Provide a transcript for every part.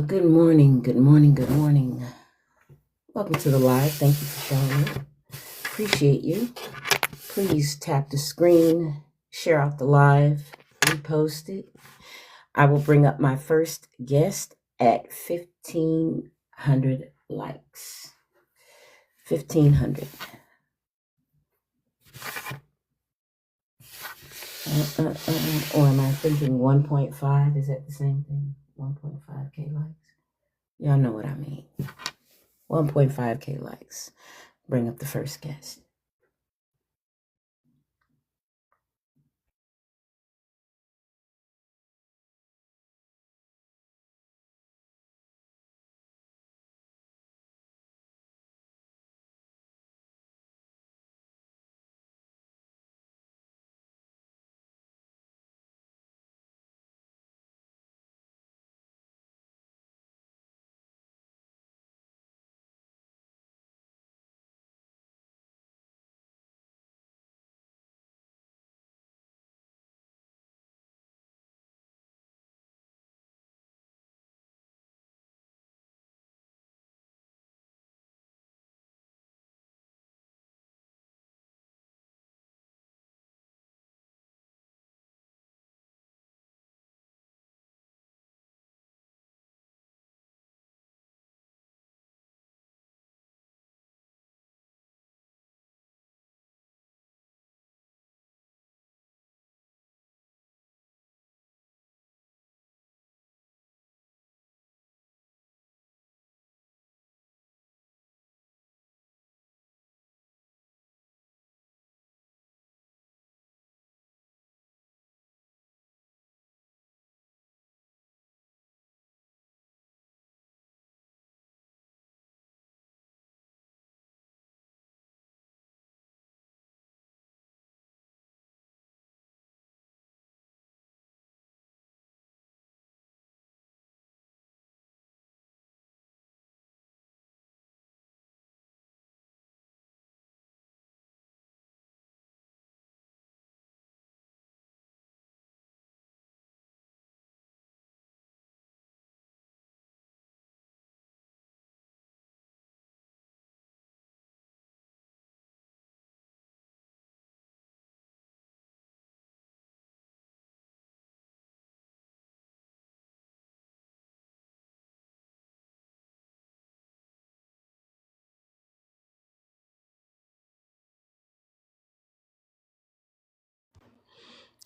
Good morning, good morning, good morning. Welcome to the live. Thank you for showing up. Appreciate you. Please tap the screen, share out the live, repost it. I will bring up my first guest at 1,500 likes. 1,500. Or am I thinking 1.5? Is that the same thing? 1.5K likes? Y'all know what I mean. 1.5K likes. Bring up the first guest.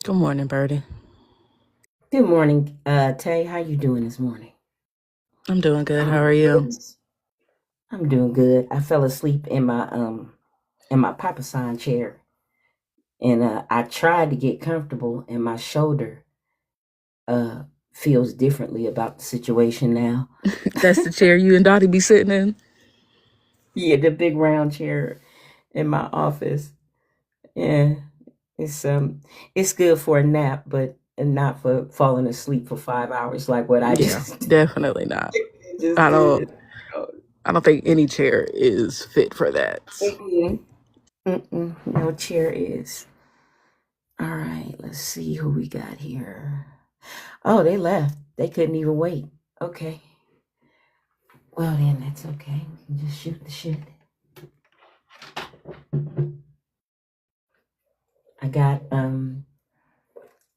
Good morning, Birdie. Good morning, Tay. How you doing this morning? I'm doing good. How are you? I'm doing good. I fell asleep in my Papa San chair, and I tried to get comfortable, and my shoulder uh feels differently about the situation now. That's the chair you and Dottie be sitting in? Yeah, the big round chair in my office. Yeah, it's it's good for a nap, but not for falling asleep for 5 hours like what I Yeah, just definitely not. just I don't did. Oh, I don't think any chair is fit for that. mm-mm, no chair is. All right, let's see who we got here. Oh, they left. They couldn't even wait. Okay. Well, then that's okay. We can just shoot the shit. I got um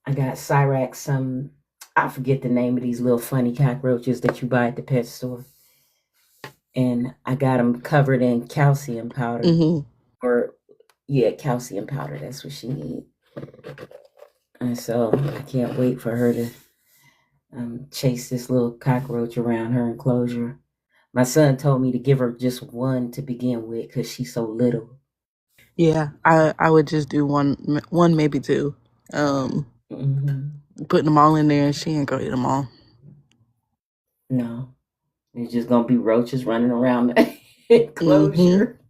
I got Cyrax some I forget the name of these little funny cockroaches that you buy at the pet store. And I got them covered in calcium powder. Mm-hmm. Or yeah, calcium powder. That's what she needs. And so I can't wait for her to chase this little cockroach around her enclosure. My son told me to give her just one to begin with because she's so little. Yeah, I would just do one maybe two. Um, Hmm. Putting them all in there, and she ain't gonna eat them all. No, it's just gonna be roaches running around the Mm-hmm. enclosure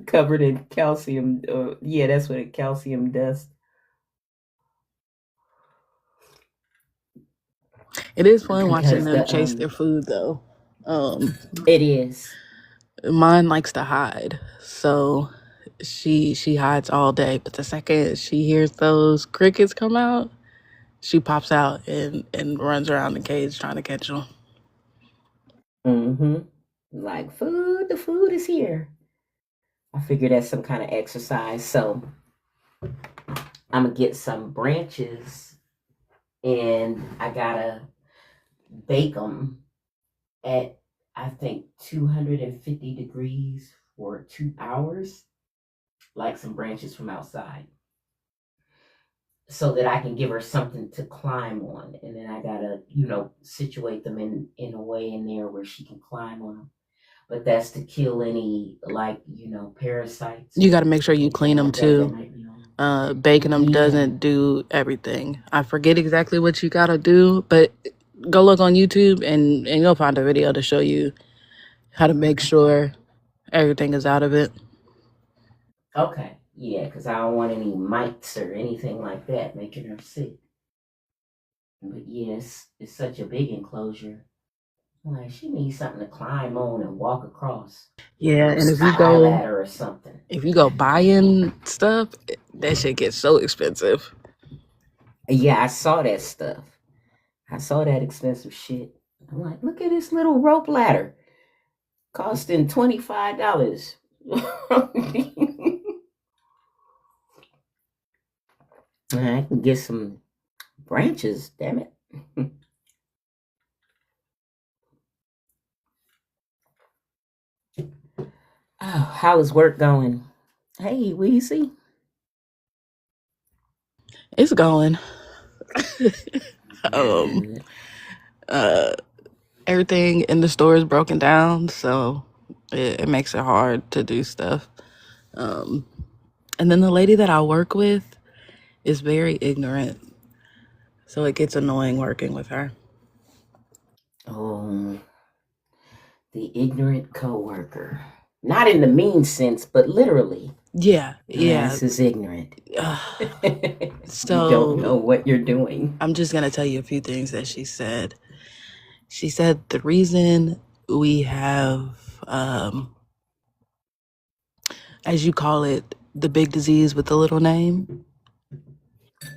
covered in calcium. Yeah, that's what calcium dust. It is fun watching Because them chase their food, though. Um, it is. Mine likes to hide, so she hides all day. But the second she hears those crickets come out, she pops out and runs around the cage trying to catch them. Mm-hmm. Like food, the food is here. I figure that's some kind of exercise. So I'm gonna get some branches and I gotta bake them at I think 250 degrees for 2 hours, like some branches from outside, so that I can give her something to climb on. And then I gotta, situate them in a way in there where she can climb on them. But that's to kill any parasites You got or to make sure you anything clean them like that too. might be on. Baking them Yeah. doesn't do everything. I forget exactly what you gotta do, but go look on YouTube and you'll find a video to show you how to make sure everything is out of it. Okay. Yeah, because I don't want any mites or anything like that making her sick. But yes, it's such a big enclosure. Like she needs something to climb on and walk across. Yeah, and if you Sky go ladder or something. buying stuff, that shit gets so expensive. Yeah, I saw that stuff. I saw that expensive shit. I'm like, look at this little rope ladder costing $25. I can get some branches, damn it. Oh, how is work going? Hey, Weezy. It's going. um Good. uh Everything in the store is broken down, so it makes it hard to do stuff. And then the lady that I work with is very ignorant, so it gets annoying working with her. Oh, the ignorant coworker. Not in the mean sense, but literally. Yeah. This is ignorant. You don't know So what you're doing. I'm just gonna tell you a few things that she said. She said the reason we have, as you call it, the big disease with the little name,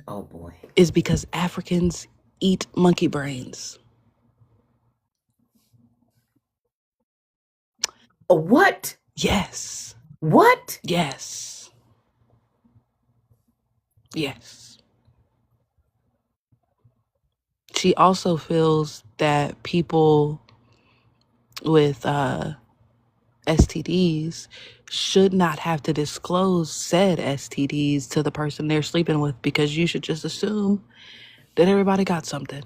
Oh boy. is because Africans eat monkey brains. What? Yes. What? Yes. Yes. She also feels that people with STDs should not have to disclose said STDs to the person they're sleeping with, because you should just assume that everybody got something.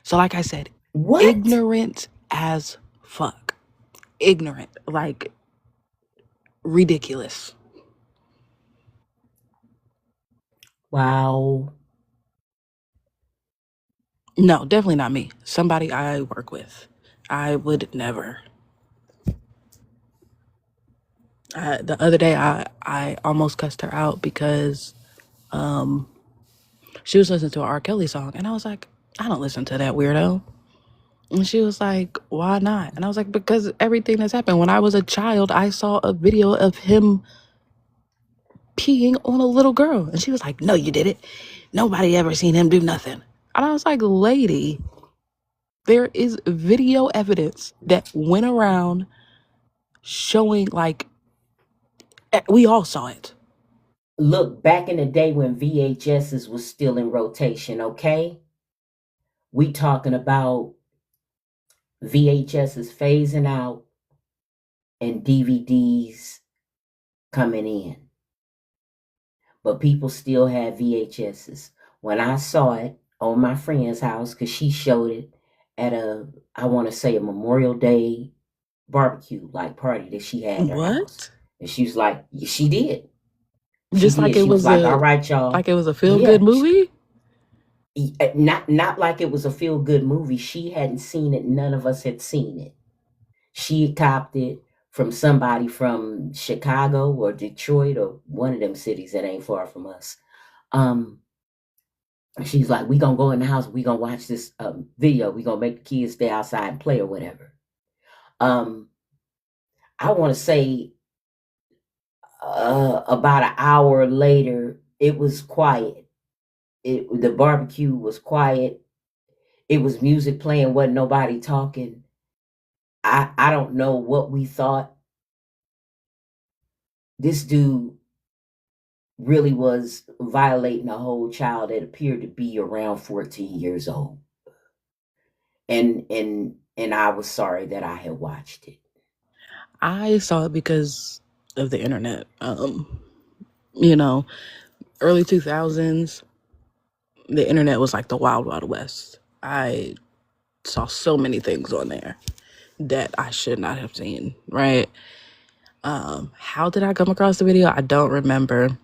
So like I said, What? ignorant as fuck. Ignorant. Like ridiculous. Wow. No, definitely not me. Somebody I work with. I would never. The other day, I almost cussed her out because she was listening to an R. Kelly song, and I was like, I don't listen to that weirdo. And she was like, why not? And I was like, because everything that's happened. When I was a child, I saw a video of him peeing on a little girl. And she was like, no, you did it. Nobody ever seen him do nothing. And I was like, lady, there is video evidence that went around showing, like, we all saw it. Look, back in the day when VHSs was still in rotation, okay? We talking about VHSs phasing out and DVDs coming in. But people still have VHSs. When I saw it on my friend's house, because she showed it at I want to say a Memorial Day barbecue like party that she had at her house. What? And she was like, she did. She Just did. like it She was was like, all right, like y'all. it was a feel good Yeah. movie? Not like it was a feel good movie. She hadn't seen it. None of us had seen it. She copped it from somebody from Chicago or Detroit or one of them cities that ain't far from us. She's like, we gonna go in the house, we gonna watch this video, we gonna make the kids stay outside and play or whatever. I want to say About an hour later, it was quiet. The barbecue was quiet. It was music playing, wasn't nobody talking. I don't know what we thought. This dude really was violating a whole child that appeared to be around 14 years old. And I was sorry that I had watched it. I saw it because of the internet. You know, early 2000s, the internet was like the wild, wild west. I saw so many things on there that I should not have seen, right? How did I come across the video? I don't remember.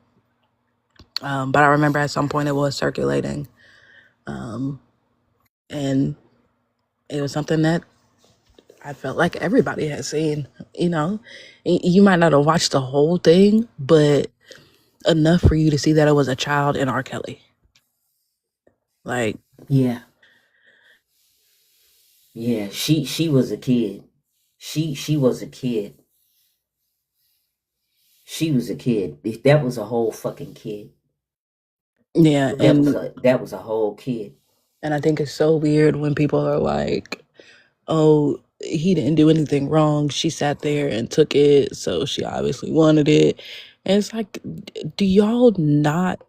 But I remember at some point it was circulating. And it was something that I felt like everybody had seen, you know. You might not have watched the whole thing, but enough for you to see that it was a child in R. Kelly. Like, Yeah. Yeah, she was a kid. She was a kid. She was a kid. That was a whole fucking kid. yeah, That was a whole kid. and I think it's so weird when people are like, "Oh, he didn't do anything wrong. She sat there and took it, so she obviously wanted it." And it's like, do y'all not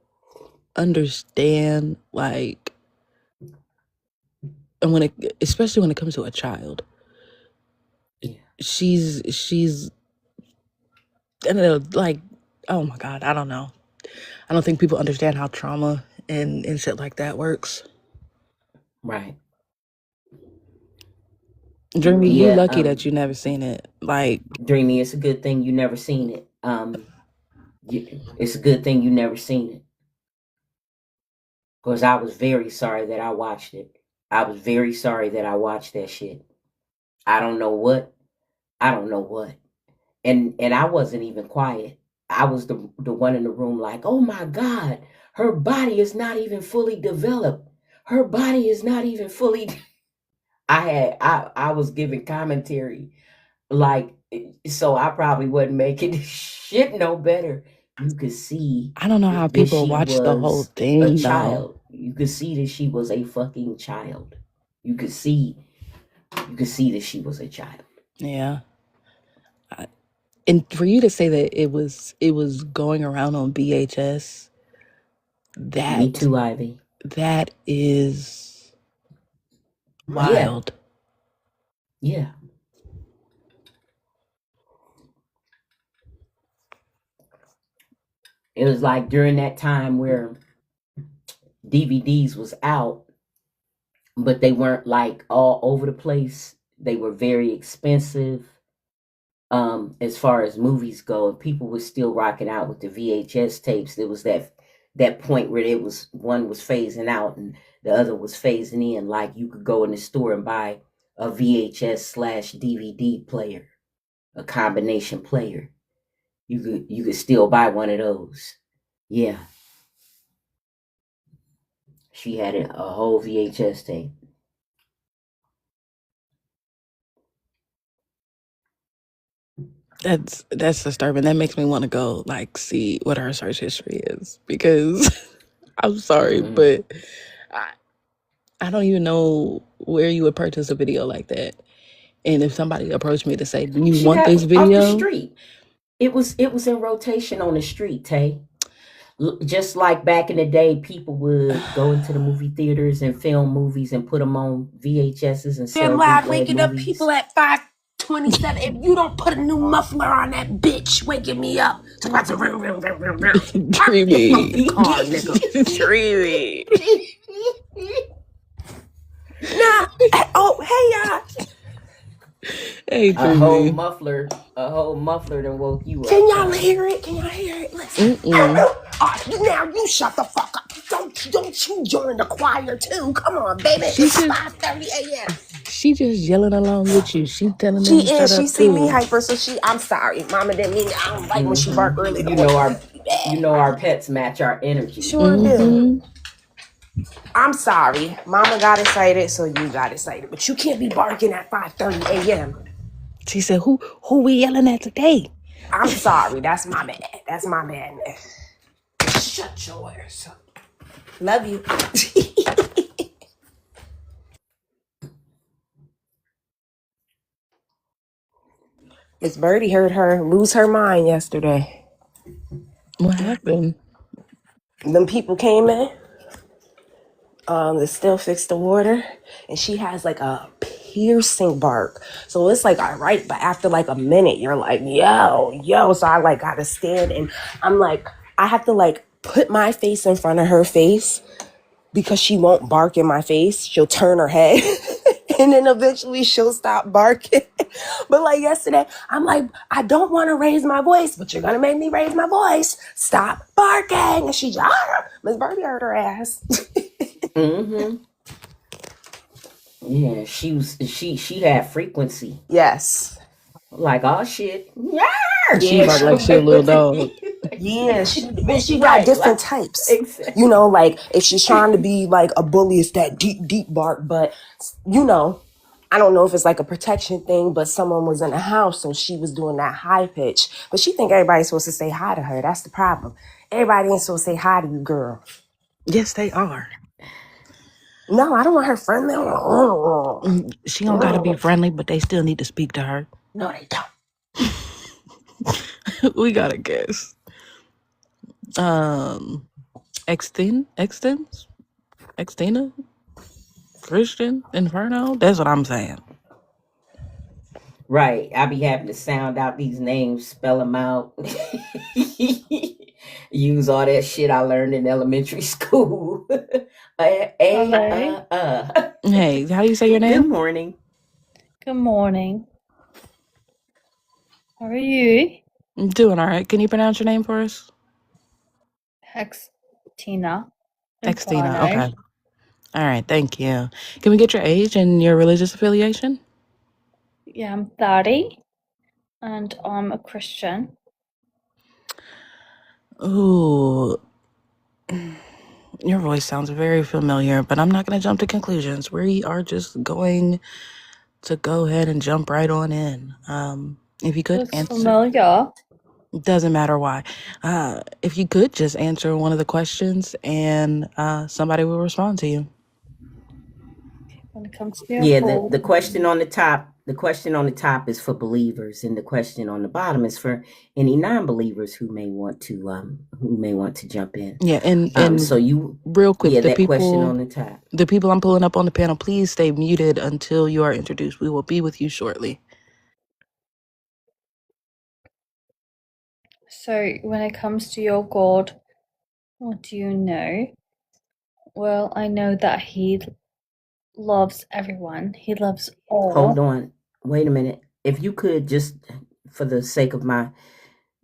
understand, like, and especially when it comes to a child, Yeah. she's I don't know, like, oh my God, I don't know. I don't think people understand how trauma and shit like that works. Right. Dreamy, you Yeah, lucky that you never seen it. Like, Dreamy, it's a good thing you never seen it. It's a good thing you never seen it. Because I was very sorry that I watched it. I was very sorry that I watched that shit. I don't know what. I don't know what. And I wasn't even quiet. I was the one in the room like, oh my God, her body is not even fully developed. Her body is not even fully. I was giving commentary like, so I probably wasn't making shit no better. You could see I don't know how that people she watch the whole was a thing though. child. You could see that she was a fucking child. You could see that she was a child. Yeah. And for you to say that it was going around on VHS, Me that too, Ivy. that is Yeah, wild. yeah. It was like during that time where DVDs was out, but they weren't like all over the place. They were very expensive. As far as movies go, and people were still rocking out with the VHS tapes. There was that point where it was one was phasing out and the other was phasing in. Like you could go in the store and buy a VHS/DVD player, a combination player. You could still buy one of those. Yeah, she had a whole VHS tape. That's disturbing. That makes me want to go like see what her search history is because I'm sorry, Mm-hmm. but I don't even know where you would purchase a video like that. And if somebody approached me to say, "Do you She want got this off the video?" street. It was in rotation on the street, Tay. Just like back in the day, people would go into the movie theaters and film movies and put them on VHSs and Damn sell loud bootleg waking up movies. people at 5:27. If you don't put a new muffler on that bitch waking me up. Talk about the Dreamy. car, nigga. Dreamy. Nah. Oh, hey y'all. Hey, A whole Dreamy. muffler that woke you Can up. y'all hear it? Can y'all hear it? Listen. Now you shut the fuck up. Don't you join the choir too? Come on, baby. It's 5:30 a.m. She just yelling along with you. She telling them She to shut is. up She see me too. hyper, so I'm sorry. Mama didn't mean it. I don't like when she bark early in the You morning. know our pets match our energy. Sure do. I'm sorry. Mama got excited, so you got excited. But you can't be barking at 5:30 a.m. She said, who we yelling at today? I'm sorry. That's my bad. That's my bad. Shut your ass up. Love you. Miss Birdie heard her lose her mind yesterday. What happened? Them people came in. To still fix the water, and she has like a piercing bark. So it's like all right, but after like a minute, you're like, yo. So I like gotta stand, and I'm like, I have to like put my face in front of her face because she won't bark in my face. She'll turn her head. And then eventually she'll stop barking. But like yesterday, I'm like, I don't want to raise my voice, but you're gonna make me raise my voice. Stop barking. And she just, Miss Birdie heard her ass. Mm-hmm. Yeah, she had frequency. Yes. Like, oh shit. Yeah. She barked like she a little dog. Yeah, she got Right, different like, types. exactly. You know, like if she's trying to be like a bully, it's that deep bark. But you know, I don't know if it's like a protection thing, but someone was in the house, so she was doing that high pitch. But she think everybody's supposed to say hi to her. That's the problem. Everybody ain't supposed to say hi to you, girl. Yes, they are. No, I don't want her friendly. She don't gotta be friendly, but they still need to speak to her. No, they don't. We gotta guess. Extina? Christian? Inferno? That's what I'm saying. Right. I be having to sound out these names, spell them out. Use all that shit I learned in elementary school. Hello. Hey, how do you say your name? Good morning. Good morning. How are you? I'm doing all right. Can you pronounce your name for us? Xtina. Xtina. Okay. All right. Thank you. Can we get your age and your religious affiliation? Yeah, I'm 30 and I'm a Christian. Ooh. Your voice sounds very familiar, but I'm not going to jump to conclusions. We are just going to go ahead and jump right on in. If you could Looks answer. familiar. Doesn't matter why. If you could just answer one of the questions and somebody will respond to you. When it comes to your Yeah, fault. the question on the top is for believers, and the question on the bottom is for any non-believers who may want to jump in. Yeah, and So you real quick, the question on the top. The people I'm pulling up on the panel, please stay muted until you are introduced. We will be with you shortly. So when it comes to your God, what do you know? Well, I know that he loves everyone. He loves all. Hold on. Wait a minute. If you could just, for the sake of my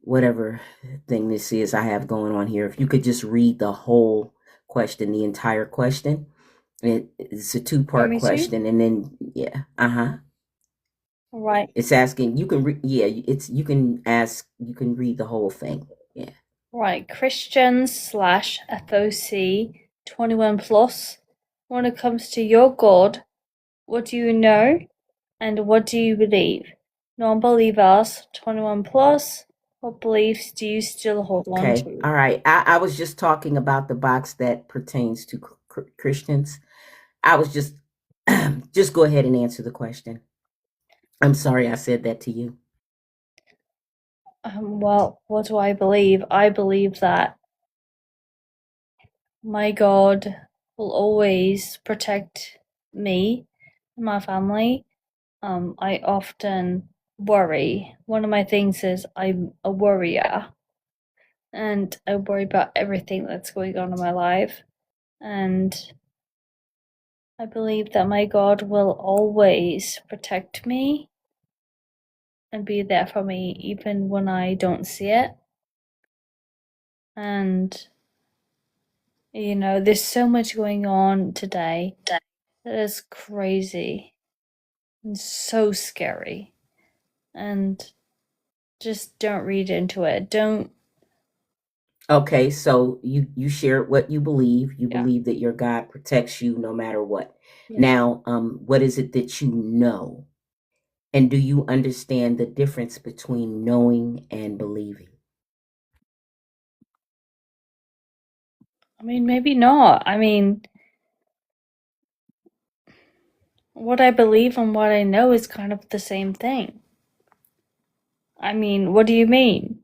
whatever thing this is I have going on here, if you could just read the whole question, the entire question. It's a two-part question, and then Right. it's asking. You can you can read the whole thing. Yeah. Right. Christians/FOC 21 plus. When it comes to your God, what do you know and what do you believe? Non-believers 21 plus. What beliefs do you still hold on to? All right. I was just talking about the box that pertains to Christians. I was just go ahead and answer the question. I'm sorry I said that to you. Well, what do I believe? I believe that my God will always protect me and my family. I often worry. One of my things is I'm a worrier, and I worry about everything that's going on in my life. And I believe that my God will always protect me and be there for me even when I don't see it. And you know, there's so much going on today that is crazy and so scary. And just don't read into it. Don't. Okay, so you share what you believe. You Yeah. believe that your God protects you no matter what. Yeah. Now, what is it that you know? And do you understand the difference between knowing and believing? I mean, maybe not. I mean, what I believe and what I know is kind of the same thing. I mean, what do you mean?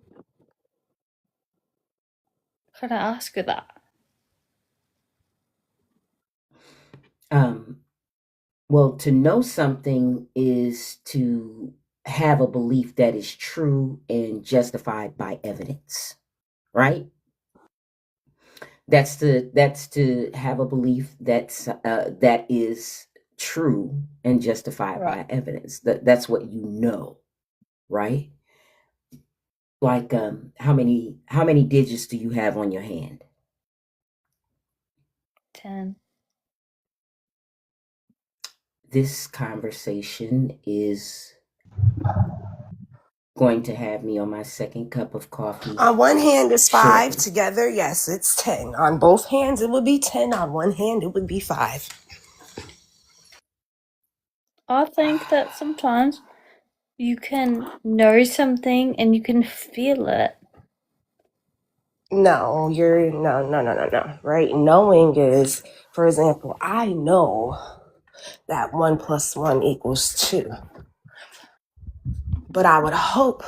Could I ask you that? Well, to know something is to have a belief that is true and justified by evidence, right? That's to have a belief that is true and justified Right. by evidence. That's what you know, right? Like how many digits do you have on your hand? 10. This conversation is going to have me on my second cup of coffee. On one hand is 5. Shortly. Together, yes, it's 10. On both hands, it would be 10. On one hand, it would be 5. I think that sometimes you can know something and you can feel it. No, no. Right? Knowing is, for example, I know that 1 + 1 = 2. But I would hope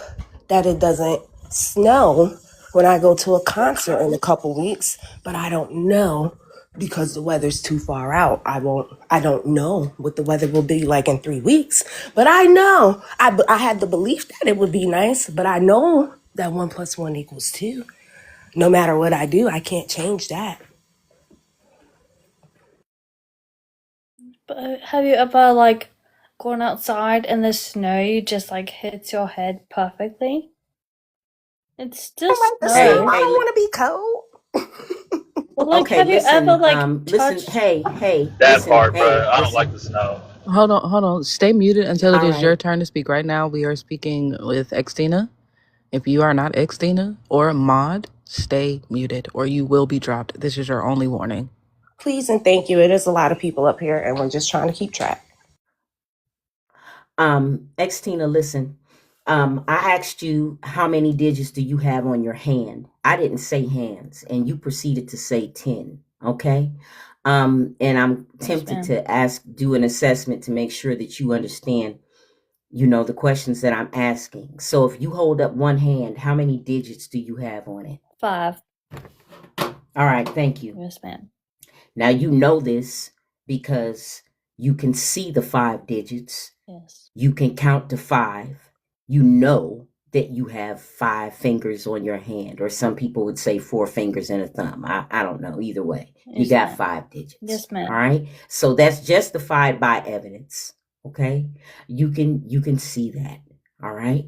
that it doesn't snow when I go to a concert in a couple weeks, but I don't know because the weather's too far out. I don't know what the weather will be like in 3 weeks, but I know I had the belief that it would be nice, but I know that 1 + 1 = 2. No matter what I do, I can't change that. But have you ever, like, gone outside and the snow just, like, hits your head perfectly? It's I just like the snow. Hey, snow. I hey, don't want to be cold. But, like, okay, have you ever, listen, like, listen, touched. hey, That listen, part, bro. hey, I don't like listen. the snow. Hold on. Stay muted until it All is your right. turn to speak. Right now, we are speaking with Xtina. If you are not Xtina or a mod, stay muted or you will be dropped. This is your only warning. Please and thank you. It is a lot of people up here, and we're just trying to keep track. Xtina, listen. I asked you how many digits do you have on your hand. I didn't say hands, and you proceeded to say 10. Okay. And I'm Yes, tempted ma'am. to do an assessment to make sure that you understand, the questions that I'm asking. So if you hold up one hand, how many digits do you have on it? 5. All right, thank you. Yes, ma'am. Now you know this because you can see the 5 digits. Yes. You can count to 5. You know that you have 5 fingers on your hand, or some people would say 4 fingers and a thumb. I don't know. Either way, you Yes, got ma'am. 5 digits. Yes, ma'am. All right. So that's justified by evidence. Okay. You can see that. All right.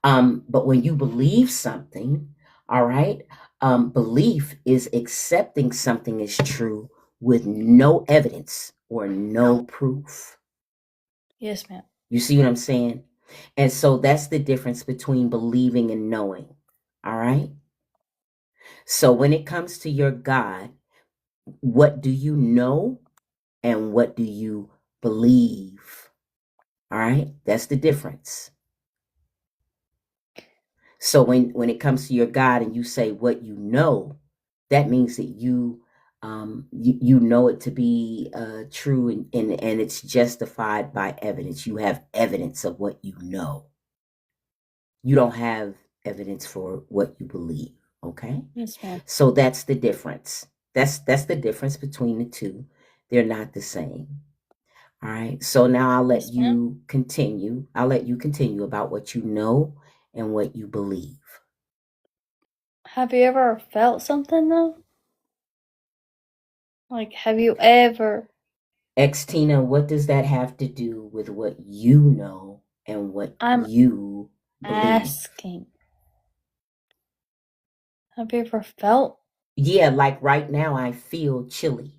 But when you believe something, all right, belief is accepting something as true with no evidence or no proof. Yes, ma'am. You see what I'm saying? And so that's the difference between believing and knowing. All right. So when it comes to your God, what do you know and what do you believe? All right. That's the difference. So when it comes to your God and you say what you know, that means that you know it to be true, and it's justified by evidence. You have evidence of what you know. You don't have evidence for what you believe. Okay. Yes, ma'am. So that's the difference. That's the difference between the two. They're not the same. All right. So now I'll let Yes, ma'am. you continue. I'll let you continue about what you know and what you believe. Have you ever felt something though? Like, have you ever? Xtina, what does that have to do with what you know and what I'm you believe? asking. Have you ever felt? Yeah, like right now I feel chilly.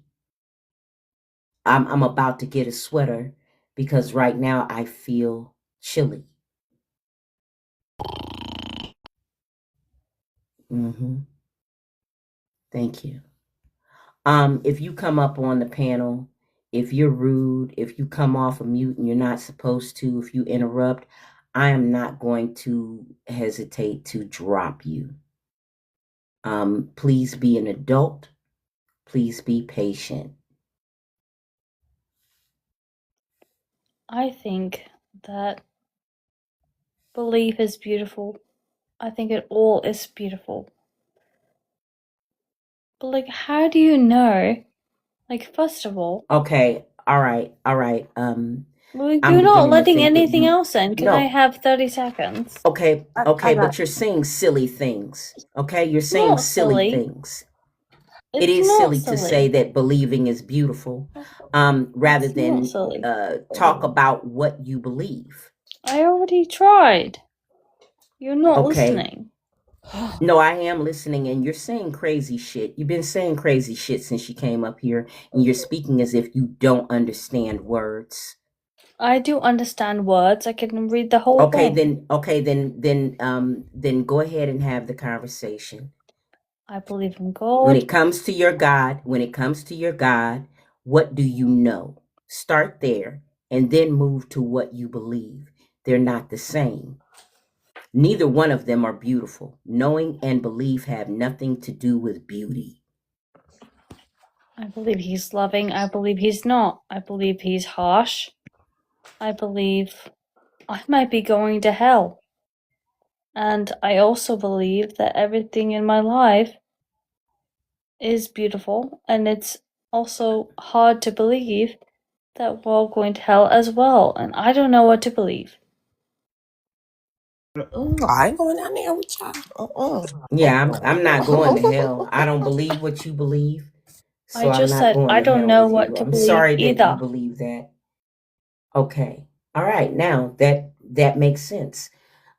I'm about to get a sweater because right now I feel chilly. Thank you. If you come up on the panel, if you're rude, if you come off a mute and you're not supposed to, if you interrupt, I am not going to hesitate to drop you. Please be an adult. Please be patient. I think that belief is beautiful. I think it all is beautiful. But like, how do you know? Like, first of all, Okay, all right. well, I'm you're not beginning to letting think that anything you else in. Can I no. have 30 seconds? Okay, I got but you're saying silly things. Okay, you're It's saying not silly silly. things. It It's is not silly to say silly. that believing is beautiful, rather It's not than silly. talk about what you believe. I already tried. You're not Okay. listening. No, I am listening, and you're saying crazy shit. You've been saying crazy shit since you came up here, and you're speaking as if you don't understand words. I do understand words. I can read the whole Okay, thing. then go ahead and have the conversation. I believe in When God. it comes to your God, what do you know? Start there and then move to what you believe. They're not the same. Neither one of them are beautiful. Knowing and belief have nothing to do with beauty. I believe he's loving. I believe he's not. I believe he's harsh. I believe I might be going to hell. And I also believe that everything in my life is beautiful, and it's also hard to believe that we're all going to hell as well, and I don't know what to believe. I ain't going down there with y'all. Yeah, I'm not going to hell. I don't believe what you believe, I so I'm just not said going I to don't hell know with what you. to I'm believe sorry that you either. believe that. Okay. All right. Now that makes sense.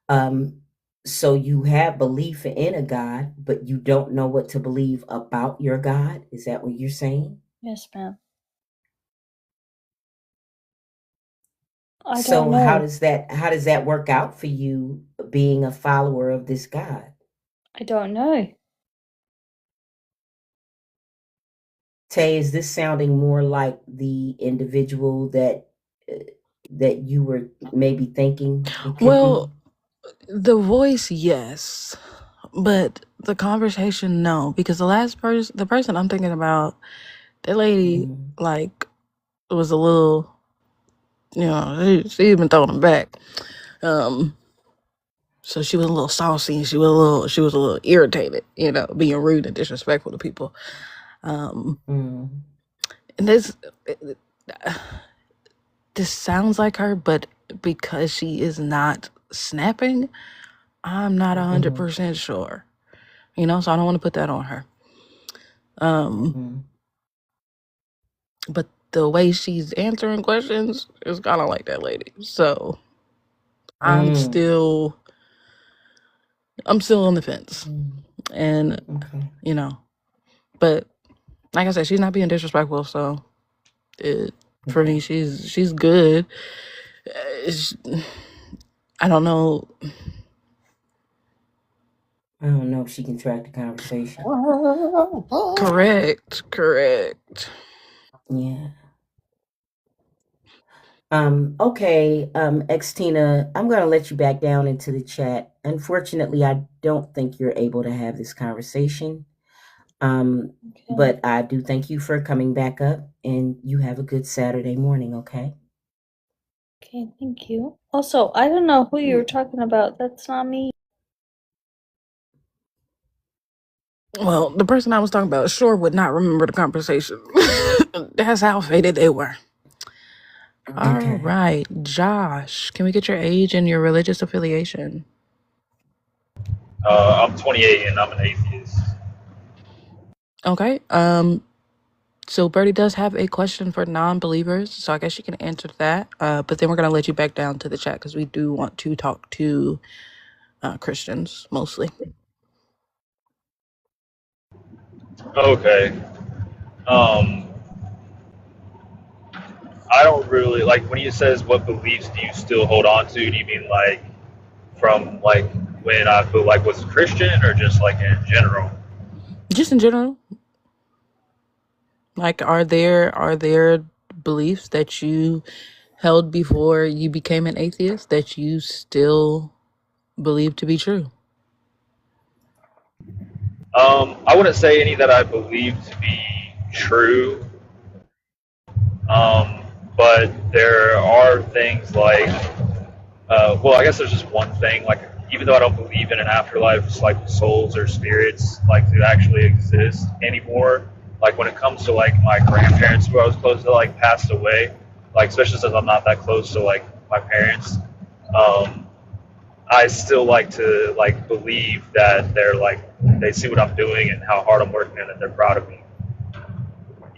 Um, so you have belief in a God, but you don't know what to believe about your God. Is that what you're saying? Yes, ma'am. I don't So know. how does that work out for you being a follower of this God? I don't know. Tay, is this sounding more like the individual uh, that you were maybe thinking it could be? Well, the voice, yes, but the conversation, no, because the person I'm thinking about, that lady, Mm, like, was a little, she even throwing them back. So she was a little saucy and she was a little irritated, being rude and disrespectful to people. And mm, this sounds like her, but because she is not snapping, I'm not mm, 100% sure. So I don't want to put that on her. mm, But the way she's answering questions is kind of like that lady. So I'm mm, still on the fence. mm. And Okay. but like I said, she's not being disrespectful, so for me Okay. she's good. It's- I don't know. I don't know if she can track the conversation. Correct. Yeah. Okay, Xtina, I'm gonna let you back down into the chat. Unfortunately, I don't think you're able to have this conversation. Okay. But I do thank you for coming back up, and you have a good Saturday morning, okay? Okay, thank you. Also, I don't know who you were You talking about. That's not me. Well, the person I was talking about sure would not remember the conversation. That's how faded they were. All okay? right, Josh, can we get your age and your religious affiliation? I'm 28 and I'm an atheist. Okay. So Birdie does have a question for non-believers, so I guess you can answer that. But then we're gonna let you back down to the chat because we do want to talk to Christians mostly. Okay. Um, I don't really like when he says what beliefs do you still hold on to? Do you mean like from like when I feel like was a Christian or just like in general? Just in general, like are there beliefs that you held before you became an atheist that you still believe to be true? I wouldn't say any that I believe to be true, but there are things like, well, I guess there's just one thing. Like, even though I don't believe in an afterlife, like souls or spirits, like to actually exist anymore. Like when it comes to like my grandparents, who I was close to, like passed away. Like especially since I'm not that close to like my parents. Um, I still like to like believe that they're like they see what I'm doing and how hard I'm working and that they're proud of me,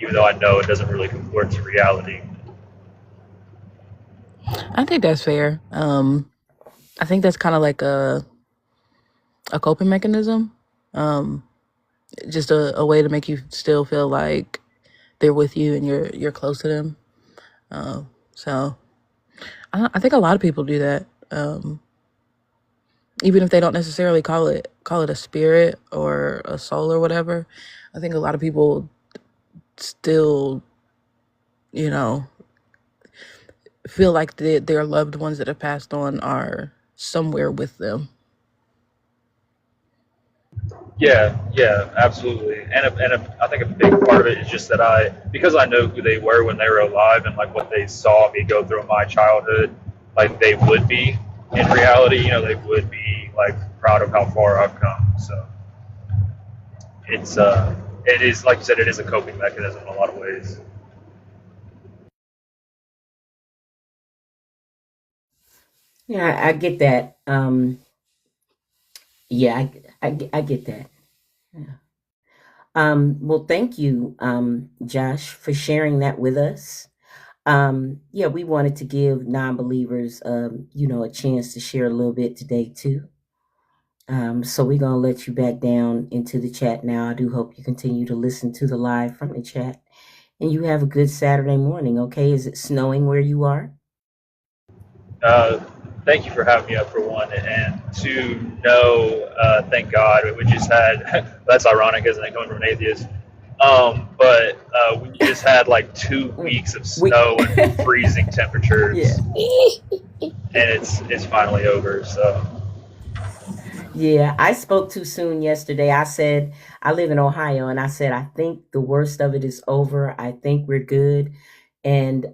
even though I know it doesn't really comport to reality. I think that's fair. I think that's kind of like a coping mechanism, just a way to make you still feel like they're with you and you're close to them. So I think a lot of people do that, even if they don't necessarily call it a spirit or a soul or whatever. I think a lot of people still, feel like their loved ones that have passed on are somewhere with them. Yeah, absolutely. And I think a big part of it is just that because I know who they were when they were alive and like what they saw me go through in my childhood, like they would be in reality, they would be like proud of how far I've come. So it is, like you said, it is a coping mechanism in a lot of ways. Yeah, I get that. Yeah, I get that. Yeah. Well, thank you, Josh, for sharing that with us. Yeah, we wanted to give non-believers, a chance to share a little bit today too. So we're gonna let you back down into the chat now. I do hope you continue to listen to the live from the chat, and you have a good Saturday morning. Okay, is it snowing where you are? Thank you for having me up for one, and to know, thank God, we just had, that's ironic, isn't it, coming from an atheist, but we just had like 2 weeks of snow and freezing temperatures, Yeah. and it's finally over, so. Yeah, I spoke too soon yesterday. I said, I live in Ohio, and I said, I think the worst of it is over. I think we're good. And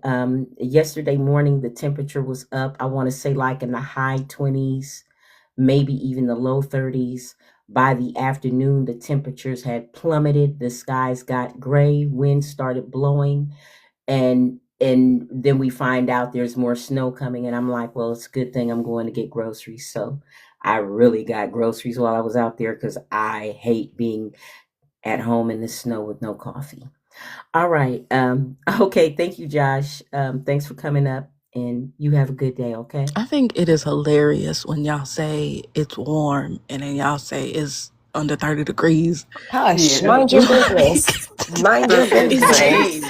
yesterday morning, the temperature was up, I want to say like in the high 20s, maybe even the low 30s. By the afternoon, the temperatures had plummeted. The skies got gray, wind started blowing, and then we find out there's more snow coming, and I'm like, well, it's a good thing I'm going to get groceries. So I really got groceries while I was out there because I hate being at home in the snow with no coffee. All right. Okay. Thank you, Josh. Thanks for coming up, and you have a good day. Okay. I think it is hilarious when y'all say it's warm and then y'all say it's under 30 degrees. Hush, Yeah. mind your business. Mind your That's business. insane.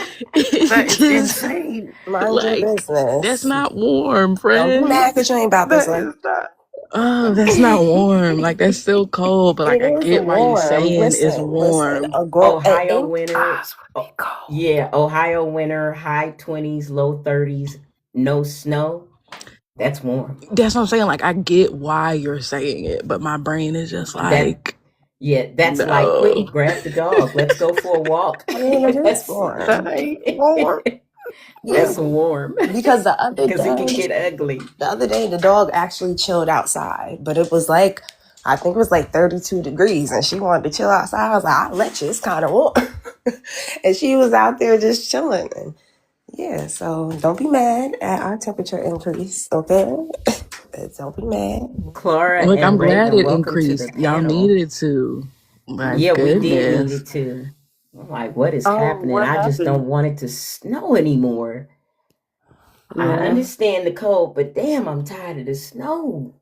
That It's is just insane. Mind your like, that's business. not warm, Don't be friend. mad because you ain't about this That life. is not. Oh, that's not warm. Like, that's still cold, but like It I is get why you warm. saying it's Listen. warm. A grown Ohio in winter. it's gonna be Oh, cold. yeah, Ohio winter, high 20s, low 30s, no snow. That's warm. That's what I'm saying. Like, I get why you're saying it, but my brain is just That like, Yeah, that's like no. quick. Grab the dog. Let's go for a walk. I mean, it is That's warm. That ain't warm. Yeah, that's warm because because it can get ugly. the other day, the dog actually chilled outside, but it was like, I think it was like 32 degrees, and she wanted to chill outside. I was like, I'll let you. It's kind of warm. And she was out there just chilling. And yeah, so don't be mad at our temperature increase, okay? Don't be mad. Clara Look, I'm and glad Raven, it welcome to the increased. Y'all panel. needed to. My Yeah, we did need goodness. it too. I'm like, what is Oh, happening? what I just don't happened? want it to snow anymore. I Yeah. understand the cold, but damn, I'm tired of the snow.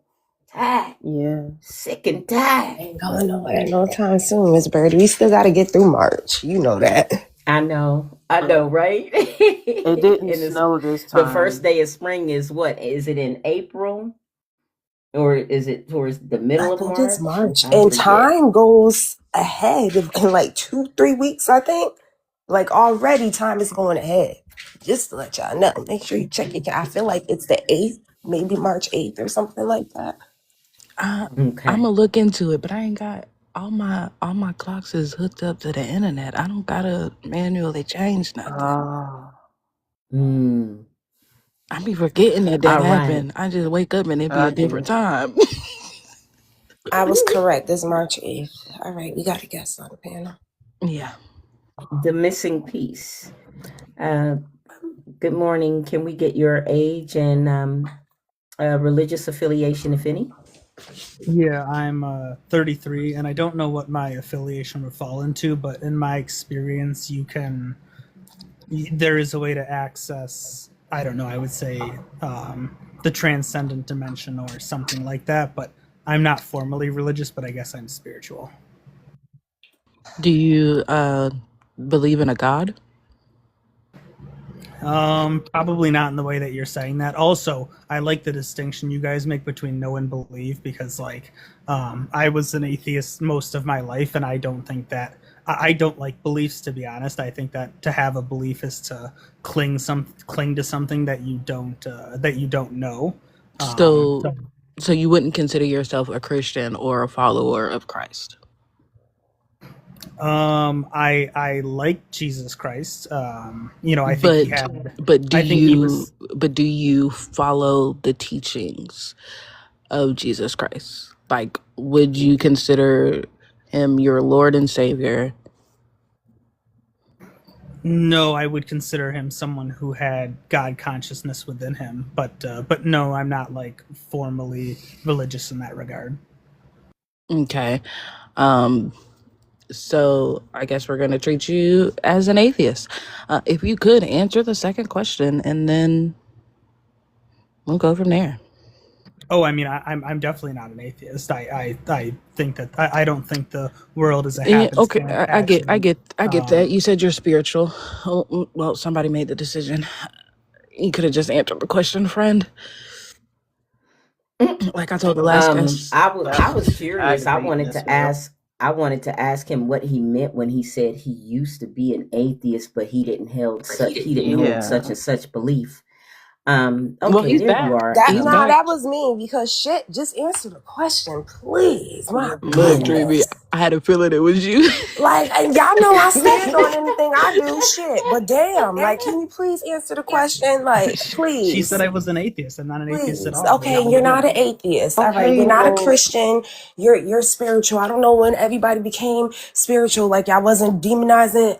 Tired. Yeah. Sick and tired. Ain't going nowhere no time soon, Miss Birdie. We still got to get through March. You know that. I know, right? It didn't And snow this the first time. day of spring is what? Is it in April? Or is it towards the I middle of think it's March? March. I And forget. time goes ahead in like 2-3 weeks, I think. Like already time is going ahead. Just to let y'all know, make sure you check it. I feel like it's the 8th, maybe March 8th or something like that. I'm Okay. gonna look into it, but I ain't got all my clocks is hooked up to the internet. I don't gotta manually change nothing. Oh. Hmm. I be forgetting that All right. happened. I just wake up and it be I a different do. time. I was correct. It's March 8th. All right, we got a guest on the panel. Yeah. The missing piece. Uh, good morning. Can we get your age and religious affiliation, if any? Yeah, I'm 33, and I don't know what my affiliation would fall into, but in my experience, there is a way to access, I don't know, I would say the transcendent dimension or something like that, but I'm not formally religious, but I guess I'm spiritual. Do you believe in a god? Probably not in the way that you're saying that. Also, I like the distinction you guys make between know and believe because, like, I was an atheist most of my life, and I don't think that I don't like beliefs. To be honest, I think that to have a belief is to cling to something that you don't know. So So, so you wouldn't consider yourself a Christian or a follower of Christ? I like Jesus Christ. I think he But had. but do I think he you was. but do you follow the teachings of Jesus Christ? Like, would you consider him your Lord and Savior? No, I would consider him someone who had God consciousness within him, but no, I'm not like formally religious in that regard. Okay. Um, so I guess we're gonna treat you as an atheist. If you could answer the second question, and then we'll go from there. Oh, I mean, I'm definitely not an atheist. I think that I don't think the world is a Yeah, okay, happenstance. I Actually, get that. um, You said you're spiritual. Oh, well, somebody made the decision. You could have just answered the question, friend. Like I told the last guest. I was curious. I Aggravating wanted as to hell. ask. I wanted to ask him what he meant when he said he used to be an atheist, but he didn't hold such Yeah. and such belief. Well, Okay, he's there you back. are. That He's nah, back. that was me because shit. Just answer the question, please. My Look, Dreamy, goodness. I had a feeling it was you. Like, and y'all know I stand on anything I do, shit. But damn, like, can you please answer the question? Like, she said please. I was an atheist. I'm not an atheist at Please. all. What Okay, is the you're big not an deal? atheist. All right. You're Okay, not a well, Christian. You're spiritual. I don't know when everybody became spiritual. Like y'all wasn't demonizing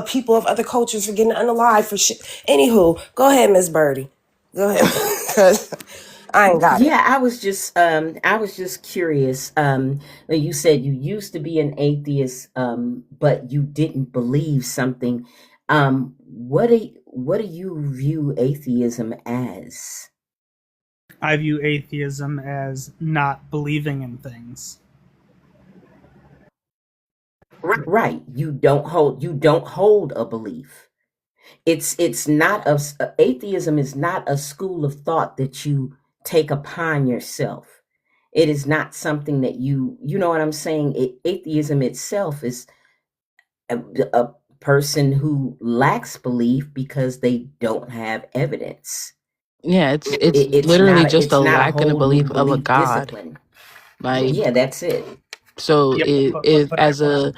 people of other cultures for getting unalive for shit. Anywho, go ahead, Miss Birdie. Go ahead. Cause I ain't got it. yeah, I was just curious. You said you used to be an atheist, but you didn't believe something. What do you view atheism as? I view atheism as not believing in things. Right. You don't hold a belief. It's not atheism is not a school of thought that you take upon yourself. It is not something that you know what I'm saying. Atheism itself is a person who lacks belief because they don't have evidence. Yeah, it's literally just a It's not a lack in the whole new belief of a belief god. discipline. Like, Yeah, that's it. so Yeah, it but I would.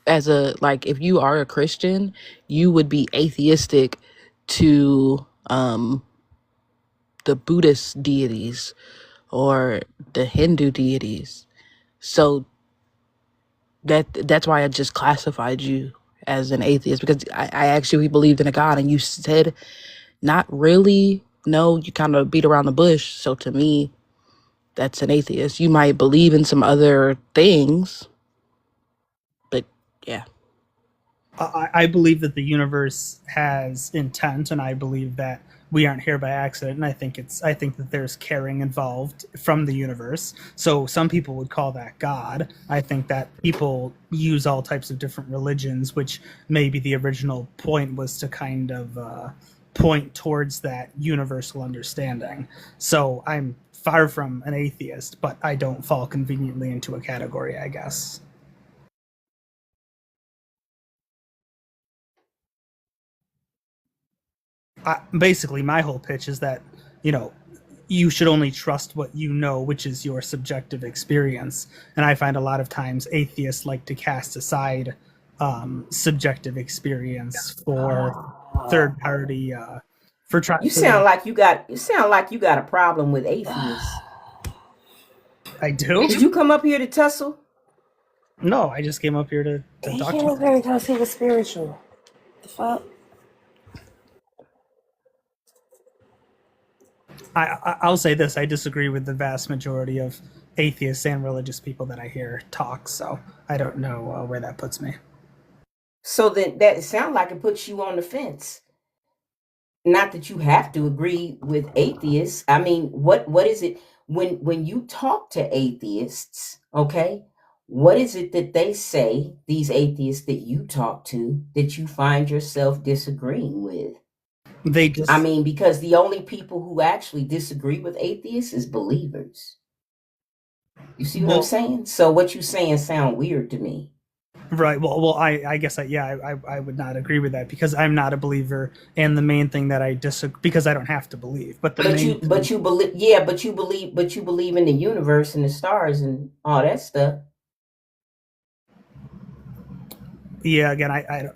as a like, if you are a Christian, you would be atheistic to the Buddhist deities or the Hindu deities. So that's why I just classified you as an atheist, because I actually believed in a God, and you said not really. No, you kind of beat around the bush. So to me, that's an atheist. You might believe in some other things, but yeah. I believe that the universe has intent, and I believe that we aren't here by accident. And I think that there's caring involved from the universe. So some people would call that God. I think that people use all types of different religions, which maybe the original point was to kind of point towards that universal understanding. So I'm far from an atheist, but I don't fall conveniently into a category, I guess. Basically, my whole pitch is that, you know, you should only trust what you know, which is your subjective experience. And I find a lot of times atheists like to cast aside subjective experience for third party for try You for sound like you got a problem with atheists. I do. Did you come up here to tussle? No, I just came up here to He talk to came you. up here and tell us he was spiritual. The fuck? I'll say this: I disagree with the vast majority of atheists and religious people that I hear talk. So I don't know where that puts me. So then that sounds like it puts you on the fence. Not that you have to agree with atheists. I mean, what is it when you talk to atheists, okay? What is it that they say, these atheists that you talk to, that you find yourself disagreeing with? They I just mean, because the only people who actually disagree with atheists is believers. You see what I'm well, saying? So what you saying sound weird to me. right. Well, I guess I would not agree with that because I'm not a believer, and the main thing that I disagree because I don't have to believe. But the But main you but thing, you believe yeah, but you believe in the universe and the stars and all that stuff. yeah, again, I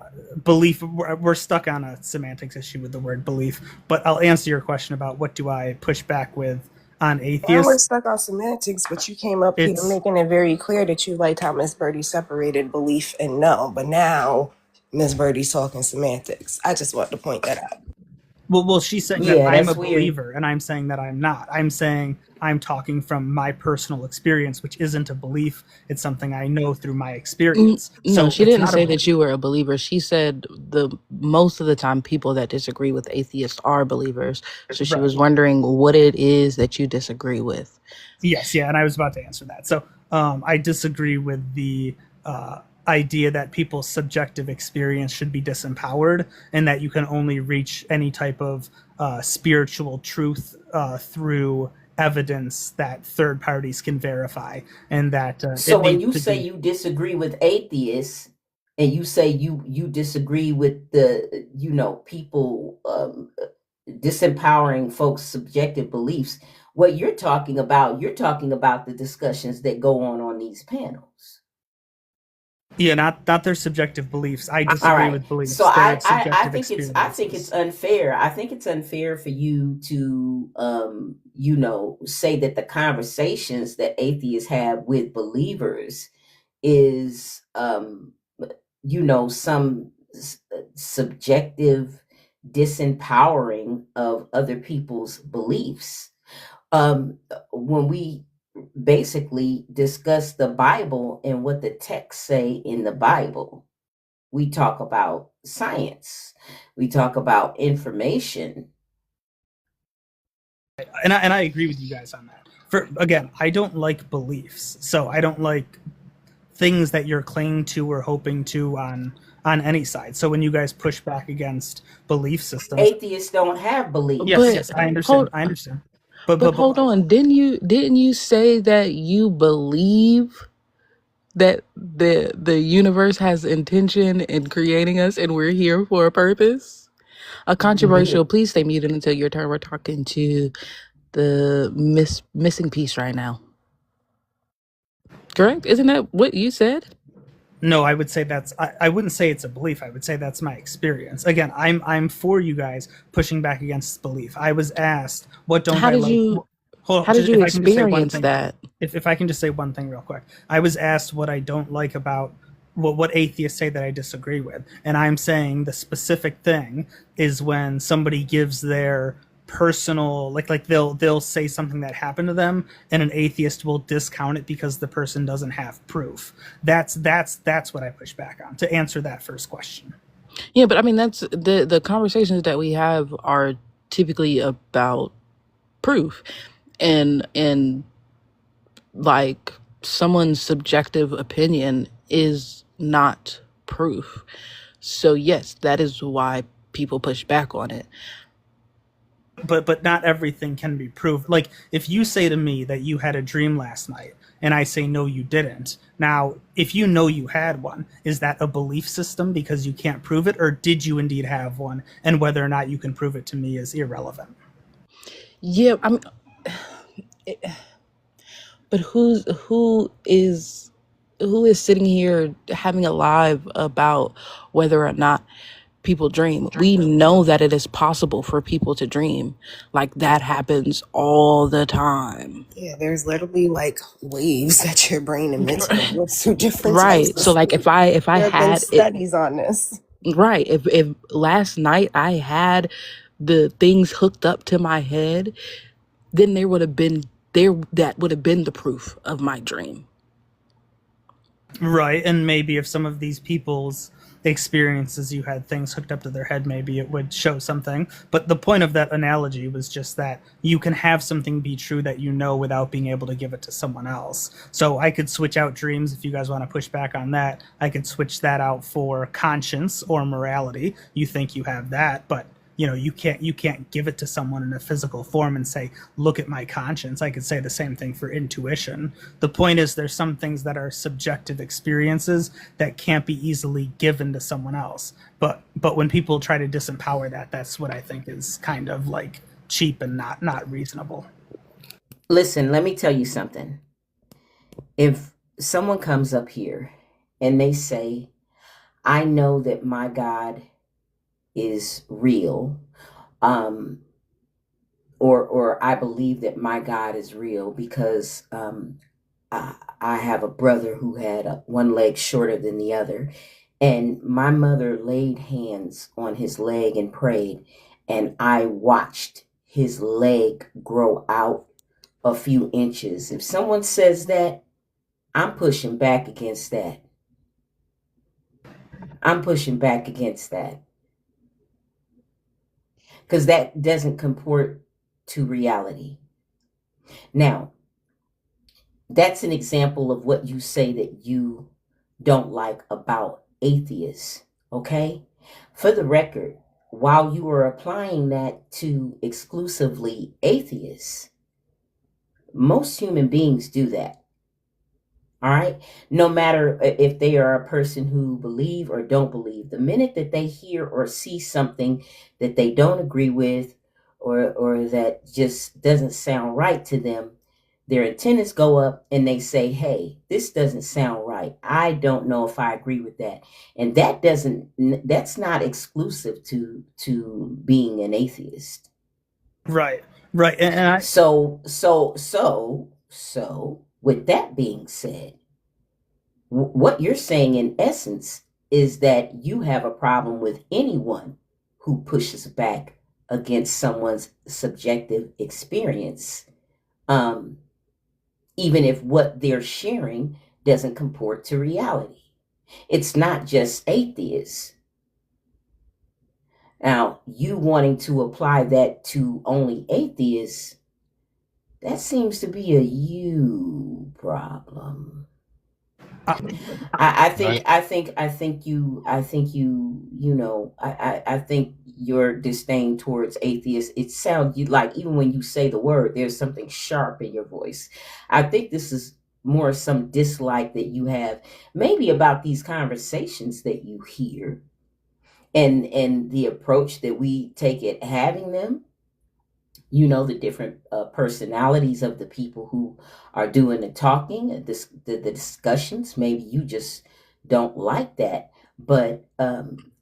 belief. We're stuck on a semantics issue with the word belief. But I'll answer your question about what do I push back with on Now we're atheists. stuck on semantics, but you came up here It's making it very clear that you liked how Miss Birdie separated belief and no. But now Miss Birdie's talking semantics. I just want to point that out. well, she's saying that Yeah, I'm a that's weird. believer, and I'm saying that I'm not. I'm saying I'm talking from my personal experience, which isn't a belief. It's something I know through my experience. No, So she it's didn't not a say belief. that you were a believer. She said the most of the time people that disagree with atheists are believers. So she Right. was wondering what it is that you disagree with. Yes, yeah, and I was about to answer that. So I disagree with the idea that people's subjective experience should be disempowered and that you can only reach any type of spiritual truth through evidence that third parties can verify, and that So it when needs you to say be. you disagree with atheists and you say you disagree with the people disempowering folks' subjective beliefs, what you're talking about the discussions that go on these panels. Yeah, not their subjective beliefs. I All disagree right. with So beliefs. Their I subjective think it's experiences. unfair. I think it's unfair for you to say that the conversations that atheists have with believers is some subjective disempowering of other people's beliefs. When we basically discuss the Bible and what the texts say in the Bible, we talk about science, we talk about information. And I agree with you guys on that. For again, I don't like beliefs, so I don't like things that you're clinging to or hoping to on any side. So when you guys push back against belief systems, Atheists don't have yes, But beliefs. yes, I understand, hold I understand. But but but hold but on. Didn't you say that you believe that the universe has intention in creating us and we're here for a purpose? A Yeah. controversial, please stay muted until your turn. We're talking to the missing piece right now. Correct? Isn't that what you said? no, I would say I wouldn't say it's a belief. I would say that's my experience. Again, I'm for you guys pushing back against belief. I was asked, what don't How I did like? you Hold how on, did you if I can just say one experience thing. that? If I can just say one thing real quick. I was asked what I don't like about what atheists say that I disagree with. And I'm saying the specific thing is when somebody gives their personal like they'll say something that happened to them and an atheist will discount it because the person doesn't have proof. That's what I push back on to answer that first question. Yeah, but I mean that's the conversations that we have are typically about proof and like someone's subjective opinion is not proof. So yes, that is why people push back on it. But not everything can be proved. Like if you say to me that you had a dream last night and I say, no, you didn't. Now, if you know you had one, is that a belief system because you can't prove it, or did you indeed have one? And whether or not you can prove it to me is irrelevant. Yeah, I mean, but who is sitting here having a live about whether or not people dream? We know that it is possible for people to dream. Like, that happens all the time. Yeah, there's literally like waves that your brain emits when you go through different types Right. of So like sleep. if I There have been had it studies on this. right, if last night I had the things hooked up to my head, then that would have been the proof of my dream. Right, and maybe if some of these people's experiences you had things hooked up to their head, maybe it would show something. But the point of that analogy was just that you can have something be true that you know without being able to give it to someone else. So I could switch out dreams if you guys want to push back on that. I could switch that out for conscience or morality. You think you have that, but you can't give it to someone in a physical form and say, look at my conscience. I could say the same thing for intuition. The point is, there's some things that are subjective experiences that can't be easily given to someone else, but when people try to disempower that, that's what I think is kind of like cheap and not reasonable. Listen, let me tell you something. If someone comes up here and they say, I know that my God is real, or I believe that my God is real because I have a brother who had one leg shorter than the other, and my mother laid hands on his leg and prayed, and I watched his leg grow out a few inches. If someone says that, I'm pushing back against that. I'm pushing back against that because that doesn't comport to reality. Now, that's an example of what you say that you don't like about atheists, okay? For the record, while you are applying that to exclusively atheists, most human beings do that. All right. No matter if they are a person who believe or don't believe, the minute that they hear or see something that they don't agree with, or that just doesn't sound right to them, their antennas go up and they say, hey, this doesn't sound right. I don't know if I agree with that. And that's not exclusive to being an atheist. Right. And I So with that being said, what you're saying in essence is that you have a problem with anyone who pushes back against someone's subjective experience, even if what they're sharing doesn't comport to reality. It's not just atheists. Now, you wanting to apply that to only atheists, that seems to be a you problem. I think your disdain towards atheists, it sounds you like, even when you say the word, there's something sharp in your voice. I think this is more some dislike that you have, maybe about these conversations that you hear, and the approach that we take at having them. The different personalities of the people who are doing the talking, the discussions. Maybe you just don't like that, but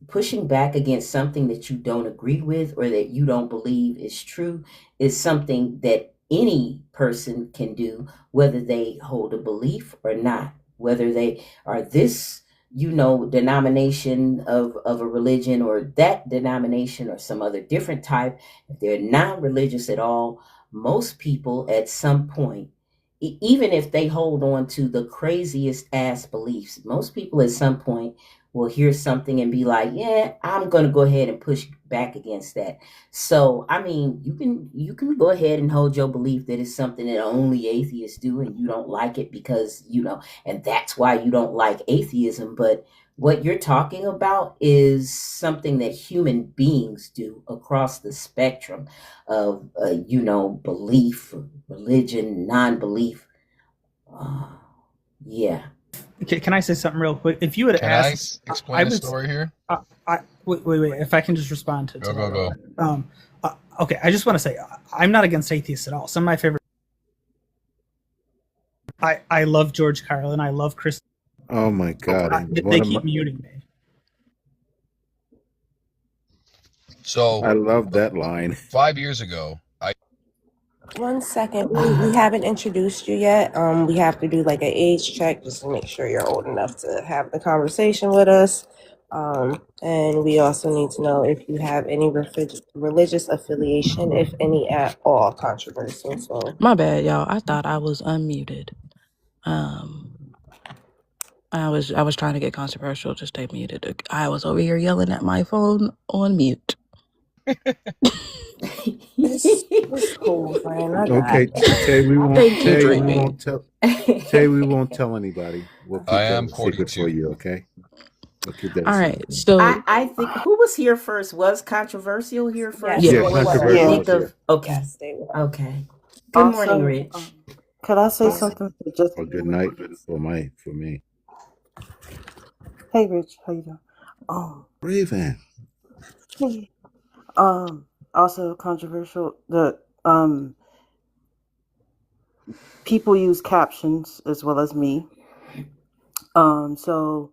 pushing back against something that you don't agree with or that you don't believe is true is something that any person can do, whether they hold a belief or not, whether they are this denomination of a religion, or that denomination, or some other different type. If they're non-religious at all, most people at some point, even if they hold on to the craziest ass beliefs, most people at some point will hear something and be like, yeah, I'm going to go ahead and push back against that. So, I mean, you can go ahead and hold your belief that it's something that only atheists do, and you don't like it because, and that's why you don't like atheism. But what you're talking about is something that human beings do across the spectrum of, belief, religion, non-belief. Yeah. Can I say something real quick? If you had Can I asked, I explain a would. story here? Wait. If I can just respond to Go, that. go, go. Okay, I just want to say I'm not against atheists at all. Some of my favorite. I love George Carlin. I love Chris. Oh my God! They keep muting me. So I love that line. 5 years ago, 1 second, we haven't introduced you yet. We have to do like an age check just to make sure you're old enough to have the conversation with us. And we also need to know if you have any religious affiliation, if any at all, controversial. So My bad, y'all. I thought I was unmuted. I was trying to get controversial to stay muted. I was over here yelling at my phone on mute. it's cool, friend. I got Okay, it. Tay, we won't. Thank you, Tay, we Dreamy. won't tell. Tay, we won't tell anybody. We'll keep I that am a secret 42. for you. Okay. We'll keep that a All secret. right, so I think who was here first? Was controversial here first? Yes, Yeah. Or was controversial Nick was here. of okay. Yes, they were. Okay. Good morning, Rich. Could I say something? Just Or good night for me. hey, Rich, how you doing? Raven. Also controversial. The people use captions as well as me. So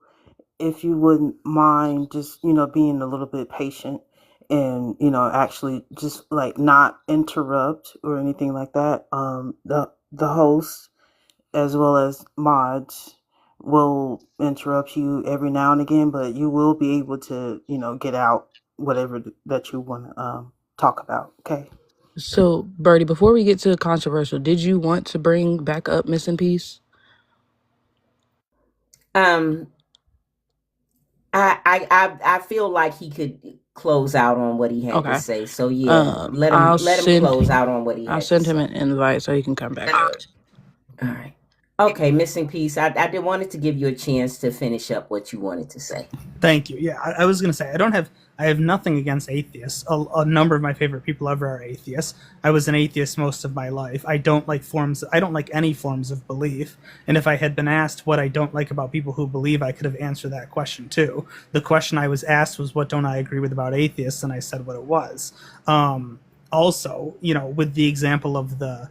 if you wouldn't mind, just being a little bit patient and actually just like not interrupt or anything like that. The host as well as mods will interrupt you every now and again, but you will be able to, get out whatever that you want to talk about. Okay. So, Birdie, before we get to controversial, did you want to bring back up Missing Piece? I feel like he could close out on what he had to say. So yeah, let him close out on what he had to say. I'll send him an invite so he can come back up. All right. Okay, Missing Piece. I did wanted to give you a chance to finish up what you wanted to say. Thank you. Yeah, I was going to say I have nothing against atheists. A number of my favorite people ever are atheists. I was an atheist most of my life. I don't like any forms of belief. And if I had been asked what I don't like about people who believe, I could have answered that question too. The question I was asked was, what don't I agree with about atheists? And I said what it was. Also, with the example of the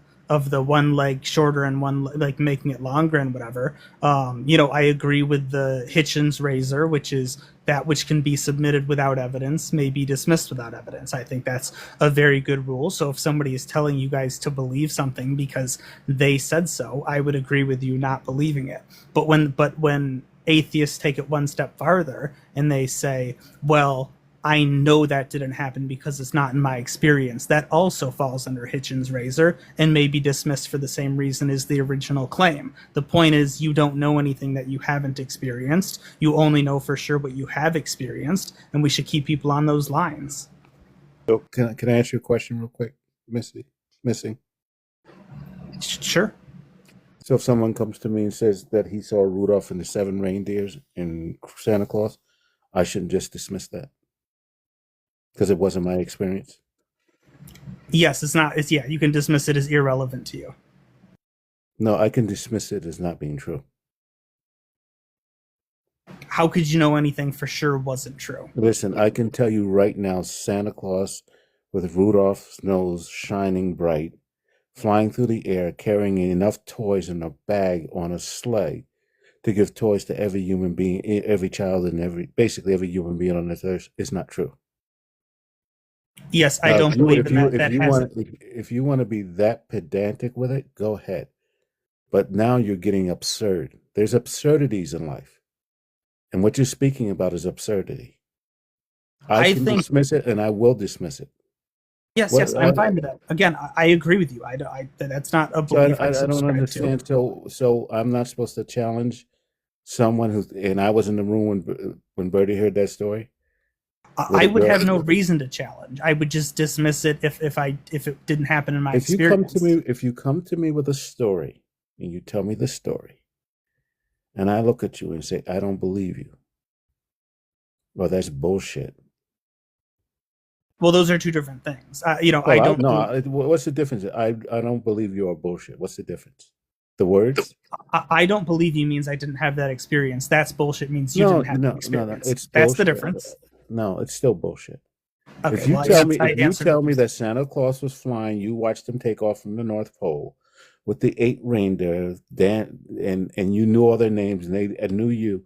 one leg shorter and one like making it longer and whatever. I agree with the Hitchens razor, which is that which can be submitted without evidence may be dismissed without evidence. I think that's a very good rule. So if somebody is telling you guys to believe something because they said so, I would agree with you not believing it. But when atheists take it one step farther and they say, well, I know that didn't happen because it's not in my experience, that also falls under Hitchens' razor and may be dismissed for the same reason as the original claim. The point is, you don't know anything that you haven't experienced. You only know for sure what you have experienced, and we should keep people on those lines. So can I ask you a question real quick, Missing? Sure. So if someone comes to me and says that he saw Rudolph and the Seven Reindeers in Santa Claus, I shouldn't just dismiss that because it wasn't my experience. Yes, it's not. It's you can dismiss it as irrelevant to you. No, I can dismiss it as not being true. How could you know anything for sure wasn't true? Listen, I can tell you right now, Santa Claus with Rudolph's nose shining bright, flying through the air, carrying enough toys in a bag on a sleigh to give toys to every human being, every child, and basically every human being on this earth is not true. Yes, I don't believe in that. If you want to be that pedantic with it, go ahead. But now you're getting absurd. There's absurdities in life. And what you're speaking about is absurdity. I can dismiss it, and I will dismiss it. Yes, I'm fine with that. Again, I agree with you. That's not a belief I don't understand. So I'm not supposed to challenge someone who, and I was in the room when Bertie heard that story. I would have no reason to challenge. I would just dismiss it if it didn't happen in my experience. If you come to me with a story and you tell me the story, and I look at you and say, I don't believe you, well, that's bullshit. Well, those are two different things. I don't know. What's the difference? I don't believe you are bullshit. What's the difference? The words? I don't believe you means I didn't have that experience. That's bullshit means you No, didn't have the no, no, no. experience. It's That's the bullshit. difference. No, it's still bullshit. Okay, well, I If you answered tell what me you that said. Santa Claus was flying, you watched him take off from the North Pole with the 8 reindeer, and you knew all their names and they knew you,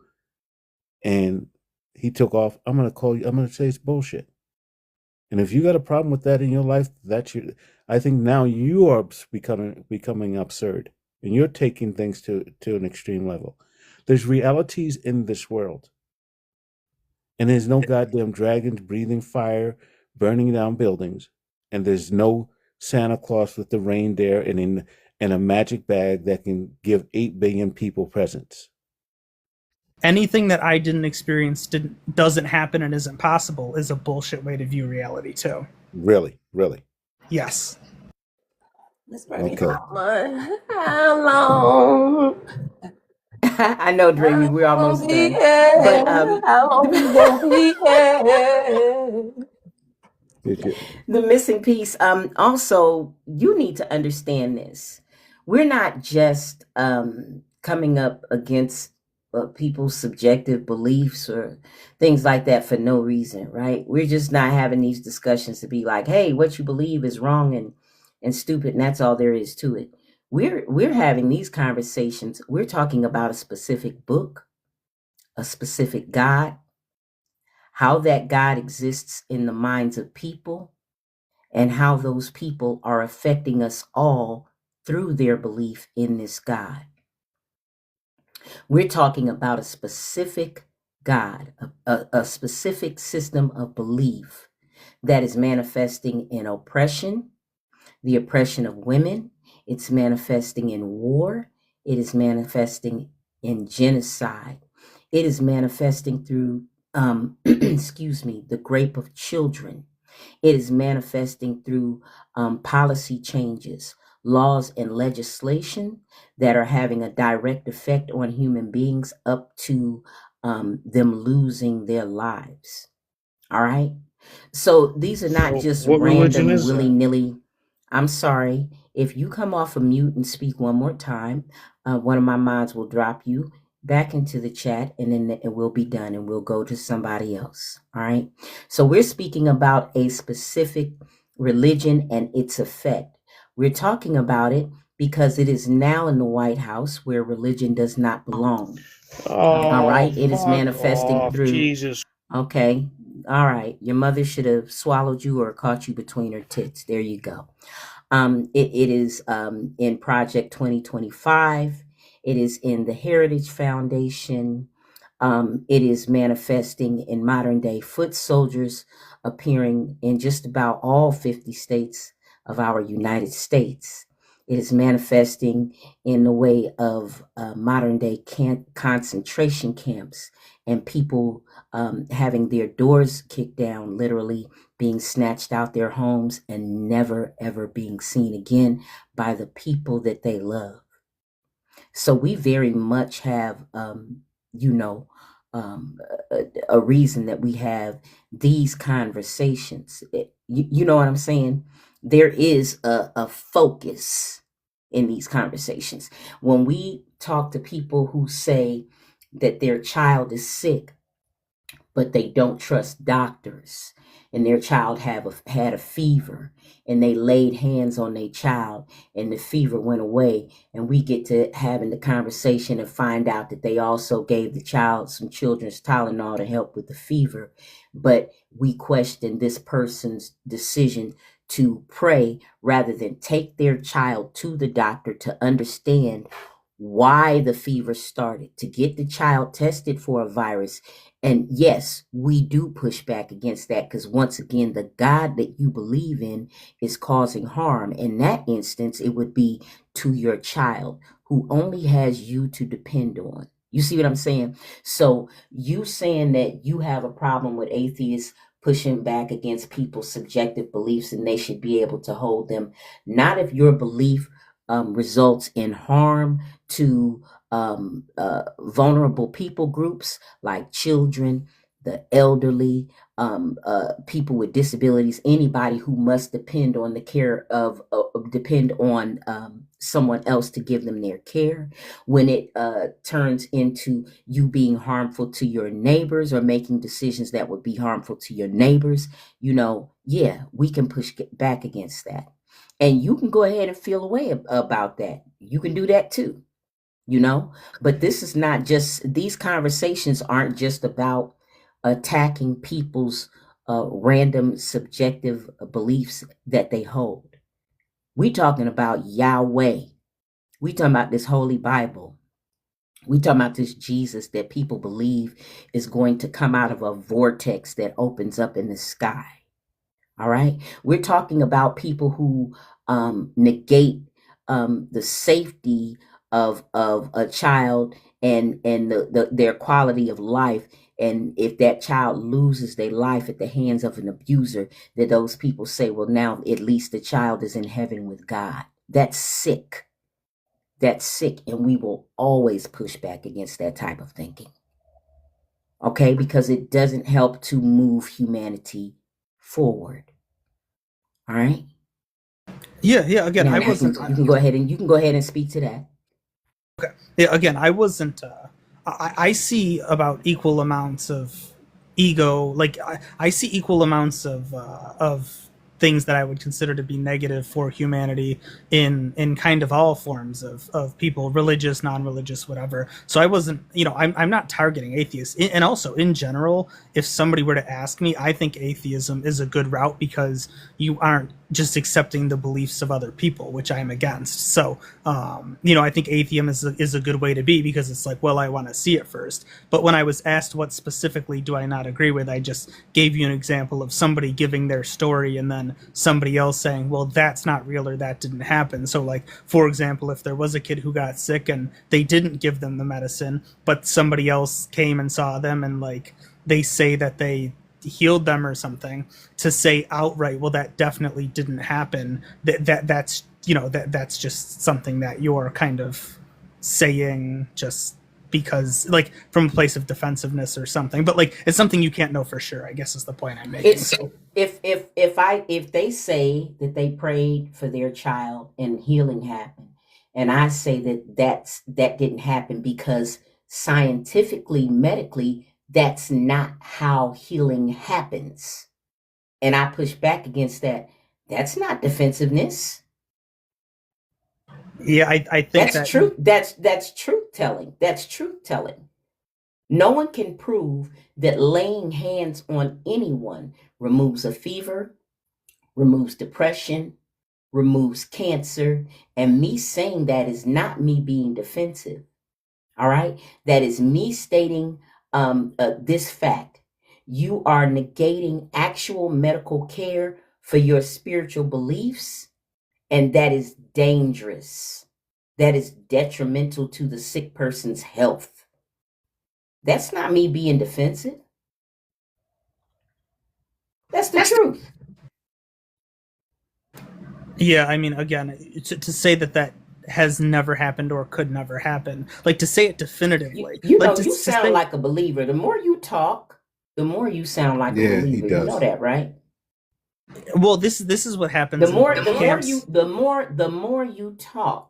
and he took off, I'm gonna say it's bullshit. And if you got a problem with that in your life, I think now you are becoming absurd, and you're taking things to an extreme level. There's realities in this world, and there's no goddamn dragons breathing fire, burning down buildings, and there's no Santa Claus with the reindeer and a magic bag that can give 8 billion people presents. Anything that I didn't experience doesn't happen and isn't possible is a bullshit way to view reality too. Really, really. Yes. Let's burn it Okay. How long? I know, Dreamy, we're almost done. But How long we gonna be here? the missing piece, also, you need to understand this. We're not just coming up against people's subjective beliefs or things like that for no reason, right? We're just not having these discussions to be like, hey, what you believe is wrong and stupid, and that's all there is to it. We're having these conversations. We're talking about a specific book, a specific God, how that God exists in the minds of people, and how those people are affecting us all through their belief in this God. We're talking about a specific God, a specific system of belief that is manifesting in oppression, the oppression of women. It's manifesting in war. It is manifesting in genocide. It is manifesting through, excuse me, the rape of children. It is manifesting through policy changes, laws, and legislation that are having a direct effect on human beings up to them losing their lives. All right. So these are not So, just what religion random is willy that? nilly. I'm sorry. If you come off of mute and speak one more time, one of my mods will drop you back into the chat, and then it will be done and we'll go to somebody else. All right. So we're speaking about a specific religion and its effect. We're talking about it because it is now in the White House where religion does not belong. All Oh, right. It is fuck manifesting off, through. Jesus. Okay. All right. Your mother should have swallowed you or caught you between her tits. There you go. It is in Project 2025. It is in the Heritage Foundation. It is manifesting in modern day foot soldiers appearing in just about all 50 states of our United States. It is manifesting in the way of modern day concentration camps and people having their doors kicked down, literally being snatched out their homes and never ever being seen again by the people that they love. So we very much have, you know, a reason that we have these conversations. You know what I'm saying? There is a focus in these conversations. When we talk to people who say that their child is sick, but they don't trust doctors, and their child had a fever, and they laid hands on their child and the fever went away, and we get to having the conversation and find out that they also gave the child some children's Tylenol to help with the fever, but we question this person's decision to pray rather than take their child to the doctor to understand why the fever started, to get the child tested for a virus. And yes, we do push back against that because, once again, the God that you believe in is causing harm. In that instance, it would be to your child who only has you to depend on. You see what I'm saying? So, you saying that you have a problem with atheists pushing back against people's subjective beliefs and they should be able to hold them, not if your belief results in harm to vulnerable people groups like children, the elderly, people with disabilities, anybody who must depend on the care of, depend on someone else to give them their care, when it turns into you being harmful to your neighbors or making decisions that would be harmful to your neighbors, yeah, we can push back against that. And you can go ahead and feel away about that. You can do that too, but this is not just, these conversations aren't just about attacking people's random subjective beliefs that they hold. We talking about Yahweh. We talking about this holy Bible. We talking about this Jesus that people believe is going to come out of a vortex that opens up in the sky. All right. We're talking about people who negate the safety of a child and their quality of life. And if that child loses their life at the hands of an abuser, that those people say, well, now at least the child is in heaven with God. That's sick. That's sick. And we will always push back against that type of thinking. Okay, because it doesn't help to move humanity forward. All right. Yeah. Again, Yeah, I and wasn't. you can go ahead and speak to that. Okay. Yeah. Again, I wasn't. I see about equal amounts of ego. Like I see equal amounts of things that I would consider to be negative for humanity in kind of all forms of people, religious, non-religious, whatever. So I wasn't, I'm not targeting atheists. And also in general, if somebody were to ask me, I think atheism is a good route because you aren't just accepting the beliefs of other people, which I'm against. So, I think atheism is a good way to be because it's like, well, I want to see it first. But when I was asked what specifically do I not agree with, I just gave you an example of somebody giving their story and then somebody else saying, well, that's not real or that didn't happen. So like, for example, if there was a kid who got sick and they didn't give them the medicine, but somebody else came and saw them and like they say that they healed them or something, to say outright, well, that definitely didn't happen, that's that's just something that you're kind of saying just because, like, from a place of defensiveness or something. But like, it's something you can't know for sure, I guess, is the point I'm making. It's if they say that they prayed for their child and healing happened, and I say that didn't happen because scientifically, medically, that's not how healing happens. And I push back against that. That's not defensiveness. Yeah, I think That's truth. That's truth telling. That's truth telling. No one can prove that laying hands on anyone removes a fever, removes depression, removes cancer. And me saying that is not me being defensive. All right. That is me stating this fact. You are negating actual medical care for your spiritual beliefs, and that is dangerous. That is detrimental to the sick person's health. That's not me being defensive. That's the truth. Yeah, I mean, again, to say that has never happened or could never happen, like to say it definitively. You sound like a believer. The more you talk, the more you sound like a believer. He does. You know that, right? Well, this is what happens. The more you talk,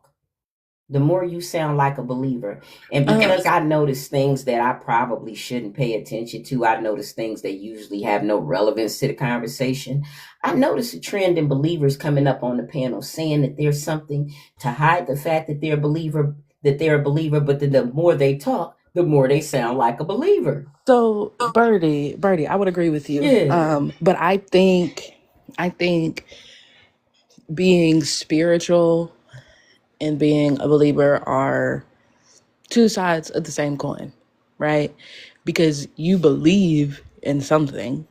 the more you sound like a believer. And because I notice things that I probably shouldn't pay attention to, I notice things that usually have no relevance to the conversation. I notice a trend in believers coming up on the panel saying that there's something to hide the fact that they're a believer, but then the more they talk, the more they sound like a believer. So Birdie, I would agree with you. Yeah. But I think being spiritual and being a believer are two sides of the same coin, right? Because you believe in something,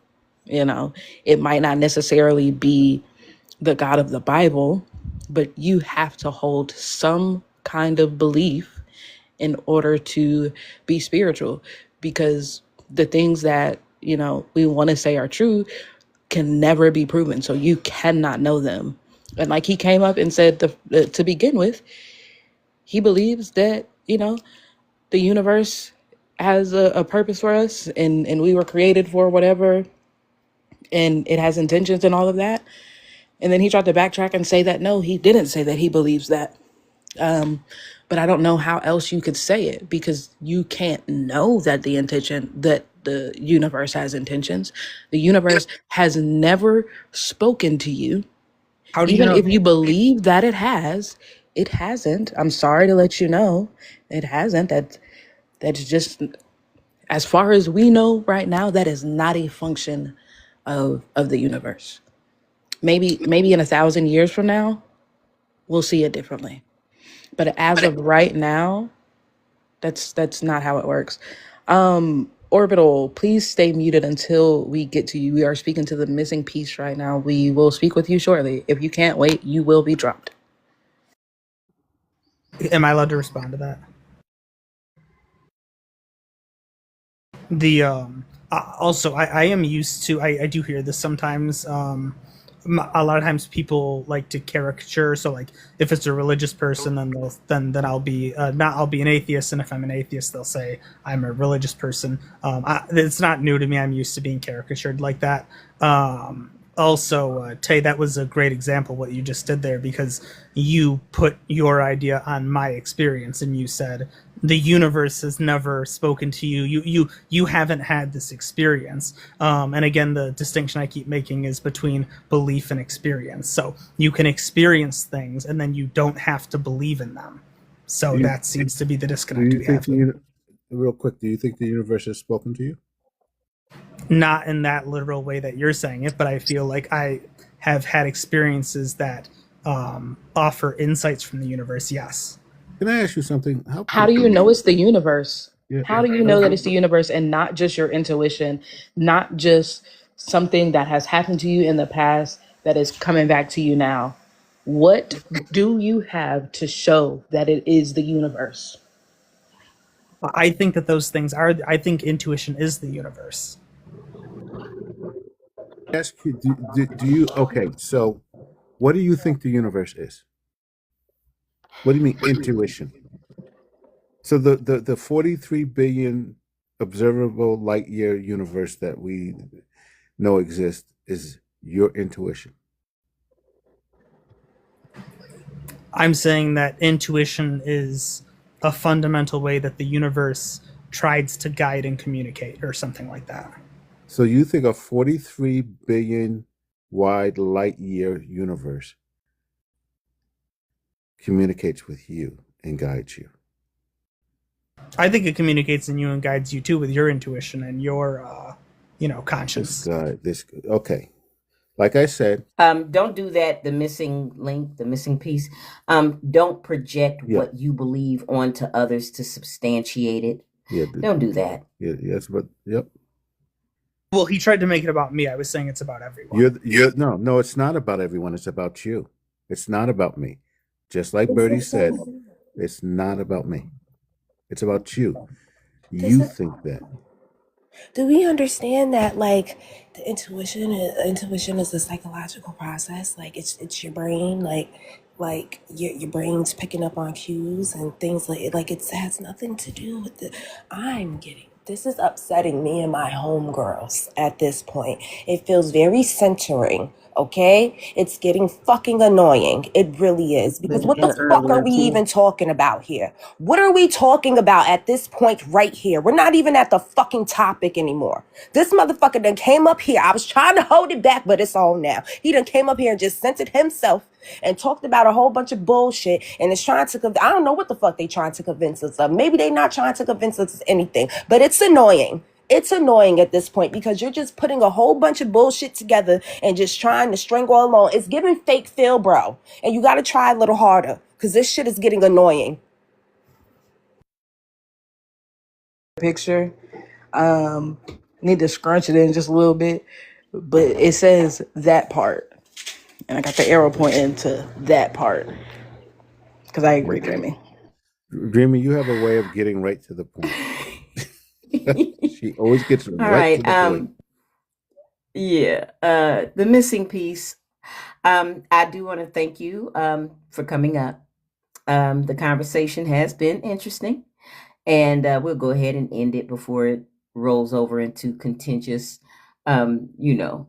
it might not necessarily be the God of the Bible, but you have to hold some kind of belief in order to be spiritual, because the things that, we want to say are true can never be proven. So you cannot know them. And like he came up and said to begin with, he believes that, the universe has a purpose for us and we were created for whatever, and it has intentions and all of that. And then he tried to backtrack and say that, no, he didn't say that he believes that. But I don't know how else you could say it, because you can't know that the universe has intentions. The universe has never spoken to you. How do you Even know? if you believe that it hasn't. I'm sorry to let you know, it hasn't. That's just, as far as we know right now, that is not a function of the universe. Maybe in 1,000 years from now, we'll see it differently. But as of right now, that's not how it works. Orbital, please stay muted until we get to you. We are speaking to the missing piece right now. We will speak with you shortly. If you can't wait, you will be dropped. Am I allowed to respond to that? The also, I am used to, I do hear this sometimes. A lot of times people like to caricature. So like if it's a religious person, then I'll be not I'll be an atheist, and if I'm an atheist, they'll say I'm a religious person. It's not new to me. I'm used to being caricatured like that. Also, Tay, that was a great example what you just did there, because you put your idea on my experience, and you said the universe has never spoken to you. You haven't had this experience. And again, the distinction I keep making is between belief and experience. So you can experience things, and then you don't have to believe in them. So that seems to be the Do disconnect you we think have. real quick? Do you think the universe has spoken to you? Not in that literal way that you're saying it, but I feel like I have had experiences that offer insights from the universe. Yes. Can I ask you something? How do you know it's the universe? Yeah, How do you know that it's the universe and not just your intuition, not just something that has happened to you in the past that is coming back to you now? What do you have to show that it is the universe? I think that those things are, I think intuition is the universe. ask you. Do you? Okay, so what do you think the universe is? What do you mean intuition? So the 43 billion observable light year universe that we know exists is your intuition. I'm saying that intuition is a fundamental way that the universe tries to guide and communicate, or something like that. So you think a 43 billion wide light year universe communicates with you and guides you? I think it communicates in you and guides you too with your intuition and your, conscience. Okay. Like I said, Don't do that. The missing link, the missing piece. Don't project yeah, what you believe onto others to substantiate it. yeah, Don't do that. yeah, yes, but yep. Well, he tried to make it about me. I was saying it's about everyone. No, it's not about everyone. It's about you. It's not about me. Just like Bertie said, it's not about me. It's about you. You think that. Do we understand that, like, the intuition is a psychological process? Like, it's your brain, like your brain's picking up on cues and things like it has nothing to do with the. I'm getting. This is upsetting me and my homegirls at this point. It feels very centering. Okay, it's getting fucking annoying. It really is, because what the fuck are we even talking about here? What are we talking about at this point right here? We're not even at the fucking topic anymore. This motherfucker done came up here. I was trying to hold it back, but it's on now. He done came up here and just censored himself and talked about a whole bunch of bullshit, and is trying to I don't know what the fuck they trying to convince us of. Maybe they not trying to convince us of anything, but it's annoying. It's annoying at this point, because you're just putting a whole bunch of bullshit together and just trying to strangle along. It's giving fake Phil, bro. And you got to try a little harder, because this shit is getting annoying. Picture. Need to scrunch it in just a little bit, but it says that part, and I got the arrow pointing to that part because I agree, Dreamy. Dreamy, you have a way of getting right to the point. She always gets All right to right. the point. Yeah. The missing piece. I do want to thank you for coming up. The conversation has been interesting, and we'll go ahead and end it before it rolls over into contentious. You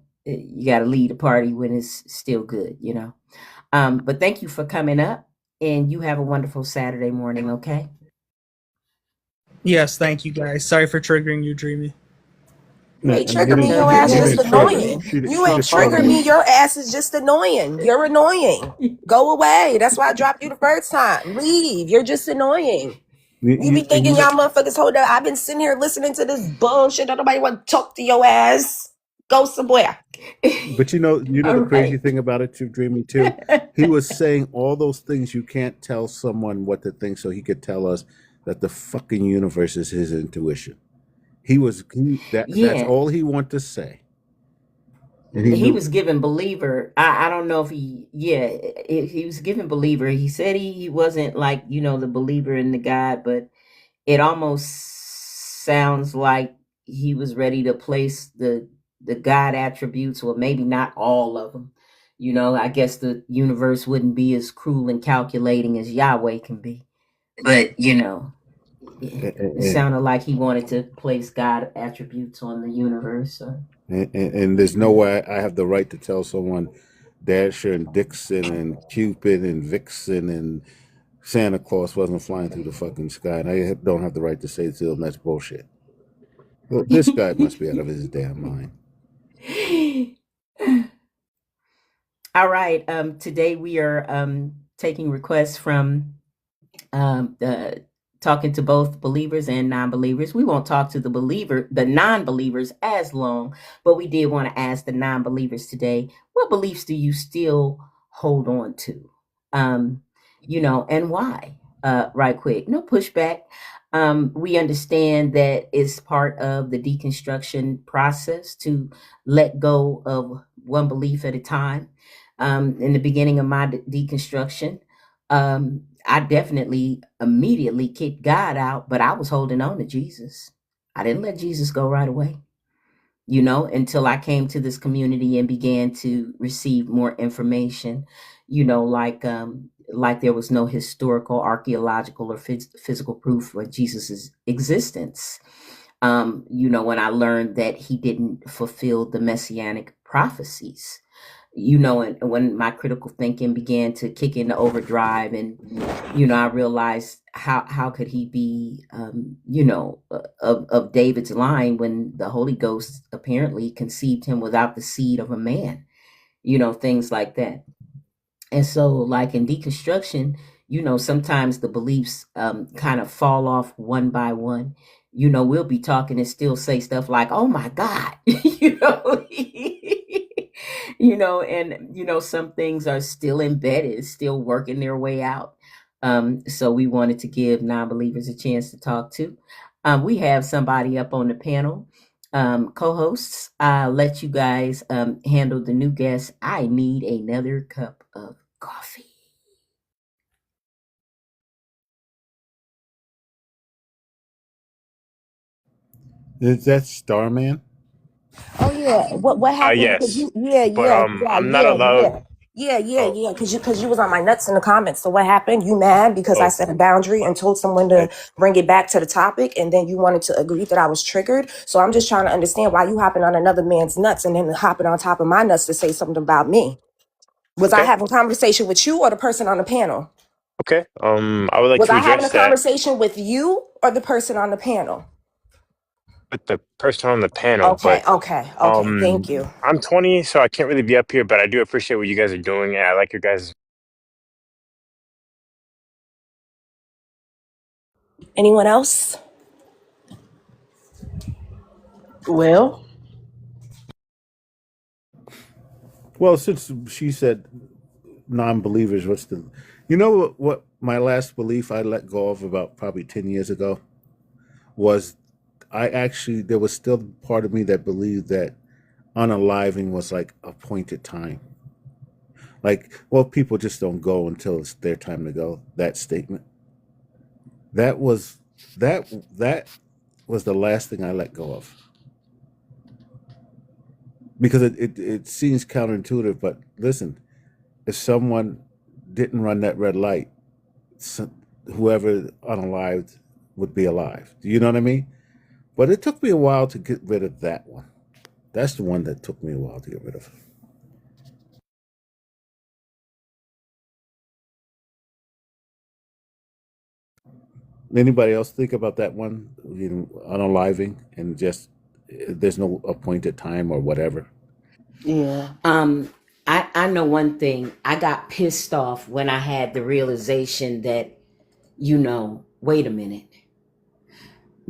got to lead a party when it's still good, But thank you for coming up. and you have a wonderful Saturday morning, okay? Yes, thank you guys. Sorry for triggering you, Dreamy. You No, ain't you trigger me, didn't. your You ass Yeah, just didn't trigger her. annoying. certainly. You She ain't just spoke trigger to Oh, me, you. your ass is just annoying. You're annoying. Go away. That's why I dropped you the first time. Leave. You're just annoying. You be And thinking y'all motherfuckers hold up. I've been sitting here listening to this bullshit. Don't nobody want to talk to your ass. Go somewhere. but all the crazy right. thing about it too, Dreamy too. He was saying all those things you can't tell someone what to think, so he could tell us that the fucking universe is his intuition. That's Yeah, all he wanted to say, and he he knew. was giving believer. I don't know if he was giving believer. He said he wasn't like, the believer in the God, but it almost sounds like he was ready to place the God attributes, or maybe not all of them. I guess the universe wouldn't be as cruel and calculating as Yahweh can be. But, it And, sounded like he wanted to place God attributes on the universe. So. and there's no way I have the right to tell someone Dasher and Dixon and Cupid and Vixen and Santa Claus wasn't flying through the fucking sky, and I don't have the right to say to them that's bullshit. Well, this guy must be out of his damn mind. All right. Today we are taking requests from talking to both believers and non-believers. We won't talk to the non-believers as long, but we did want to ask the non-believers today, what beliefs do you still hold on to? And why? Right quick, no pushback. We understand that it's part of the deconstruction process to let go of one belief at a time. In the beginning of my deconstruction, I definitely immediately kicked God out, but I was holding on to Jesus. I didn't let Jesus go right away, until I came to this community and began to receive more information, like there was no historical, archaeological, or physical proof for Jesus's existence. When I learned that he didn't fulfill the messianic prophecies, and when my critical thinking began to kick into overdrive, and I realized how could he be of David's line when the Holy Ghost apparently conceived him without the seed of a man, things like that. And so, like in deconstruction, sometimes the beliefs kind of fall off one by one. We'll be talking and still say stuff like, "Oh my God," and some things are still embedded, still working their way out. So we wanted to give non-believers a chance to talk to. We have somebody up on the panel, co-hosts. I'll let you guys handle the new guest. I need another cup of coffee. Is that Starman? Oh yeah. What happened? Cause Yes, you yeah, but yeah, yeah, I'm not yeah, allowed. yeah. Yeah, yeah, Oh, yeah. Cause you was on my nuts in the comments. So what happened? You mad because I oh, set a boundary and told someone to I, bring it back to the topic, and then you wanted to agree that I was triggered. So I'm just trying to understand why you hopping on another man's nuts and then hopping on top of my nuts to say something about me. Was I okay, having a conversation with you or the person on the panel? okay. I would like Was to I having a address that conversation with you or the person on the panel? with the person on the panel, Okay, but okay, okay. Thank you. I'm 20, so I can't really be up here. But I do appreciate what you guys are doing, and I like your guys. Anyone else? Well, Well, since she said non-believers, what my last belief I let go of about probably 10 years ago was there was still part of me that believed that unaliving was like appointed time. Like, well, people just don't go until it's their time to go. That statement. That was that was the last thing I let go of. Because it seems counterintuitive, but listen, if someone didn't run that red light, whoever unalived would be alive. Do you know what I mean? But it took me a while to get rid of that one. That's the one that took me a while to get rid of. Anybody else think about that one? Unaliving and just there's no appointed time or whatever. Yeah. I know one thing. I got pissed off when I had the realization that, wait a minute.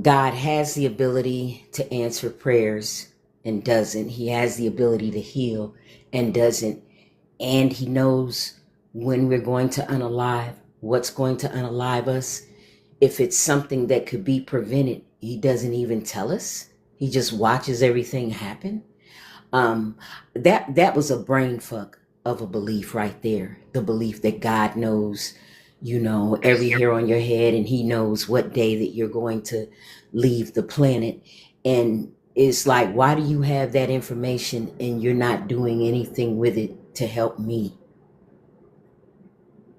God has the ability to answer prayers and doesn't. He has the ability to heal and doesn't. And he knows when we're going to unalive, what's going to unalive us. If it's something that could be prevented, he doesn't even tell us. He just watches everything happen. um that was a brain fuck of a belief right there. The belief that God knows, every hair on your head, and he knows what day that you're going to leave the planet. And it's like, why do you have that information and you're not doing anything with it to help me?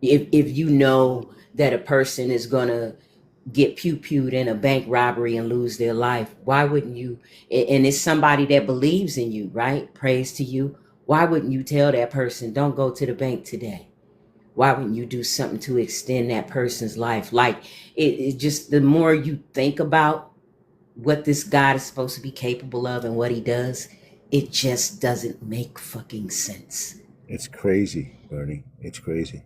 If you know that a person is gonna get pew-pewed in a bank robbery and lose their life, why wouldn't you? And it's somebody that believes in you, right? Prays to you. Why wouldn't you tell that person, don't go to the bank today? Why wouldn't you do something to extend that person's life? Like, it just, the more you think about what this God is supposed to be capable of and what he does, it just doesn't make fucking sense. It's crazy, Bernie. It's crazy.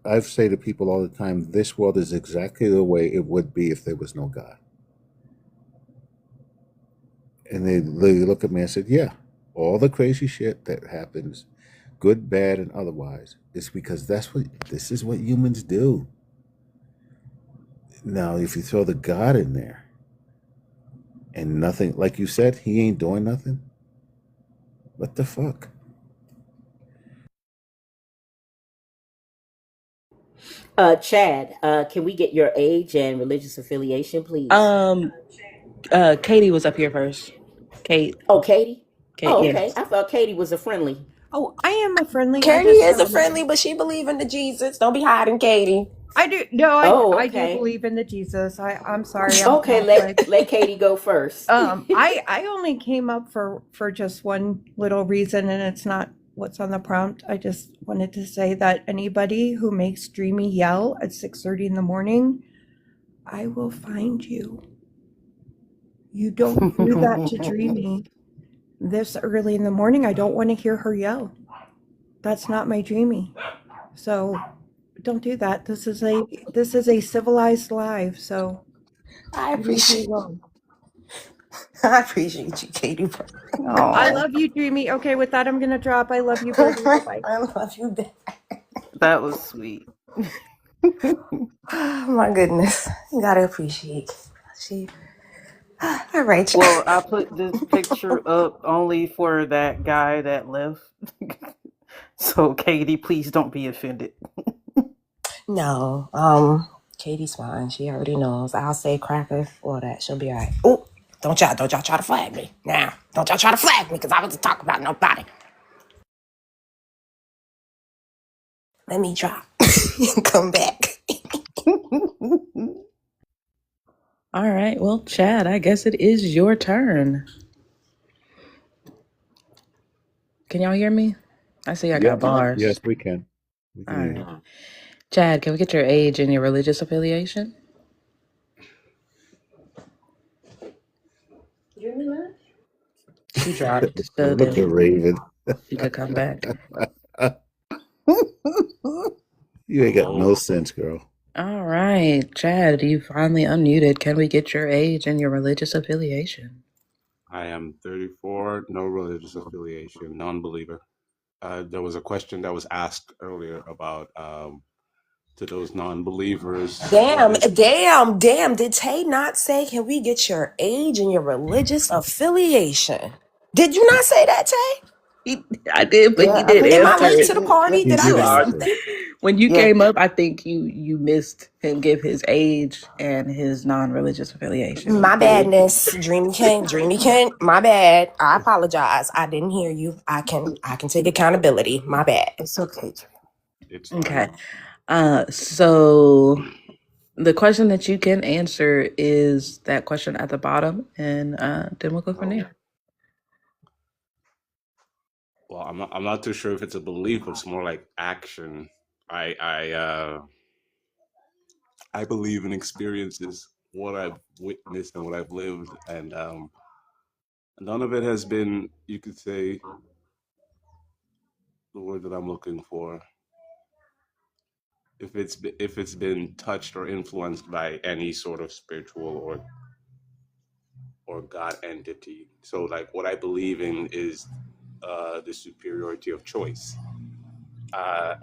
I've say to people all the time, this world is exactly the way it would be if there was no God. And they look at me and said, yeah, all the crazy shit that happens, good, bad, and otherwise, is because this is what humans do. Now, if you throw the God in there and nothing, like you said, he ain't doing nothing, what the fuck? Chad, can we get your age and religious affiliation, please? Um, Katie was up here first. Kate, Oh, Katie. Kate, Oh, yeah. okay. I thought Katie was a friendly. Oh, I am a friendly. I Katie just is a haven't. friendly, but she believe in the Jesus. Don't be hiding, Katie. I do. No, Oh, I do okay. believe in the Jesus. I'm sorry, I'm Okay, let Catholic. let Katie go first. I only came up for just one little reason, and it's not what's on the prompt. I just wanted to say that anybody who makes Dreamy yell at 6:30 in the morning, I will find you. You don't do that to Dreamy this early in the morning. I don't want to hear her yell. That's not my Dreamy. So don't do that. This is a civilized life, so I you leave me appreciate alone. I appreciate you, Katie. I Oh, love you, Dreamy. Okay, with that, I'm gonna drop. I love you, baby. Bye bye. I love you. That was sweet. Oh, my goodness, you gotta appreciate. She. All right. Well, I put this picture up only for that guy that left. So, Katie, please don't be offended. No, Katie's fine. She already knows. I'll say cracker for that. She'll be all right. Oh, don't y'all try to flag me now. Don't y'all try to flag me because I wasn't talking about nobody. Let me drop and come back. All right. Well, Chad, I guess it is your turn. Can y'all hear me? I see I got Yep. bars. Yes, we can. We All can hear right. you. Chad, can we get your age and your religious affiliation? She dropped, so Look at then Raven. she could come back. You ain't got no Oh, sense, girl. All right. Chad, you finally unmuted. Can we get your age and your religious affiliation? I am 34, no religious affiliation, non-believer. There was a question that was asked earlier about to those non-believers, what Damn, is damn, damn. Did Tay not say, can we get your age and your religious affiliation? Did you not say that, Tay? I did, but he Yeah. did Am I answer late it. to the party? He Did I did miss answer. something? When you Yeah. came up, I think you missed him give his age and his non-religious affiliation. My badness. Dreamy Kent, my bad. I apologize. I didn't hear you. I can take accountability. My bad. It's okay. it's fine. Okay. So the question that you can answer is that question at the bottom, and then we'll go from there. Well, I'm not too sure if it's a belief, but it's more like action. I I believe in experiences, what I've witnessed and what I've lived, and none of it has been, you could say, the word that I'm looking for. If it's been touched or influenced by any sort of spiritual or God entity. So like what I believe in is the superiority of choice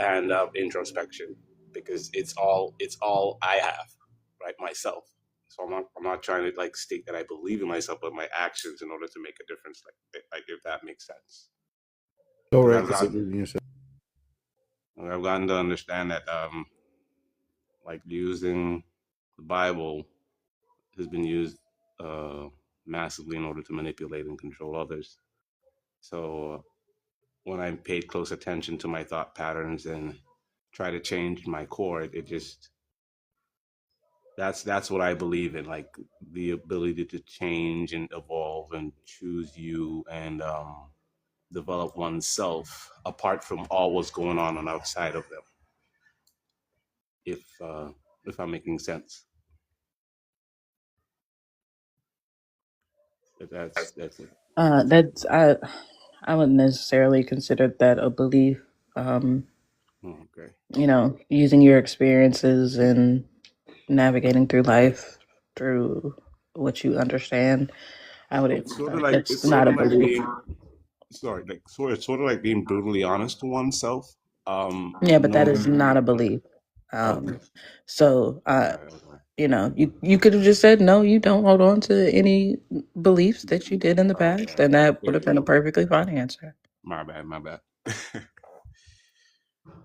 and introspection, because it's all I have, right? Myself. So I'm not trying to like state that I believe in myself, but my actions in order to make a difference, like if that makes sense. So Because right, to believe in yourself. I've gotten to understand that like using the Bible has been used massively in order to manipulate and control others. So when I paid close attention to my thought patterns and try to change my core, it just that's what I believe in, like the ability to change and evolve and choose you and develop oneself apart from all what's going on outside of them. If I'm making sense, that's it. That's I wouldn't necessarily consider that a belief. Um, Okay. Using your experiences and navigating through life through what you understand. I would. It's sort of like That's not a belief. it's sort of like being brutally honest to oneself. Yeah, but that No. is not a belief. Okay. So Okay. Okay. you could have just said no. You don't hold on to any beliefs that you did in the past, Okay. and that would There have you been a go. perfectly fine answer. My bad. My bad.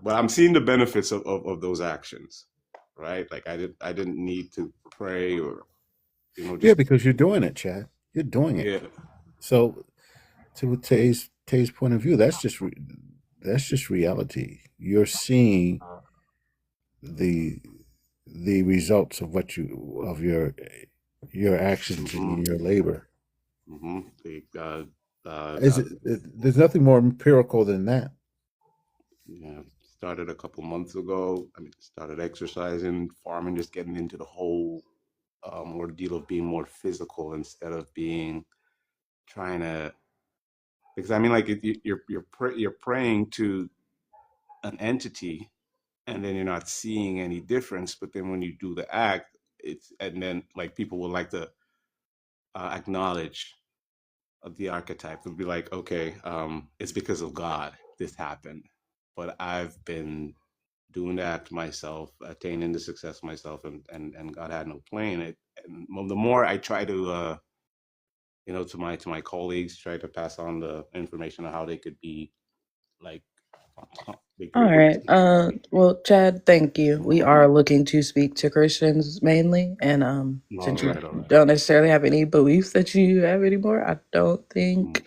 But I'm seeing the benefits of those actions, right? Like I didn't need to pray or Yeah, just because you're doing it, Chad. You're doing it. yeah. So, to Tay's point of view, that's just reality. You're seeing the the results of your actions Mm-hmm. and your labor. Mm-hmm. Is it? There's nothing more empirical than that. Yeah, started a couple months ago. I mean, started exercising, farming, just getting into the whole ordeal of being more physical instead of being trying to. Because I mean, like you're praying to an entity, and then you're not seeing any difference. But then when you do the act, and then like people would like to acknowledge the archetype. Would be like, okay, it's because of God this happened, but I've been doing the act myself, attaining the success myself, and God had no play in it. And the more I try to, to my colleagues, try to pass on the information on how they could be like, they All could. right. Well, Chad, thank you. We are looking to speak to Christians mainly, and All since you right, all right. don't necessarily have any beliefs that you have anymore, I don't Mm. think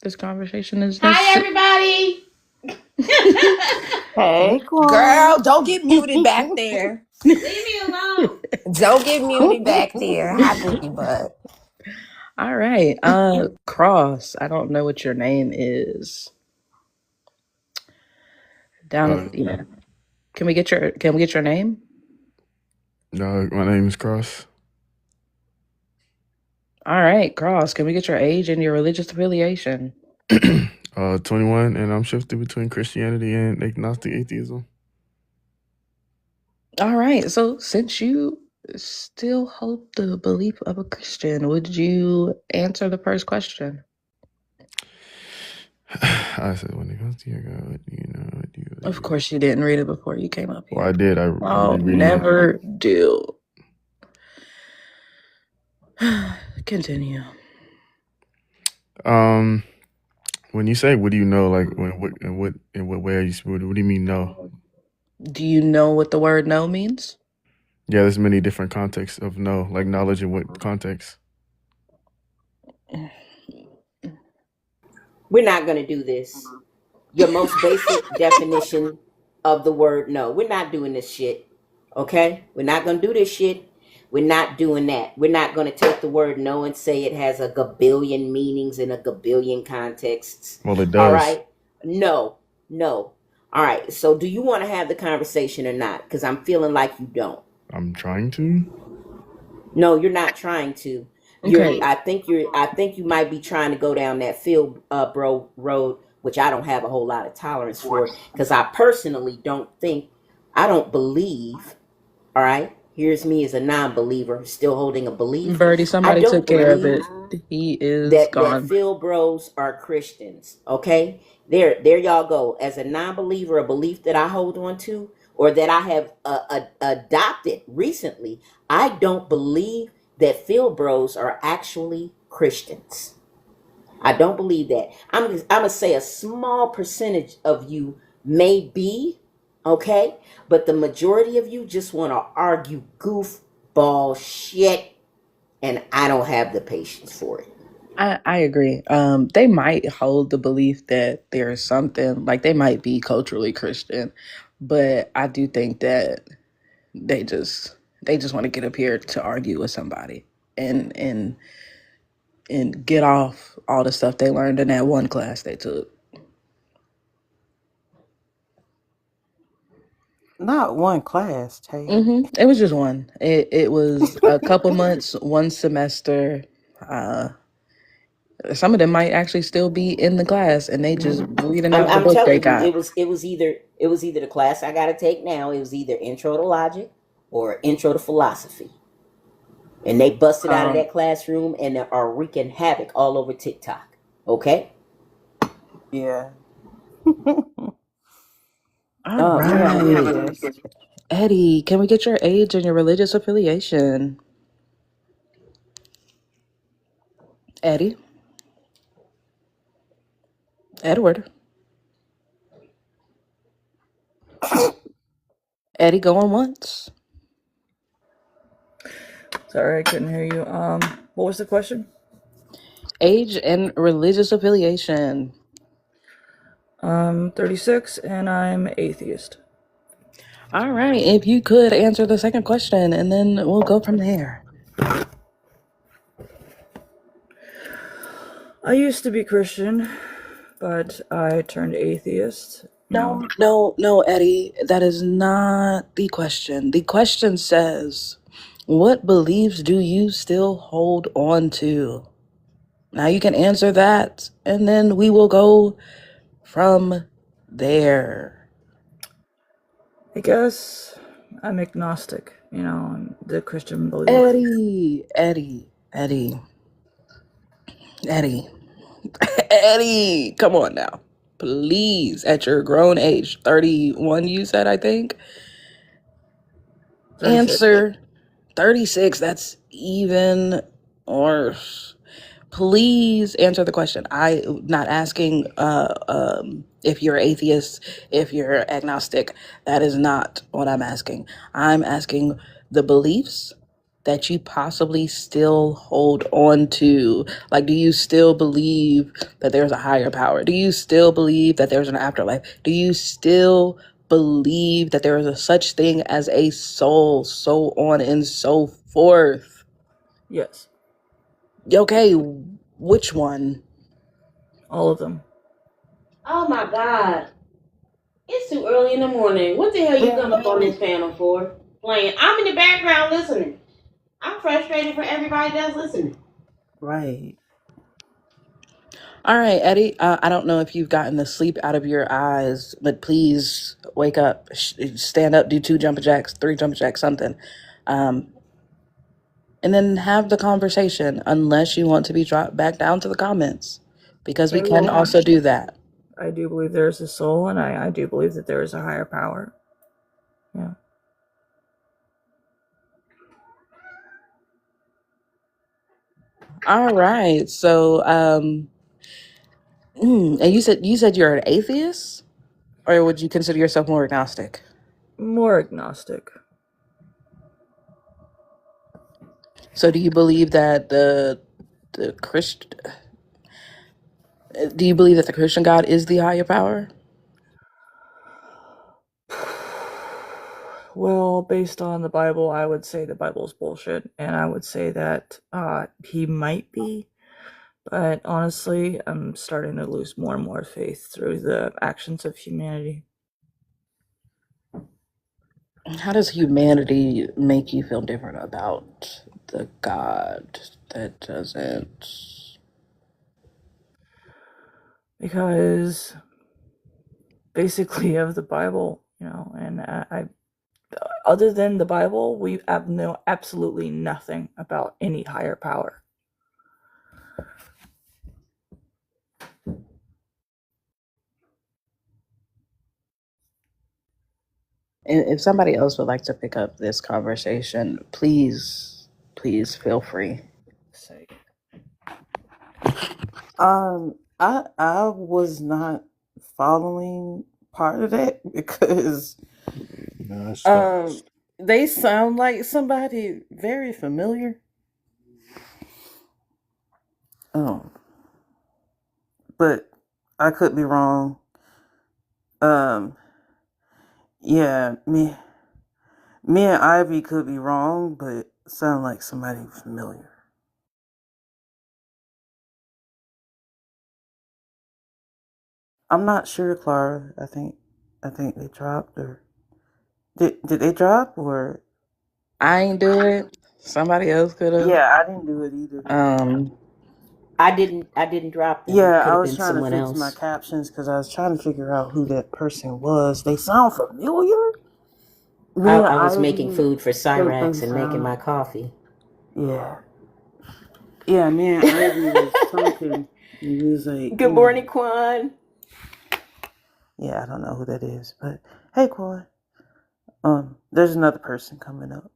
this conversation is Hi, necessary. everybody. Hey, girl, Quan. don't get muted back there. Leave me alone. Don't get muted back there. Hi, Bookie Butt. All right. Cross. I don't know what your name is. Down Uh, at yeah. Can we get your name? no, my name is Cross. All right, Cross. Can we get your age and your religious affiliation? 21, and I'm shifted between Christianity and agnostic atheism. All right. So since you still hold the belief of a Christian, would you answer the first question? I said, when it comes to your God, what do you know? What do you believe? Of course, you didn't read it before you came up Well, here. I did. I'm rereading Never do. Continue. it. When you say, what do you know? Like, in what way are you? What do you mean, no? Do you know what the word no means? Yeah, there's many different contexts of no, like knowledge in what context. We're not going to do this. Your most basic definition of the word no. We're not doing this shit. Okay? We're not going to do this shit. We're not doing that. We're not going to take the word no and say it has a gabillion meanings in a gabillion contexts. Well, it All does. right? No. No. All right. So, do you want to have the conversation or not? Because I'm feeling like you don't. I'm trying to. No, you're not trying to. You're. Okay. I think you're. I think you might be trying to go down that field, bro, road, which I don't have a whole lot of tolerance for, because I personally don't think. I don't believe. All right. Here's me as a non-believer, still holding a belief. Birdie, I somebody don't took care of believe it. He is that gone. Phil Bros are Christians. Okay, there y'all go. As a non-believer, a belief that I hold on to, or that I have adopted recently, I don't believe that Phil Bros are actually Christians. I don't believe that. I'm gonna say a small percentage of you may be, okay, but the majority of you just want to argue goofball shit, and I don't have the patience for it. I agree. They might hold the belief that there's something like they might be culturally Christian, but I do think that they just want to get up here to argue with somebody and get off all the stuff they learned in that one class they took. Not one class, Tay. It was just one. It was a couple months, one semester. Uh, some of them might actually still be in the class, and they just reading out the I'm book they telling you, got. it was either the class I got to take now. It was either intro to logic or intro to philosophy, and they busted out of Um, that classroom and they are wreaking havoc all over TikTok. Okay. Yeah. All Yeah, I'm right, atheist. Eddie, can we get your age and your religious affiliation? Eddie, Edward, Eddie, going once. sorry, I couldn't hear you. What was the question? Age and religious affiliation. 36, and I'm atheist. All right, if you could answer the second question, and then we'll go from there. I used to be Christian, but I turned atheist. No, Eddie, that is not the question. The question says, what beliefs do you still hold on to? Now you can answer that, and then we will go from there. I guess I'm agnostic, on the Christian belief. Eddie, Eddie, Eddie, come on now. Please, at your grown age, 31, you said, I think. 36. Answer 36. That's even worse. Please answer the question. I'm not asking if you're atheist, if you're agnostic. That is not what I'm asking. I'm asking the beliefs that you possibly still hold on to. Like, do you still believe that there's a higher power? Do you still believe that there's an afterlife? Do you still believe that there is a such thing as a soul, so on and so forth? Yes, Okay, which one? all of them. Oh my God. It's too early in the morning. What the hell you come up on this panel for? Playing. I'm in the background listening. I'm frustrated for everybody that's listening. Right. All right, Eddie. I don't know if you've gotten the sleep out of your eyes, but please wake up, stand up, do 2 jumping jacks, 3 jumping jacks, something, um, and then have the conversation. Unless you want to be dropped back down to the comments, because we I can will. also do that. I do believe there is a soul, and I do believe that there is a higher power. Yeah. All right. So, and you said you're an atheist, or would you consider yourself more agnostic? More agnostic. So, do you believe that the Christ? Do you believe that the Christian God is the higher power? Well, based on the Bible, I would say the Bible's bullshit, and I would say that he might be, but honestly, I'm starting to lose more and more faith through the actions of humanity. How does humanity make you feel different about the God that doesn't? Because basically of the Bible, you know, and I other than the Bible, we have know absolutely nothing about any higher power. And if somebody else would like to pick up this conversation, please feel free. Say, I was not following part of that because No, I stopped. they sound like somebody very familiar. Oh, but I could be wrong. Um, yeah, me and Ivy could be wrong, but sound like somebody familiar. I'm not sure, Clara. I think they dropped or did they drop or I ain't do it. Somebody else could have. yeah, I didn't do it either. Um, I didn't drop them. Yeah, Could I have was been trying to someone fix my else. captions because I was trying to figure out who that person was. They sound familiar. Me and I was making Ivy, food for they Cyrax and making sound. my coffee. Yeah, yeah. Me and Ivy was talking, and he was like, Good you know, morning, Quan. yeah, I don't know who that is, but hey, Quan. There's another person coming up.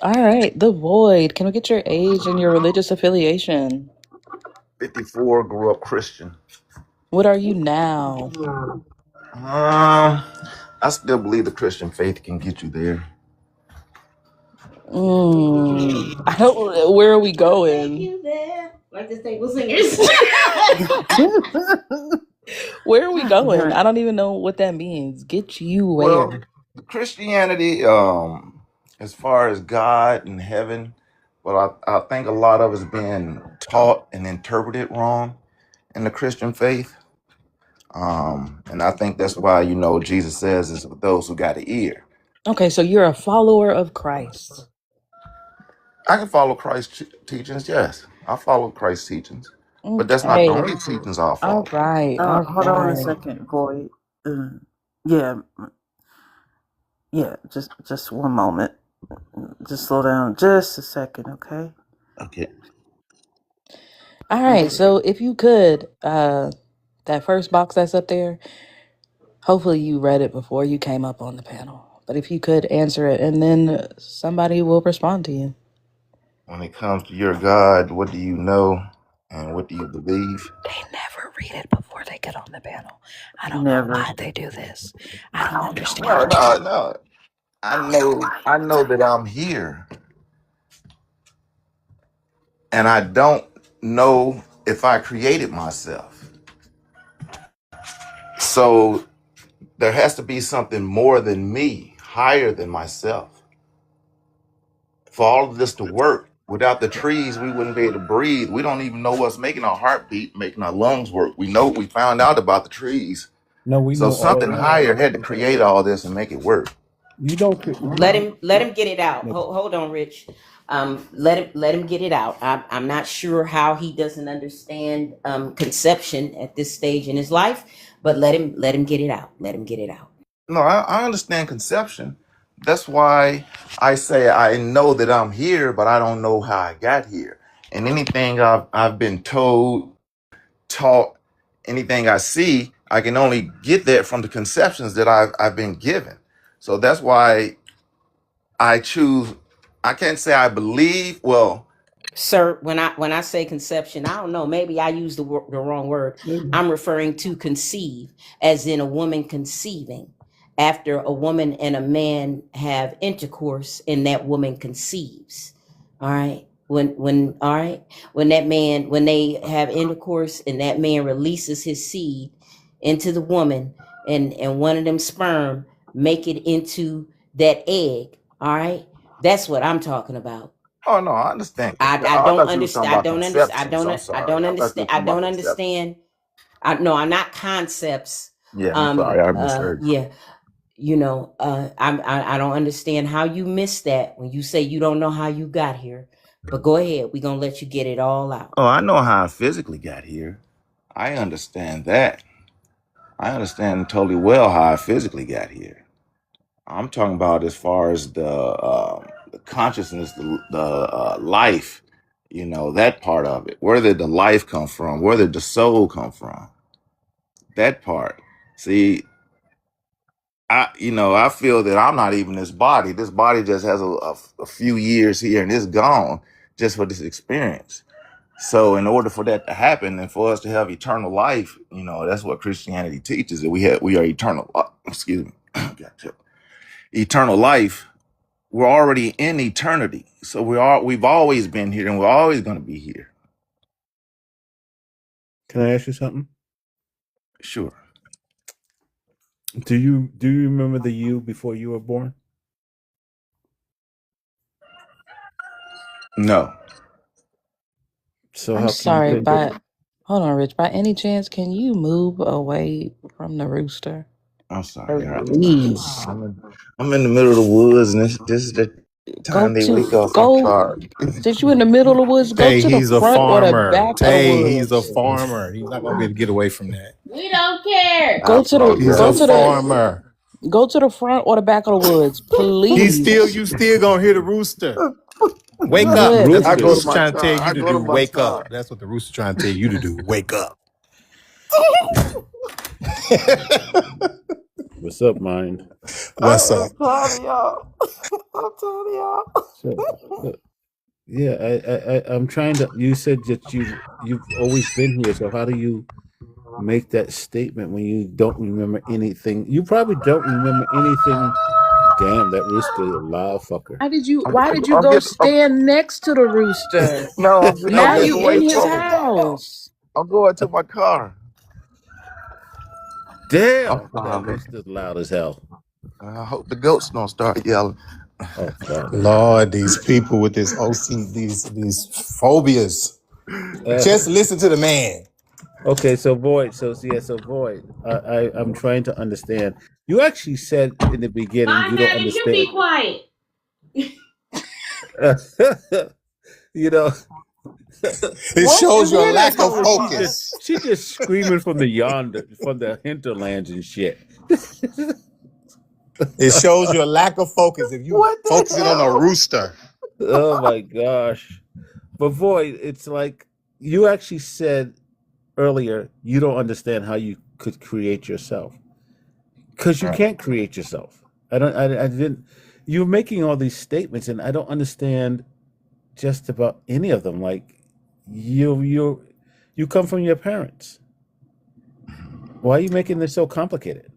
all right, the void. Can we get your age and your religious affiliation? 54, grew up Christian. What are you now? I still believe the Christian faith can get you there. I don't. Where are we going? You there? Like the stable singers. Where are we going? I don't even know what that means. Get you Well, where? Christianity, as far as God and heaven, well, I think a lot of it's being taught and interpreted wrong in the Christian faith. And I think that's why, Jesus says it's for those who got an ear. Okay, so you're a follower of Christ. I can follow Christ's teachings, yes. I follow Christ's teachings. But that's not the Okay. only teachings I'll All follow. right. All Hold on a right. second, Void. Yeah, yeah. Just one moment. Just slow down, just a second, okay? Okay. All right. So if you could, that first box that's up there, hopefully you read it before you came up on the panel. But if you could answer it, and then somebody will respond to you. When it comes to your God, what do you know and what do you believe? They never read it before they get on the panel. I don't know Never. why they do this. I don't No, understand. no. I know that I'm here. And I don't know if I created myself. So there has to be something more than me, higher than myself. For all of this to work, without the trees, we wouldn't be able to breathe. We don't even know what's making our heartbeat, making our lungs work. We found out about the trees. No, we So know all something that. higher had to create all this and make it work. You don't. Let him get it out. No, Hold on, Rich. Let him get it out. I'm not sure how he doesn't understand conception at this stage in his life, but let him get it out. Let him get it out. No, I understand conception. That's why I say I know that I'm here, but I don't know how I got here. And anything I've been told, taught, anything I see, I can only get that from the conceptions that I've been given. So that's why I choose. I can't say I believe. Well, Sir, when I say conception, I don't know, maybe I used the wrong word. I'm referring to conceive, as in a woman conceiving. After a woman and a man have intercourse, and that woman conceives. All right. When all right, when they have intercourse and that man releases his seed into the woman, and one of them sperm make it into that egg. All right. That's what I'm talking about. oh no, I understand. I I don't thought you were talking understand. about conceptions. I'm I sorry. don't I thought you were understand. I talking about don't conceptions. understand. No, I'm not concepts. Yeah, I'm sorry, I misheard. Yeah, I don't understand how you missed that when you say you don't know how you got here. But go ahead, we're gonna let you get it all out. Oh, I know how I physically got here. I understand that. I understand totally well how I physically got here. I'm talking about as far as the consciousness, the life, that part of it. Where did the life come from? Where did the soul come from? That part. See, I feel that I'm not even this body. This body just has a few years here and it's gone just for this experience. So in order for that to happen and for us to have eternal life, that's what Christianity teaches, that we are eternal. Excuse me. Gotcha. Eternal life. We're already in eternity. So we've always been here and we're always going to be here. Can I ask you something? Sure. Do you remember the you before you were born? No. So I'm how can you sorry, think that? but hold on, Rich. By any chance, can you move away from the rooster? I'm sorry. Please. I'm in the middle of the woods and this is the time they wake up. I'm sorry. Since you in the middle of the woods, go Hey, to the he's a front or the farmer. back of the Hey, he's a woods. farmer. He's not gonna be able to get away from that. We don't care. I He's a apologize. farmer. Go to the front or the back of the woods, please. You still gonna hear the rooster. Wake up. Good. That's what the I go to rooster my trying to car. tell you I to go to do. my Wake car. up. That's what the rooster trying to tell you to do. Wake up. What's up, mind? What's up? I'm tired of y'all. I'm tired of y'all. So, yeah, I'm trying to. You said that you've always been here. So how do you make that statement when you don't remember anything? You probably don't remember anything. Damn, that rooster is a loud fucker. Why did you go stand next to the rooster? No, I'm Now getting you away in his from him. house. I'm going to my car. Damn, that rooster's loud as hell. I hope the goats don't start yelling. Oh fuck. Lord, these people with this OC, these phobias. Just listen to the man. Okay, so Void. So Void. I'm trying to understand. You actually said in the beginning you don't You be understand. quiet. You know, It shows your where the lack of hell is she just? focus. She just screaming from the hinterlands and shit. It shows your lack of focus if you What the focusing on a hell? rooster. Oh my gosh. But Void, it's like you actually said earlier you don't understand how you could create yourself because you can't create yourself. I didn't. You're making all these statements, and I don't understand just about any of them. Like you come from your parents. Why are you making this so complicated?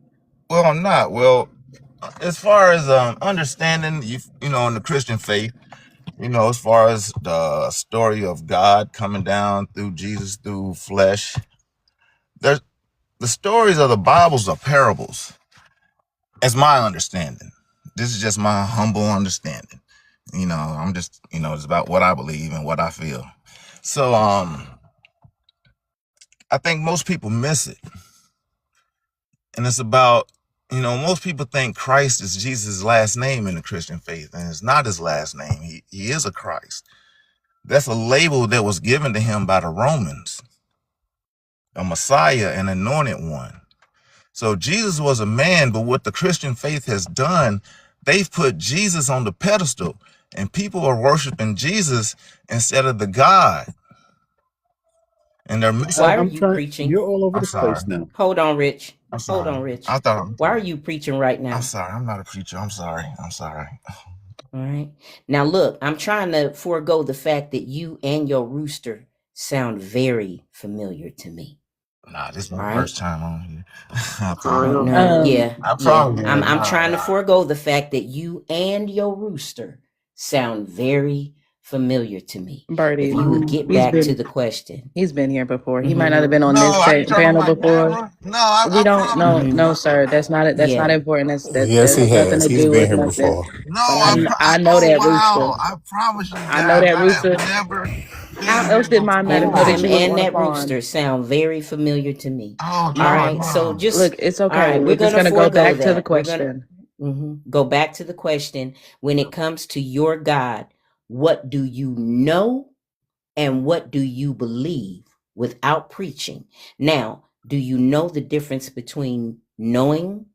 Well, I'm not. Well, as far as understanding, in the Christian faith, as far as the story of God coming down through Jesus through flesh, there's the stories of the Bibles are parables. As my understanding, this is just my humble understanding. I'm just, it's about what I believe and what I feel. So, I think most people miss it. And it's about, most people think Christ is Jesus' last name in the Christian faith, and it's not his last name. He is a Christ. That's a label that was given to him by the Romans, a Messiah, an anointed one. So Jesus was a man, but what the Christian faith has done, they've put Jesus on the pedestal, and people are worshiping Jesus instead of the God. And they're Why are I'm you trying. preaching? You're all over I'm the sorry. place now. Hold on, Rich. I'm Hold sorry. on, Rich. I thought. Why are you preaching right now? I'm sorry. I'm not a preacher. I'm sorry. All right. Now, look, I'm trying to forego the fact that you and your rooster sound very familiar to me. Nah, this is my All right. first time on here. I For real. promise. No, I promise. I'm trying to forego the fact that you and your rooster sound very familiar to me. Birdie, If you would get back to the question. He's been here before. He Mhm. might not have been on No, this I can turn on panel my before. camera. No, I We don't promise. no, sir. That's not Yeah. important. That Yes, he has nothing has. to He's do been with here nothing. before. No, But I know oh that wow! rooster. I promise you I know guys, that I have rooster. never. How else did my And meta know that him you was and on a that pond? rooster sound very familiar to me. Oh, All drop a right, so bomb. just Look, it's all okay. right. We're We're just gonna gonna go forego back to the that. We're gonna question. go back to the question. When it comes to your God, what do you know and what do you believe without preaching? Now, do you know the difference between knowing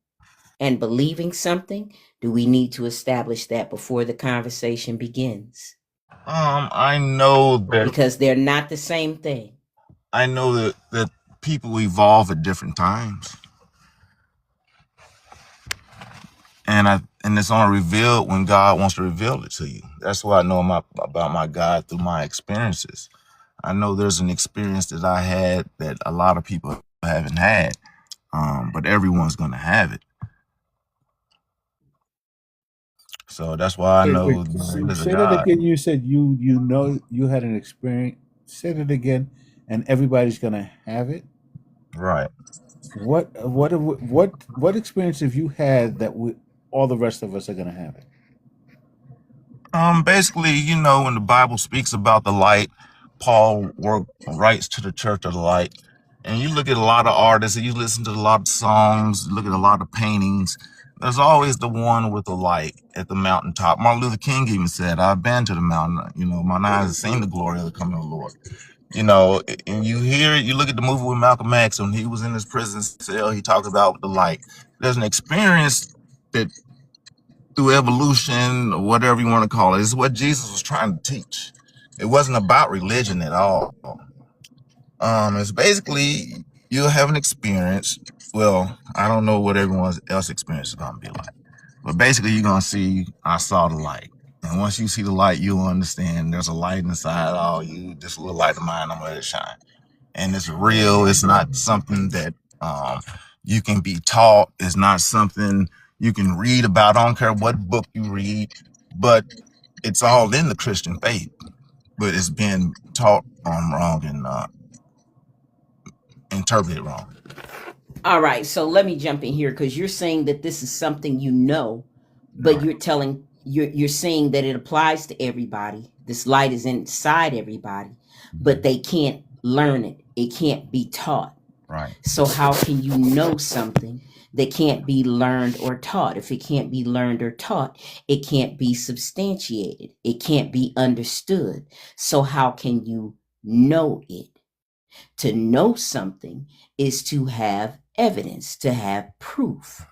and believing something? Do we need to establish that before the conversation begins? I know that Because they're not the same thing. that people evolve at different times, and it's only revealed when God wants to reveal it to you. That's what I know about my God through my experiences. I know there's an experience that I had that a lot of people haven't had, but everyone's gonna have it. So that's why I know there's a Say that God. again. You said you know you had an experience. Say that again, and everybody's gonna have it. Right. What experience have you had that all the rest of us are gonna have it? Basically, when the Bible speaks about the light, writes to the church of the light. And you look at a lot of artists and you listen to a lot of songs, look at a lot of paintings. There's always the one with the light at the mountaintop. Martin Luther King even said, I've been to the mountain, mine eyes have seen the glory of the coming of the Lord. And you look at the movie with Malcolm X when he was in his prison cell, he talked about the light. There's an experience that through evolution or whatever you want to call it. It's what Jesus was trying to teach. It wasn't about religion at all. It's basically you'll have an experience. Well, I don't know what everyone else's experience is gonna be like, but basically you're gonna see I saw the light. And once you see the light, you'll understand there's a light inside all you. This little light of mine, I'm gonna let it shine. And it's real. It's not something that um, you can be taught. It's not something you can read about. I don't care what book you read, but it's all in the Christian faith, but it's been taught wrong and interpreted wrong. All right, so let me jump in here because you're saying that this is something you know, but Right. you're saying that it applies to everybody. This light is inside everybody, but they can't learn it. It can't be taught. Right. So how can you know something that can't be learned or taught? If it can't be learned or taught, it can't be substantiated. It can't be understood. So how can you know it? To know something is to have evidence, to have proof.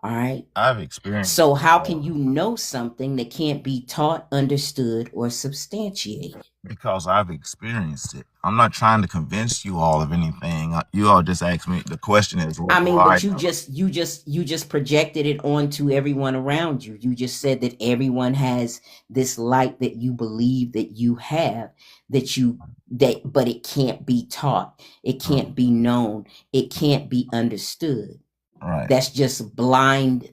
All right. I've experienced So how can you know something that can't be taught, understood, or substantiated? because I've experienced it. I'm not trying to convince you all of anything. You all just asked me. The question is, what I do mean, I but you know? just projected it onto everyone around you. You just said that everyone has this light that you believe that you have, but it can't be taught. It can't be known. It can't be understood. Right. That's just blind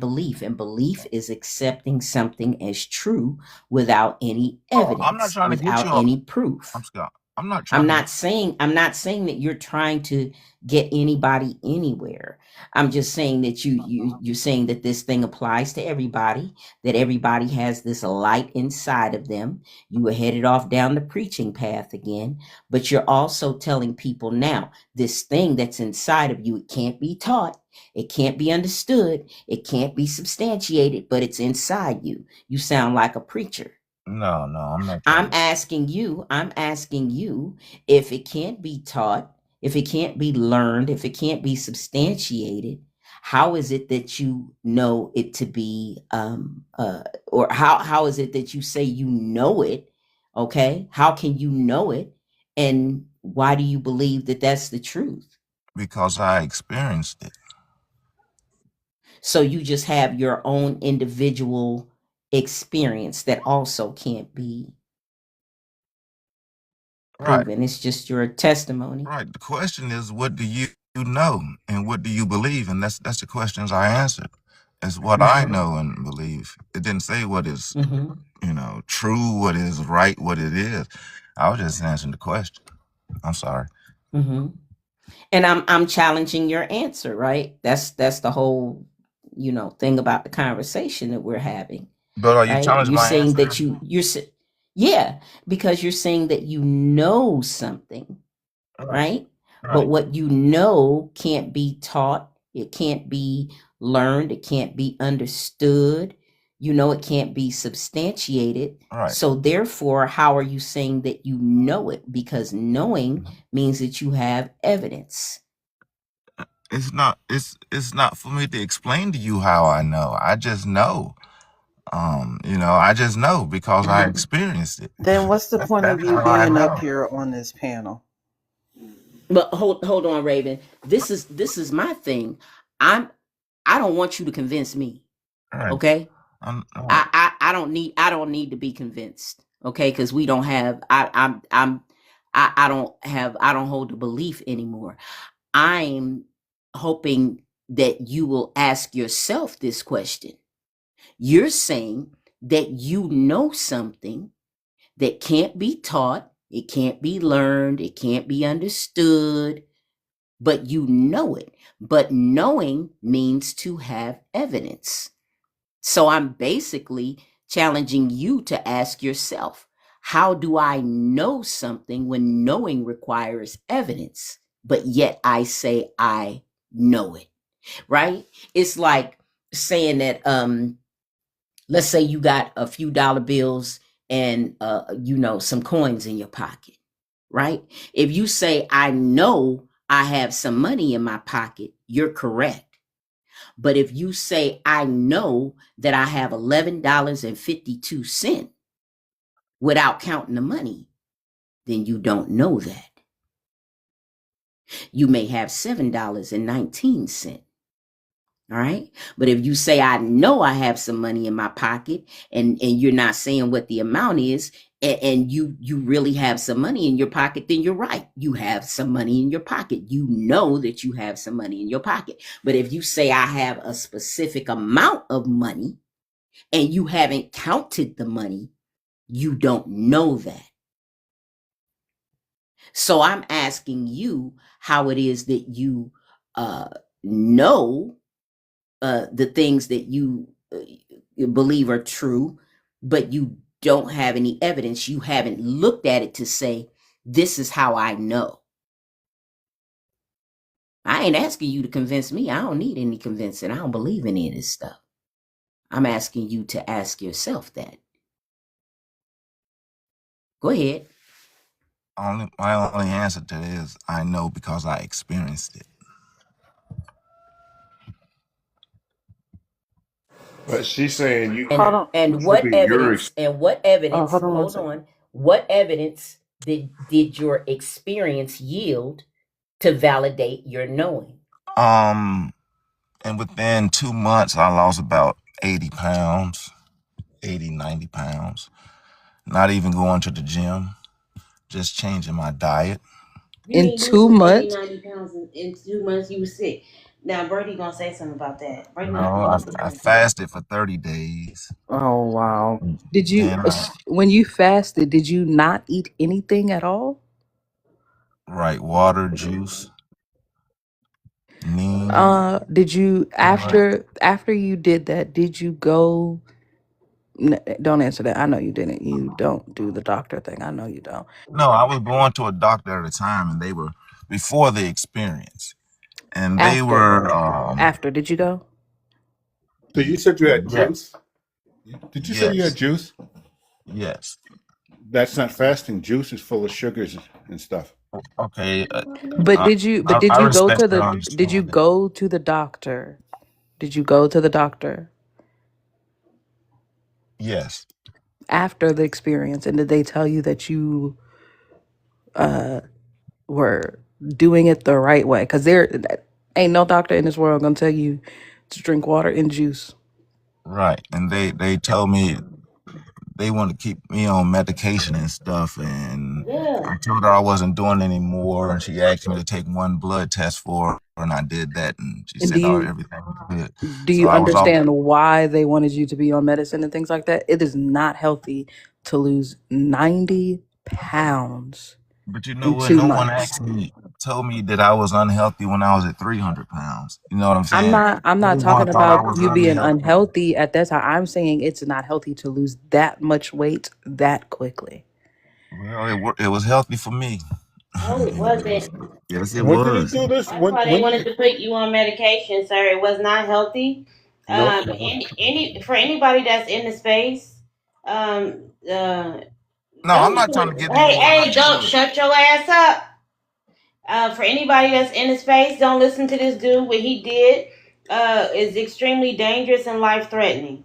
belief, and belief is accepting something as true without any Oh, I'm not evidence, trying to get without you all. any proof. I'm Scott. I'm not I'm trying to. not saying that you're trying to get anybody anywhere. I'm just saying that you're saying that this thing applies to everybody, that everybody has this light inside of them. You were headed off down the preaching path again, but you're also telling people now this thing that's inside of you, it can't be taught, it can't be understood, it can't be substantiated, but it's inside you. You sound like a preacher. No, I'm not trying to. I'm asking you if it can't be taught, if it can't be learned, if it can't be substantiated, how is it that you know it to be, or how is it that you say you know it? Okay. How can you know it? And why do you believe that that's the truth? Because I experienced it. So you just have your own individual experience that also can't be Right. proven. It's just your testimony. Right. The question is, what do you know and what do you believe? And that's the questions I answered. It's what I know and believe. It didn't say what is, Mm-hmm. true, what is right, what it is. I was just answering the question. I'm sorry. Mm-hmm. And I'm challenging your answer, right? That's the whole thing about the conversation that we're having, But are you right? challenging You're my saying answer? that Yeah, because you're saying that you know something, right? But what you know can't be taught, it can't be learned, it can't be understood. You know, it can't be substantiated. Right. So, therefore, how are you saying that you know it? Because knowing means that you have evidence. It's not for me to explain to you how I know. I just know. I just know because I experienced it. Then what's the point of That's you how I being up know. here on this panel? But hold on, Raven. This is my thing. I don't want you to convince me. Right. Okay? Right. I don't need to be convinced. Okay? Because we don't have I don't hold the belief anymore. I'm hoping that you will ask yourself this question. You're saying that you know something that can't be taught, it can't be learned, it can't be understood, but you know it. But knowing means to have evidence. So I'm basically challenging you to ask yourself, how do I know something when knowing requires evidence, but yet I say I know it, right? It's like saying that let's say you got a few dollar bills and some coins in your pocket, right? If you say I know I have some money in my pocket, you're correct. But if you say I know that I have $11.52 without counting the money, then you don't know that. You may have $7.19. All right. But if you say, I know I have some money in my pocket, and you're not saying what the amount is, and you really have some money in your pocket, then you're right. You have some money in your pocket. You know that you have some money in your pocket. But if you say, I have a specific amount of money and you haven't counted the money, you don't know that. So I'm asking you how it is that you know the things that you believe are true, but you don't have any evidence. You haven't looked at it to say, this is how I know. I ain't asking you to convince me. I don't need any convincing. I don't believe in any of this stuff. I'm asking you to ask yourself that. Go ahead. My only answer to it is I know because I experienced it. But she's saying you Hold can't. on. And Could what be your evidence? And what evidence? Hold on one Hold second. on. What evidence did your experience yield to validate your knowing? And within 2 months, I lost about 80 pounds, 80, 90 pounds. Not even going to the gym, just changing my diet. You In ain't lose two them 80, months? 90 pounds in 2 months. You were sick. Now, Birdie gonna say something about that. Birdie not No, gonna say I anything. fasted for 30 days. Oh wow. Did you, Then when you fasted, did you not eat anything at all? right, water, juice, neem. Did you, after you did that, did you go, don't answer that. I know you didn't. You don't do the doctor thing. I know you don't. No, I was going to a doctor at a time, and they were before the experience, and they After, were did you go? So you said you had yeah, juice. Did you say you had yes, juice? yes. That's not fasting. Juice is full of sugars and stuff. Okay, But I, did I you go respect to your did you understanding. go to the doctor? Did you go to the doctor Yes, after the experience? And did they tell you that you were doing it the right way? Because there ain't no doctor in this world gonna tell you to drink water and juice. right. And they told me they want to keep me on medication and stuff, and Yeah. I told her I wasn't doing anymore, and she asked me to take one blood test for her, and I did that, and she And said, "Oh, everything was good." do So you I was off. understand why they wanted you to be on medicine and things like that? It is not healthy to lose 90 pounds But you know in what? two No one months. actually told me that I was unhealthy when I was at 300 pounds. You know what I'm saying? I'm not Everyone talking thought I about was you being unhealthy. unhealthy at that time. I'm saying it's not healthy to lose that much weight that quickly. Well, it was healthy for me. No, it wasn't. Yes, it When did he was. do this? That's why they wanted to put you on medication, sir. It was not healthy. No. Any for anybody that's in the space, don't No, I'm not trying to listen. get anyone Hey, don't upset. shut your ass up. For anybody that's in the space, don't listen to this dude. What he did is extremely dangerous and life threatening.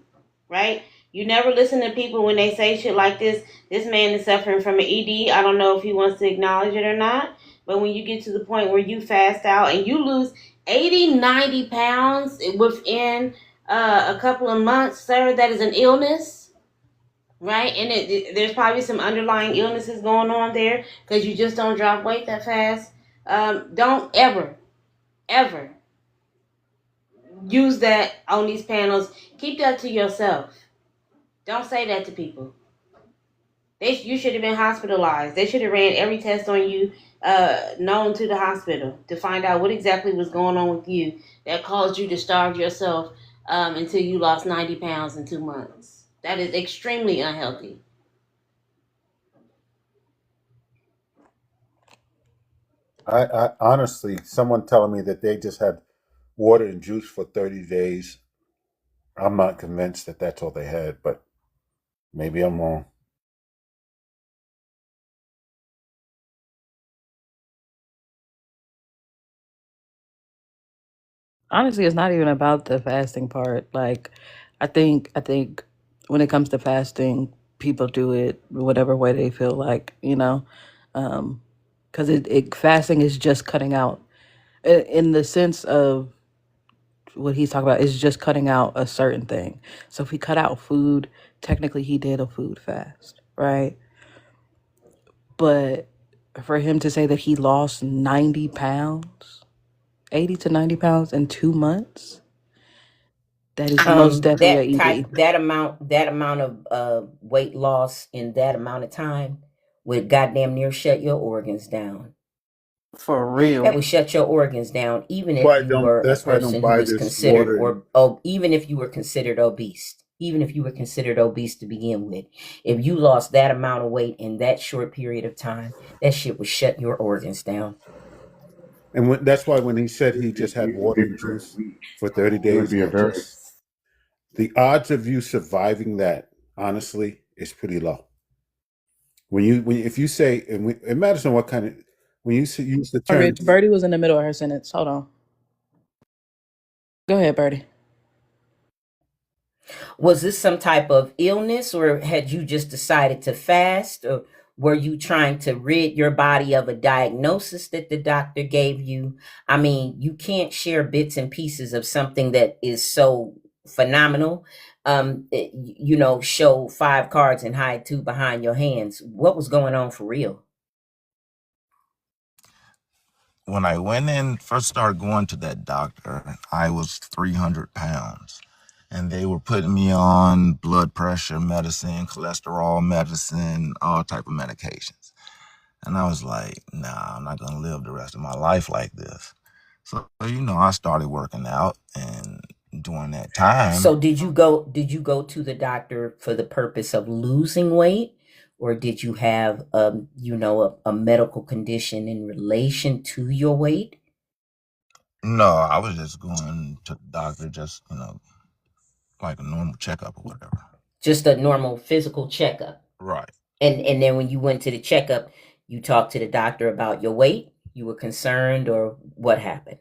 Right? You never listen to people when they say shit like this. This man is suffering from an ED. I don't know if he wants to acknowledge it or not. But when you get to the point where you fast out and you lose 80, 90 pounds within a couple of months, sir, that is an illness. Right? And there's probably some underlying illnesses going on there because you just don't drop weight that fast. Don't ever use that on these panels. Keep that to yourself. Don't say that to people. You should have been hospitalized. They should have ran every test on you known to the hospital to find out what exactly was going on with you that caused you to starve yourself until you lost 90 pounds in 2 months. That is extremely unhealthy. I honestly, someone telling me that they just had water and juice for 30 days. I'm not convinced that that's all they had, but maybe I'm wrong. Honestly, it's not even about the fasting part. Like, I think when it comes to fasting, people do it whatever way they feel like, because fasting is just cutting out, in the sense of what he's talking about, is just cutting out a certain thing. So if he cut out food, technically he did a food fast, right? But for him to say that he lost 90 pounds, 80 to 90 pounds in 2 months, that is most definitely a ED. That amount of weight loss in that amount of time would goddamn near shut your organs down. For That real. would shut your organs down, even That's why if I you don't. were a That's why I don't person who buy was this considered, water. even if you were considered obese, even if you were considered obese to begin with, if you lost that amount of weight in that short period of time, that shit would shut your organs down. And that's why when he said he just had water and juice for 30 It would days, be a very the odds of you surviving that, honestly, is pretty low. If you say, it matters on what kind of, when you use the term, Rich, Birdie was in the middle of her sentence. Hold on. Go ahead, Birdie. Was this some type of illness, or had you just decided to fast, or were you trying to rid your body of a diagnosis that the doctor gave you? I mean, you can't share bits and pieces of something that is so phenomenal. Show five cards and hide two behind your hands. What was going on for real? When I went in, first started going to that doctor, I was 300 pounds. And they were putting me on blood pressure medicine, cholesterol medicine, all type of medications. And I was like, nah, I'm not gonna live the rest of my life like this. So, I started working out, and during that time, So did you go to the doctor for the purpose of losing weight, or did you have a medical condition in relation to your weight? no, I was just going to the doctor, just, like a normal checkup or whatever. Just a normal physical checkup. Right. And then when you went to the checkup, you talked to the doctor about your weight? You were concerned, or what happened?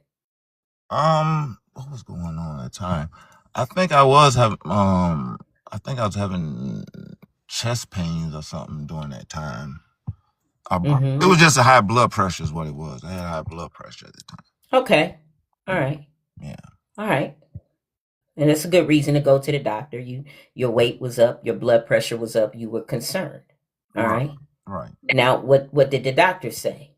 What was going on at the time? I think I was having chest pains or something during that time. It was just a high blood pressure is what it was. I had high blood pressure at the time. Okay. All right. Yeah. All right. And it's a good reason to go to the doctor. Your weight was up, your blood pressure was up, you were concerned. All right. Right. Now, what did the doctor say?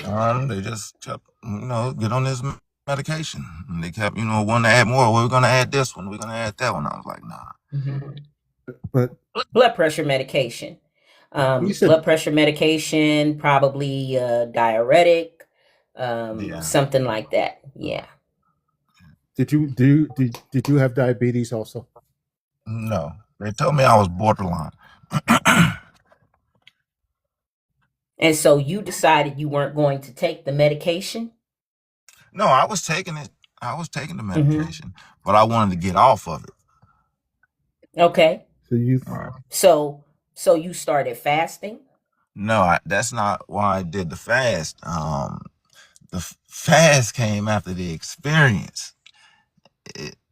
They just kept, get on this medication. And they kept, wanting to add more. We're going to add this one. We're going to add that one. I was like, nah. Mm-hmm. But blood pressure medication. You said, Blood pressure medication, probably diuretic, Yeah. something like that. Yeah. did you have diabetes also? No, they told me I was borderline. And so you decided you weren't going to take the medication? No, I was taking it. I was taking the Mm-hmm. medication, but I wanted to get off of it. Okay. So you Right. So so you started fasting? No, that's not why I did the fast. The fast came after the experience.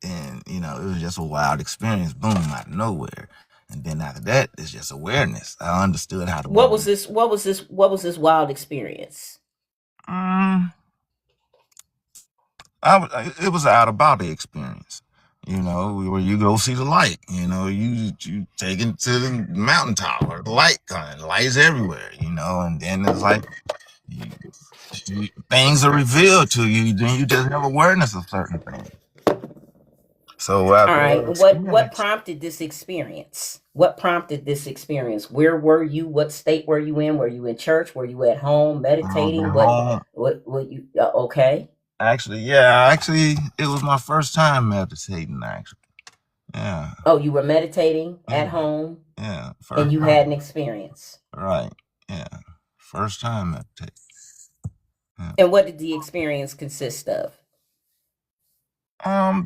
And it was just a wild experience, boom, out of nowhere. And then after that, it's just awareness. I understood how the What body. was this? What was this wild experience? Mm, it was an out of body experience. Where you go see the light. You taken to the mountaintop or the light coming, lights everywhere. And then it's like things are revealed to you. Then you just have awareness of certain things. So All after right. that What experience, prompted this experience? What prompted this experience? Where were you? What state were you in? Were you in church? Were you at home I was meditating? at What home. what you okay? Actually, it was my first time meditating. Actually, yeah, Oh, you were meditating yeah, at home yeah, and first you had time, an experience. right? Yeah, first time meditating. Yeah. And what did the experience consist of?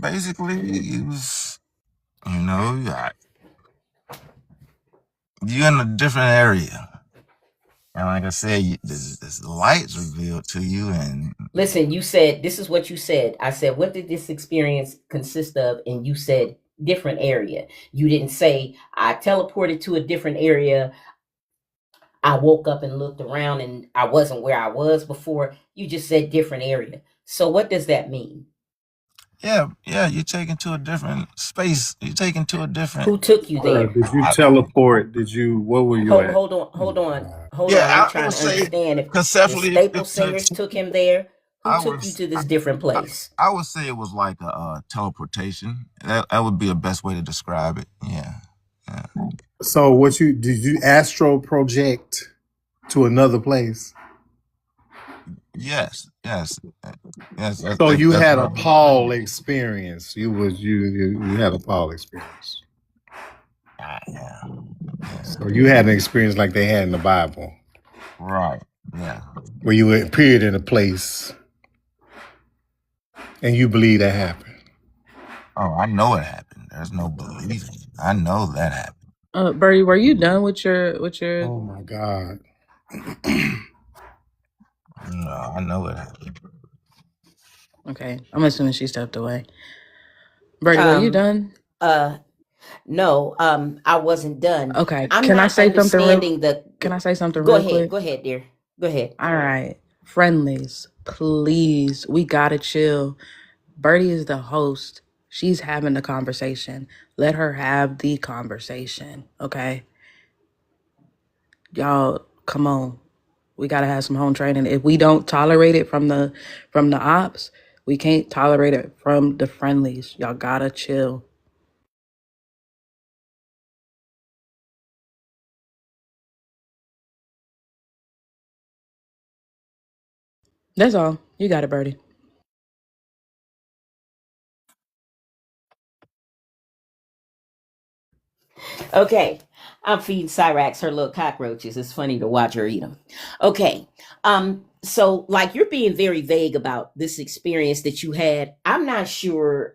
Basically, it was, you're in a different area, and like I said, this lights revealed to you, and Listen, you said this is what you said. I said, what did this experience consist of? And you said different area. You didn't say I teleported to a different area. I woke up and looked around and I wasn't where I was before. You just said different area. So what does that mean? yeah, you're taken to a different space. You're taken to a different. Who took you there? Did you I, teleport? Did you? Where were you Hold, at? hold on, hold on, hold yeah, on. I'm I trying would to say understand if conceptually, Staple Singers took him there. Who I took would. you to this different place? I would say it was like a teleportation. That would be the best way to describe it. Yeah, yeah. So, did you astral project to another place? Yes, yes, yes. So you That's had what a I mean. Paul experience. You had a Paul experience. Yeah, yeah. So you had an experience like they had in the Bible, Right. Yeah. where you appeared in a place, and you believe that happened. Oh, I know it happened. There's no believing. I know that happened. Bertie, were you done with your? Oh my God! No, I know it happened. Okay, I'm assuming she stepped away. Bertie, were you Um, done? uh, no, I wasn't done. Okay, I'm can I not say something real? understanding the. Can I say something Go real ahead, quick? go ahead, dear. Go ahead. All right, friendlies, please, we gotta chill. Bertie is the host. She's having the conversation. Let her have the conversation. Okay, y'all, come on. We gotta have some home training. If we don't tolerate it from the ops, we can't tolerate it from the friendlies. Y'all gotta chill. That's all. You got it, Bertie. Okay. I'm feeding Cyrax her little cockroaches. It's funny to watch her eat them. Okay. So like you're being very vague about this experience that you had. I'm not sure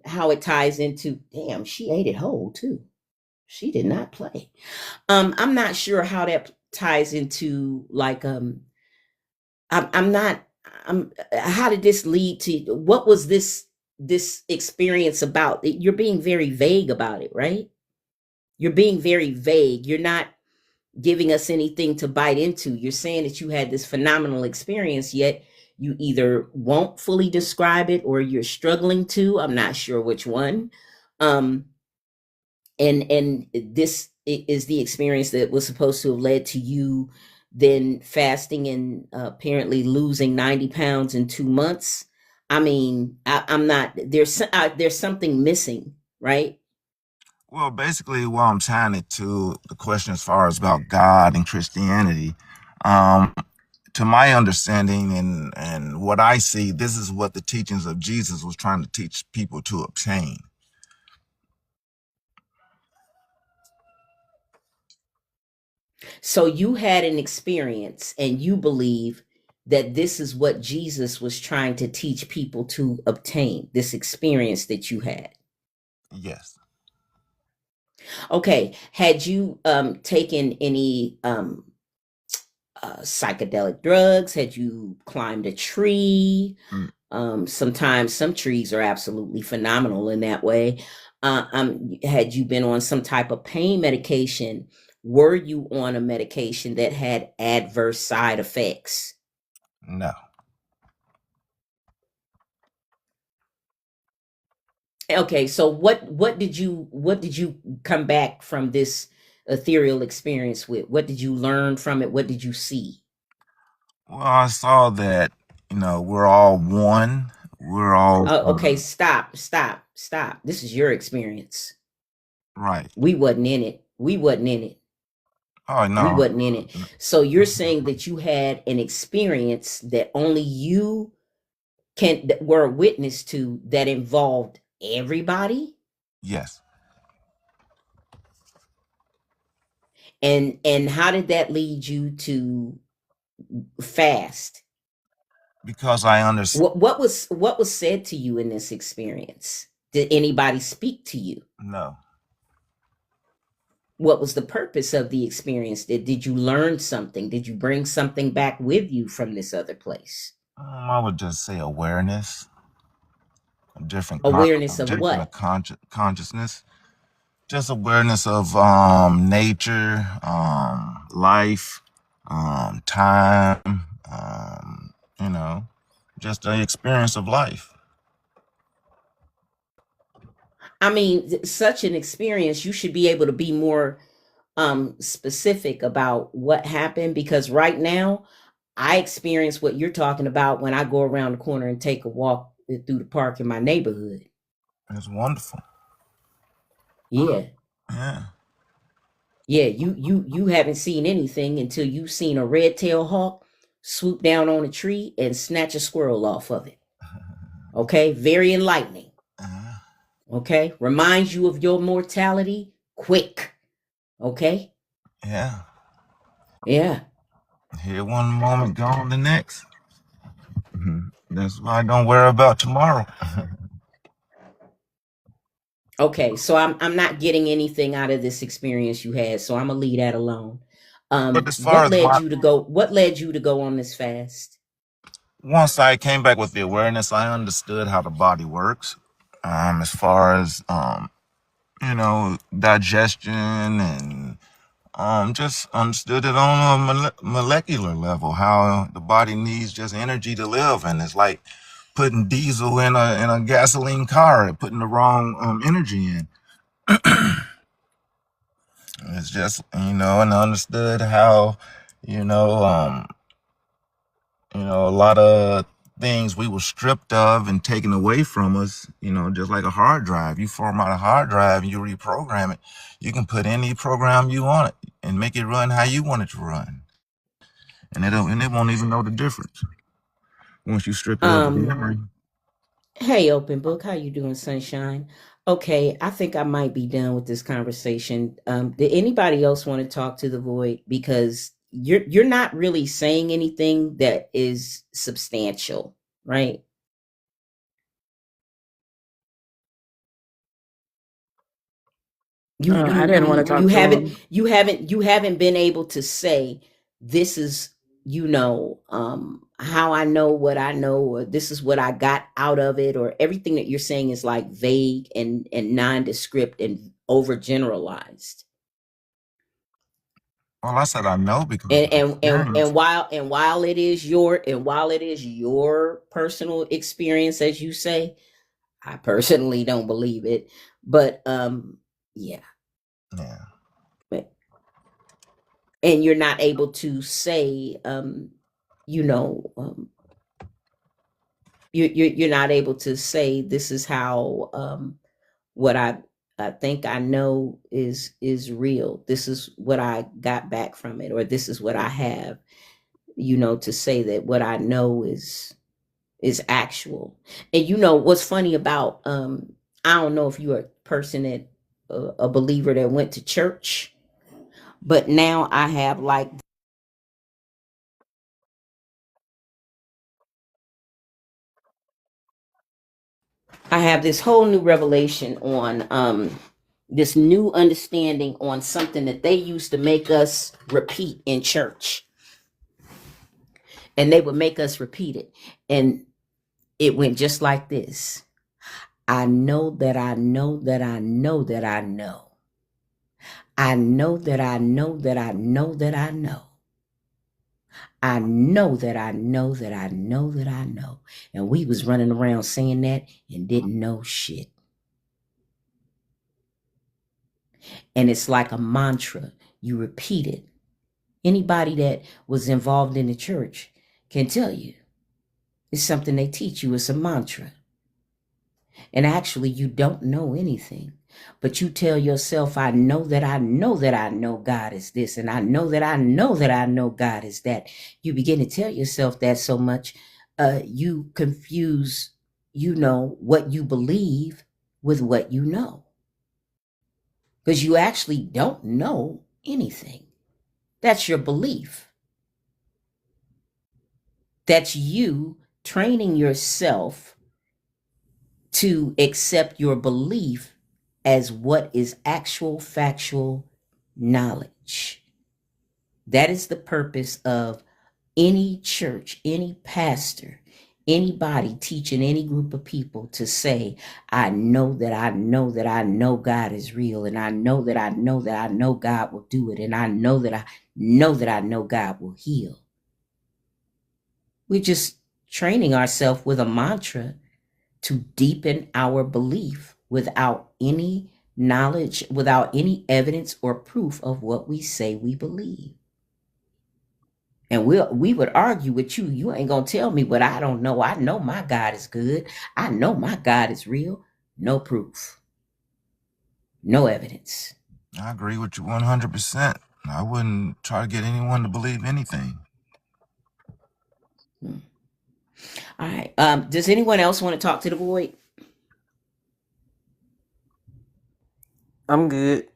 how it ties into damn, she ate it whole too. She did not play. I'm not sure how that ties into like I'm not how did this lead to what was this experience about? You're being very vague about it, right? You're being very vague. You're not giving us anything to bite into. You're saying that you had this phenomenal experience, yet you either won't fully describe it or you're struggling to. I'm not sure which one. Um, and this is the experience that was supposed to have led to you then fasting and apparently losing 90 pounds in 2 months. I mean, I'm not there's something missing, right? Well, basically, what I'm tying it to the question as far as about God and Christianity, um, to my understanding and what I see, this is what the teachings of Jesus was trying to teach people to obtain. So you had an experience and you believe that this is what Jesus was trying to teach people to obtain, this experience that you had. Yes. Okay. Had you taken any psychedelic drugs? Had you climbed a tree? Mm, Sometimes some trees are absolutely phenomenal in that way. Had you been on some type of pain medication? Were you on a medication that had adverse side effects? no. Okay, so what did you come back from this ethereal experience with? What did you learn from it? What did you see? Well, I saw that, we're all one. We're all Okay, stop. This is your experience. right. We wasn't in it. We wasn't in it. Oh, We no. wasn't in it. So you're saying that you had an experience that only you that were a witness to, that involved everybody? Yes. And how did that lead you to fast? Because I understand. What was said to you in this experience? Did anybody speak to you? No. What was the purpose of the experience? Did you learn something? Did you bring something back with you from this other place? I would just say awareness, a Awareness of what? consciousness, just awareness of nature, life, time, you know, just the experience of life. I mean, such an experience, you should be able to be more specific about what happened, because right now I experience what you're talking about when I go around the corner and take a walk through the park in my neighborhood. It's wonderful. Yeah. Yeah. Yeah, you haven't seen anything until you've seen a red-tailed hawk swoop down on a tree and snatch a squirrel off of it. Okay? Very enlightening. Okay? Reminds you of your mortality quick. Okay? Yeah. Yeah. Here one moment, gone the next. That's why I don't worry about tomorrow. Okay, so I'm not getting anything out of this experience you had, so I'm gonna leave that alone. But as far What as led you to go? What led you to go on this fast? once I came back with the awareness, I understood how the body works. As far as digestion and just understood it on a molecular level, how the body needs just energy to live, and it's like putting diesel in a gasoline car and putting the wrong energy in. It's just and I understood how you know um a lot of things we were stripped of and taken away from us, just like a hard drive. You format a hard drive and you reprogram it. You can put any program you want it and make it run how you want it to run. And it won't even know the difference once you strip it of the Um, memory. hey, open book, how you doing, sunshine? Okay, I think I might be done with this conversation. Did anybody else want to talk to the void? Because you're not really saying anything that is substantial, right? you I you didn't want to you you talk to haven't him. you haven't been able to say this is how I know what I know, or this is what I got out of it, or everything that you're saying is like vague and nondescript and overgeneralized. Well, I said I know because and of and and, experience. and while it is your personal experience, as you say, I personally don't believe it. But yeah. Yeah. And you're not able to say you know you're not able to say this is how what I I think I know is real. This is what I got back from it, or this is what I have, to say that what I know is actual. And what's funny about I don't know if you're a person that a believer that went to church, but now I have this whole new revelation on this new understanding on something that they used to make us repeat in church, and they would make us repeat it, and it went just like this. I know that I know that I know that I know. I know that I know that I know that I know. I know that I know that I know that I know. And we was running around saying that and didn't know shit. And it's like a mantra. You repeat it. Anybody that was involved in the church can tell you. It's something they teach you. It's a mantra. And actually, you don't know anything. But you tell yourself, I know that I know that I know God is this. And I know that I know that I know God is that. You begin to tell yourself that so much, you confuse, what you believe with what you know. Because you actually don't know anything. That's your belief. That's you training yourself to accept your belief as what is actual factual knowledge. That is the purpose of any church, any pastor, anybody teaching any group of people to say, I know that I know that I know God is real, and I know that I know that I know God will do it, and I know that I know that I know God will heal. We're just training ourselves with a mantra to deepen our belief without any knowledge, without any evidence or proof of what we say we believe. And we would argue with you. You ain't gonna tell me what I don't know. I know my God is good. I know my God is real. No proof. No evidence. I agree with you 100%. I wouldn't try to get anyone to believe anything. All right. Does anyone else want to talk to the void? I'm good.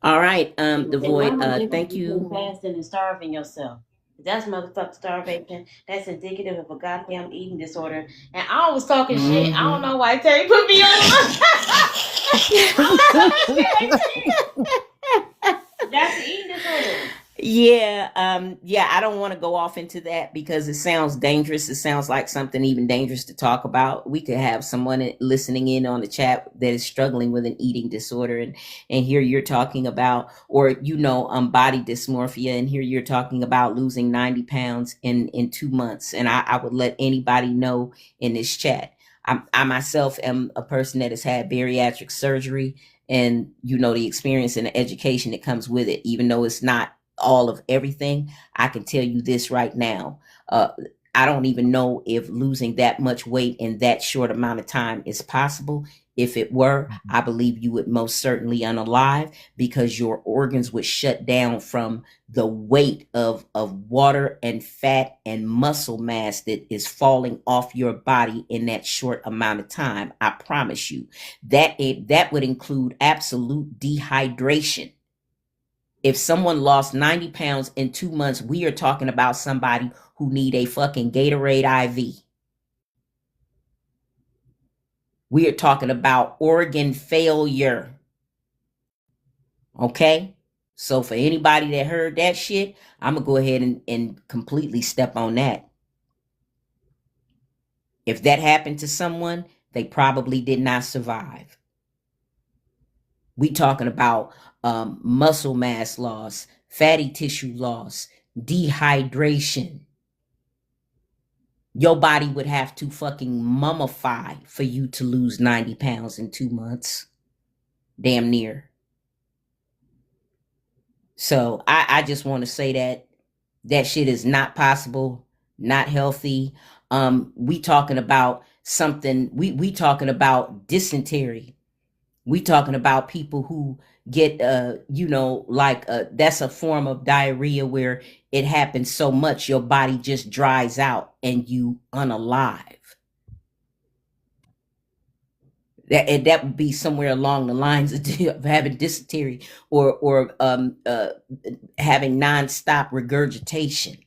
All right. The And void. I'm addicted Thank to you you. fasting and starving yourself. That's motherfucking starvation. That's indicative of a goddamn eating disorder. And I was talking shit. I don't know why Terry put me on. That's an eating disorder. Yeah, I don't want to go off into that because it sounds dangerous. It sounds like something even dangerous to talk about. We could have someone listening in on the chat that is struggling with an eating disorder, and here you're talking about, or body dysmorphia, and here you're talking about losing 90 pounds in 2 months. And I would let anybody know in this chat. I myself am a person that has had bariatric surgery, and the experience and the education that comes with it, even though it's not all of everything. I can tell you this right now. I don't even know if losing that much weight in that short amount of time is possible. If it were, I believe you would most certainly unalive, because your organs would shut down from the weight of water and fat and muscle mass that is falling off your body in that short amount of time. I promise you that would include absolute dehydration. If someone lost 90 pounds in 2 months, we are talking about somebody who need a fucking Gatorade IV. We are talking about organ failure. Okay? So for anybody that heard that shit, I'm going to go ahead and completely step on that. If that happened to someone, they probably did not survive. We talking about muscle mass loss, fatty tissue loss, dehydration. Your body would have to fucking mummify for you to lose 90 pounds in 2 months. Damn near. So I just want to say that shit is not possible, not healthy. We talking about something, we talking about dysentery. We talking about people who get that's a form of diarrhea where it happens so much your body just dries out and you unalive. That would be somewhere along the lines of having dysentery or having nonstop regurgitation.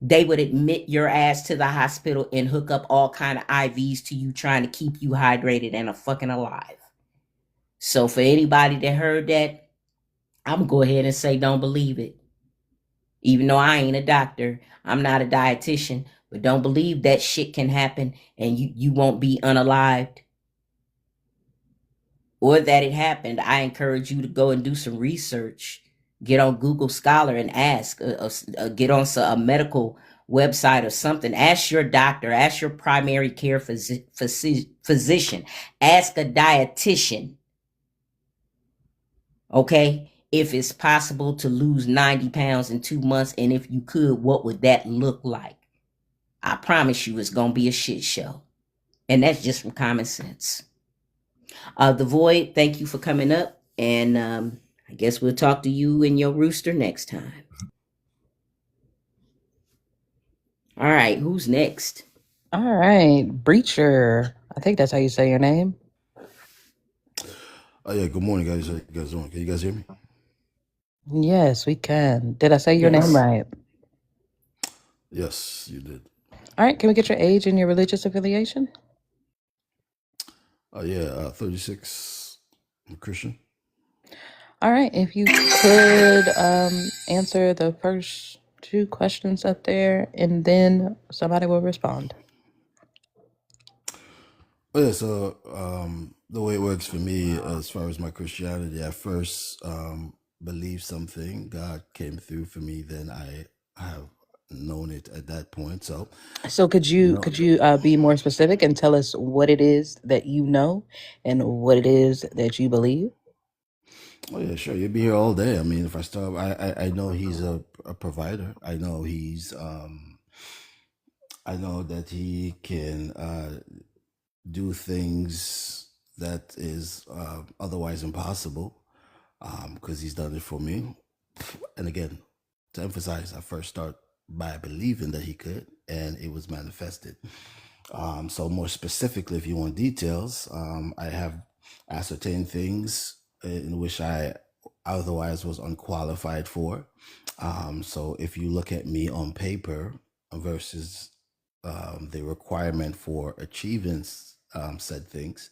They would admit your ass to the hospital and hook up all kind of IVs to you, trying to keep you hydrated and a fucking alive. So for anybody that heard that, I'm gonna go ahead and say don't believe it. Even though I ain't a doctor, I'm not a dietitian, but don't believe that shit can happen and you won't be unalived. Or that it happened. I encourage you to go and do some research. Get on Google Scholar and ask. Get on a medical website or something. Ask your doctor. Ask your primary care physician. Ask a dietitian. Okay? If it's possible to lose 90 pounds in 2 months, and if you could, what would that look like? I promise you it's going to be a shit show. And that's just from common sense. The Void, thank you for coming up. And I guess we'll talk to you and your rooster next time. All right, who's next? All right, Breacher. I think that's how you say your name. Oh yeah, good morning, guys. How you guys doing? Can you guys hear me? Yes, we can. Did I say your name right? Yes, you did. All right, can we get your age and your religious affiliation? Oh yeah, 36. I'm a Christian. All right, if you could answer the first 2 questions up there, and then somebody will respond. Oh yeah, so the way it works for me, as far as my Christianity, I first believed something. God came through for me. Then I have known it at that point. So could you be more specific and tell us what it is that you know and what it is that you believe? Oh yeah, sure. You'll be here all day. I mean, if I start, I know he's a provider. I know he's I know that he can do things that is otherwise impossible, because he's done it for me. And again, to emphasize, I first start by believing that he could, and it was manifested. So more specifically, if you want details, I have ascertained things in which I otherwise was unqualified for. So if you look at me on paper versus the requirement for achieving said things,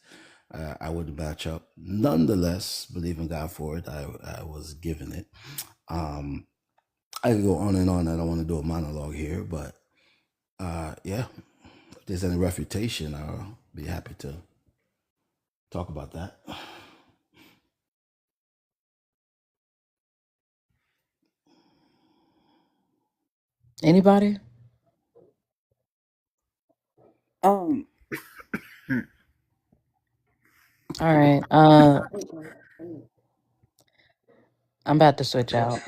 I would match up. Nonetheless, believing God for it, I was given it. I could go on and on. I don't want to do a monologue here, but yeah, if there's any refutation, I'll be happy to talk about that. Anybody? All right. I'm about to switch out.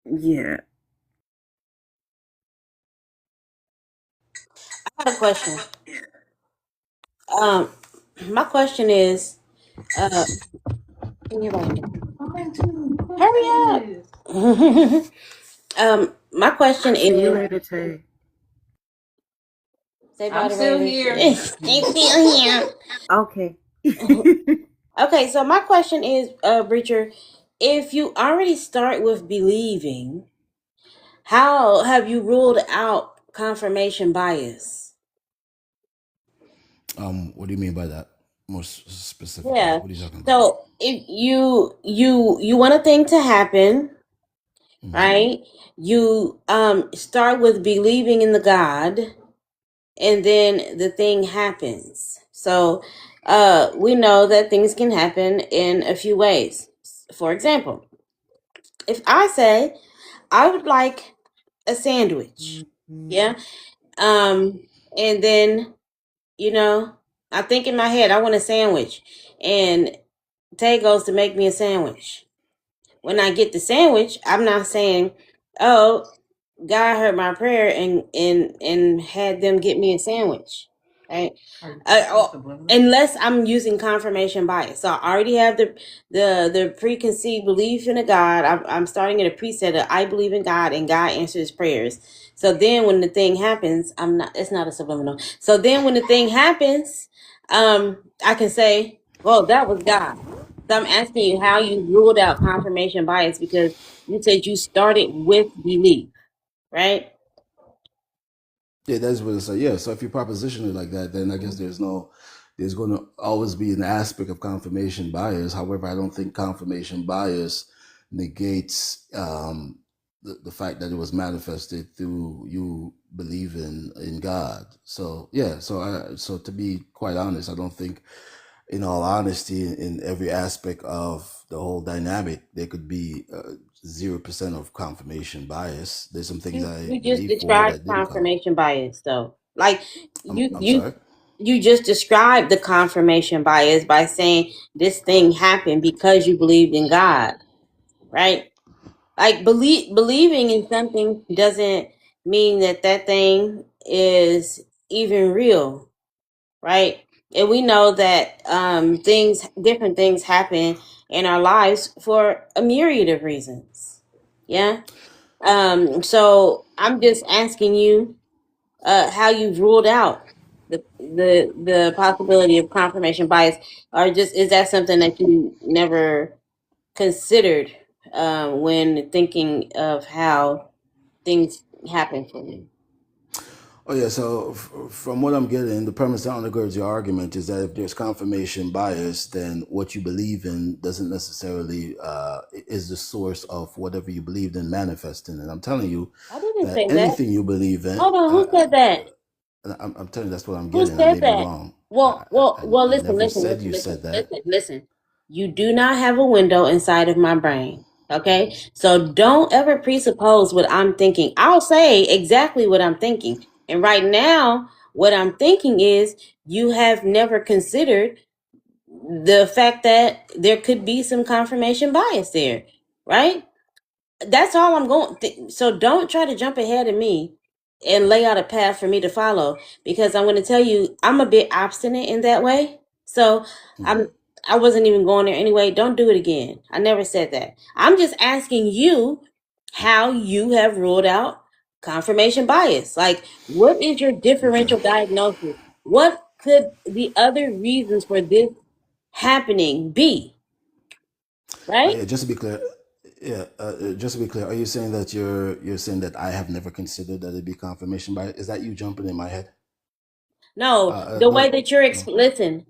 Yeah. I got a question. My question is, can you write it? Hurry up. My question See you is. later, Tay. Say bye I'm to still Raven. here. She's still here. Okay. Okay, so my question is, Breacher, if you already start with believing, how have you ruled out confirmation bias? What do you mean by that? More specifically, Yeah. what are you talking about? So if you want a thing to happen, right? You start with believing in the God, and then the thing happens. So we know that things can happen in a few ways. For example, if I say I would like a sandwich, yeah, and then I think in my head I want a sandwich, and Tay goes to make me a sandwich. When I get the sandwich, I'm not saying, "Oh, God heard my prayer and had them get me a sandwich." Right? Unless I'm using confirmation bias. So I already have the preconceived belief in a God. I'm starting at a preset of I believe in God and God answers prayers. So then when the thing happens, it's not a subliminal. So then when the thing happens, I can say, well, that was God. So I'm asking you how you ruled out confirmation bias because you said you started with belief, right? Yeah, that's what it's like. Yeah, so if you proposition it like that, then I guess there's going to always be an aspect of confirmation bias. However, I don't think confirmation bias negates the fact that it was manifested through you believing in God. So yeah, so to be quite honest, I don't think, in all honesty, in every aspect of the whole dynamic, there could be 0% of confirmation bias. There's some things I You just believe for described that didn't come. confirmation bias, though. Like you, I'm you, sorry. you just described the confirmation bias by saying this thing happened because you believed in God, right? Like believing in something doesn't mean that that thing is even real, right? And we know that different things happen in our lives for a myriad of reasons. Yeah. So I'm just asking you how you've ruled out the possibility of confirmation bias, or just is that something that you never considered when thinking of how things happen for you? Oh yeah. So from what I'm getting, the premise that undergirds your argument is that if there's confirmation bias, then what you believe in doesn't necessarily is the source of whatever you believed in manifesting. And I'm telling you I didn't that say that. anything you believe in, Hold on, who said that? I'm telling you that's what I'm Who getting. I said may be that? wrong. Well. I Listen, never listen, said listen, you listen, said that. listen, listen. You do not have a window inside of my brain. Okay, so don't ever presuppose what I'm thinking. I'll say exactly what I'm thinking. And right now, what I'm thinking is you have never considered the fact that there could be some confirmation bias there, right? That's all I'm going. So don't try to jump ahead of me and lay out a path for me to follow because I'm going to tell you I'm a bit obstinate in that way. So I'm I wasn't even going there anyway. Don't do it again. I never said that. I'm just asking you how you have ruled out confirmation bias. Like, what is your Okay. differential diagnosis? What could the other reasons for this happening be? Right? Yeah, just to be clear, just to be clear, are you saying that you're saying that I have never considered that it'd be confirmation bias? Is that you jumping in my head? No, the way No, that you're no. listen,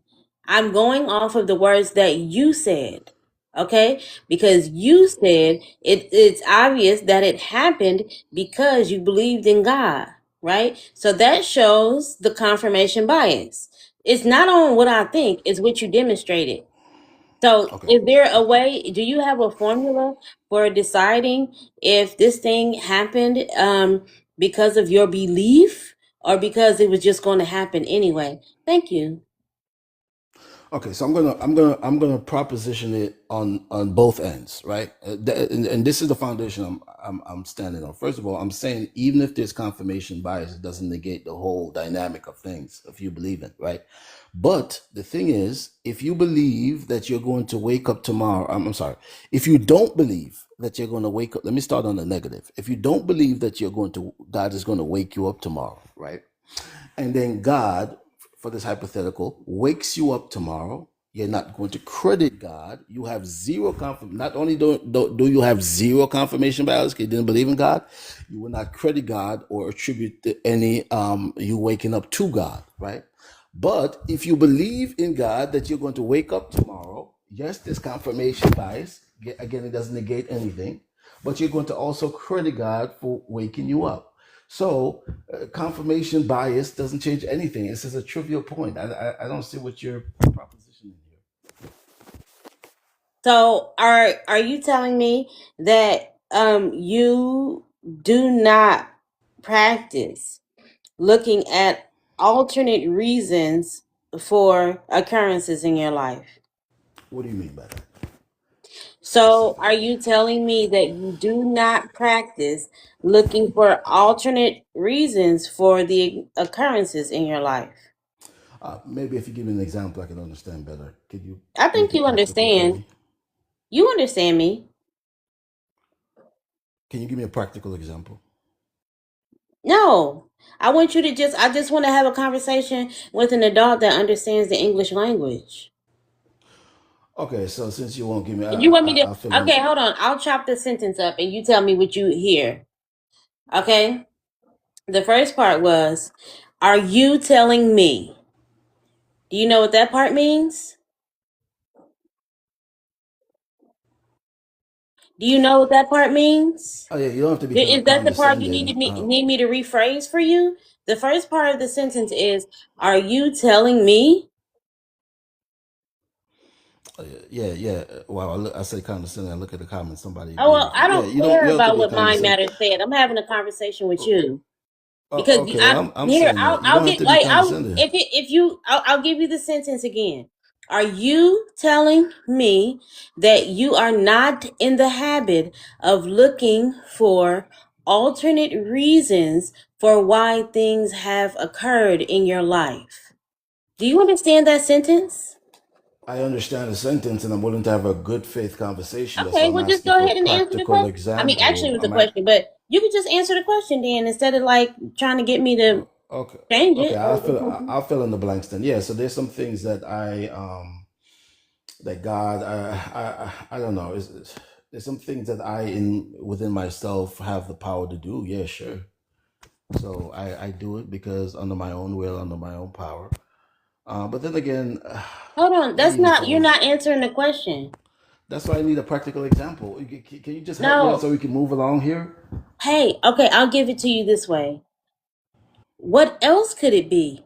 I'm going off of the words that you said. Okay? Because you said it's obvious that it happened because you believed in God, right? So that shows the confirmation bias. It's not on what I think, it's what you demonstrated. So, Okay. is there a way? Do you have a formula for deciding if this thing happened because of your belief or because it was just going to happen anyway? Thank you. Okay, so I'm gonna proposition it on both ends, right? And this is the foundation I'm standing on. First of all, I'm saying even if there's confirmation bias, it doesn't negate the whole dynamic of things if you believe in, right? But the thing is, if you believe that you're going to wake up tomorrow, I'm sorry, if you don't believe that you're going to wake up, let me start on the negative. If you don't believe that God is going to wake you up tomorrow, right? And then God, for this hypothetical, wakes you up tomorrow. You're not going to credit God. You have zero confirmation. Not only do you have zero confirmation bias because you didn't believe in God, you will not credit God or attribute any you waking up to God, right? But if you believe in God that you're going to wake up tomorrow, yes, there's confirmation bias. Again, it doesn't negate anything, but you're going to also credit God for waking you up. So confirmation bias doesn't change anything. This is a trivial point. I don't see what your proposition is here. So, are you telling me that you do not practice looking at alternate reasons for occurrences in your life? What do you mean by that So, are specifically? you telling me that you do not practice looking for alternate reasons for the occurrences in your life? Maybe if you give me an example, I can understand better. Could you I make think it you practical for understand. me? You understand me. Can you give me a practical example? No. I just want to have a conversation with an adult that understands the English language. Okay, so since you won't give me, You want me I'll fill to? in. Okay, hold on. I'll chop the sentence up and you tell me what you hear. Okay? The first part was, are you telling me? Do you know what that part means? Do you know what that part means? Oh yeah, you don't have to be Is that the part you condescending. need me to rephrase for you? The first part of the sentence is, are you telling me? Yeah. Wow, I say condescending. I look at the comments. Somebody Oh, agreed well, with me. I Yeah, don't you don't. care You don't have to about be what Mind condescending. Matter said. I'm having a conversation with you. Because Okay, well, I'm I'm here. saying that you I'll don't have get to be like I'll condescending. if you I'll give you the sentence again. Are you telling me that you are not in the habit of looking for alternate reasons for why things have occurred in your life? Do you understand that sentence? I understand the sentence, and I'm willing to have a good faith conversation. That's why Okay, I'm well just asking go for a ahead and answer the practical question. I mean, actually, it example. was a question, but you could just answer the question then instead of like trying to get me to Okay, change okay. it. I'll fill in the blanks then. Yeah. So there's some things that that God, I don't know. There's some things that I in within myself have the power to do. Yeah, sure. So I do it because under my own will, under my own power. But then again, Hold on, maybe you're because not answering the question. that's why I need a practical example. Can you just help me out No. so we can move along here? Hey, okay, I'll give it to you this way. What else could it be?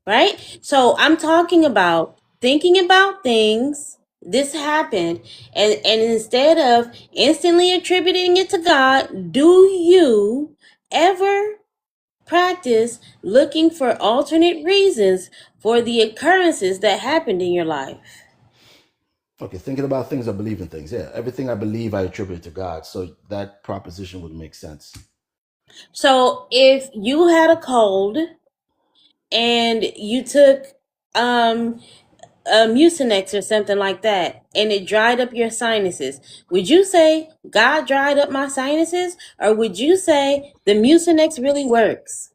Right? So I'm talking about thinking about things. This happened, and instead of instantly attributing it to God, do you ever practice looking for alternate reasons for the occurrences that happened in your life? Okay, thinking about things, I believe in things. Yeah, everything I believe, I attribute to God. So that proposition would make sense. So if you had a cold and you took um Mucinex or something like that, and it dried up your sinuses, would you say God dried up my sinuses, or would you say the Mucinex really works?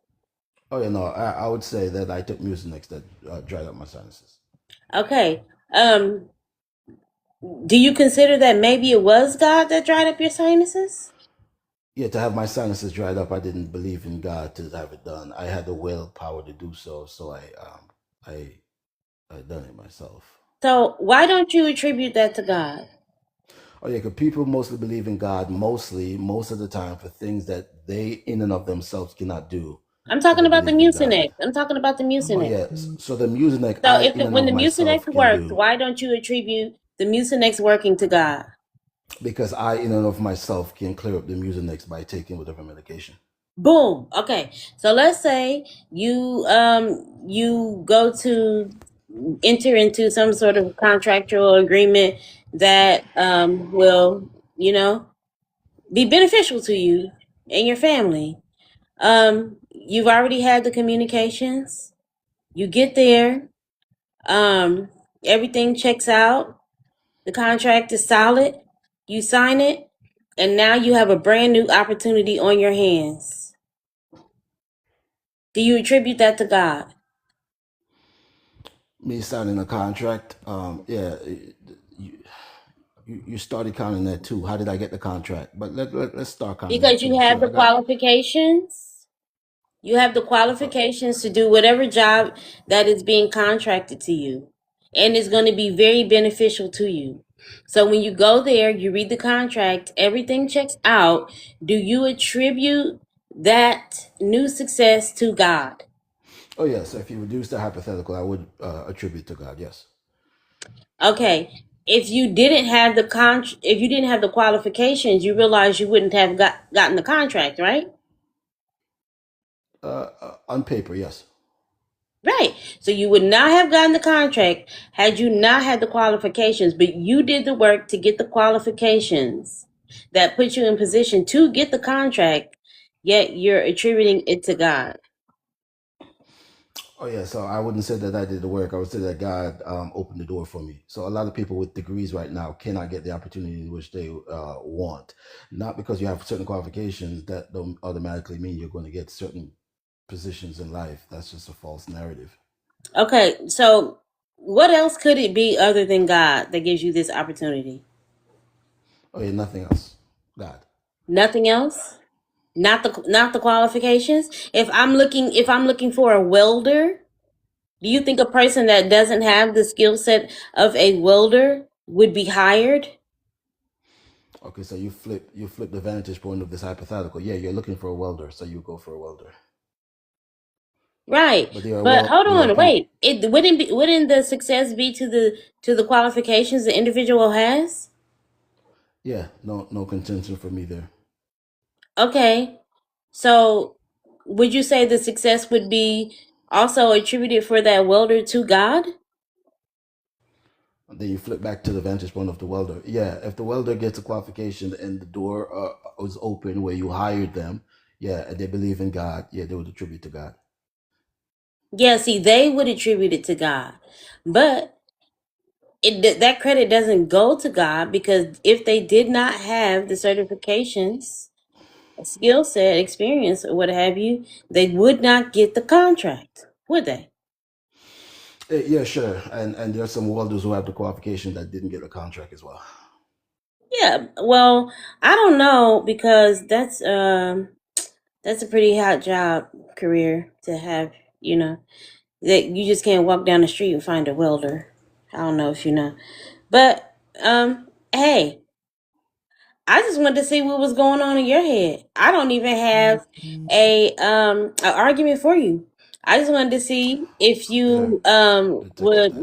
Oh yeah, no, I would say that I took Mucinex that dried up my sinuses. Okay. Um, do you consider that maybe it was God that dried up your sinuses? Yeah, to have my sinuses dried up, I didn't believe in God to have it done. I had the willpower to do so, so I I done it myself. So why don't you attribute that to God? Oh yeah, because people mostly believe in God most of the time for things that they in and of themselves cannot do. I'm So talking they about the believe in God. Mucinex. I'm talking about the Oh Mucinex. yes. So the music So I if in and when of the Mucinex myself can works, do why don't you attribute the Mucinex working to God? because I in and of myself can clear up the Mucinex by taking whatever medication. Boom. Okay. So let's say you go to enter into some sort of contractual agreement that will, you know, be beneficial to you and your family. You've already had the communications. You get there, everything checks out. The contract is solid. You sign it, and now you have a brand new opportunity on your hands. Do you attribute that to God? Me signing a contract, yeah, you, you started counting that too. How did I get the contract? But let's start counting that Because too. you have Sure, the I got. qualifications. You have the qualifications to do whatever job that is being contracted to you. And it's going to be very beneficial to you. So when you go there, you read the contract, everything checks out. Do you attribute that new success to God? Oh yes, if you reduce the hypothetical, I would attribute to God. Yes. Okay. If you didn't have the qualifications, you realize you wouldn't have gotten the contract, right? On paper, yes. Right. So you would not have gotten the contract had you not had the qualifications, but you did the work to get the qualifications that put you in position to get the contract, yet you're attributing it to God. Oh yeah, so I wouldn't say that I did the work. I would say that God opened the door for me. So a lot of people with degrees right now cannot get the opportunity which they want. Not because you have certain qualifications that don't automatically mean you're going to get certain positions in life. That's just a false narrative. Okay, so what else could it be other than God that gives you this opportunity? Oh yeah, nothing else. God. Nothing else? Not the qualifications? If I'm looking for a welder, do you think a person that doesn't have the skill set of a welder would be hired? Okay, so you flip the vantage point of this hypothetical. Yeah, you're looking for a welder, so you go for a welder. Right. But there are But hold there are on, people. wait. It wouldn't the success be to the qualifications the individual has? Yeah, no contention for me there. Okay. So would you say the success would be also attributed for that welder to God? Then you flip back to the vantage point of the welder. Yeah, if the welder gets a qualification and the door is open where you hired them, yeah, and they believe in God, yeah, they would attribute to God. Yeah, see, they would attribute it to God. But that credit doesn't go to God because if they did not have the certifications, skill set, experience, or what have you, they would not get the contract, would they? Yeah, sure. And there's some welders who have the qualification that didn't get a contract as well. Yeah, well, I don't know because that's a pretty hot job career to have, you know. That you just can't walk down the street and find a welder. I don't know if you know. But hey, I just wanted to see what was going on in your head. I don't even have a argument for you. I just wanted to see if Yeah, you detected would that.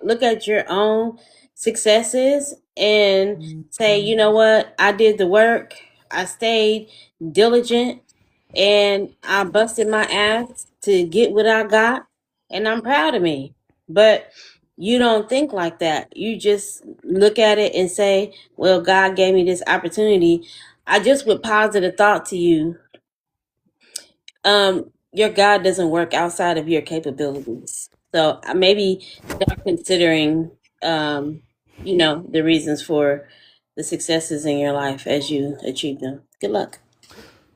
look at your own successes and say, you know what, I did the work, I stayed diligent, and I busted my ass to get what I got, and I'm proud of me. But you don't think like that. You just look at it and say, well, God gave me this opportunity. I just would posit a thought to you. Your God doesn't work outside of your capabilities. So maybe start considering, the reasons for the successes in your life as you achieve them. Good luck.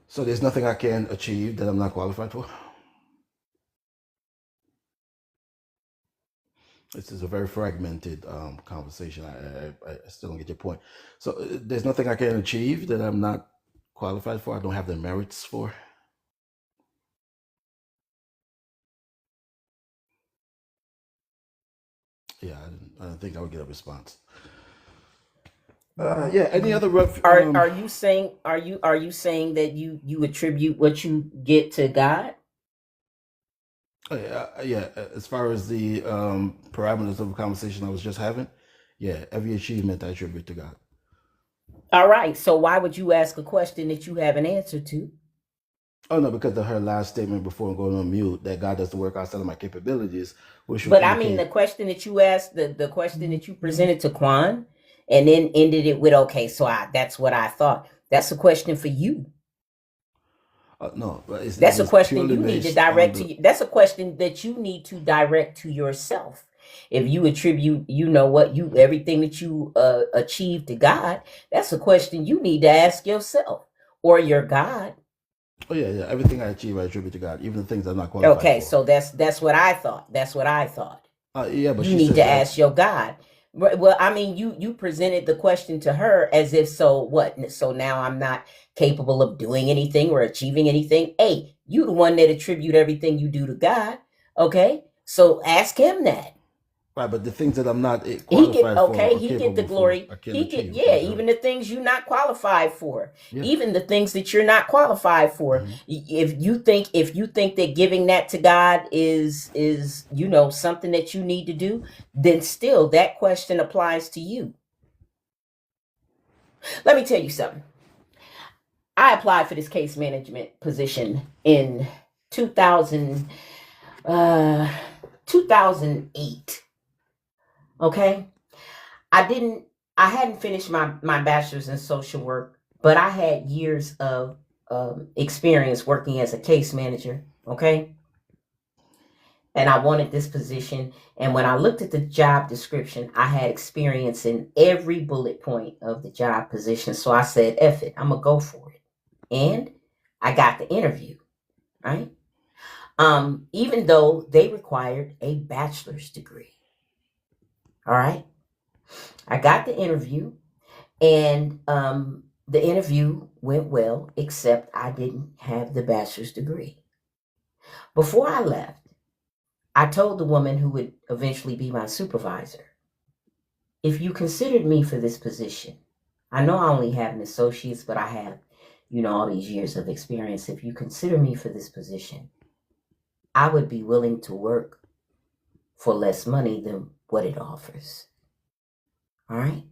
So there's nothing I can achieve that I'm not qualified for. This is a very fragmented conversation. I still don't get your point. So there's nothing I can achieve that I'm not qualified for. I don't have the merits for. Yeah, I didn't think I would get a response. Yeah. Any other rough? Are you saying are you saying that you attribute what you get to God? Yeah. As far as the parameters of the conversation I was just having, yeah, every achievement I attribute to God. All right. So why would you ask a question that you have an answer to? Oh no, because of her last statement before going on mute that God does the work outside of my capabilities, which would But I mean, the indicate. question that you asked, the question that you presented to Quan, and then ended it with, okay, so that's what I thought. That's a question for you. No, but it That's a was question purely you need to based on direct to the. you. That's a question that you need to direct to yourself. If you attribute, everything that you achieve to God, that's a question you need to ask yourself or your God. Oh yeah. Everything I achieve, I attribute to God, even the things I'm not qualified Okay, for. so that's what I thought. That's what I thought. Yeah, but You she need said to that. ask your God. Well, I mean, you presented the question to her as if, so what? So now I'm not capable of doing anything or achieving anything. Hey, you the one that attribute everything you do to God. Okay, so ask him that. Right, but the things that I'm not He get qualified for okay. or He get the capable for, glory. I can He get, achieve yeah. through her. Even the things you're not qualified for, Yeah. even the things that you're not qualified for. Mm-hmm. If you think that giving that to God is something that you need to do, then still that question applies to you. Let me tell you something. I applied for this case management position in 2008. Okay, I didn't. I hadn't finished my bachelor's in social work, but I had years of experience working as a case manager. Okay, and I wanted this position. And when I looked at the job description, I had experience in every bullet point of the job position. So I said, F it, I'm going to go for it. And I got the interview, right? Even though they required a bachelor's degree. All right. I got the interview, and the interview went well, except I didn't have the bachelor's degree. Before I left, I told the woman who would eventually be my supervisor, if you considered me for this position, I know I only have an associate's, but I have, all these years of experience. If you consider me for this position, I would be willing to work for less money than what it offers. All right.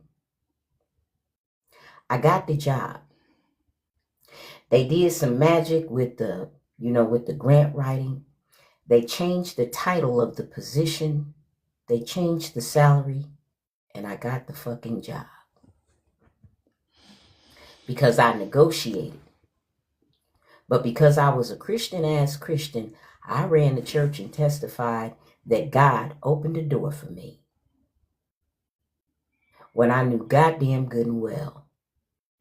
I got the job. They did some magic with the grant writing. They changed the title of the position. They changed the salary, and I got the fucking job. Because I negotiated. But because I was a Christian-ass Christian, I ran the church and testified that God opened the door for me. When I knew goddamn good and well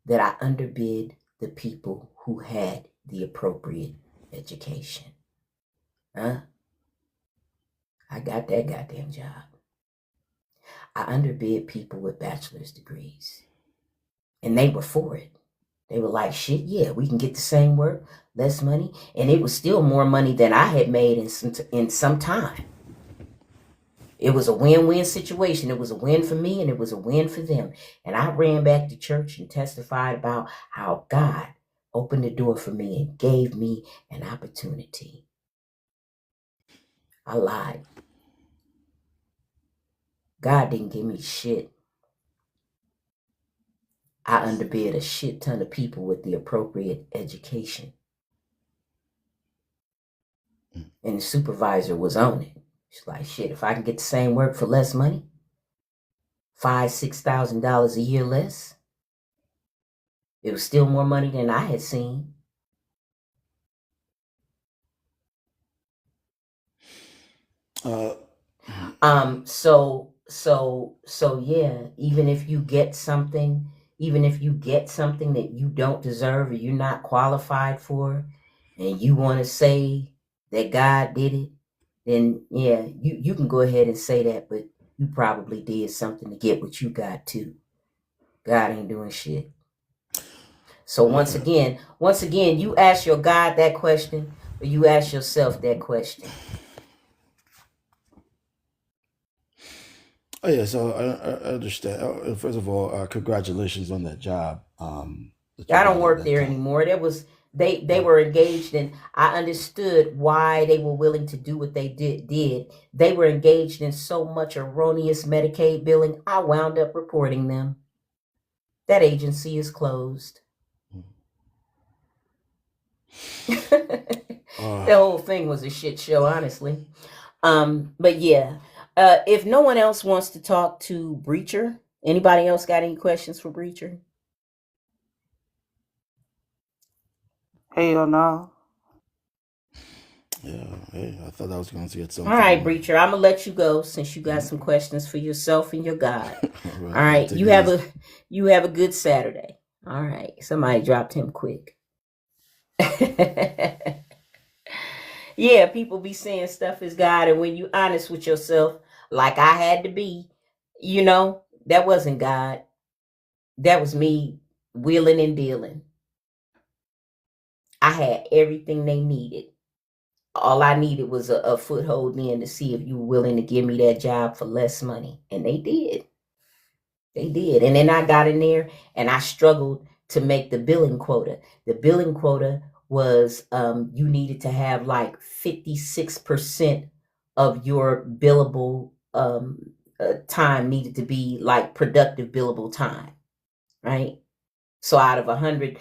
that I underbid the people who had the appropriate education. Huh? I got that goddamn job. I underbid people with bachelor's degrees. And they were for it. They were like, shit, yeah, we can get the same work, less money. And it was still more money than I had made in some time. It was a win-win situation. It was a win for me, and it was a win for them. And I ran back to church and testified about how God opened the door for me and gave me an opportunity. I lied. God didn't give me shit. I underbid a shit ton of people with the appropriate education. And the supervisor was on it. She's like, shit, if I can get the same work for less money, $5,000-$6,000 a year less, it was still more money than I had seen. So yeah, even if you get something that you don't deserve or you're not qualified for, and you want to say that God did it, then yeah, you can go ahead and say that, but you probably did something to get what you got too. God ain't doing shit. So once again, you ask your God that question, or you ask yourself that question. Oh yeah, so I understand. First of all, congratulations on that job. That you I don't got at work that there time. anymore. They were engaged, and I understood why they were willing to do what they did. They were engaged in so much erroneous Medicaid billing, I wound up reporting them. That agency is closed. The whole thing was a shit show, honestly. But yeah, if no one else wants to talk to Breacher, anybody else got any questions for Breacher? Hell no. Yeah, hey, I thought I was going to get something All right, from Breacher, I'm gonna let you go since you got some questions for yourself and your God. All All right, right, take it you have a good Saturday. All right, somebody dropped him quick. Yeah, people be saying stuff is God, and when you honest with yourself, like I had to be, that wasn't God. That was me wheeling and dealing. I had everything they needed. All I needed was a foothold in to see if you were willing to give me that job for less money, and they did. They did. And then I got in there and I struggled to make the billing quota. The billing quota was you needed to have like 56% of your billable time needed to be like productive billable time, right? So out of 100%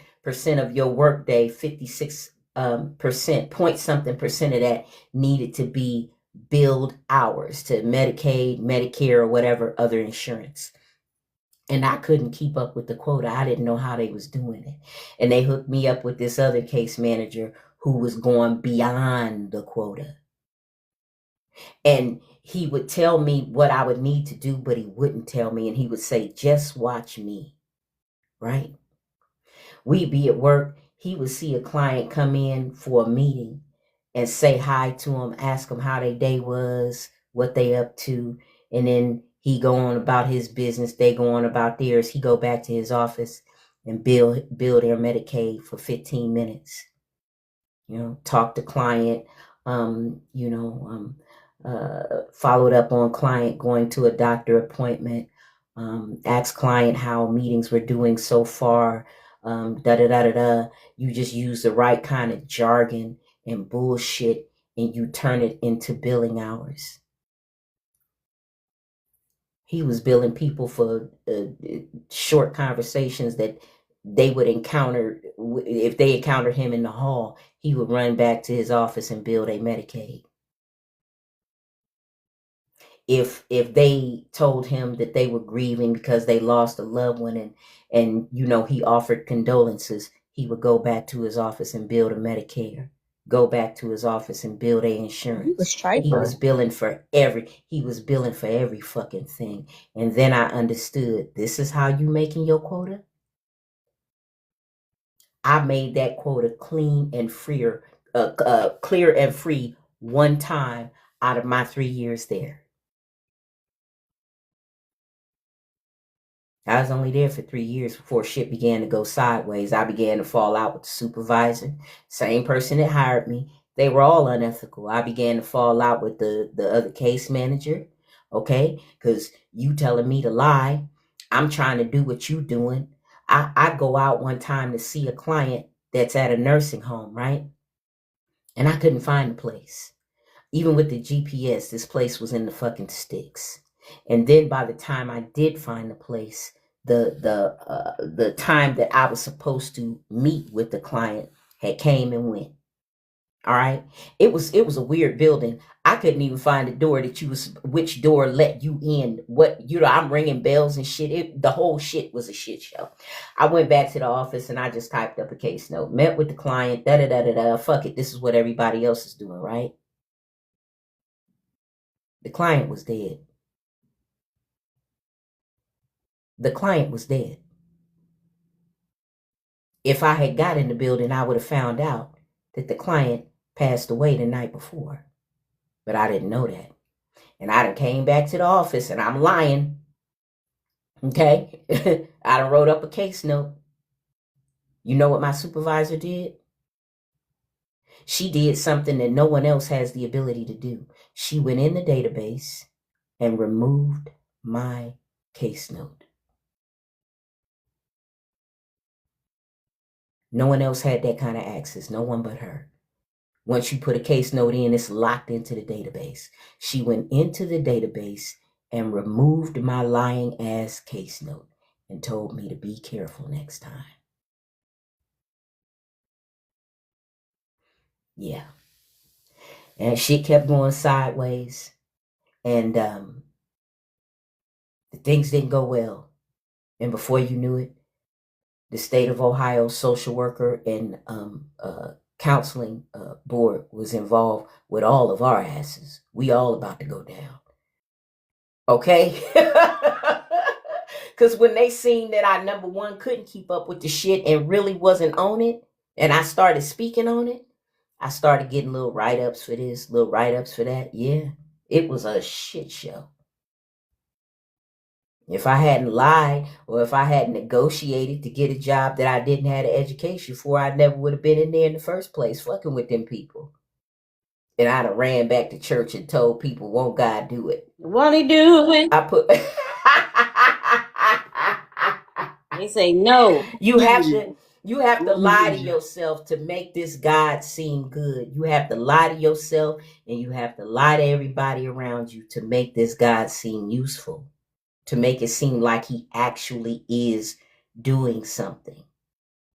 of your workday, 56 point something percent of that needed to be billed hours to Medicaid, Medicare, or whatever other insurance. And I couldn't keep up with the quota. I didn't know how they was doing it. And they hooked me up with this other case manager who was going beyond the quota. And he would tell me what I would need to do, but he wouldn't tell me. And he would say, just watch me, right? We'd be at work. He would see a client come in for a meeting and say hi to them, ask them how their day was, what they up to. And then he go on about his business. They go on about theirs. He go back to his office and bill their Medicaid for 15 minutes. Talk to client, followed up on client going to a doctor appointment, ask client how meetings were doing so far, da da da da da. You just use the right kind of jargon and bullshit, and you turn it into billing hours. He was billing people for short conversations that they would encounter. If they encountered him in the hall, he would run back to his office and bill their Medicaid. If they told him that they were grieving because they lost a loved one, and he offered condolences, he would go back to his office and bill the Medicare, go back to his office and bill their insurance. He was billing for every fucking thing. And then I understood, this is how you making your quota. I made that quota clean and clear and free one time out of my 3 years there. I was only there for 3 years before shit began to go sideways. I began to fall out with the supervisor, same person that hired me. They were all unethical. I began to fall out with the other case manager, okay? Because you telling me to lie. I'm trying to do what you doing. I go out one time to see a client that's at a nursing home, right? And I couldn't find the place. Even with the GPS, this place was in the fucking sticks. And then by the time I did find the place, the time that I was supposed to meet with the client had came and went. All right. It was a weird building. I couldn't even find the door which door let you in. I'm ringing bells and shit. The whole shit was a shit show. I went back to the office and I just typed up a case note, met with the client, da da da da da. Fuck it. This is what everybody else is doing, right? The client was dead. The client was dead. If I had got in the building, I would have found out that the client passed away the night before. But I didn't know that. And I done came back to the office and I'm lying. Okay? I done wrote up a case note. You know what my supervisor did? She did something that no one else has the ability to do. She went in the database and removed my case note. No one else had that kind of access. No one but her. Once you put a case note in, it's locked into the database. She went into the database and removed my lying ass case note and told me to be careful next time. Yeah. And shit kept going sideways. And the things didn't go well. And before you knew it, the state of Ohio social worker and counseling board was involved with all of our asses. We all about to go down. Okay? Because when they seen that I, number one, couldn't keep up with the shit and really wasn't on it, and I started speaking on it, I started getting little write-ups for this, little write-ups for that. Yeah, it was a shit show. If I hadn't lied or if I hadn't negotiated to get a job that I didn't have an education for, I never would have been in there in the first place fucking with them people. And I'd have ran back to church and told people, won't God do it? Won't he do it? I put... They say no. You have to lie to yourself to make this God seem good. You have to lie to yourself and you have to lie to everybody around you to make this God seem useful, to make it seem like he actually is doing something.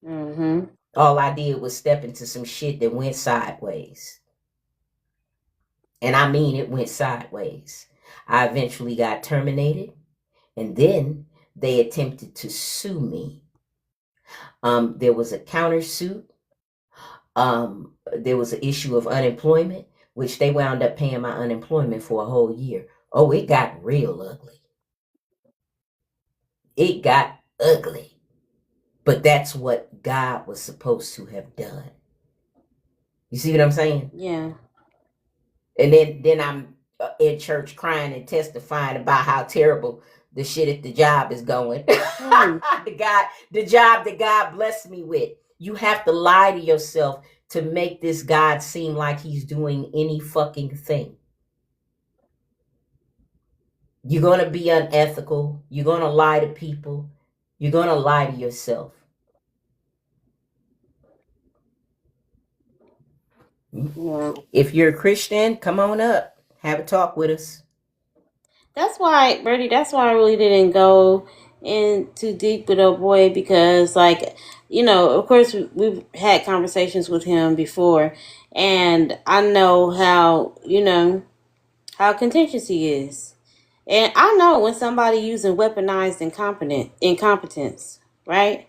Mm-hmm. All I did was step into some shit that went sideways. And I mean, it went sideways. I eventually got terminated, and then they attempted to sue me. There was a countersuit. There was an issue of unemployment. which they wound up paying my unemployment for a whole year. Oh, it got real ugly. It got ugly. But that's what God was supposed to have done. You see what I'm saying? Yeah. And then I'm in church crying and testifying about how terrible the shit at the job is going. The job that God blessed me with. You have to lie to yourself to make this God seem like he's doing any fucking thing. You're going to be unethical. You're going to lie to people. You're going to lie to yourself. Yeah. If you're a Christian, come on up. Have a talk with us. That's why, Bertie, that's why I really didn't go in too deep with old boy, because, like, you know, of course, we've had conversations with him before, and I know how, you know, how contentious he is. And I know when somebody using weaponized incompetence, right?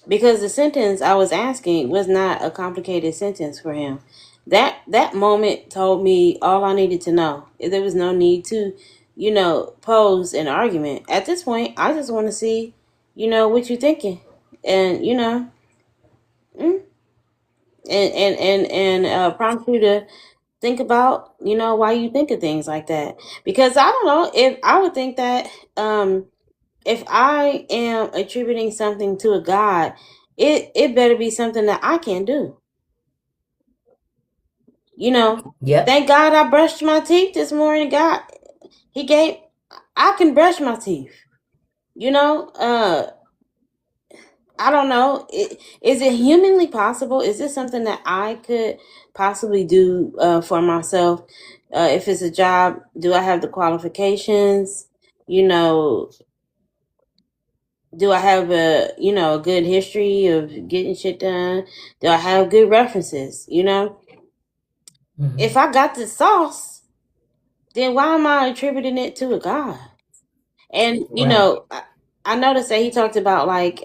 Because the sentence I was asking was not a complicated sentence for him. That moment told me all I needed to know. There was no need to, you know, pose an argument. At this point, I just want to see, you know, what you're thinking, and you know, and prompt you to think about, you know, why you think of things like that. Because I don't know, if I would think that if I am attributing something to a God, it better be something that I can do. You know, Yep. thank God I brushed my teeth this morning. God, I can brush my teeth. You know, I don't know. Is it humanly possible? Is this something that I could possibly do for myself? If it's a job, do I have the qualifications? You know, do I have a, you know, a good history of getting shit done? Do I have good references? You know, if I got the sauce, then why am I attributing it to a God? And you know, I noticed that he talked about like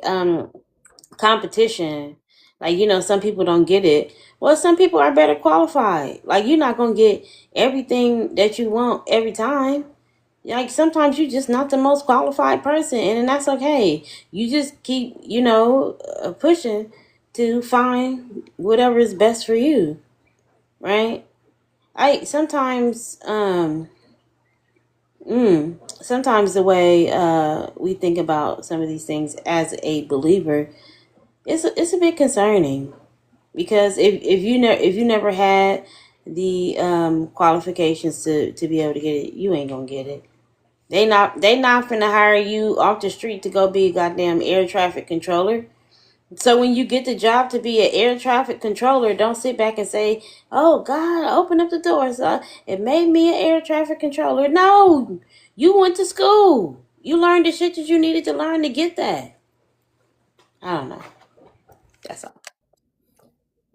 competition. Like, you know, some people don't get it. Well, some people are better qualified. Like, you're not gonna get everything that you want every time. Like, sometimes you're just not the most qualified person, and that's okay. You just keep, you know, pushing to find whatever is best for you, right? I sometimes sometimes the way we think about some of these things as a believer, it's a bit concerning. Because if you never had the qualifications to be able to get it, you ain't gonna get it. They not finna hire you off the street to go be a goddamn air traffic controller. So when you get the job to be an air traffic controller, don't sit back and say, "Oh God, open up the doors. It made me an air traffic controller." No, you went to school. You learned the shit that you needed to learn to get that. I don't know. That's all.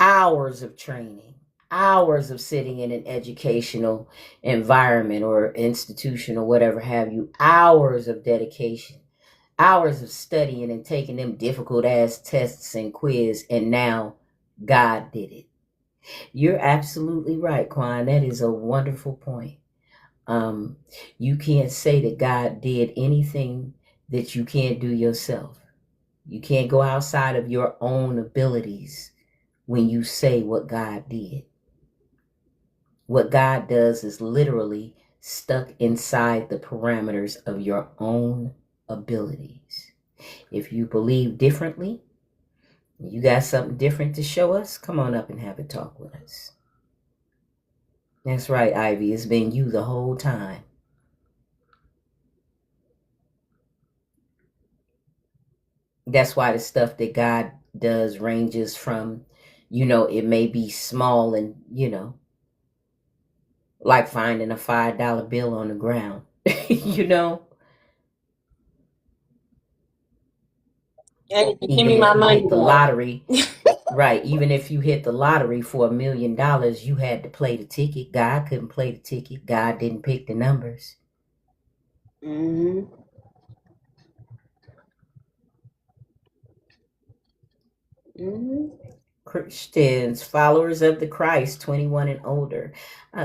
Hours of training, hours of sitting in an educational environment or institution or whatever have you, hours of dedication, hours of studying and taking them difficult ass tests and quiz, and now God did it. You're absolutely right, Quan. That is a wonderful point. Um, you can't say that God did anything that you can't do yourself. You can't go outside of your own abilities when you say what God did. What God does is literally stuck inside the parameters of your own abilities. If you believe differently, you got something different to show us, come on up and have a talk with us. That's right, Ivy. It's been you the whole time. That's why the stuff that God does ranges from, it may be small and, like finding a $5 bill on the ground, you know, Hey, give me even my if you money hit the back. lottery, right? Even if you hit the lottery for $1 million, you had to play the ticket. God couldn't play the ticket. God didn't pick the numbers. Mm-hmm. Mm-hmm. Christians, followers of the Christ, 21 and older.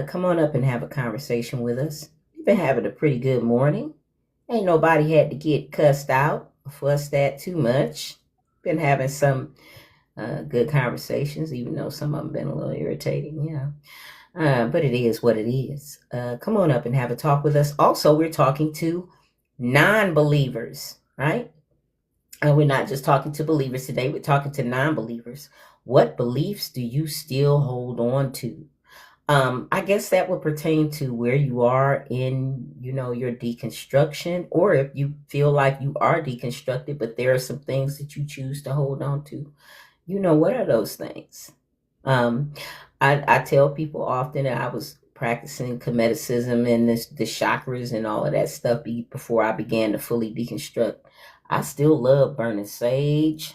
Come on up and have a conversation with us. We've been having a pretty good morning. Ain't nobody had to get cussed out or fussed at too much. Been having some good conversations, even though some of them been a little irritating, but it is what it is. Come on up and have a talk with us. Also, we're talking to non-believers, right? We're not just talking to believers today. We're talking to non-believers. What beliefs do you still hold on to? I guess that would pertain to where you are in, your deconstruction, or if you feel like you are deconstructed, but there are some things that you choose to hold on to. What are those things? Um, I tell people often that I was practicing Cometicism and the chakras and all of that stuff before I began to fully deconstruct. I still love burning sage.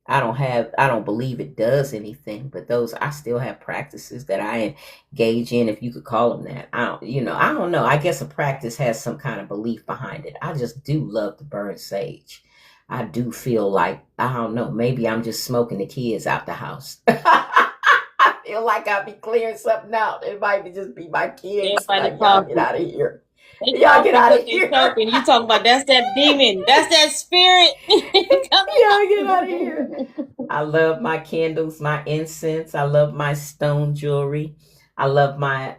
I don't believe it does anything, but I still have practices that I engage in, if you could call them that. I don't know. I guess a practice has some kind of belief behind it. I just do love to burn sage. I do feel like, I don't know, maybe I'm just smoking the kids out the house. I feel like I'll be clearing something out. It might just be my kids. Everybody Like, y'all get coughing. out of here. They Y'all get coughing out because of they here. choking. You talking about that's that demon. That's that spirit. Y'all get out of here. I love my candles, my incense. I love my stone jewelry. I love my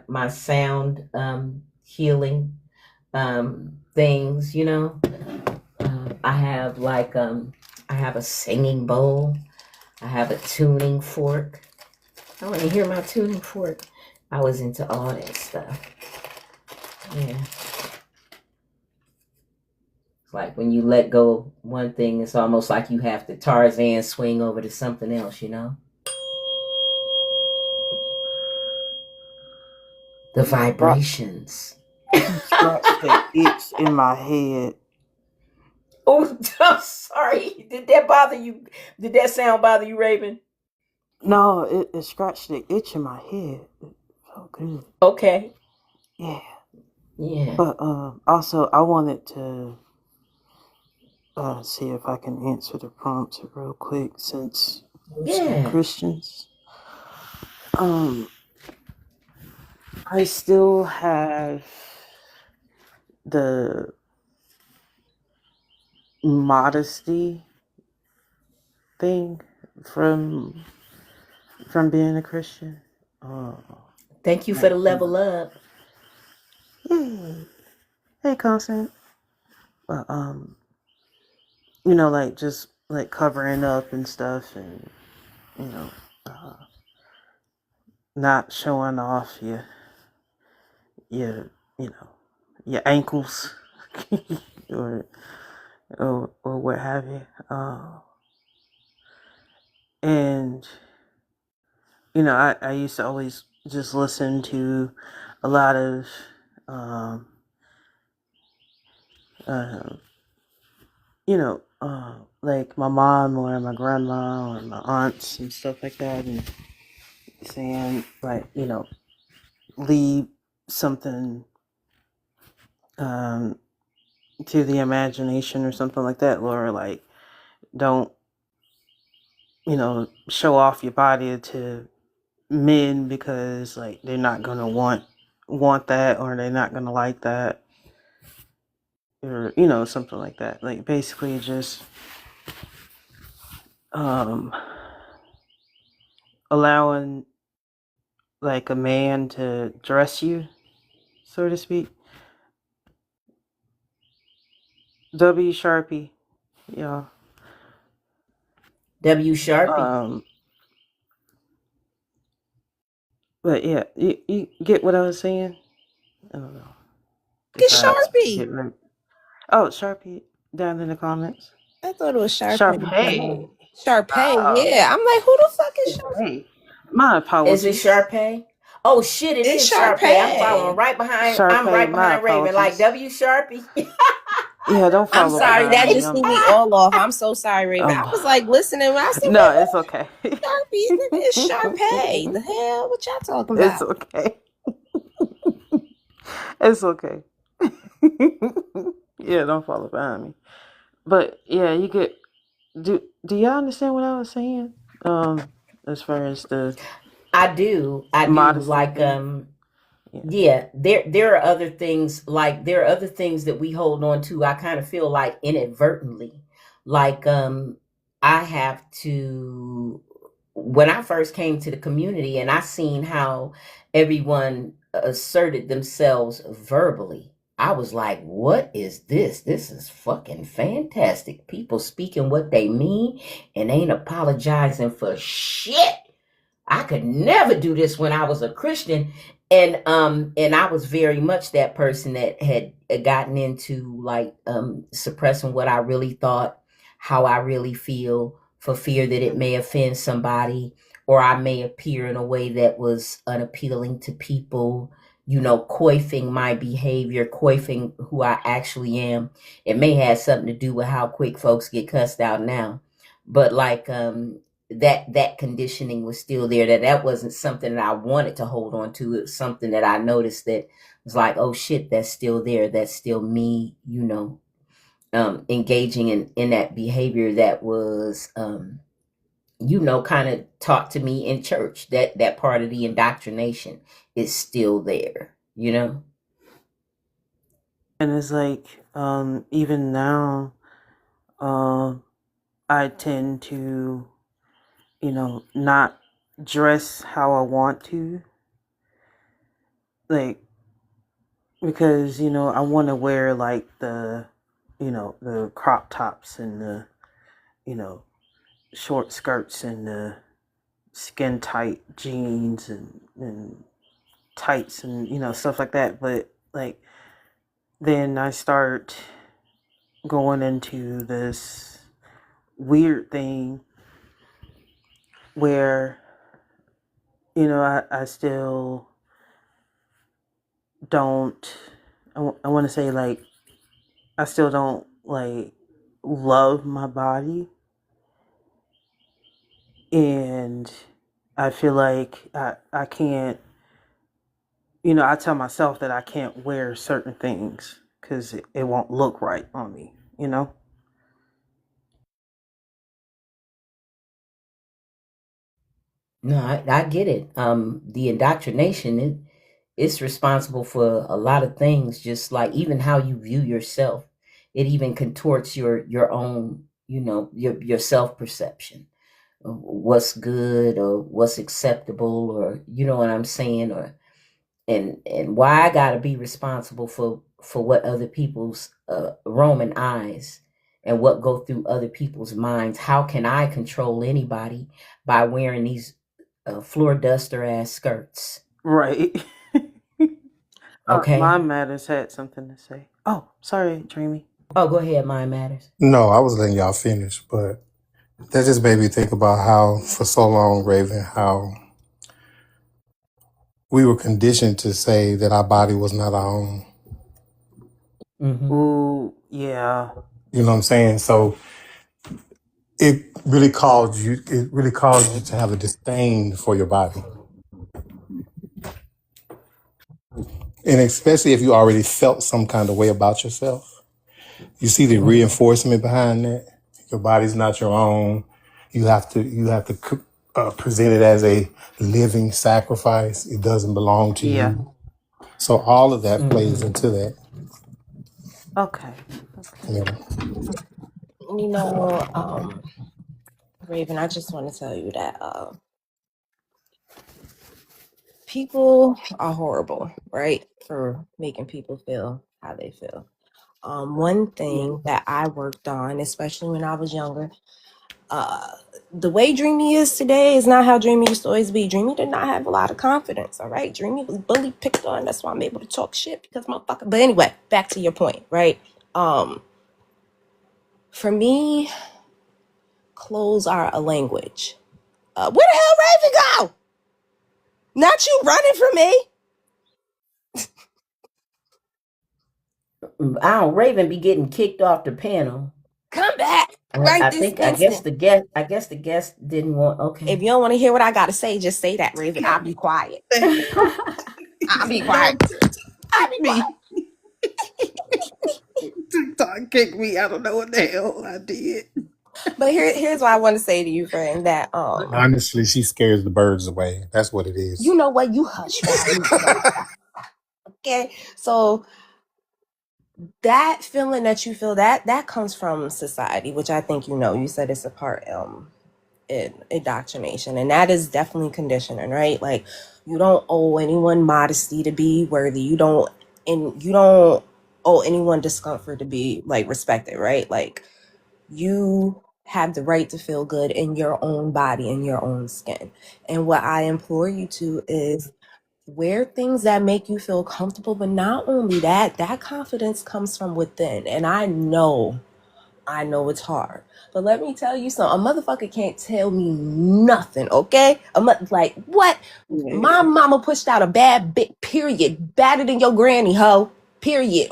my sound healing things, I have I have a singing bowl. I have a tuning fork. I want to hear my tuning fork. I was into all that stuff. Yeah. It's like when you let go of one thing, it's almost like you have to Tarzan swing over to something else, The vibrations. Scratch the itch in my head. Oh, I'm sorry. Did that bother you? Did that sound bother you, Raven? No, it scratched the itch in my head. It felt good. Okay. Yeah. Yeah. But also, I wanted to see if I can answer the prompts real quick, since we're some Christians. I still have the modesty thing from being a Christian. Thank you for the level up. Yeah. Hey, Constant. But like just like covering up and stuff, and not showing off your your ankles or what have you. And I used to always just listen to a lot of like my mom or my grandma or my aunts and stuff like that, and saying like, leave something to the imagination or something like that, or like don't show off your body to men, because like they're not gonna want that, or they're not gonna like that, or something like that. Like basically just allowing like a man to dress you, so to speak. W Sharpie, yeah. W Sharpie. But yeah, you get what I was saying? I don't know. Get Sharpie. Oh, Sharpie down in the comments. I thought it was Sharpay. Sharpay, yeah. I'm like, who the fuck is Sharpay? My apologies. Is it Sharpay? Oh shit, it is Sharpay. I'm following right behind. Sharpay, I'm right behind Raven, like W Sharpie. Yeah, don't follow. I'm sorry, that just threw me all off. I'm so sorry, Raven. I was like listening when I said, no, it's okay. Sharpie, it's Sharpay. The hell? What y'all talking about? It's okay. It's okay. Yeah, don't follow behind me. But yeah, you get Do y'all understand what I was saying? As far as the I do. I do. modesty Like, thing. Yeah. yeah, there are other things, like there are other things that we hold on to. I kind of feel like inadvertently. Like, I have to, when I first came to the community and I seen how everyone asserted themselves verbally, I was like, what is this? This is fucking fantastic. People speaking what they mean and ain't apologizing for shit. I could never do this when I was a Christian. And I was very much that person that had gotten into like suppressing what I really thought, how I really feel, for fear that it may offend somebody, or I may appear in a way that was unappealing to people, coifing my behavior, coifing who I actually am. It may have something to do with how quick folks get cussed out now. But like that conditioning was still there, that wasn't something that I wanted to hold on to. It was something that I noticed that was like, oh shit, that's still there. That's still me, engaging in that behavior that was kind of taught to me in church. That part of the indoctrination is still there. And it's like, even now, I tend to, not dress how I want to, like, because I want to wear like the crop tops and the short skirts and the skin tight jeans and tights and stuff like that. But like then I start going into this weird thing where I still don't, I want to say, like, I still don't like love my body, and I feel like I can't, I tell myself that I can't wear certain things because it won't look right on me. No, I get it. The indoctrination, it's responsible for a lot of things, just like even how you view yourself. It even contorts your own, your self perception of what's good or what's acceptable, or you know what I'm saying, or and why I gotta be responsible for what other people's Roman eyes and what go through other people's minds. How can I control anybody by wearing these floor duster ass skirts? Right. Okay. Mind Matters had something to say. Oh, sorry, Dreamy. Oh, go ahead. Mind Matters. No, I was letting y'all finish, but that just made me think about how, for so long, Raven, how we were conditioned to say that our body was not our own. Mm-hmm. Ooh, yeah. You know what I'm saying? So it really caused you to have a disdain for your body. And especially if you already felt some kind of way about yourself. You see the reinforcement behind that. Your body's not your own. You have to present it as a living sacrifice. It doesn't belong to Yeah. you. So all of that plays into that. Okay. You Raven, I just want to tell you that people are horrible, right? For making people feel how they feel. One thing that I worked on, especially when I was younger, the way Dreamy is today is not how Dreamy used to always be. Dreamy did not have a lot of confidence, all right? Dreamy was bullied, picked on. That's why I'm able to talk shit, because motherfucker. But anyway, back to your point, right? For me, clothes are a language. Where the hell Raven go? Not you running from me. I don't. Raven be getting kicked off the panel. Come back I, right I this think. instant. I guess the guest didn't want. Okay. If you don't want to hear what I got to say, just say that, Raven. I'll be quiet. I'll be quiet. I'll be quiet. TikTok kicked me. I don't know what the hell I did. But here's what I want to say to you, friend. That Honestly, she scares the birds away. That's what it is. you know what? You hush while I read the okay. So that feeling that you feel that comes from society, which I think you know. You said it's a part indoctrination, and that is definitely conditioning, right? Like you don't owe anyone modesty to be worthy. You don't owe anyone discomfort to be like respected, right? Like you have the right to feel good in your own body, in your own skin. And what I implore you to is wear things that make you feel comfortable. But not only that, that confidence comes from within. And I know it's hard. But let me tell you something. A motherfucker can't tell me nothing, okay? Like, what? My mama pushed out a bad bit, period. Badder than your granny, hoe. Period.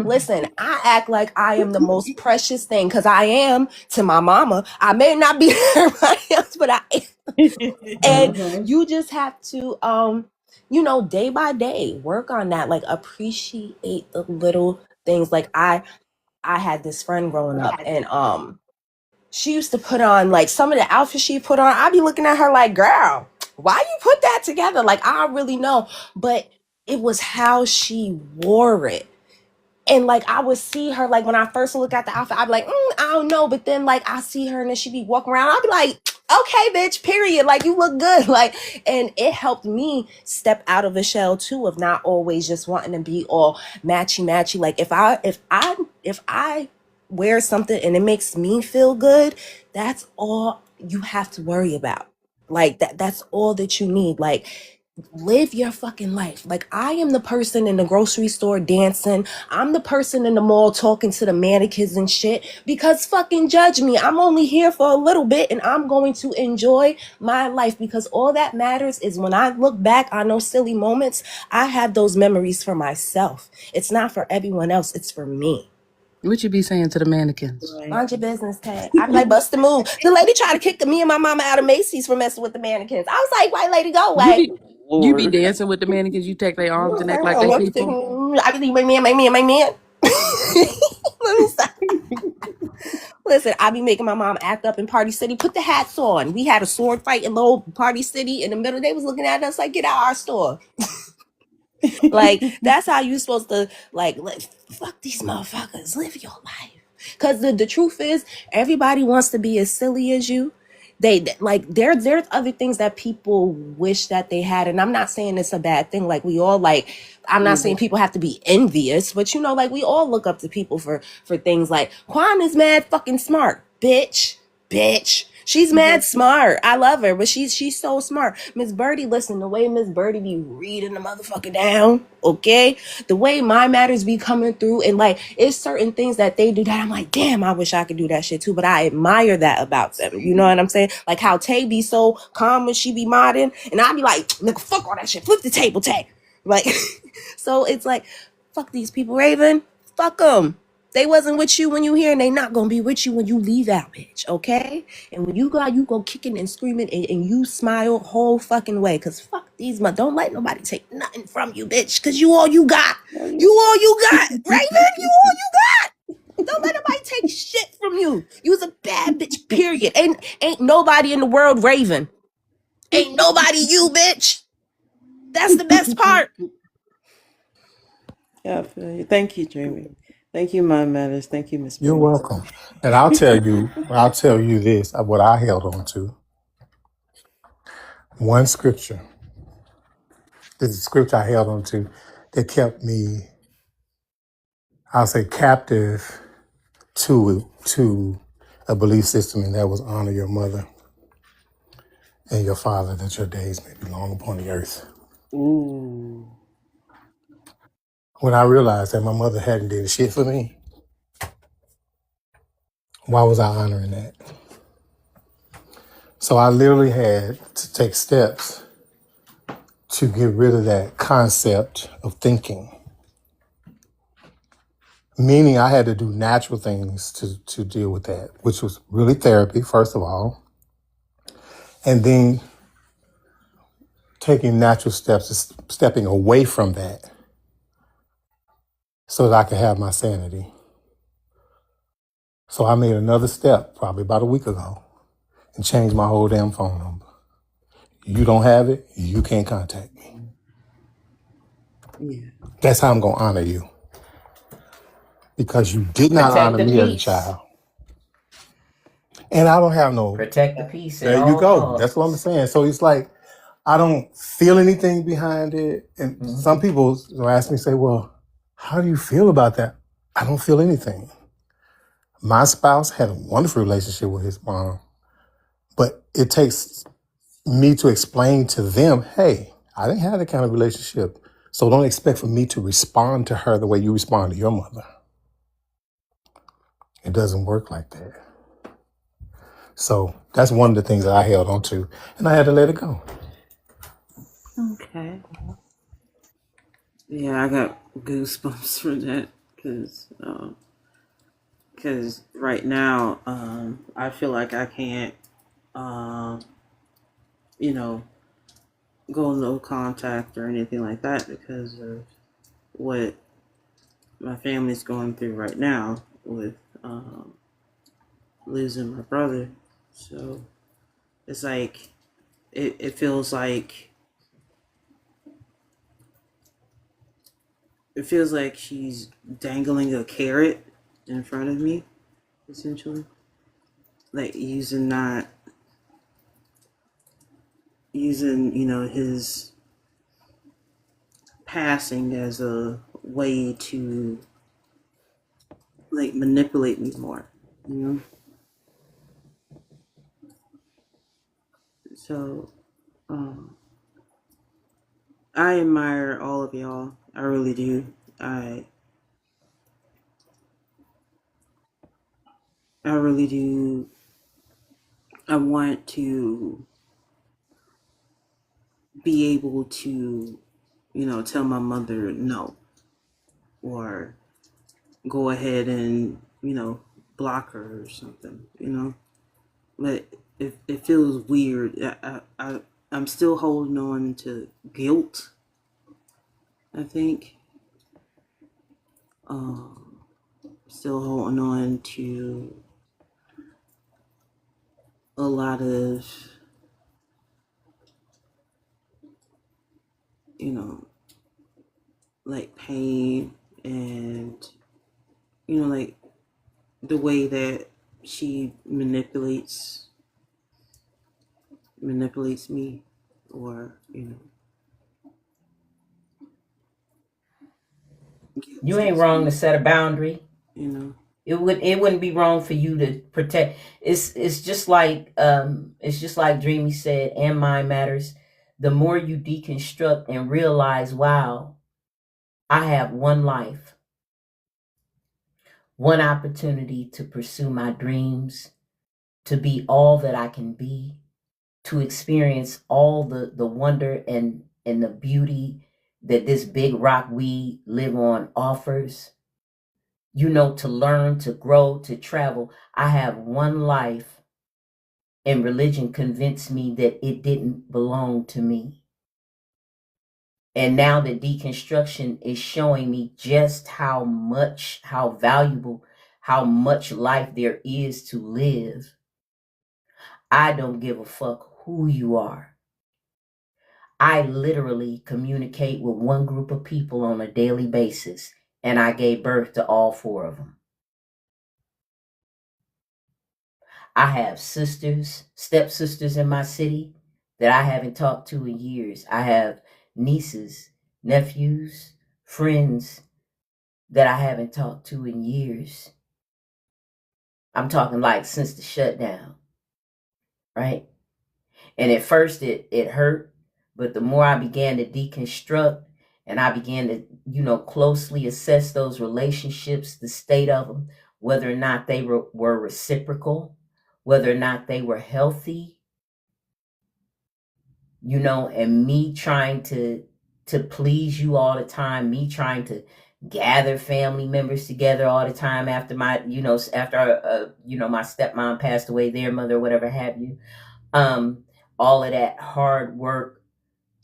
Listen, I act like I am the most precious thing because I am to my mama. I may not be to everybody else, but I am. And you just have to day by day work on that. Like appreciate the little things. Like I had this friend growing up, and she used to put on like some of the outfits she put on. I'd be looking at her like, girl, why you put that together? Like, I don't really know. But it was how she wore it. And like I would see her, like when I first look at the outfit, I'd be like, I don't know. But then like I see her and then she'd be walking around. I'd be like, okay, bitch, period. Like you look good. Like, and it helped me step out of the shell too, of not always just wanting to be all matchy matchy. Like if I wear something and it makes me feel good, that's all you have to worry about. Like that's all that you need. Like live your fucking life. Like I am the person in the grocery store dancing. I'm the person in the mall talking to the mannequins and shit because fucking judge me. I'm only here for a little bit and I'm going to enjoy my life because all that matters is when I look back on those silly moments, I have those memories for myself. It's not for everyone else. It's for me. What you be saying to the mannequins? Mind your business, Ted. I be like, bust the move. The lady tried to kick me and my mama out of Macy's for messing with the mannequins. I was like, white lady, go You away. be you be dancing with the mannequins. You take their arms and act like they people. I be like, my man. Let me stop. Listen, I be making my mom act up in Party City. Put the hats on. We had a sword fight in Low Party City in the middle. They was looking at us like, get out our store. Like, that's how you supposed to, like, fuck these motherfuckers. Live your life. Because the truth is, everybody wants to be as silly as you. They like there's other things that people wish that they had, and I'm not saying it's a bad thing. Like we all like, I'm not saying people have to be envious, but like we all look up to people for things. Like Quan is mad fucking smart, bitch. She's mad smart. I love her, but she's so smart. Miss Birdie, listen, the way Miss Birdie be reading the motherfucker down, okay? The way my matters be coming through, and like it's certain things that they do that I'm like, damn, I wish I could do that shit too. But I admire that about them. You know what I'm saying? Like how Tay be so calm when she be modding, and I be like, nigga, fuck all that shit. Flip the table, Tay. Like, so it's like, fuck these people, Raven. Fuck them. They wasn't with you when you here, and they not gonna be with you when you leave out, bitch. Okay? And when you go out, you go kicking and screaming, and you smile whole fucking way. Cause fuck these don't let nobody take nothing from you, bitch. Cause you all you got. You all you got. Raven, you all you got. Don't let nobody take shit from you. You was a bad bitch, period. Ain't nobody in the world Raven. Ain't nobody you, bitch. That's the best part. Yeah, I feel you. Thank you, Dreamy. Thank you, my matters. Thank you, Miss You're Birdie. welcome. And I'll tell you this, what I held on to. One scripture. This is a scripture I held on to that kept me, I'll say, captive to a belief system, and that was honor your mother and your father, that your days may be long upon the earth. Ooh. When I realized that my mother hadn't did shit for me, why was I honoring that? So I literally had to take steps to get rid of that concept of thinking. Meaning I had to do natural things to deal with that, which was really therapy, first of all, and then taking natural steps, stepping away from that so that I could have my sanity. So I made another step probably about a week ago and changed my whole damn phone number. You don't have it, you can't contact me. Yeah. That's how I'm going to honor you, because you did not Protect honor the me as a peace. child. And I don't have no, Protect the peace at there you all go. That's what I'm costs. saying. So it's like, I don't feel anything behind it. And some Mm-hmm. people will ask me, say, well, how do you feel about that? I don't feel anything. My spouse had a wonderful relationship with his mom, but it takes me to explain to them, hey, I didn't have that kind of relationship. So don't expect for me to respond to her the way you respond to your mother. It doesn't work like that. So that's one of the things that I held on to, and I had to let it go. Okay. Yeah, I got goosebumps for that because right now I feel like I can't you know go no contact or anything like that because of what my family's going through right now with losing my brother. So it's like it feels like she's dangling a carrot in front of me, essentially, like using his passing as a way to like manipulate me more, you know. So um I admire all of y'all. I really do. I I really do. I want to be able to, tell my mother no, or go ahead and, block her or something, But it feels weird. I'm still holding on to guilt, I think. Um, Still holding on to a lot of, you know, like pain and, like the way that she manipulates me, or You ain't guilts wrong to me, set a boundary. you know. It wouldn't be wrong for you to protect. It's just like Dreamy said, and mind matters. The more you deconstruct and realize, wow, I have one life, one opportunity to pursue my dreams, to be all that I can be, to experience all the wonder and the beauty that this big rock we live on offers. To learn, to grow, to travel. I have one life, and religion convinced me that it didn't belong to me. And now that deconstruction is showing me just how valuable, how much life there is to live, I don't give a fuck who you are. I literally communicate with one group of people on a daily basis, and I gave birth to all four of them. I have sisters, stepsisters in my city that I haven't talked to in years. I have nieces, nephews, friends that I haven't talked to in years. I'm talking like since the shutdown, right? And at first it hurt, but the more I began to deconstruct and I began to, closely assess those relationships, the state of them, whether or not they were reciprocal, whether or not they were healthy, and me trying to please you all the time, me trying to gather family members together all the time after my stepmom passed away, their mother, whatever have you. All of that hard work,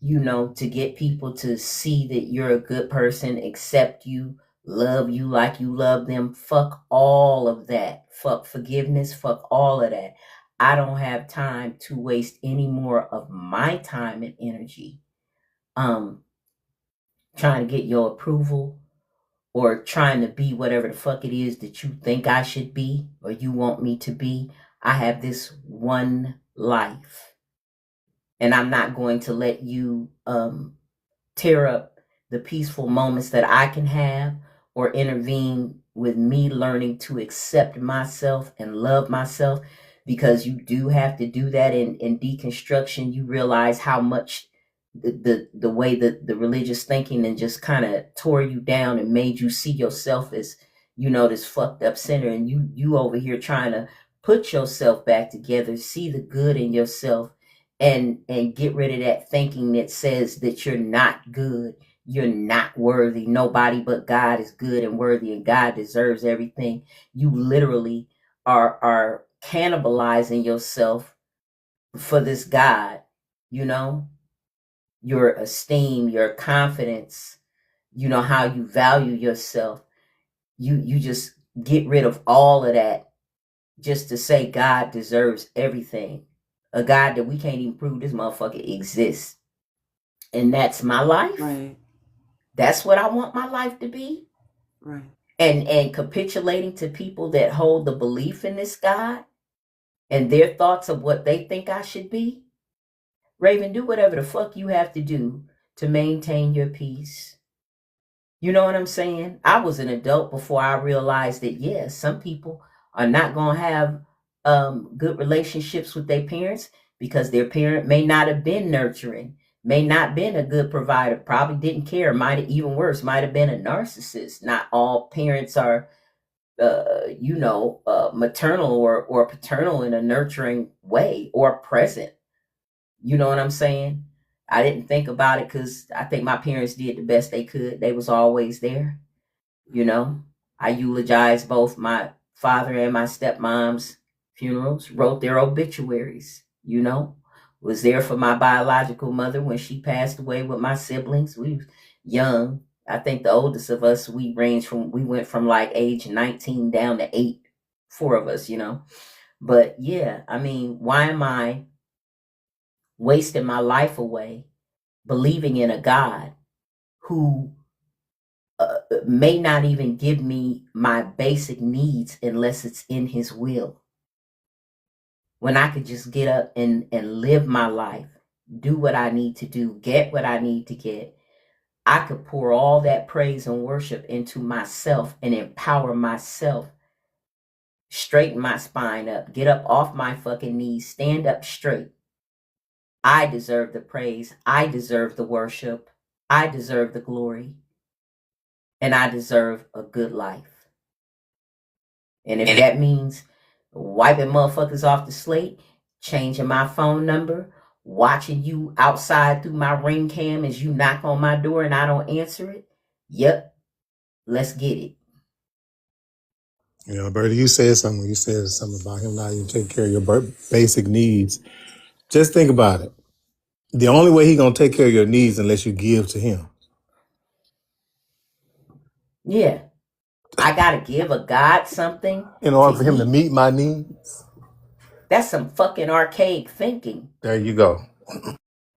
to get people to see that you're a good person, accept you, love you like you love them. Fuck all of that. fuck forgiveness, fuck all of that. I don't have time to waste any more of my time and energy trying to get your approval or trying to be whatever the fuck it is that you think I should be or you want me to be. I have this one life, and I'm not going to let you tear up the peaceful moments that I can have or intervene with me learning to accept myself and love myself, because you do have to do that in deconstruction. You realize how much the way that the religious thinking and just kind of tore you down and made you see yourself as, you know, this fucked up sinner, and you over here trying to put yourself back together, see the good in yourself, and get rid of that thinking that says that you're not good, you're not worthy, nobody but God is good and worthy, and God deserves everything. You literally are cannibalizing yourself for this God, you know, your esteem, your confidence, you know, how you value yourself. You just get rid of all of that just to say God deserves everything. A God that we can't even prove this motherfucker exists. And that's my life. Right. That's what I want my life to be. Right. And capitulating to people that hold the belief in this God and their thoughts of what they think I should be. Raven, do whatever the fuck you have to do to maintain your peace. You know what I'm saying? I was an adult before I realized that, yes, some people are not going to have good relationships with their parents because their parent may not have been nurturing, may not been a good provider, probably didn't care, might have, even worse, might have been a narcissist. Not all parents are, maternal or paternal in a nurturing way or present. You know what I'm saying? I didn't think about it because I think my parents did the best they could. They was always there. You know, I eulogized both my father and my stepmom's funerals, wrote their obituaries, you know, was there for my biological mother when she passed away with my siblings. We was young. I think the oldest of us, we went from like age 19 down to 8, 4 of us, you know. But yeah, I mean, why am I wasting my life away believing in a God who may not even give me my basic needs unless it's in his will, when I could just get up and live my life, do what I need to do, get what I need to get. I could pour all that praise and worship into myself and empower myself, straighten my spine up, get up off my fucking knees, stand up straight. I deserve the praise, I deserve the worship, I deserve the glory, and I deserve a good life. And if that means wiping motherfuckers off the slate, changing my phone number, watching you outside through my ring cam as you knock on my door and I don't answer it, yep, let's get it. You know, Bertie, you said something. You said something about him not even taking care of your basic needs. Just think about it. The only way he gonna take care of your needs unless you give to him. Yeah, I gotta give a God something In order to for him to eat. meet my needs. That's some fucking archaic thinking. There you go.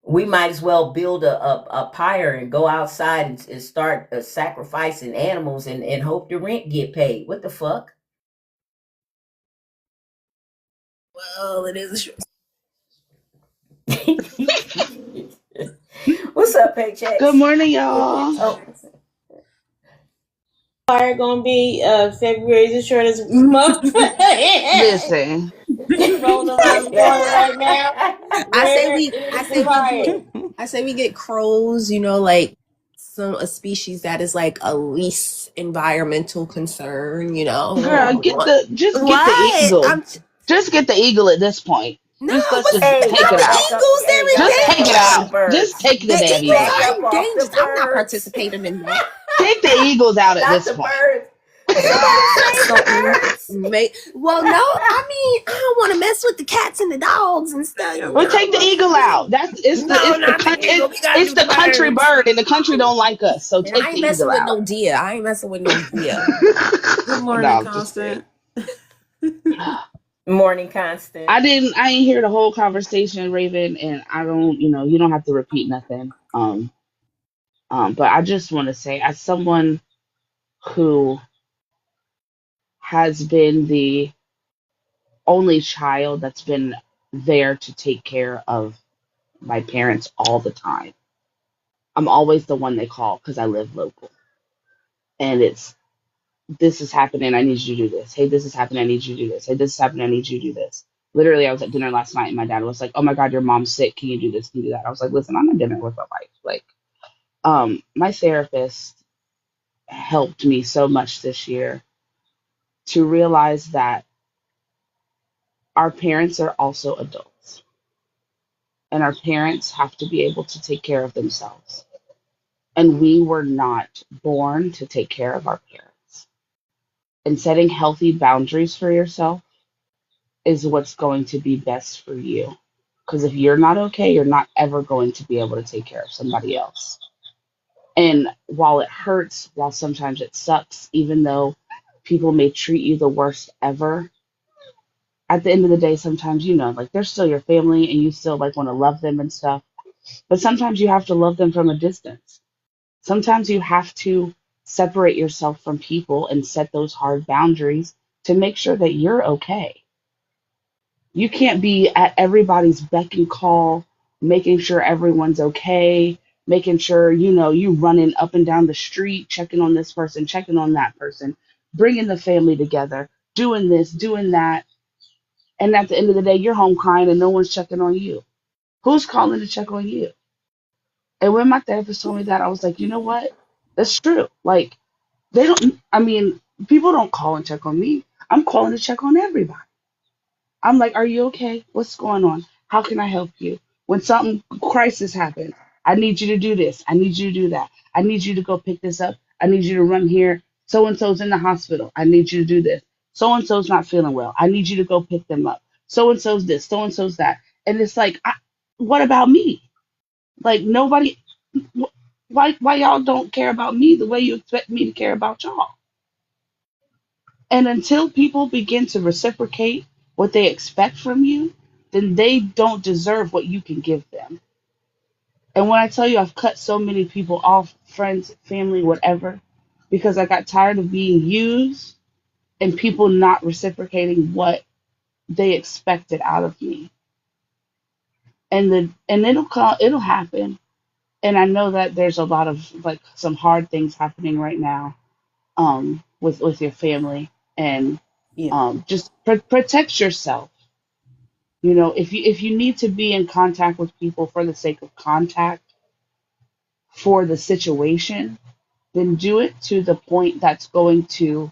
We might as well build a pyre and go outside and start sacrificing animals and hope the rent get paid. What the fuck? Well, it is. What's up, Paychecks? Good morning, y'all. Oh, Are gonna be February the shortest month. Listen, Rolling around the corner right now. I say Where is the we get, fire? I say we get crows. You know, like a species that is like a least environmental concern. You girl, know, just get the what? eagle. Just get the eagle at this point. No, Let's what's just hey, take not it y'all the out. back up. eagles? Hey, They're y'all Just back take up it endangered. off the out. Just birds. take the The damn eagles eagle are Back out. up off the endangered. I'm not birds. participating in that. Take the eagles out at Not this the point. birds. Somebody save the So, birds. well, no, I mean, I don't want to mess with the cats and the dogs and stuff. You Well, take the know. eagle out. No, not the eagle. We gotta It's do the the country birds. bird, and the country don't like us. So And I take the ain't messing eagle with out. no deer. I ain't messing with no deer. Good No, morning, I'm just saying. Constant. Morning, Constant. I didn't hear the whole conversation, Raven, and I don't, you don't have to repeat nothing. But I just want to say, as someone who has been the only child that's been there to take care of my parents all the time, I'm always the one they call because I live local. And it's, this is happening, I need you to do this. Hey, this is happening, I need you to do this. Hey, this is happening, I need you to do this. Literally, I was at dinner last night and my dad was like, "Oh my God, your mom's sick. Can you do this? Can you do that?" I was like, "Listen, I'm at dinner with my wife." Like, my therapist helped me so much this year to realize that our parents are also adults and our parents have to be able to take care of themselves. And we were not born to take care of our parents. And setting healthy boundaries for yourself is what's going to be best for you. Because if you're not okay, you're not ever going to be able to take care of somebody else. And while it hurts, while sometimes it sucks, even though people may treat you the worst ever, at the end of the day, sometimes, like they're still your family and you still like want to love them and stuff. But sometimes you have to love them from a distance. Sometimes you have to separate yourself from people and set those hard boundaries to make sure that you're okay. You can't be at everybody's beck and call, making sure everyone's okay, making sure, you running up and down the street, checking on this person, checking on that person, bringing the family together, doing this, doing that. And at the end of the day, you're home crying and no one's checking on you. Who's calling to check on you? And when my therapist told me that, I was like, you know what? That's true. Like, people don't call and check on me. I'm calling to check on everybody. I'm like, are you okay? What's going on? How can I help you? When something crisis happens, I need you to do this. I need you to do that. I need you to go pick this up. I need you to run here. So and so's in the hospital. I need you to do this. So and so's not feeling well. I need you to go pick them up. So and so's this. So and so's that. And it's like, what about me? Like nobody. Why y'all don't care about me the way you expect me to care about y'all? And until people begin to reciprocate what they expect from you, then they don't deserve what you can give them. And when I tell you I've cut so many people off, friends, family, whatever, because I got tired of being used and people not reciprocating what they expected out of me. And it'll happen. And I know that there's a lot of like some hard things happening right now with your family and Yeah. just protect yourself. If you need to be in contact with people for the sake of contact for the situation, then do it to the point that's going to,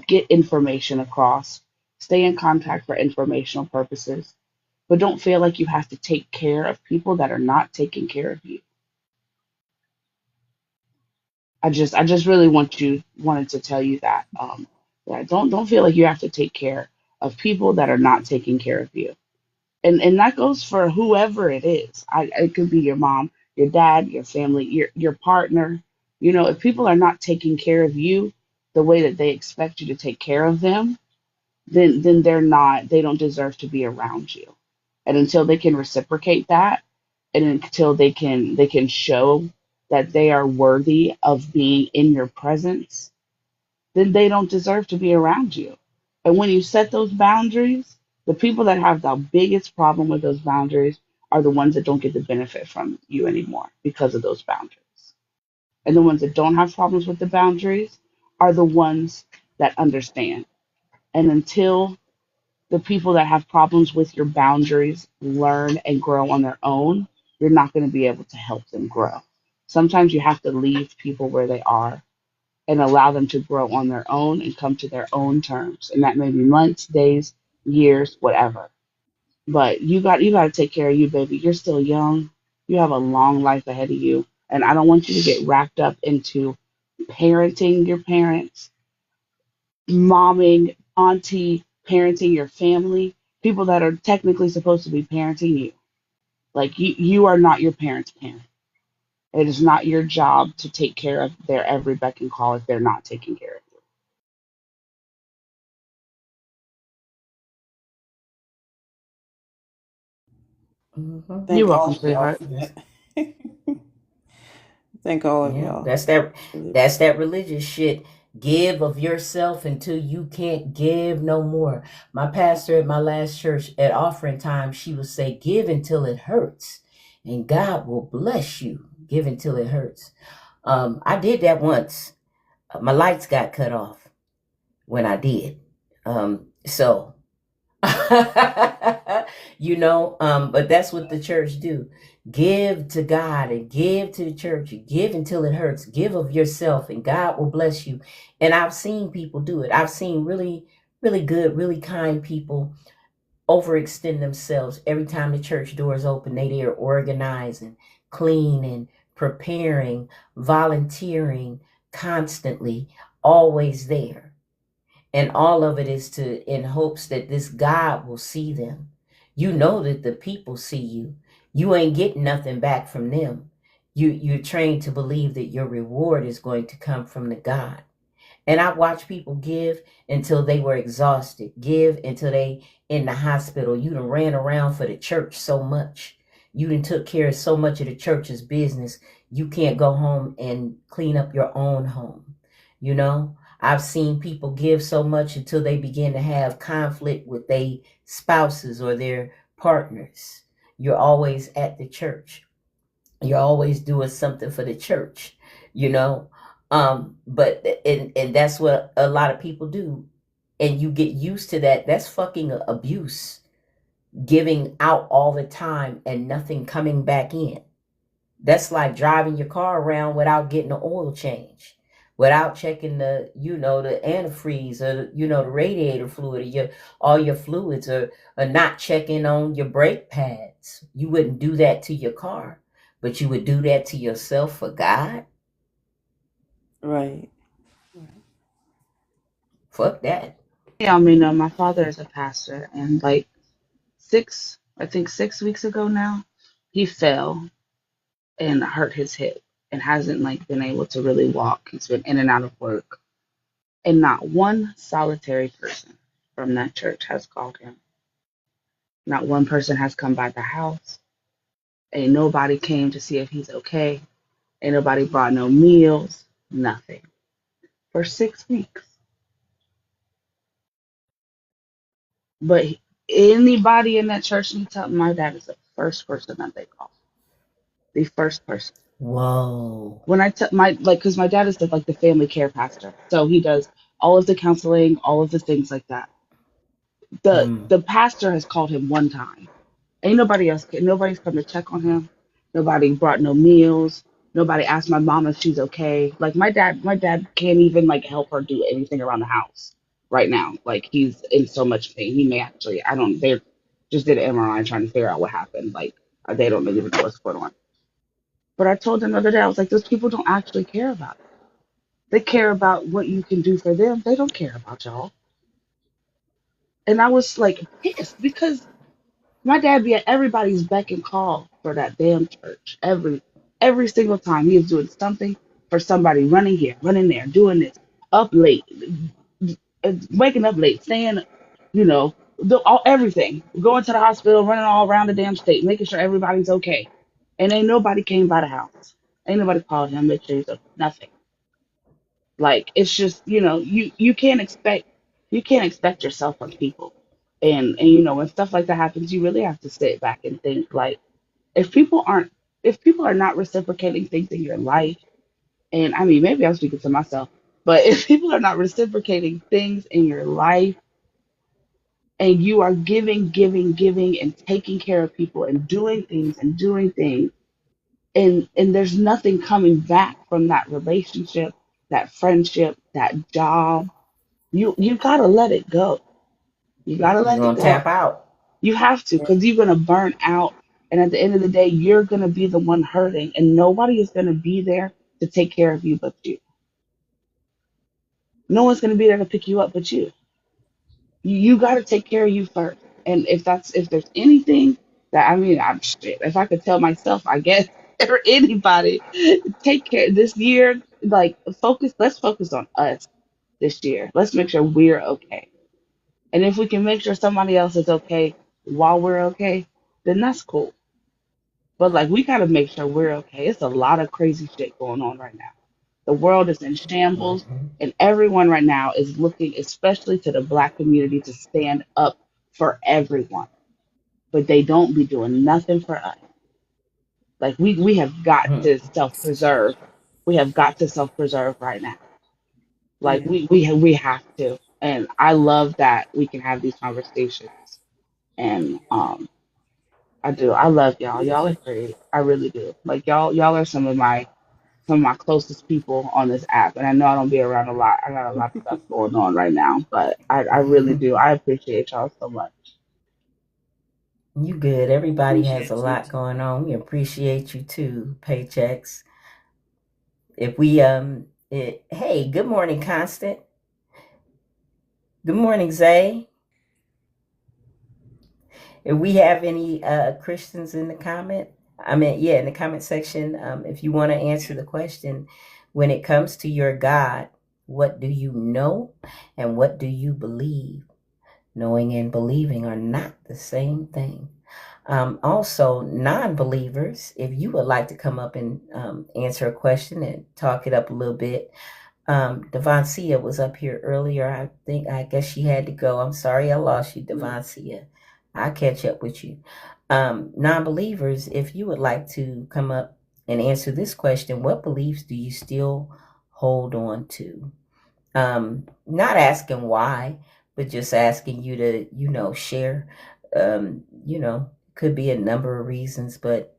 get information across. Stay in contact for informational purposes, but don't feel like you have to take care of people that are not taking care of you. I just really wanted to tell you that. Yeah, don't feel like you have to take care of people that are not taking care of you. And that goes for whoever it is. It could be your mom, your dad, your family, your partner. If people are not taking care of you the way that they expect you to take care of them, then they don't deserve to be around you. And until they can reciprocate that, and until they can show that they are worthy of being in your presence, then they don't deserve to be around you. And when you set those boundaries, the people that have the biggest problem with those boundaries are the ones that don't get the benefit from you anymore because of those boundaries. And the ones that don't have problems with the boundaries are the ones that understand. And until the people that have problems with your boundaries learn and grow on their own, you're not going to be able to help them grow. Sometimes you have to leave people where they are and allow them to grow on their own and come to their own terms. And that may be months, days, years, whatever. But you got to take care of you, baby. You're still young. You have a long life ahead of you. And I don't want you to get wrapped up into parenting your parents, momming, auntie, parenting your family, people that are technically supposed to be parenting you. Like you are not your parents' parent. It is not your job to take care of their every beck and call if they're not taking care of you. Mm-hmm. You're Thank all welcome, of y'all sweetheart. for that. Thank all of Yeah, y'all. that's that. Really. That's that religious shit. Give of yourself until you can't give no more. My pastor at my last church at offering time, she would say, "Give until it hurts, and God will bless you. Give until it hurts." I did that once. My lights got cut off when I did. So but that's what the church do. Give to God and give to the church. Give until it hurts. Give of yourself and God will bless you. And I've seen people do it. I've seen really, really good, really kind people overextend themselves. Every time the church doors open, they there organizing, cleaning, preparing, volunteering, constantly, always there. And all of it is to in hopes that this God will see them. You know that the people see you. You ain't getting nothing back from them. You're trained to believe that your reward is going to come from the God. And I watched people give until they were exhausted, give until they in the hospital. You done ran around for the church so much. You done took care of so much of the church's business. You can't go home and clean up your own home. I've seen people give so much until they begin to have conflict with their spouses or their partners. You're always at the church. You're always doing something for the church, you know. But that's what a lot of people do, and you get used to that. That's fucking abuse. Giving out all the time and nothing coming back in. That's like driving your car around without getting an oil change, without checking the antifreeze or the radiator fluid, or all your fluids, or not checking on your brake pads. You wouldn't do that to your car, but you would do that to yourself for God. Right. Fuck that. Yeah, I mean, my father is a pastor, and like I think 6 weeks ago now, he fell and hurt his hip and hasn't like been able to really walk. He's been in and out of work, and not one solitary person from that church has called him. Not one person has come by the house. Ain't nobody came to see if he's okay. Ain't nobody brought no meals, nothing for 6 weeks. But anybody in that church needs something, my dad is the first person that they call. The first person. Whoa. When I took my like, because my dad is the family care pastor, so he does all of the counseling, all of the things like that. The Mm. the pastor has called him one time. Ain't nobody else. Nobody's come to check on him. Nobody brought no meals. Nobody asked my mom if she's okay. Like my dad can't even like help her do anything around the house right now. Like he's in so much pain. He may actually. I don't. They just did an MRI trying to figure out what happened. Like they don't even know what's going on. But I told them the other day, I was like, those people don't actually care about it. They care about what you can do for them. They don't care about y'all. And I was like pissed because my dad be at everybody's beck and call for that damn church. Every single time he is doing something for somebody, running here, running there, doing this, up late, waking up late, staying, everything, going to the hospital, running all around the damn state, making sure everybody's okay. And ain't nobody came by the house. Ain't nobody called him, make sure he's okay. Nothing. Like it's just, you can't expect yourself from people. And when stuff like that happens, you really have to sit back and think like if people aren't if people are not reciprocating things in your life, and I mean maybe I'm speaking to myself, but if people are not reciprocating things in your life and you are giving, giving, giving and taking care of people and doing things and there's nothing coming back from that relationship, that friendship, that job, you gotta let it go. You gotta You're let it gonna go. tap out. You have to, because you're gonna burn out, and at the end of the day, you're gonna be the one hurting, and nobody is gonna be there to take care of you but you. No one's gonna be there to pick you up but you. You got to take care of you first. And if there's anything that I mean, I'm shit. If I could tell myself, I guess, or anybody, take care this year. Like focus. Let's focus on us this year. Let's make sure we're okay. And if we can make sure somebody else is okay while we're okay, then that's cool. But like we gotta make sure we're okay. It's a lot of crazy shit going on right now. The world is in shambles, Mhm. and everyone right now is looking, especially to the black community, to stand up for everyone. But they don't be doing nothing for us. Like we have got Mhm. to self preserve. We have got to self preserve right now. Like Yeah. we have to. And I love that we can have these conversations. And I do. I love y'all. Y'all are great. I really do. Like y'all are some of my closest people on this app. And I know I don't be around a lot. I got a lot of stuff going on right now, but I really do. I appreciate y'all so much. You good. Everybody has a Appreciate you lot too. going on. We appreciate you too, Paychecks. If we hey, good morning, Constant. Good morning, Zay. If we have any Christians in the comment, I mean, yeah, in the comment section, if you want to answer the question, when it comes to your God, what do you know and what do you believe? Knowing and believing are not the same thing. Also, non believers, if you would like to come up and answer a question and talk it up a little bit, Devancia was up here earlier. I guess she had to go. I'm sorry I lost you, Devancia. I'll catch up with you. Non-believers, if you would like to come up and answer this question, what beliefs do you still hold on to? Not asking why, but just asking you to, share. Could be a number of reasons, but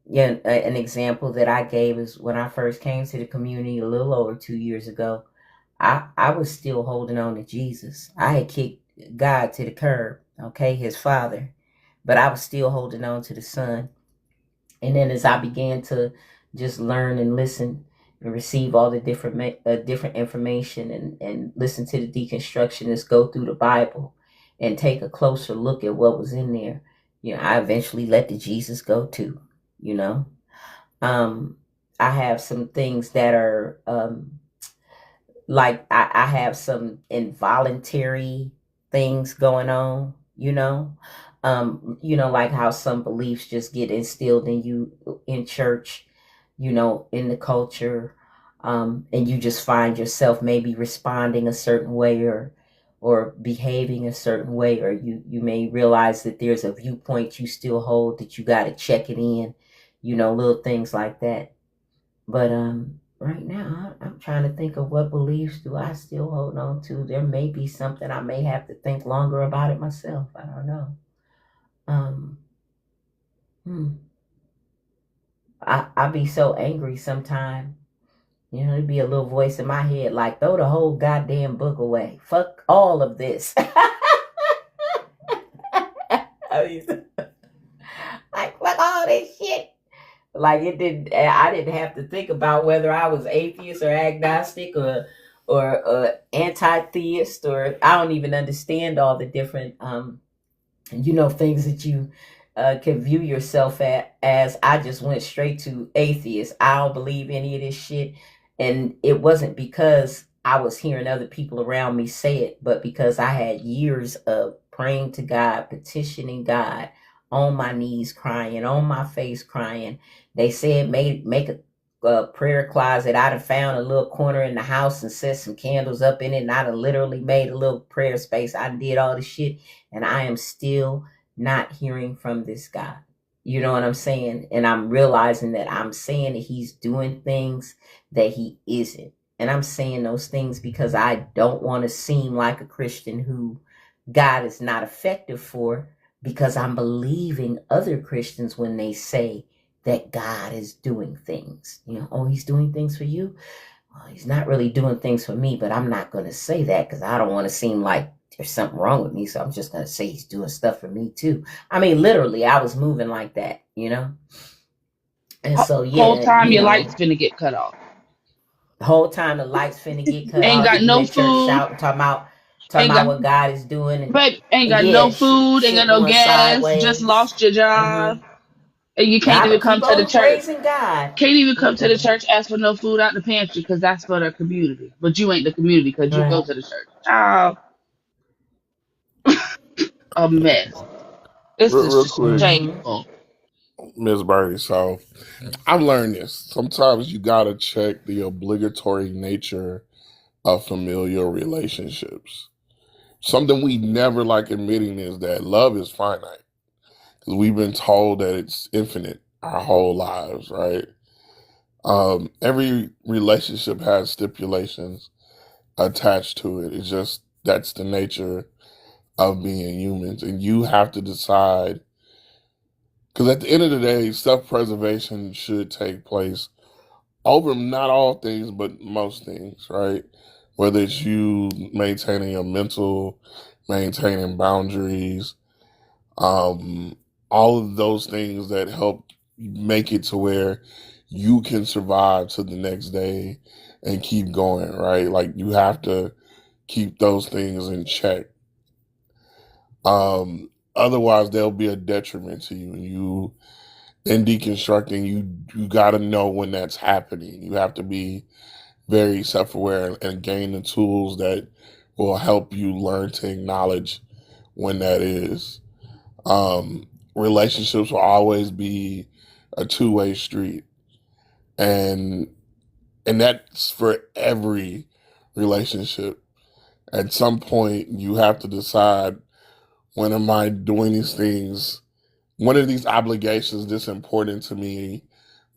yeah, an example that I gave is when I first came to the community a little over 2 years ago. I was still holding on to Jesus. I had kicked God to the curb, okay, his father, but I was still holding on to the son. And then as I began to just learn and listen and receive all the different information and listen to the deconstructionists go through the Bible and take a closer look at what was in there, I eventually let the Jesus go too, you know. Um, I have some things that are like I have some involuntary things going on, like how some beliefs just get instilled in you in church, in the culture, and you just find yourself maybe responding a certain way or behaving a certain way, or you may realize that there's a viewpoint you still hold that you got to check it in, little things like that. But right now, I'm trying to think of what beliefs do I still hold on to. There may be something I may have to think longer about it myself. I don't know. Um, hmm. I be so angry sometimes. There'd be a little voice in my head like, throw the whole goddamn book away. Fuck all of this. Like, fuck all this shit. Like I didn't have to think about whether I was atheist or agnostic or anti-theist, or I don't even understand all the different things that you can view yourself as. I just went straight to atheist. I don't believe any of this shit. And it wasn't because I was hearing other people around me say it, but because I had years of praying to God, petitioning God, on my knees crying, on my face crying. They said make a prayer closet. I'd have found a little corner in the house and set some candles up in it, and I'd have literally made a little prayer space. I did all this shit, and I am still not hearing from this God. You know what I'm saying? And I'm realizing that I'm saying that he's doing things that he isn't. And I'm saying those things because I don't want to seem like a Christian who God is not effective for, because I'm believing other Christians when they say that God is doing things. Oh, he's doing things for you. Well, he's not really doing things for me, but I'm not going to say that because I don't want to seem like there's something wrong with me. So I'm just going to say he's doing stuff for me too. I mean, literally, I was moving like that. And so, Whole yeah, time your lights finna get cut off. the whole time the lights finna get cut Ain't off. got You no in church food. shouting, talking about Ain't what God is doing. But ain't And got yeah, no food, ain't got shit no going gas, just sideways. lost your job, Mm-hmm. and you can't I'm even going to come keep to the on church. praising God. Can't even come to the Mm-mm. church, ask for no food out the pantry because that's for the community. But you ain't the community because you go Right. to the church. Child, a mess. This is Real just quick. Mm-hmm. shameful. Miss Birdie. So I've learned this. Sometimes you gotta check the obligatory nature of familial relationships. Something we never like admitting is that love is finite. Because we've been told that it's infinite our whole lives, right? Every relationship has stipulations attached to it. It's just that's the nature of being humans. And you have to decide, because at the end of the day, self-preservation should take place over not all things, but most things, right? Whether it's you maintaining your mental, maintaining boundaries, all of those things that help make it to where you can survive to the next day and keep going, right? Like you have to keep those things in check. Otherwise they'll be a detriment to you. You in deconstructing, you got to know when that's happening. You have to be very self-aware and gain the tools that will help you learn to acknowledge when that is. Relationships will always be a two-way street, and that's for every relationship. At some point, you have to decide, when am I doing these things? When are these obligations this important to me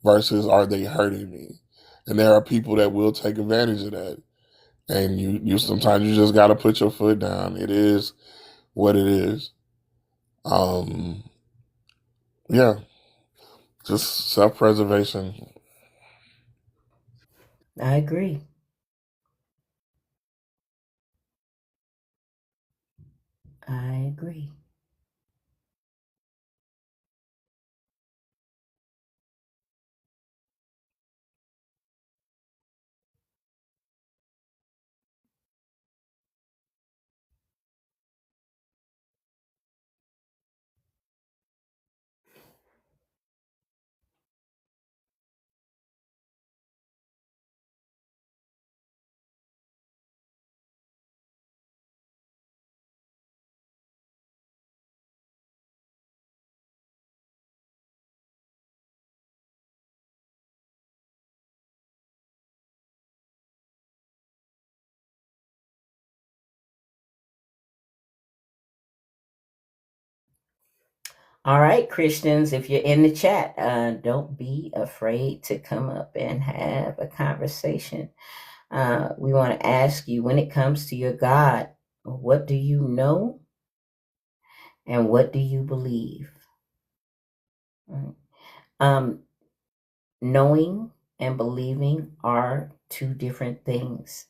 versus are they hurting me? And there are people that will take advantage of that. And you sometimes you just got to put your foot down. It is what it is. Yeah, just self-preservation. I agree. I agree. All right, Christians, if you're in the chat, don't be afraid to come up and have a conversation. We want to ask you, when it comes to your God, what do you know and what do you believe? Right. Knowing and believing are two different things.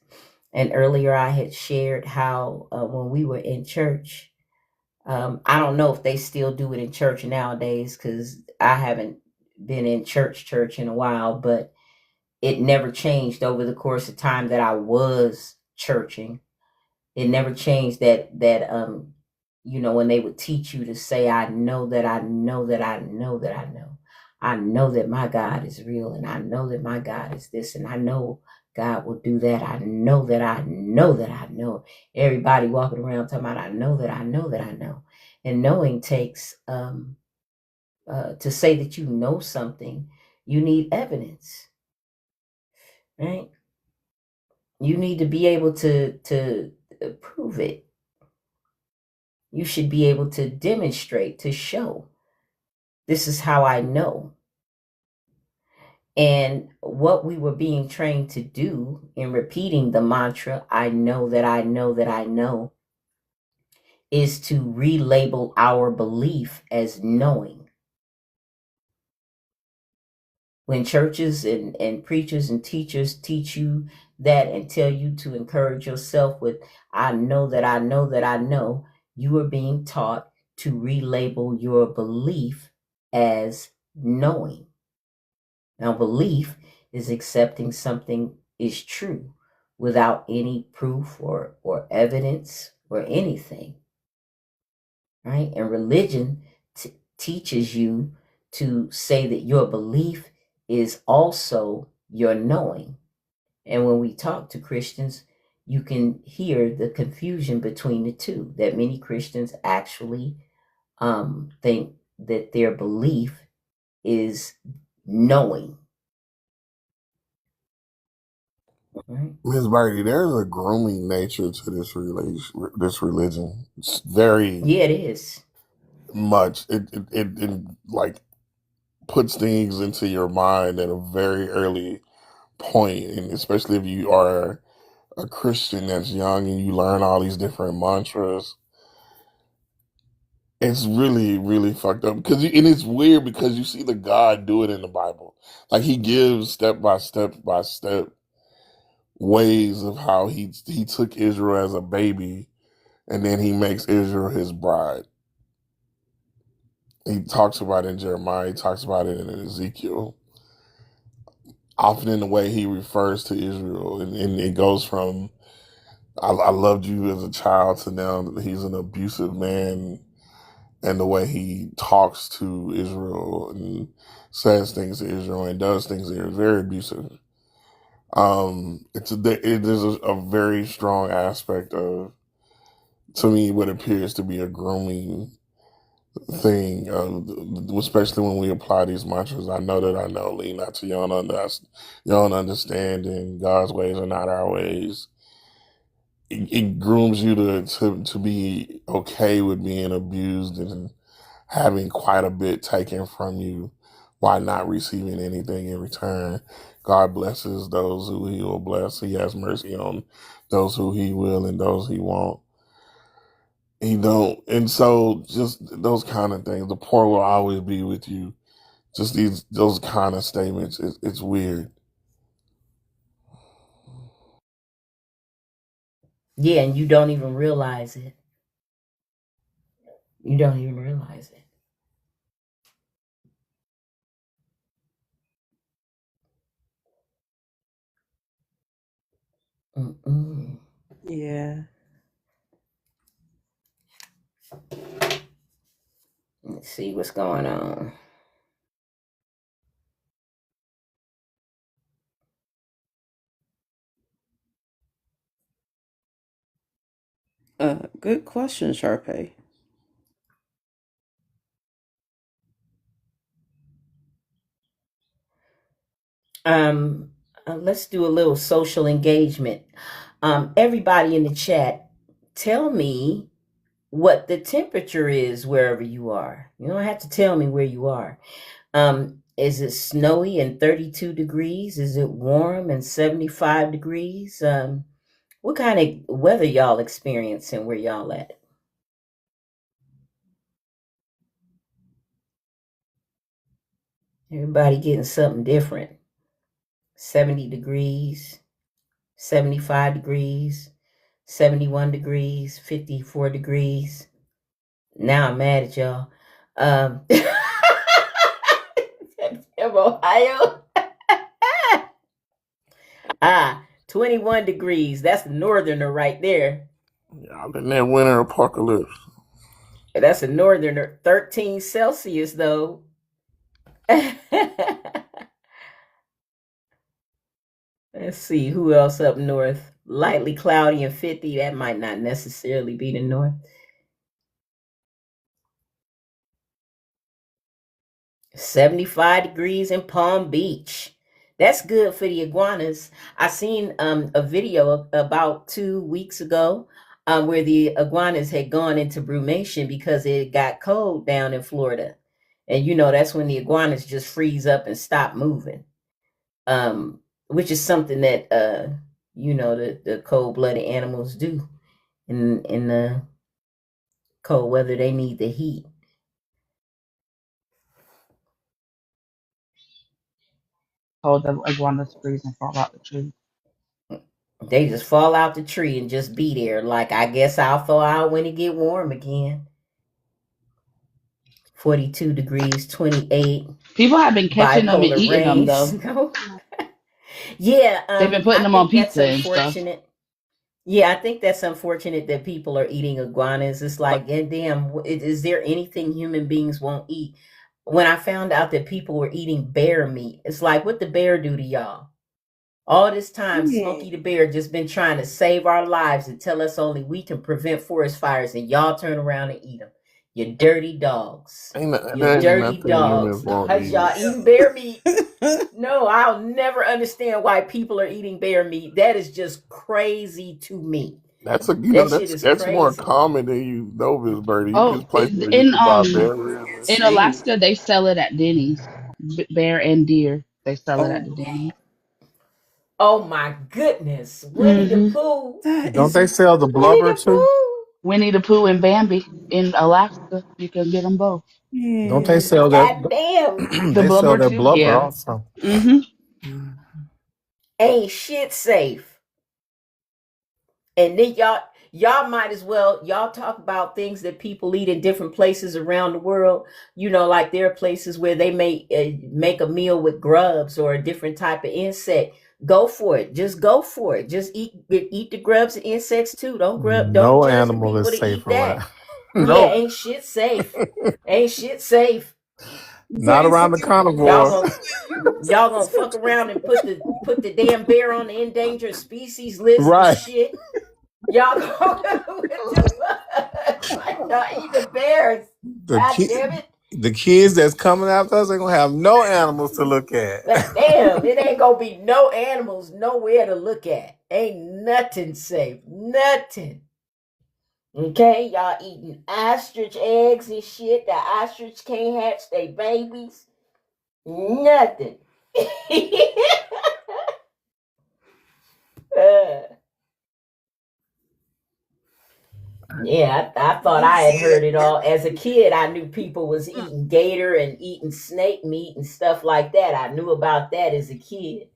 And earlier I had shared how when we were in church, I don't know if they still do it in church nowadays because I haven't been in church in a while, but it never changed over the course of time that I was churching. It never changed that when they would teach you to say, I know that I know that I know that I know. I know that my God is real, and I know that my God is this, and I know God will do that. I know that I know that I know. Everybody walking around talking about, I know that I know that I know. And knowing takes to say that you know something, you need evidence, right? You need to be able to prove it. You should be able to demonstrate, to show, this is how I know. And what we were being trained to do in repeating the mantra, I know that I know that I know, is to relabel our belief as knowing. When churches and preachers and teachers teach you that and tell you to encourage yourself with, I know that I know that I know, you are being taught to relabel your belief as knowing. Now, belief is accepting something is true without any proof or evidence or anything, right? And religion teaches you to say that your belief is also your knowing. And when we talk to Christians, you can hear the confusion between the two, that many Christians actually think that their belief is knowing. Right? Ms. Birdie, there's a grooming nature to this religion. It's very Yeah, it is. much. It like puts things into your mind at a very early point, and especially if you are a Christian that's young and you learn all these different mantras. It's really, really fucked up and it's weird because you see the God do it in the Bible. Like he gives step by step ways of how he took Israel as a baby and then he makes Israel his bride. He talks about it in Jeremiah, he talks about it in Ezekiel. Often in the way he refers to Israel, and it goes from I loved you as a child to now he's an abusive man, and the way he talks to Israel and says things to Israel and does things there is very abusive. It is a very strong aspect of, to me, what appears to be a grooming thing, especially when we apply these mantras. I know that I know, lean not to your own understanding. God's ways are not our ways. It grooms you to be okay with being abused and having quite a bit taken from you while not receiving anything in return. God blesses those who he will bless. He has mercy on those who he will and those he won't. He don't. And so just those kind of things. The poor will always be with you. Just those kind of statements. It's weird. Yeah, and you don't even realize it. You don't even realize it. Mm-mm. Yeah. Let's see what's going on. Good question, Sharpay. Let's do a little social engagement. Everybody in the chat, tell me what the temperature is wherever you are. You don't have to tell me where you are. Is it snowy and 32 degrees? Is it warm and 75 degrees? What kind of weather y'all experiencing where y'all at? Everybody getting something different. 70 degrees, 75 degrees, 71 degrees, 54 degrees. Now I'm mad at y'all. From Ohio. 21 degrees. That's the northerner right there. Y'all in that winter apocalypse. That's a northerner. 13 Celsius, though. Let's see who else up north. Lightly cloudy and 50. That might not necessarily be the north. 75 degrees in Palm Beach. That's good for the iguanas. I seen a video about 2 weeks ago where the iguanas had gone into brumation because it got cold down in Florida. And that's when the iguanas just freeze up and stop moving. Which is something that the cold-blooded animals do in the cold weather. They need the heat. Oh, the iguanas freeze and fall out the tree. They just fall out the tree and just be there. Like, I guess I'll thaw out when it get warm again. 42 degrees, 28. People have been catching them and Bipolar eating them rain, though. snow. Yeah, They've been putting I them on think that's pizza and stuff. unfortunate. Yeah, I think that's unfortunate that people are eating iguanas. It's like, damn, is there anything human beings won't eat? When I found out that people were eating bear meat, it's like, what the bear do to y'all? All this time, Smokey the Bear just been trying to save our lives and tell us only we can prevent forest fires, and y'all turn around and eat them. You dirty dogs. You There ain't dirty nothing dogs. humans won't eat. Y'all eating bear meat. No, I'll never understand why people are eating bear meat. That is just crazy to me. That's That shit is that's more crazy. common than you know, Miss Birdie. You Oh, just places where you in can buy bear ribs. in Shoot. Alaska they sell it at Denny's. Bear and deer. They sell it at the Oh, Denny's. Oh my goodness. Winnie the Mm-hmm. Pooh. that Don't is they sell the Winnie blubber the too? Pooh. Winnie the Pooh and Bambi in Alaska. You can get them both. Don't they yeah. sell that? God damn. The They sell blubber that too. blubber Yeah. also. Mm-hmm. Ain't shit safe. And then y'all might as well, y'all talk about things that people eat in different places around the world. Like there are places where they may make a meal with grubs or a different type of insect. Go for it. Just go for it. Just eat the grubs and insects too. Don't No judge the animal people is to safe eat that. around. Yeah, No, ain't shit safe. Ain't shit safe. not around the Y'all carnivore. gonna y'all gonna fuck around and put the damn bear on the endangered species list and Right. shit. Y'all gonna like y'all eat the bears. The God ki- damn it. the kids that's coming after us ain't gonna have no animals to look at. But damn, it ain't gonna be no animals nowhere to look at. Ain't nothing safe. Nothing. Okay, y'all eating ostrich eggs and shit. The ostrich can't hatch their babies. Nothing. Uh, yeah, I thought I had heard it all. As a kid, I knew people was eating gator and eating snake meat and stuff like that. I knew about that as a kid.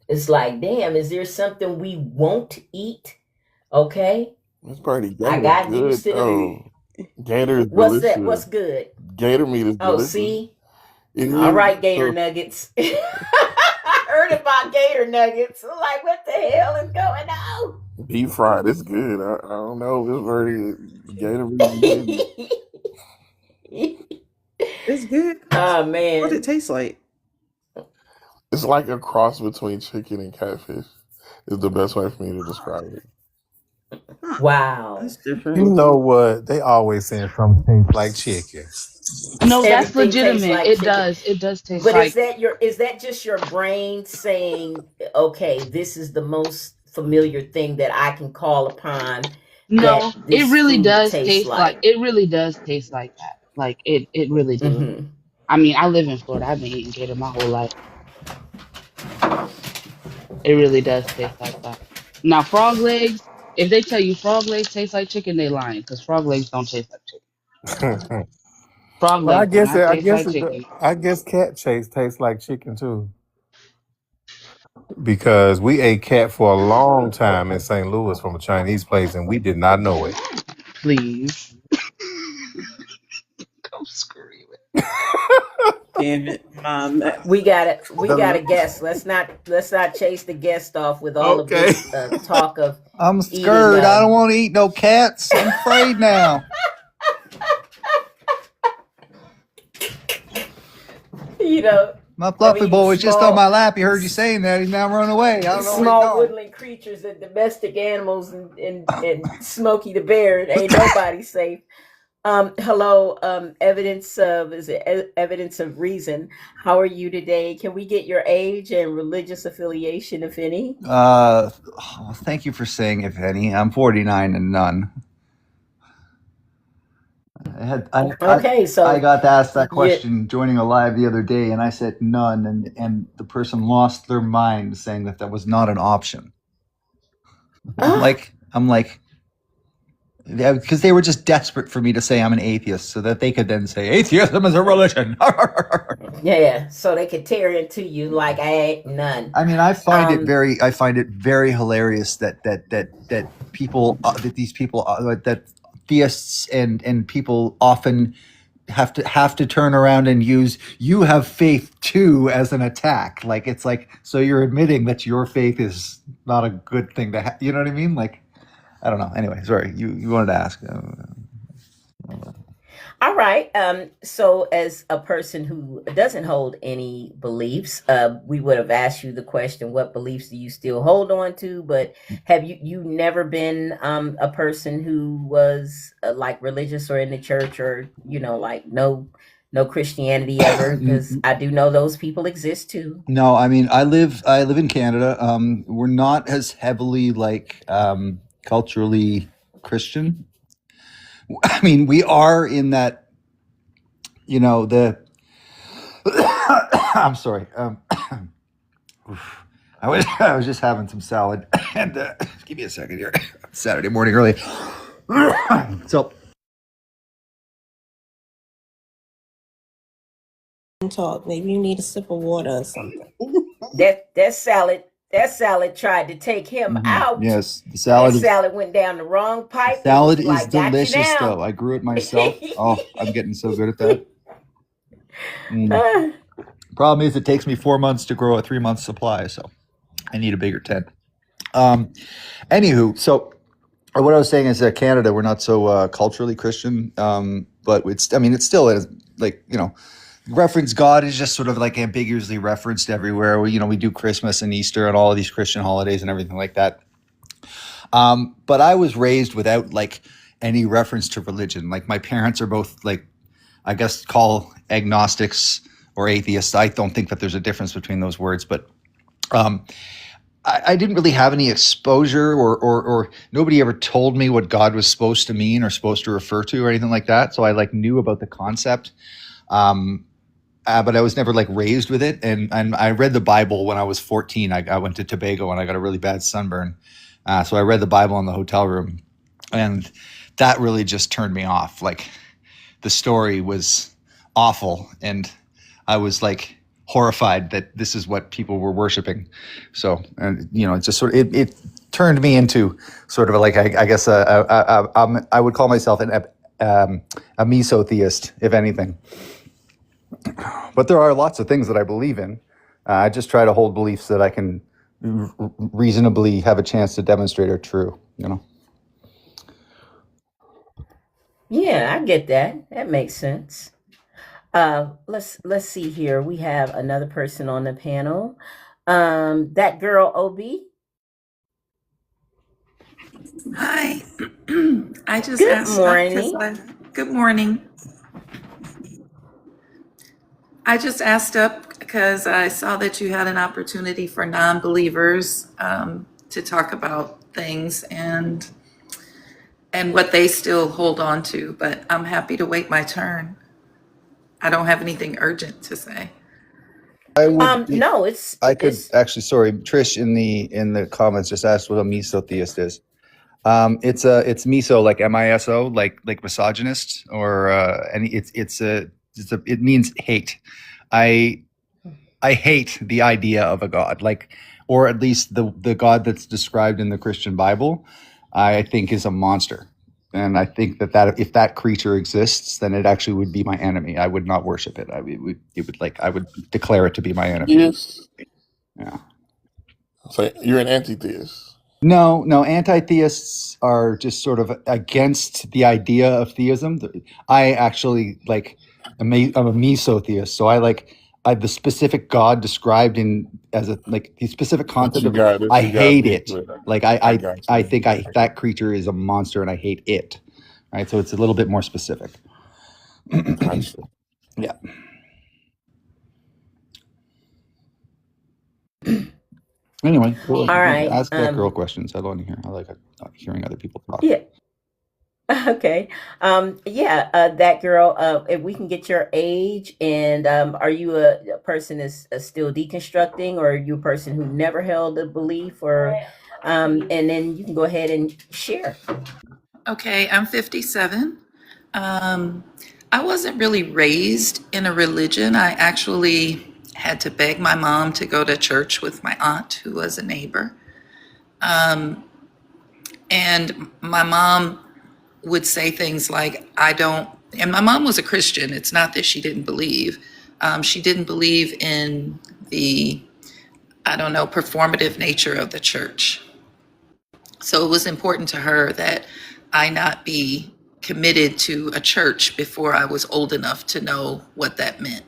It's like, damn, is there something we won't eat? Okay. Miss Birdie, I gator's got good used to the though. Gator is what's that? delicious. What's good? Gator meat is Oh, delicious. see? It All is. right, gator So nuggets. I heard about gator nuggets. I'm like, what the hell is going on? deep fried, it's good. I don't know, Miss Birdie. Gator meat is good. It's good. Oh What it man. tastes like? It's like a cross between chicken and catfish. Is the best way for me to describe it. Huh. Wow. That's different. You know what? They always saying something tastes like chicken. No, that's Everything tastes legitimate. like It chicken. does. It does taste But is like. that just your brain saying, okay, this is the most familiar thing that I can call upon No, that it this really food does tastes taste like. like? It really does taste like that. Like it really do. Mm-hmm. I mean, I live in Florida. I've been eating gator my whole life. It really does taste like that. Now, frog legs. If they tell you frog legs taste like chicken, they lying because frog legs don't taste like chicken. Frog Well, legs do not taste like chicken. I guess cat chase tastes like chicken too. Because we ate cat for a long time in St. Louis from a Chinese place and we did not know it. Please. I'm screaming. Damn it, Mom. We gotta The guess. Let's not chase the guest off with all of Okay. this talk of I'm eating. scared. I don't want to eat no cats. I'm afraid now. You know, My I fluffy mean, boy was just on my lap. He heard you saying that. He's now running away. I don't know where he's small going. woodland creatures and domestic animals and Smokey the Bear. Ain't nobody safe. Hello, evidence of reason. How are you today? Can we get your age and religious affiliation, if any? Thank you for saying, if any. I'm 49 and none. Okay, I so got asked that you question joining a live the other day, and I said none, and the person lost their mind saying that that was not an option. I'm like, yeah, because they were just desperate for me to say I'm an atheist, so that they could then say atheism is a religion. yeah, so they could tear into you like I ain't none. I mean, I find it very hilarious that people that these people that theists and people often have to turn around and use "you have faith too" as an attack. Like it's like, so you're admitting that your faith is not a good thing to have. You know what I mean? Like, I don't know. Anyway, sorry, you wanted to ask. All All right. So, as a person who doesn't hold any beliefs, we would have asked you the question, "What beliefs do you still hold on to?" But have you never been a person who was like religious or in the church, or like no Christianity ever? Because I do know those people exist too. No, I mean I live in Canada. We're not as heavily like culturally Christian. I mean, we are in that, the I'm sorry. I was just having some salad, and give me a second here. Saturday morning early. So Talk. Maybe you need a sip of water or something. That salad tried to take him out. yes, the That salad is salad went down the wrong pipe and salad was is like, "Got you delicious now." though. I grew it myself. Oh, I'm getting so good at that. Problem is, it takes me 4 months to grow a 3 month supply, so I need a bigger tent. Anywho, so what I was saying is that Canada, we're not so culturally Christian, but it's still like, reference God is just sort of like ambiguously referenced everywhere. We do Christmas and Easter and all of these Christian holidays and everything like that. But I was raised without like any reference to religion. Like my parents are both like, I guess, call agnostics or atheists. I don't think that there's a difference between those words, but I didn't really have any exposure, or nobody ever told me what God was supposed to mean or supposed to refer to or anything like that. So I like knew about the concept. But I was never like raised with it. And I read the Bible when I was 14. I went to Tobago and I got a really bad sunburn. So I read the Bible in the hotel room, and that really just turned me off. Like the story was awful, and I was like horrified that this is what people were worshiping. So, and it just sort of it turned me into sort of like I guess I would call myself a mesotheist, if anything. But there are lots of things that I believe in. I just try to hold beliefs that I can reasonably have a chance to demonstrate are true. Yeah, I get that. That makes sense. Let's see here. We have another person on the panel. That girl OB. Hi. I just Good asked up because morning. good morning. I just asked up because I saw that you had an opportunity for non-believers to talk about things and what they still hold on to, but I'm happy to wait my turn. I don't have anything urgent to say. I would. No, it's I could it's actually. Sorry, Trish in the comments just asked what a mesotheist is. It's miso, like miso, like misogynist, or any. It means hate. I hate the idea of a god, like, or at least the God that's described in the Christian Bible. I think is a monster, and I think that if that creature exists, then it actually would be my enemy. I would not worship it. I would declare it to be my enemy. Yes. Yeah. So you're an anti-theist. No, anti-theists are just sort of against the idea of theism. I actually I'm a mesotheist, so the specific God described in as a like the specific But concept you of it. got it. I You got hate beef it. with it. Like I got I you. think that creature is a monster, and I hate it. Right, so it's a little bit more specific. Gotcha. Yeah. Anyway, cool. all right. Ask that girl questions. I want to hear. I like hearing other people talk. Yeah. Okay. Yeah, that girl, if we can get your age, and are you a person is still deconstructing, or are you a person who never held a belief, or and then you can go ahead and share. Okay, I'm 57. I wasn't really raised in a religion. I actually had to beg my mom to go to church with my aunt, who was a neighbor. And my mom would say things like, and my mom was a Christian. It's not that she didn't believe. She didn't believe in the, performative nature of the church. So it was important to her that I not be committed to a church before I was old enough to know what that meant.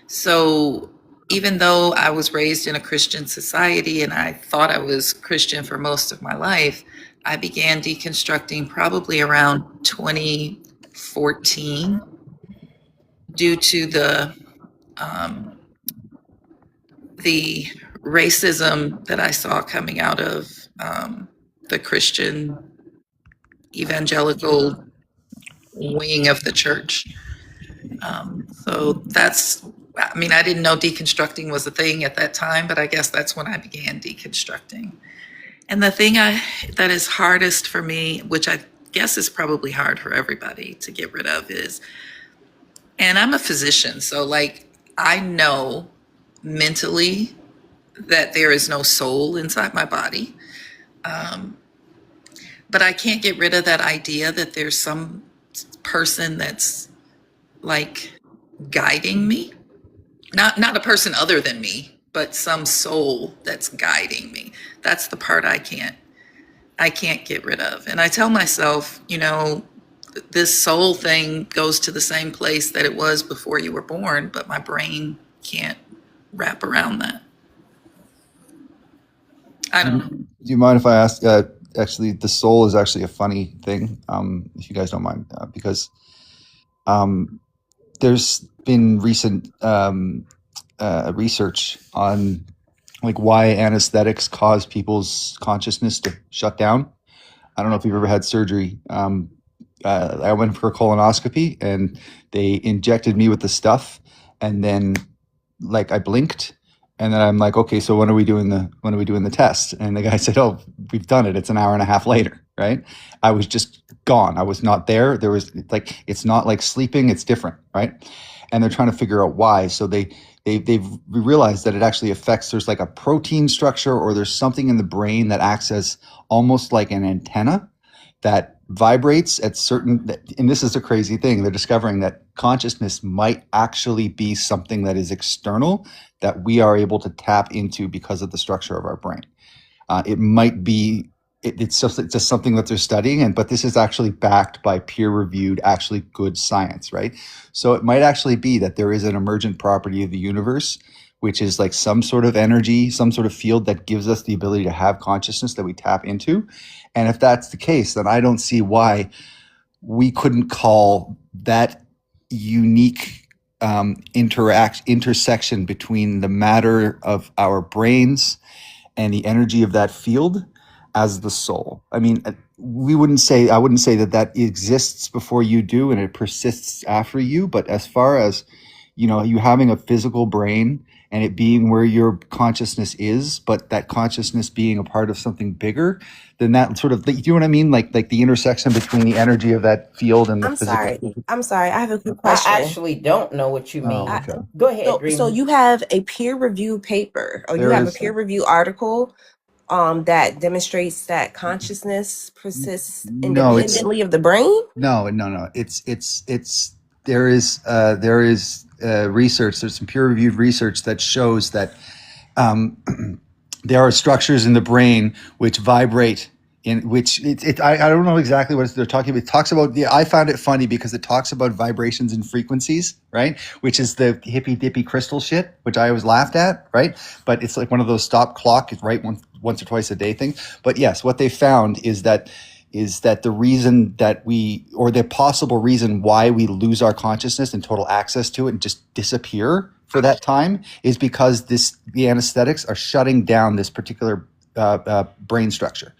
So even though I was raised in a Christian society and I thought I was Christian for most of my life, I began deconstructing probably around 2014 due to the racism that I saw coming out of the Christian evangelical wing of the church. So that's, I mean, I didn't know deconstructing was a thing at that time, but I guess that's when I began deconstructing. And the thing that is hardest for me, which I guess is probably hard for everybody to get rid of, is, and I'm a physician, so like I know mentally that there is no soul inside my body. But I can't get rid of that idea that there's some person that's like guiding me. Not a person other than me, but some soul that's guiding me. That's the part I can't get rid of. And I tell myself, you know, this soul thing goes to the same place that it was before you were born, but my brain can't wrap around that. I don't know. Do you mind if I ask? Actually, the soul is actually a funny thing. If you guys don't mind, because there's been recent research on like why anesthetics cause people's consciousness to shut down. I don't know if you've ever had surgery. I went for a colonoscopy and they injected me with the stuff, and then like I blinked, and then I'm like, okay, so when are we doing the test? And the guy said, oh, we've done it. It's an hour and a half later, right? I was just gone. I was not there. There was like, it's not like sleeping. It's different, right? And they're trying to figure out why. So they've realized that it actually affects, there's like a protein structure or there's something in the brain that acts as almost like an antenna that vibrates at certain, and this is a crazy thing, they're discovering that consciousness might actually be something that is external that we are able to tap into because of the structure of our brain. It might be, it's just something that they're studying, but this is actually backed by peer-reviewed, actually good science, right? So it might actually be that there is an emergent property of the universe, which is like some sort of energy, some sort of field that gives us the ability to have consciousness that we tap into. And if that's the case, then I don't see why we couldn't call that unique intersection between the matter of our brains and the energy of that field as the soul. I mean, I wouldn't say that exists before you do and it persists after you, but as far as, you know, you having a physical brain and it being where your consciousness is, but that consciousness being a part of something bigger, then that sort of, do you know what I mean? Like the intersection between the energy of that field and the physical. I'm sorry. I have a quick I question. actually don't know what you mean. Oh, okay. Go ahead, So Dreamer. you have a peer review paper, or you There have a is. peer review article that demonstrates that consciousness persists No, it's independently of the brain? no. It's there is research. There's some peer-reviewed research that shows that there are structures in the brain which vibrate in which I don't know exactly what they're talking about. It talks about, I found it funny because it talks about vibrations and frequencies, right? Which is the hippy dippy crystal shit, which I always laughed at, right? But it's like one of those stop clock, right? Once or twice a day thing. But yes, what they found is that the reason that or the possible reason why we lose our consciousness and total access to it and just disappear for that time is because the anesthetics are shutting down this particular brain structure.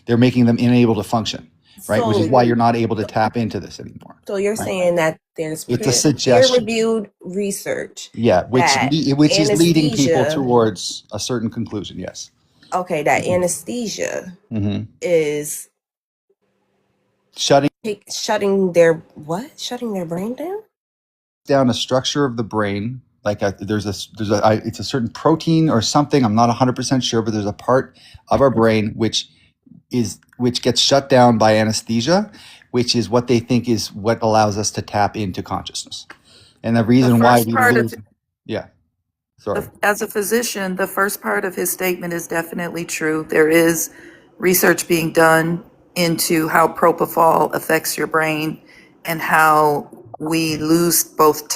They're making them unable to function, right? Which is why you're not able to tap into this anymore. So you're saying that there's It's a suggestion. peer-reviewed research. Yeah, which that is leading people anesthesia- towards a certain conclusion. Yes. Okay, that anesthesia Mm-hmm. is Shutting shutting their brain down? down a structure of the brain. Like it's a certain protein or something. I'm not 100% sure, but there's a part of our brain which gets shut down by anesthesia, which is what they think is what allows us to tap into consciousness. And the reason why we lose, yeah. Sorry. As a physician, the first part of his statement is definitely true. There is research being done into how propofol affects your brain and how we lose both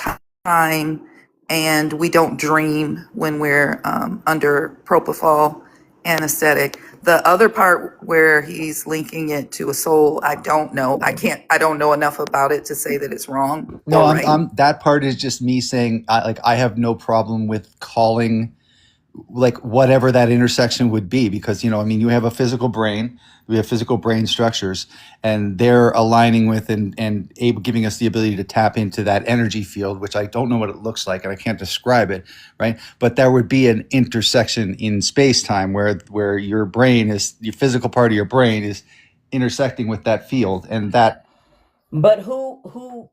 time and we don't dream when we're under propofol anesthetic. The other part where he's linking it to a soul, I don't know. I don't know enough about it to say that it's wrong No, or right. I'm that part is just me saying I have no problem with calling like whatever that intersection would be, because I mean, you have a physical brain, we have physical brain structures, and they're aligning with and able giving us the ability to tap into that energy field, which I don't know what it looks like and I can't describe it, right? But there would be an intersection in space time where your brain is, your physical part of your brain is intersecting with that field, and that. But who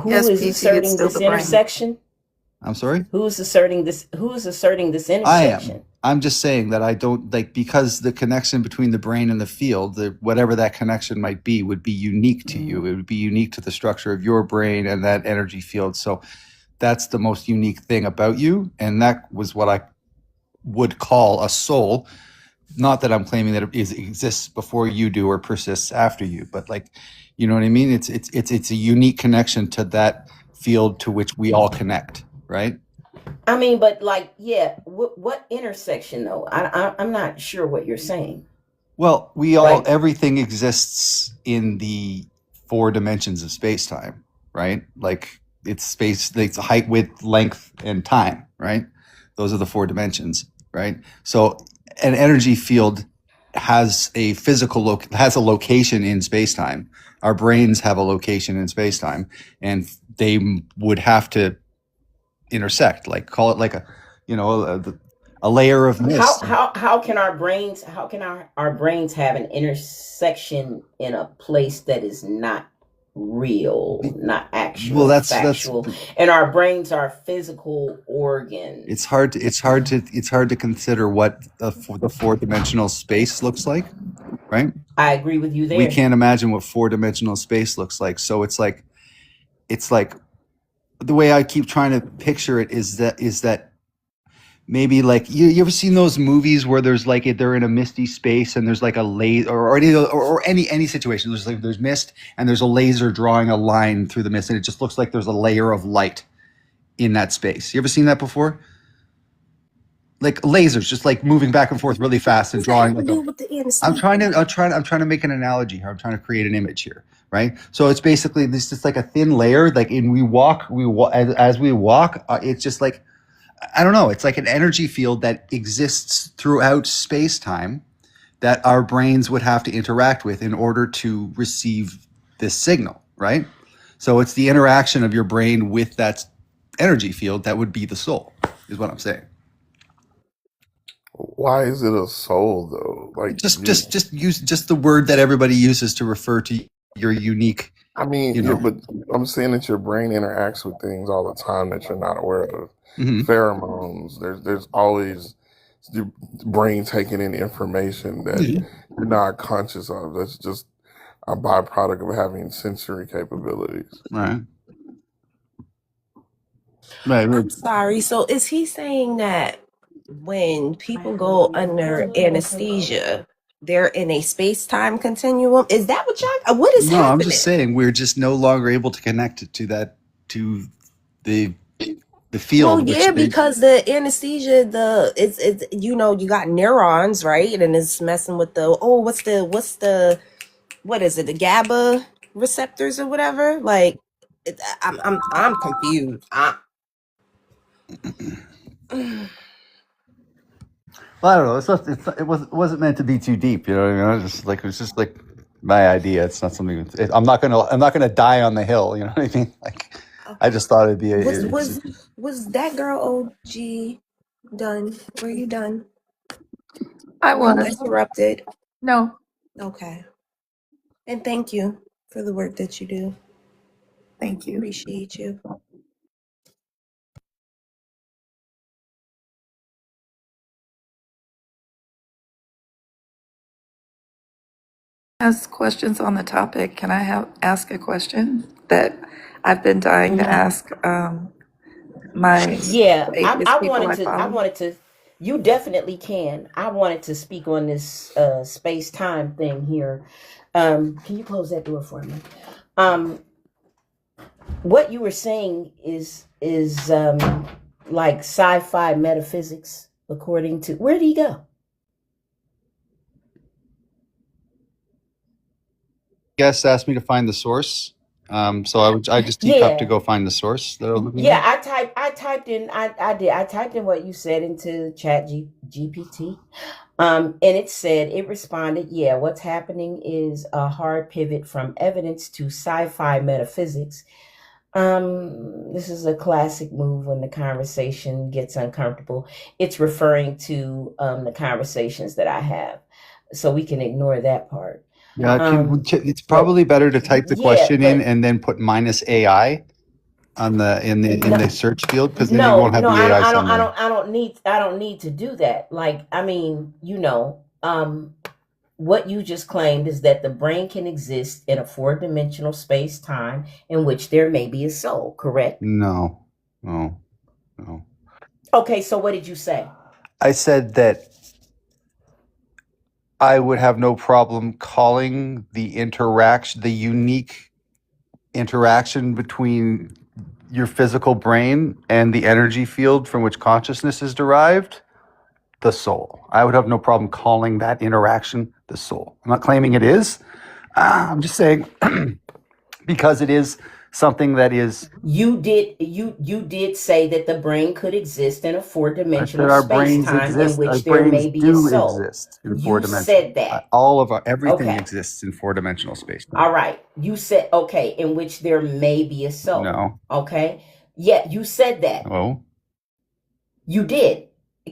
Yes, is PT, it's asserting still this the brain. intersection? I'm sorry? Who is asserting this? Who is asserting this I intersection? am. I'm just saying that I don't like, because the connection between the brain and the field, whatever that connection might be, would be unique to you. It would be unique to the structure of your brain and that energy field. So that's the most unique thing about you. And that was what I would call a soul. Not that I'm claiming that it exists before you do or persists after you, but like, you know what I mean? It's a unique connection to that field to which we all connect, right? I mean, but like, yeah, what intersection though? I'm not sure what you're saying. Well, we all, everything exists in the 4 dimensions of space time, right? Like it's space, it's height, width, length, and time, right? Those are the 4 dimensions, right? So an energy field has a physical has a location in space time. Our brains have a location in space time, and they would have to intersect, like call it like a layer of mist. How can our brains our brains have an intersection in a place that is not real, not actual, Well, that's factual, and our brains are physical organs? it's hard to consider what the 4-dimensional space looks like, right? I agree with you there. We can't imagine what 4-dimensional space looks like. So it's like the way I keep trying to picture it is that maybe like you ever seen those movies where there's like they're in a misty space and there's like a laser, or any situation, there's mist and there's a laser drawing a line through the mist, and it just looks like there's a layer of light in that space. You ever seen that before? Like lasers just like moving back and forth really fast and drawing like I'm trying to make an analogy here. I'm trying to create an image here, right? So it's basically this just like a thin layer, like as we walk, it's just like, I don't know, it's like an energy field that exists throughout space-time that our brains would have to interact with in order to receive this signal, right? So it's the interaction of your brain with that energy field that would be the soul, is what I'm saying. Why is it a soul though? Like just use just the word that everybody uses to refer to your unique. I mean, but I'm saying that your brain interacts with things all the time that you're not aware of. Mm-hmm. Pheromones. There's always the brain taking in information that you're not conscious of. That's just a byproduct of having sensory capabilities. Right. I'm sorry. So is he saying that when people go under anesthesia, they're in a space-time continuum? Is that what is happening? I'm just saying we're just no longer able to connect it to the field. Well, yeah, because the anesthesia, it's you got neurons, right? And it's messing with what is it, the GABA receptors or whatever? Like, I'm confused. Well, I don't know. It wasn't meant to be too deep, you know what I mean? It was just like my idea. It's not something. I'm not gonna die on the hill. You know what I mean? Like, I just thought it'd be. Was that girl OG done? Were you done? I was interrupted. No. Okay. And thank you for the work that you do. Thank you. Appreciate you. Ask questions on the topic. Can I ask a question that I've been dying to ask my Yeah, atheist I people wanted to. follow? I wanted to. You definitely can. I wanted to speak on this space time thing here. Can you close that door for me? Um, what you were saying is like sci-fi metaphysics, according to where did he go? Guest asked me to find the source. So I just teacup to Yeah, go find the source that I'm looking yeah. at. I typed in what you said into GPT. And it said, it responded, yeah, what's happening is a hard pivot from evidence to sci-fi metaphysics. This is a classic move when the conversation gets uncomfortable. It's referring to the conversations that I have, so we can ignore that part. Yeah, it's But probably better to type the yeah, question in but and then put minus AI on the in no, the search field, because then you no, won't have no. the AI summary. I don't need to do that. Like, I mean, what you just claimed is that the brain can exist in a four-dimensional space-time in which there may be a soul, correct? No, no, no. Okay, so what did you say? I said that I would have no problem calling the unique interaction between your physical brain and the energy field from which consciousness is derived, the soul. I would have no problem calling that interaction the soul. I'm not claiming it is. I'm just saying because it is something that is. You did say that the brain could exist in a I said four-dimensional our brains space-time in exist. Our which there brains may be a do soul. exist in four You dimensions. said that. All of our everything Okay. exists in four-dimensional space time. All right. You said, okay, in which there may be a soul. No. Okay. Yeah, you said that. Oh. You did.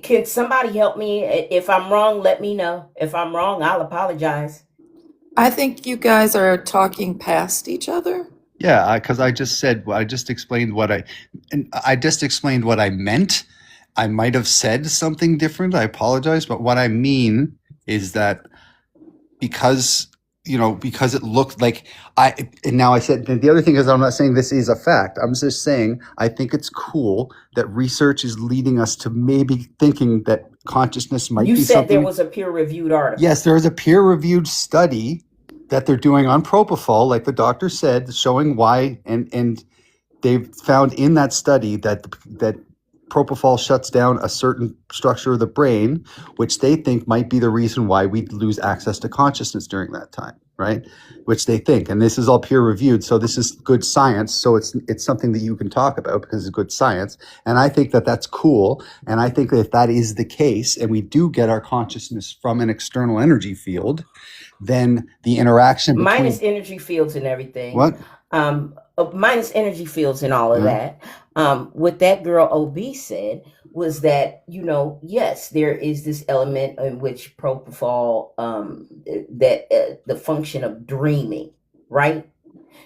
Can somebody help me? If I'm wrong, let me know. If I'm wrong, I'll apologize. I think you guys are talking past each other. Yeah, because I just explained what I meant. I might have said something different. I apologize, but what I mean is that because it looked like and now I said the other thing is I'm not saying this is a fact. I'm just saying I think it's cool that research is leading us to maybe thinking that consciousness might You be said something. there was a peer-reviewed article. Yes, there is a peer-reviewed study that they're doing on propofol, like the doctor said, showing why, and they've found in that study that propofol shuts down a certain structure of the brain, which they think might be the reason why we lose access to consciousness during that time, right? Which they think, and this is all peer-reviewed, so this is good science. So it's something that you can talk about because it's good science, and I think that that's cool. And I think that if that is the case, and we do get our consciousness from an external energy field, then the interaction between minus energy fields and everything. What? Minus energy fields and all of that. What that girl OB said was that, yes, there is this element in which propofol, that the function of dreaming, right?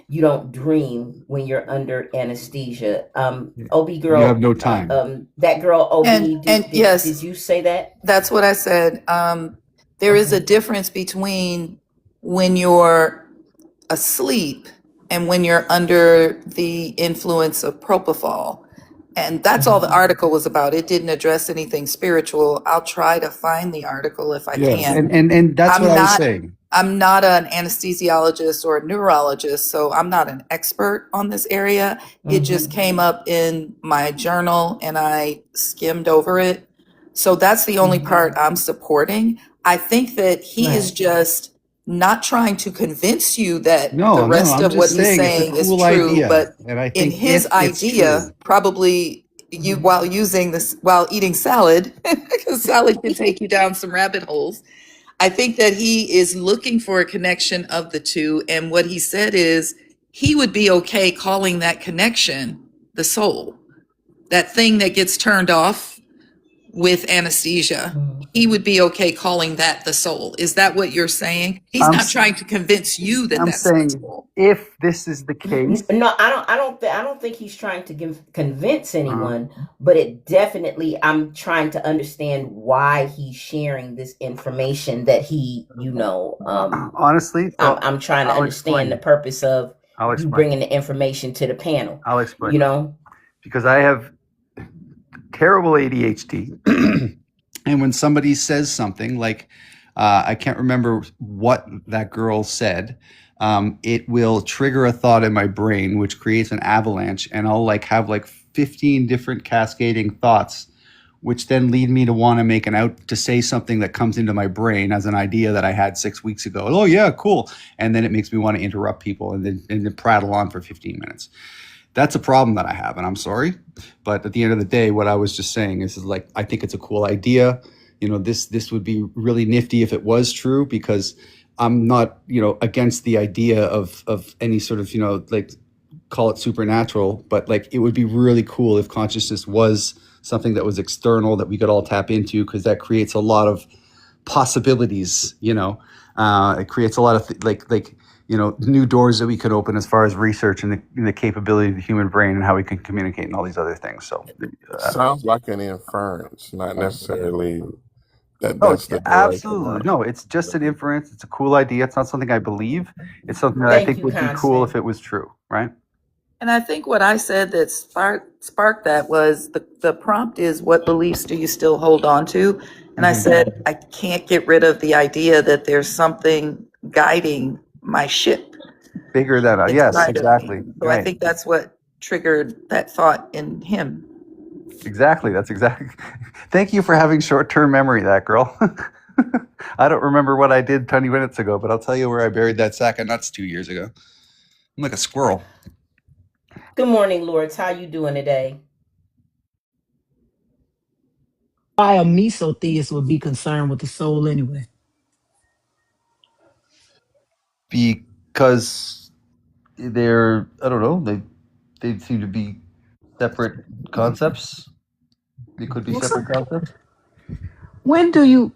You don't dream when you're under anesthesia. OB girl, you have no time. That girl OB, Yes, did you say that? that's what I said. There is a difference between when you're asleep and when you're under the influence of propofol. And that's all the article was about. It didn't address anything spiritual. I'll try to find the article if I can. And that's what I was saying. I'm not an anesthesiologist or a neurologist, so I'm not an expert on this area. It just came up in my journal and I skimmed over it. So that's the only part I'm supporting. I think that he is just not trying to convince you that the rest of what he's saying is true, but in his idea, probably you while eating salad, because salad can take you down some rabbit holes. I think that he is looking for a connection of the two. And what he said is he would be okay calling that connection the soul, that thing that gets turned off with anesthesia. He would be okay calling that the soul. Is that what you're saying? He's not trying to convince you that that's the soul. If this is the case, no, I don't think he's trying to convince anyone, but it definitely, I'm trying to understand why he's sharing this information that he, honestly, I'm trying to understand the purpose of you bringing the information to the panel. I'll explain. Because I have terrible ADHD And when somebody says something like, I can't remember what that girl said, it will trigger a thought in my brain, which creates an avalanche, and I'll like have like 15 different cascading thoughts, which then lead me to want to make to say something that comes into my brain as an idea that I had 6 weeks ago. Oh yeah, cool. And then it makes me want to interrupt people and then prattle on for 15 minutes. That's a problem that I have, and I'm sorry. But at the end of the day, what I was just saying is like, I think it's a cool idea. This would be really nifty if it was true, because I'm not, against the idea of any sort of, like, call it supernatural, but like it would be really cool if consciousness was something that was external that we could all tap into, because that creates a lot of possibilities. It creates a lot of new doors that we could open as far as research and the capability of the human brain and how we can communicate and all these other things. So Sounds like an inference, not necessarily oh, that's the direction. absolutely. No, it's just an inference. It's a cool idea. It's not something I believe. It's something that I Thank think you, would be cool Constant. if it was true, right? And I think what I said that sparked that was the prompt is, what beliefs do you still hold on to? And I said, I can't get rid of the idea that there's something guiding my ship Bigger than yes, inside of me. exactly. So I Right. think that's what triggered that thought in him. Exactly. That's exactly. Thank you for having short-term memory, that girl. I don't remember what I did 20 minutes ago, but I'll tell you where I buried that sack of nuts 2 years ago. I'm like a squirrel. Good morning, Lords. How you doing today? Why a mesotheist would be concerned with the soul anyway? Because they're, I don't know, they seem to be separate concepts. They could be separate concepts. When do you?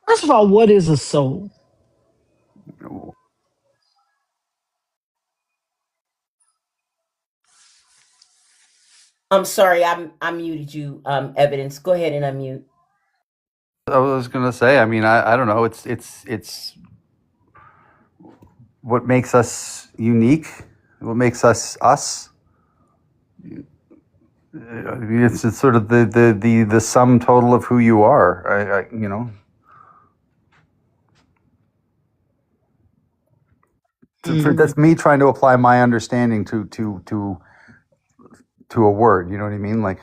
First of all, what is a soul? I'm sorry, I muted you, Evidence. Go ahead and unmute. I was gonna say, I mean, I don't know. It's what makes us unique. What makes us us. I mean, it's sort of the sum total of who you are. That's me trying to apply my understanding to a word. You know what I mean? Like,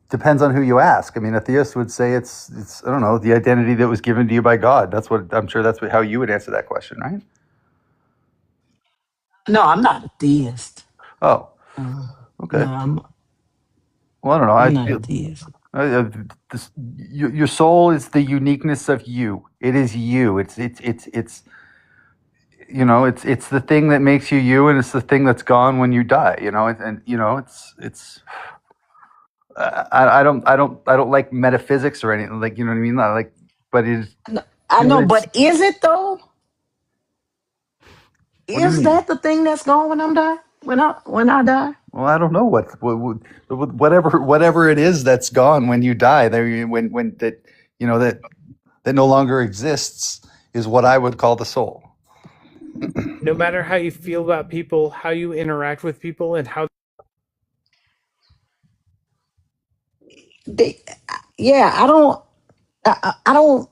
depends on who you ask. I mean, a theist would say it's I don't know, the identity that was given to you by God. That's what I'm sure. That's how you would answer that question, right? No, I'm not a theist. Oh, okay. No, Well, I don't know. I'm not a theist. Your soul is the uniqueness of you. It is you. It's it's the thing that makes you you, and it's the thing that's gone when you die. It's. I don't like metaphysics or anything. Like, you know what I mean? Like, but it's. I know, but is it though? Is that the thing that's gone when I'm die? When I die? Well, I don't know whatever it is that's gone when you die. There, when that that no longer exists is what I would call the soul. No matter how you feel about people, how you interact with people, and how Yeah, I don't. I don't.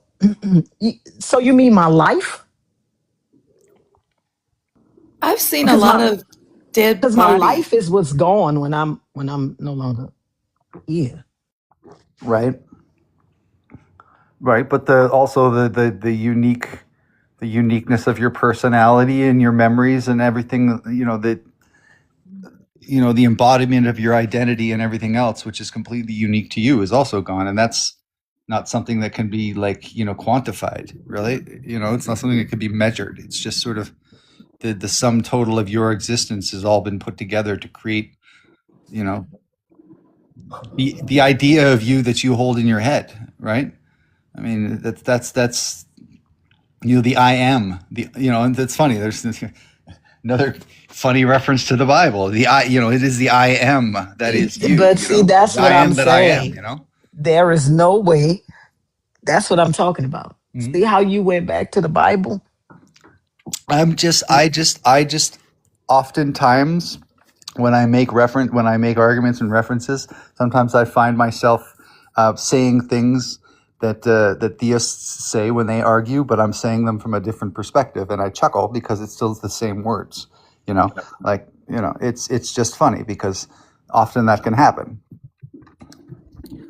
So you mean my life? I've seen a lot of dead Because bodies. my life is what's gone when I'm no longer here. Right. But also the uniqueness of your personality and your memories and everything, the embodiment of your identity and everything else, which is completely unique to you, is also gone. And that's not something that can be quantified, really. It's not something that can be measured. It's just sort of the sum total of your existence has all been put together to create, the idea of you that you hold in your head, right? I mean, that's the I am, and that's funny. There's another funny reference to the Bible. The I, it is the I am that is you. But see, that's what I'm saying. I am, There is no way. That's what I'm talking about. Mm-hmm. See how you went back to the Bible? I just oftentimes when I make arguments and references, sometimes I find myself saying things that theists say when they argue, but I'm saying them from a different perspective, and I chuckle because it's still the same words. It's just funny because often that can happen.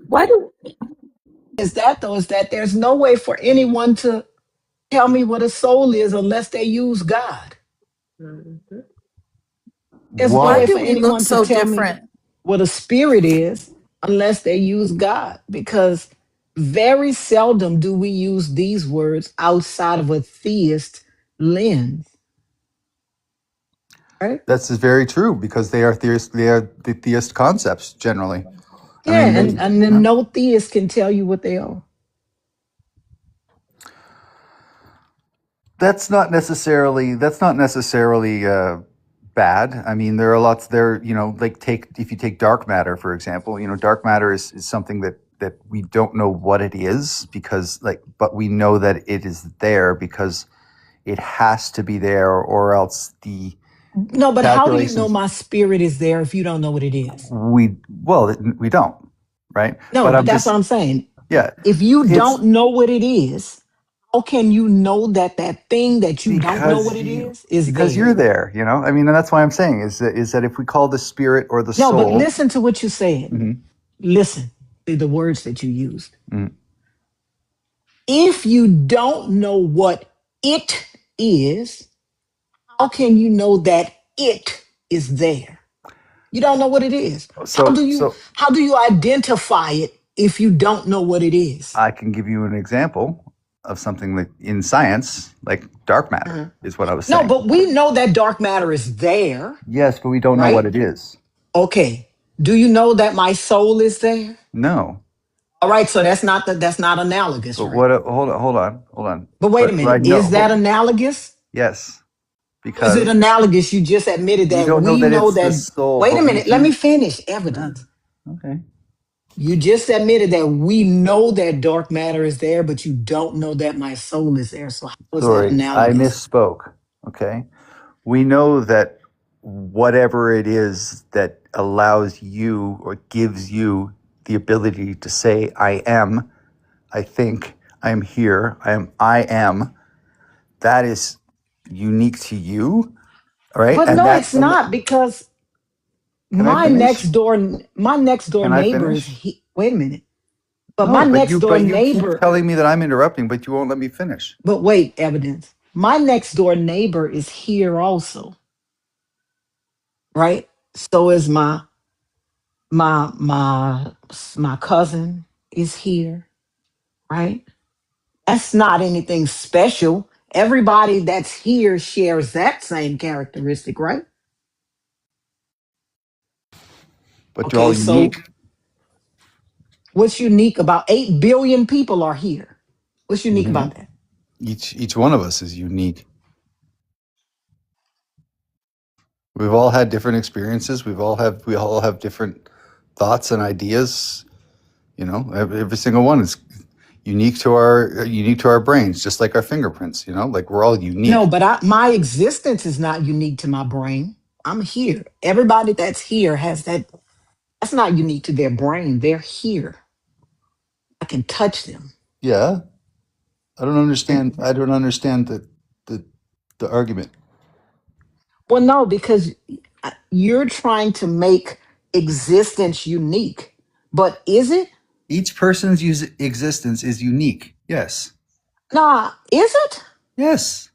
Why do Is that though? Is that there's no way for anyone to tell me what a soul is unless they use God. There's no Why way Why? for do we look anyone to so tell me different? what a spirit is unless they use God, because very seldom do we use these words outside of a theist lens, right? That's very true because they are theist. They are the theist concepts generally. I Yeah, mean, and then no theist can tell you what they are. that's not necessarily bad. I mean, there are lots there. Like if you take dark matter for example. Dark matter is something that we don't know what it is but we know that it is there because it has to be there, or else the No, but how do you know calculations my spirit is there if you don't know what it is? we don't, right? No, But but I'm that's what just I'm saying. yeah. If you It's don't know what it is, how can you know that that thing that you don't know what because it you is because there? you're there. I mean, and that's why I'm saying is that if we call the spirit or the No, but soul. listen to what you said. Mhm, Listen to the words that you used. mhm. If you don't know what it is, how can you know that it is there? You don't know what it is. How do So you so how do you identify it if you don't know what it is? I can give you an example of something that in science, like dark matter, Uh-huh. is what I was No, saying. but we know that dark matter is there, Yes, but we don't know what right? it is. Okay. Do you know that my soul is there? No. All right, so that's not analogous, But right? what? Hold on. But wait a But I minute, know. is that analogous? Yes, How is it because analogous? You just admitted we that don't know we that know it's the that. soul, Wait a but we minute, let me do. finish Ah, evidence. okay. You just admitted that we know that dark matter is there, but you don't know that my soul is there. So how is that Sorry, I analogous? misspoke. Okay. We know that whatever it is that allows you or gives you the ability to say, I am, I think, I am here, I am, that is unique to you. All right. But no, it's not, because Can I my finish? next door my next door Can I neighbor finish? is wait a minute. But my No, but next you door but you keep neighbor, telling me that I'm interrupting, but you won't let me finish. but wait, evidence. My next door neighbor is here also, right? So is my my my cousin is here, right? That's not anything special. Everybody that's here shares that same characteristic, right? But you're Okay, all so unique. what's unique about 8 billion people are here? What's unique Hmm. about that? Each one of us is unique. We've all had different experiences. We all have different thoughts and ideas. Every single one is unique to our brains, just like our fingerprints. Like we're all No, unique. but my existence is not unique to my brain. I'm here. Everybody that's here has that. That's not unique to their brain. They're here. I can touch them. Yeah, I don't understand. I don't understand the the argument. Well, no, because you're trying to make existence unique. But is it? Each person's existence is unique. Yes. Nah, is it? Yes.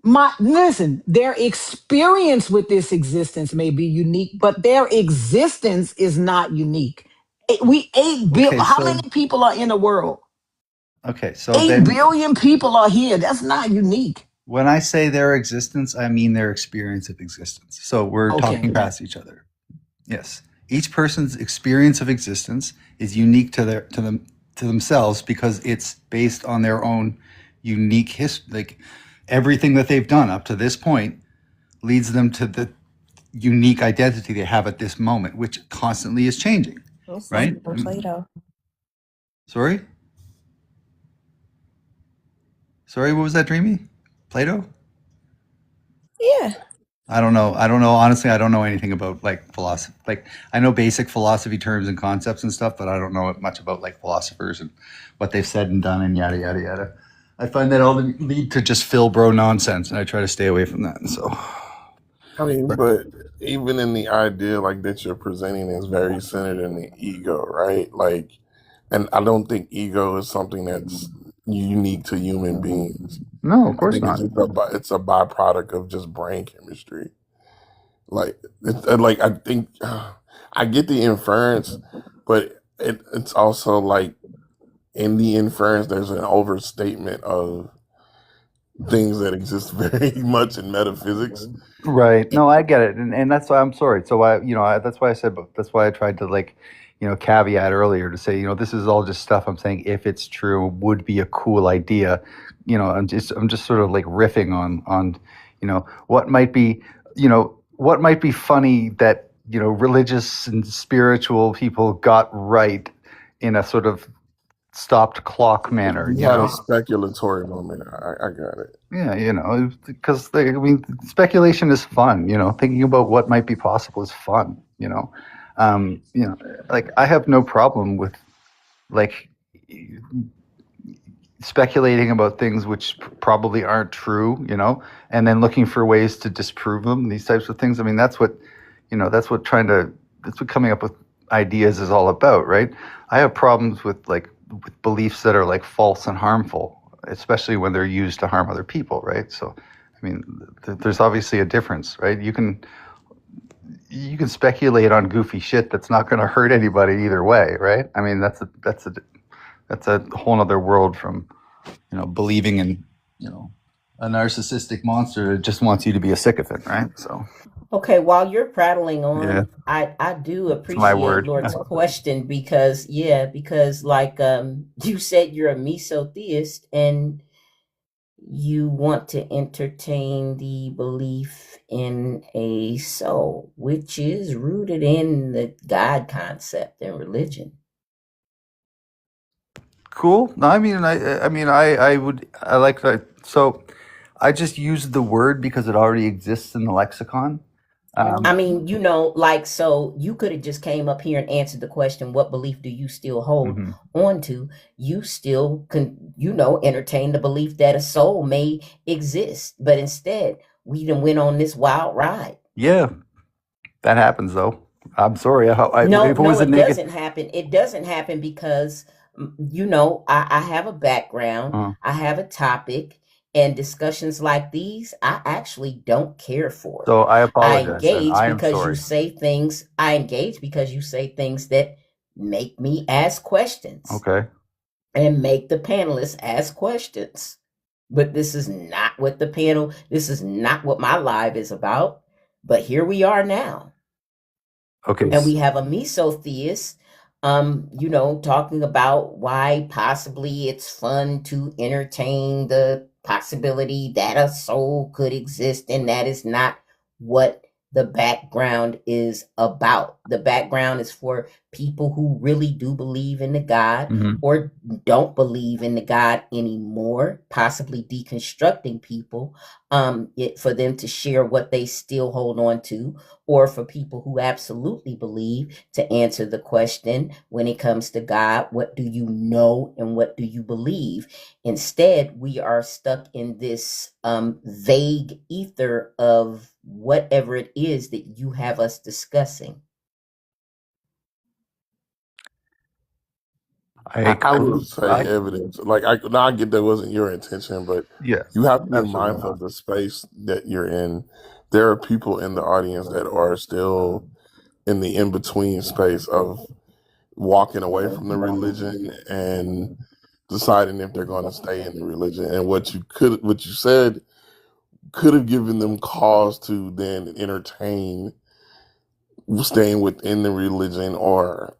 My listen, their experience with this existence may be unique, but their existence is not unique. We 8 billion. Okay. How many So people are in the world? okay. So 8 then, billion people are here. That's not unique. when I say their existence, I mean their experience of existence. So we're Okay. talking past each other. Yes. Each person's experience of existence is unique to themselves because it's based on their own unique history. Like everything that they've done up to this point leads them to the unique identity they have at this moment, which constantly is changing. It's like Right? Plato. Sorry? Sorry, what was that, Dreamy? Plato? Yeah. I don't know. I don't know. Honestly, I don't know anything about like philosophy. Like I know basic philosophy terms and concepts and stuff, but I don't know much about like philosophers and what they've said and done and yada yada yada. I find that all lead to just Phil bro nonsense, and I try to stay away from that. And so, I mean, but even in the idea like that you're presenting is very centered in the ego, right? Like, and I don't think ego is something that's unique to human beings. no, of I course think not. it's a byproduct of just brain chemistry. Like, like I think I get the inference, but it's also like in the inference there's an overstatement of things that exist very much in metaphysics. Right. No, I get it, and that's why I'm sorry. So that's why I said, but that's why I tried to like, caveat earlier to say, this is all just stuff I'm saying. If it's true, would be a cool idea. I'm just sort of like riffing on, what might be funny that religious and spiritual people got right in a sort of stopped clock manner. You had a speculatory moment. I got it. Yeah, because I mean, speculation is fun. Thinking about what might be possible is fun. Like I have no problem with like speculating about things which probably aren't true. And then looking for ways to disprove them. These types of things. I mean, that's what coming up with ideas is all about, right? I have problems with with beliefs that are like false and harmful, especially when they're used to harm other people, right? So, I mean, there's obviously a difference, right? You can speculate on goofy shit that's not going to hurt anybody either way, right? I mean, that's a whole other world from believing in a narcissistic monster that just wants you to be a sycophant, right? So, Okay, while you're prattling yeah, on, I do it's my appreciate word. Lord's question because like you said you're a mesotheist and you want to entertain the belief in a soul, which is rooted in the God concept and religion. Cool. No, I like that. So I just used the word because it already exists in the lexicon. I mean, like, so you could have just came up here and answered the question, what belief do you still hold Mhm. on to? You still entertain the belief that a soul may exist, but instead we done went on this wild ride. Yeah, that happens though. I'm sorry. No, If it was no, a it negative, doesn't happen. It doesn't happen because, I have a background, I have a topic, and discussions like these, I actually don't care for. so I apologize. Then I am sorry. I engage because you say things that make me ask questions Okay. and make the panelists ask questions. But this is not what my live is about. But here we are now. Okay. And we have a mesotheist, talking about why possibly it's fun to entertain the possibility that a soul could exist, and that is not what the background is about. The background is for people who really do believe in the God Mhm. or don't believe in the God anymore, possibly deconstructing people, for them to share what they still hold on to, or for people who absolutely believe to answer the question when it comes to God, what do you know and what do you believe? Instead, we are stuck in this vague ether of whatever it is that you have us discussing. I would say evidence. Like I get that wasn't your intention, but Yeah, you have to be absolutely mindful not. of the space that you're in. There are people in the audience that are still in the in between space of walking away from the religion and deciding if they're going to stay in the religion. And what you said could have given them cause to then entertain staying within the religion, or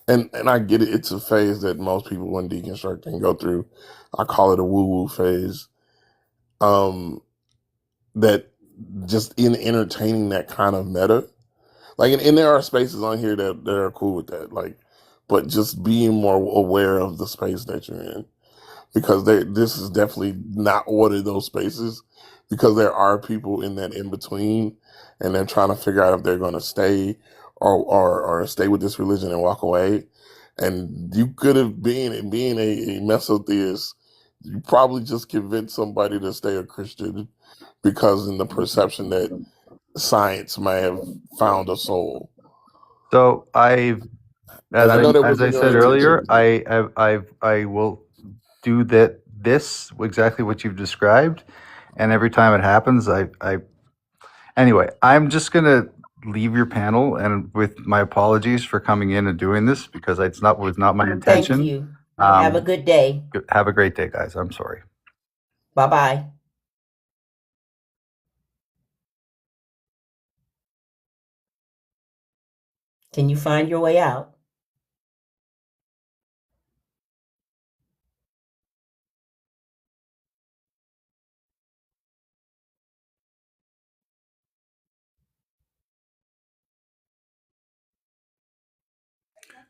and I get it, it's a phase that most people when deconstructing go through. I call it a woo-woo phase. That just in entertaining that kind of meta. Like and there are spaces on here that are cool with that. Like, but just being more aware of the space that you're in. because this is definitely not one of those spaces, because there are people in that in between, and they're trying to figure out if they're going to stay or stay with this religion and walk away. And you could have being a mesotheist, you probably just convinced somebody to stay a Christian because in the perception that science may have found a soul. So I've, And as I I know that as I wasn't your said earlier, intention. I will do that. This exactly what you've described, and every time it happens, I anyway. I'm just gonna leave your panel, and with my apologies for coming in and doing this because it's not was not my Thank intention. you. Have a good day. Have a great day, guys. I'm sorry. Bye bye. Can you find your way out?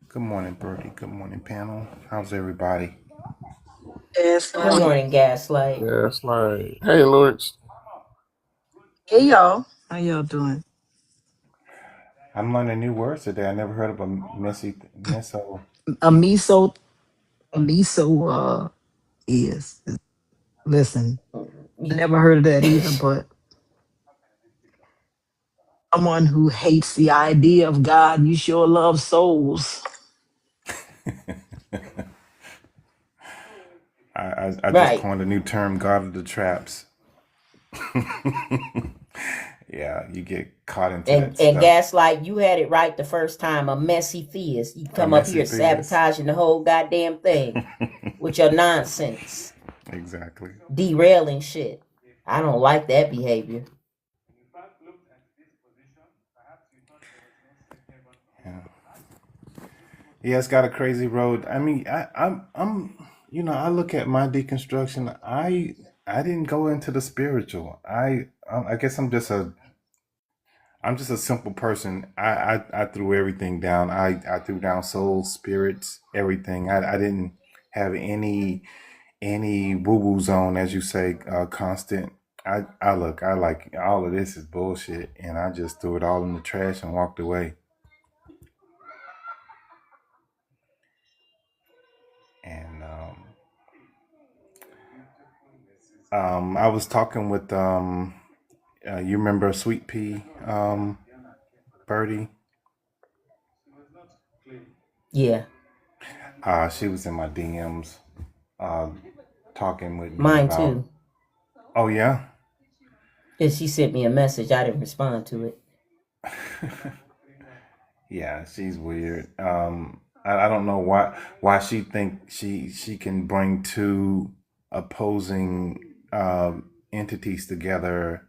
Good morning, Birdie. Good morning, panel. How's everybody? Yes, Good like, morning, Gaslight. Yeah, it's like, hey, Lawrence. hey y'all, how y'all doing? I'm learning new words today. I never heard of a messy misso. A miso, a miso is. Listen, I never heard of that either, but someone who hates the idea of God, you sure love souls. I just Right. coined a new term, God of the Traps. Yeah, you get caught into that And stuff. Gaslight, you had it right the first time. A messy theist. You A come up messy here theist. sabotaging the whole goddamn thing with your nonsense, Exactly. derailing shit. I don't like that behavior. Yeah. Yeah, it's got a crazy road. I mean, I look at my deconstruction. I didn't go into the spiritual. I guess I'm just a simple person. I threw everything down. I threw down souls, spirits, everything. I didn't have any woo woo zone, as you say, constant. I like all of this is bullshit, and I just threw it all in the trash and walked away. And I was talking with you remember Sweet Pea, Birdie? Yeah, She was in my DMs, uh, talking with me mine about. too. Oh yeah. And she sent me a message. I didn't respond to it. Yeah, she's weird. I don't know why she think she can bring two opposing entities together.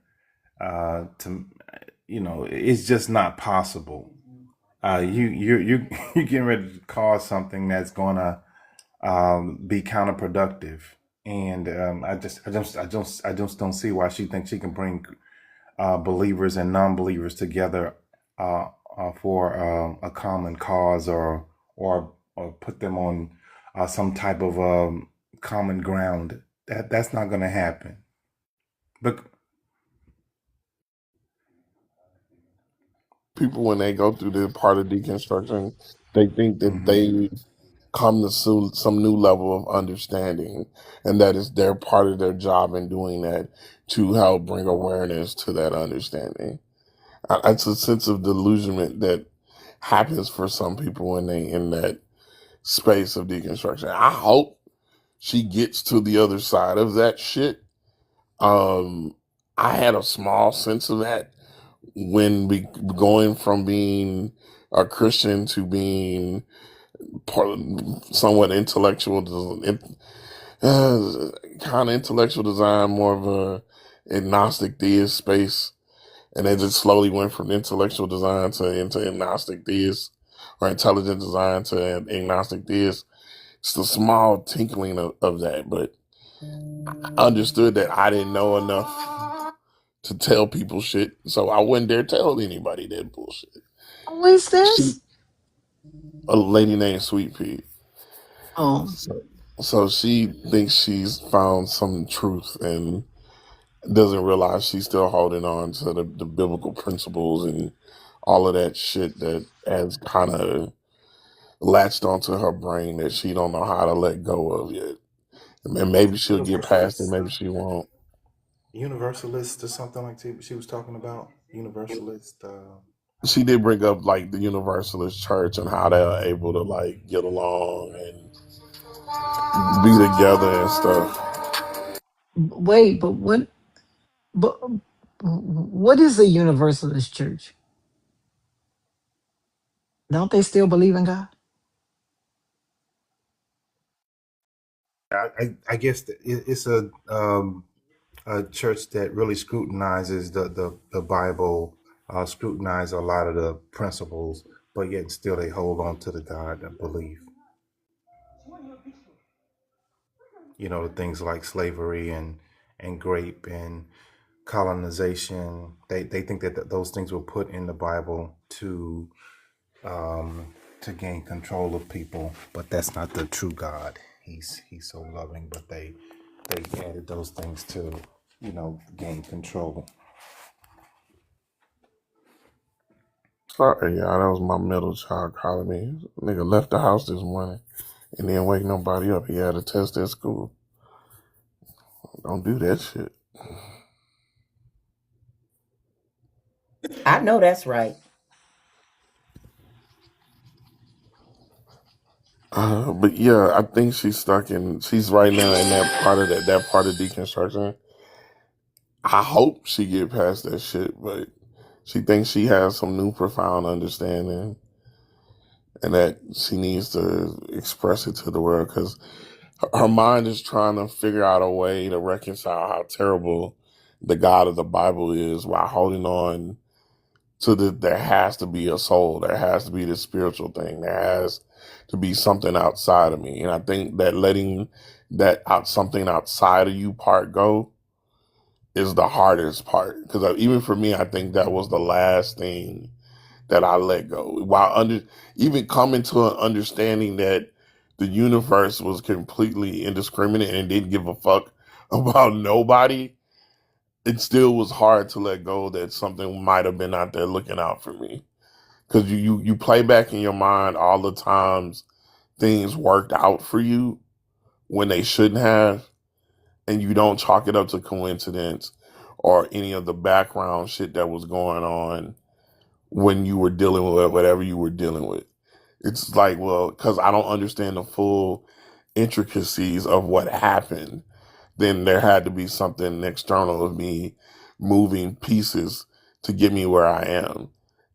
To it's just not possible. You you getting ready to cause something that's gonna be counterproductive, and I just don't see why she thinks she can bring believers and non-believers together for a common cause, or put them on some type of common ground. That's not going to happen. But People, when they go through the part of deconstruction, they think that mhm. they come to some new level of understanding, and that is their part of their job in doing that, to help bring awareness to that understanding. It's a sense of delusionment that happens for some people when they in that space of deconstruction. I hope she gets to the other side of that shit. Um, I had a small sense of that when we going from being a Christian to being part, somewhat intellectual, kind of intellectual design, more of a agnostic theist space, and they just slowly went from intellectual design to into agnostic theist, or intelligent design to agnostic theist. It's a small tinkling of that, but I understood that I didn't know enough to tell people shit, so I wouldn't dare tell anybody that bullshit. Who is She, this? a lady named Sweet Pea. Oh, So, So she thinks she's found some truth and doesn't realize she's still holding on to the biblical principles and all of that shit that has kind of latched onto her brain that she don't know how to let go of yet. And maybe she'll get past it, Universalist, maybe she won't. universalist or something like she was talking about. Universalist. She did bring up like the Universalist Church and how they're able to like get along and be together and stuff. Wait, but what? But what is a universalist church? Don't they still believe in God? I guess it's a church that really scrutinizes the Bible, scrutinize a lot of the principles, but yet still they hold on to the God and belief. You know, things like slavery and grape and colonization. They think that those things were put in the Bible to gain control of people, but that's not the true God. He's so loving, but they added those things to gain control. Sorry, y'all, that was my middle child calling me. Nigga left the house this morning and didn't wake nobody up. He had a test at school. Don't do that shit. I know that's right. But yeah, I think she's right now in that part of deconstruction. I hope she get past that shit, but she thinks she has some new profound understanding and that she needs to express it to the world because her mind is trying to figure out a way to reconcile how terrible the God of the Bible is while holding on to there has to be a soul, there has to be this spiritual thing, there has to be something outside of me. And I think that letting something outside of you part go is the hardest part because even for me, I think that was the last thing that I let go. While even coming to an understanding that the universe was completely indiscriminate and didn't give a fuck about nobody, it still was hard to let go that something might have been out there looking out for me. Because you play back in your mind all the times things worked out for you when they shouldn't have, and you don't chalk it up to coincidence or any of the background shit that was going on when you were dealing with whatever you were dealing with. It's like, well, because I don't understand the full intricacies of what happened, then there had to be something external of me moving pieces to get me where I am.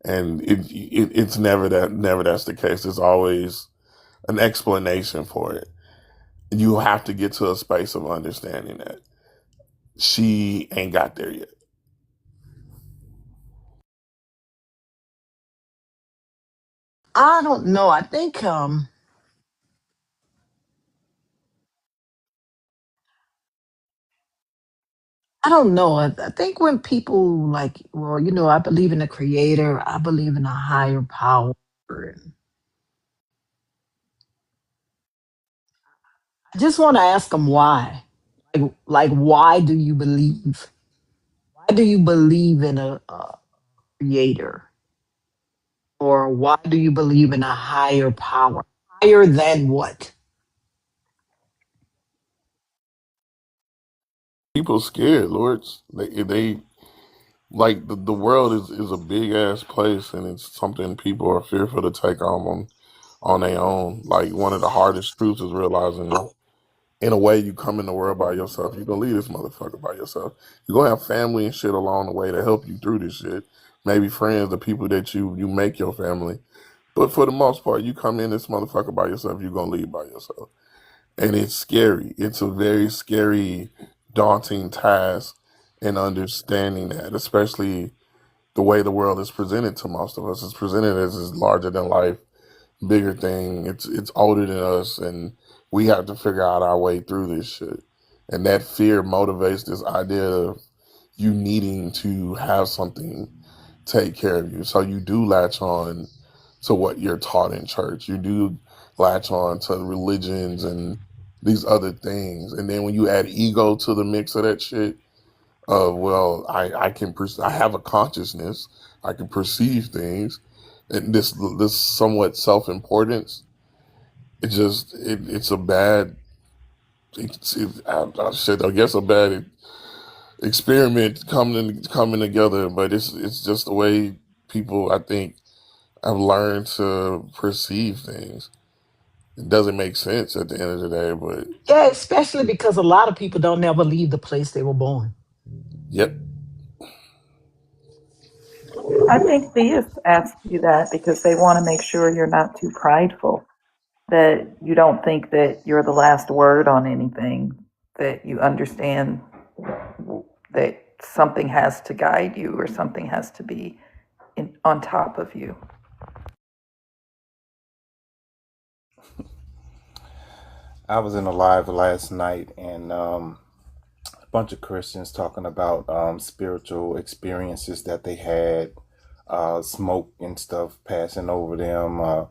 And it's never that's the case. There's always an explanation for it. You have to get to a space of understanding that she ain't got there yet. I don't know. I don't know. I think when people like, well, I believe in a creator, I believe in a higher power. And I just want to ask them why. Like, why do you believe? Why do you believe in a creator? Or why do you believe in a higher power? Higher than what? People scared, Lords. They like the world is a big ass place and it's something people are fearful to take on their own. Like one of the hardest truths is realizing in a way you come in the world by yourself. You're gonna leave this motherfucker by yourself. You're gonna have family and shit along the way to help you through this shit. Maybe friends, the people that you make your family. But for the most part, you come in this motherfucker by yourself, you're gonna leave by yourself. And it's scary. It's a very scary, daunting task in understanding that, especially the way the world is presented to most of us. It's presented as this larger than life, bigger thing. It's older than us, and we have to figure out our way through this shit. And that fear motivates this idea of you needing to have something take care of you. So you do latch on to what you're taught in church. You do latch on to religions and these other things. And then when you add ego to the mix of that shit, well, I have a consciousness, I can perceive things, and this somewhat self importance. It's a bad. I guess a bad experiment coming together, but it's just the way people, I think, have learned to perceive things. It doesn't make sense at the end of the day, but Yeah, especially because a lot of people don't never leave the place they were born. yep. I think theists ask you that because they want to make sure you're not too prideful, that you don't think that you're the last word on anything, that you understand that something has to guide you or something has to be on top of you. I was in a live last night, and a bunch of Christians talking about spiritual experiences that they had, smoke and stuff passing over them. Uh,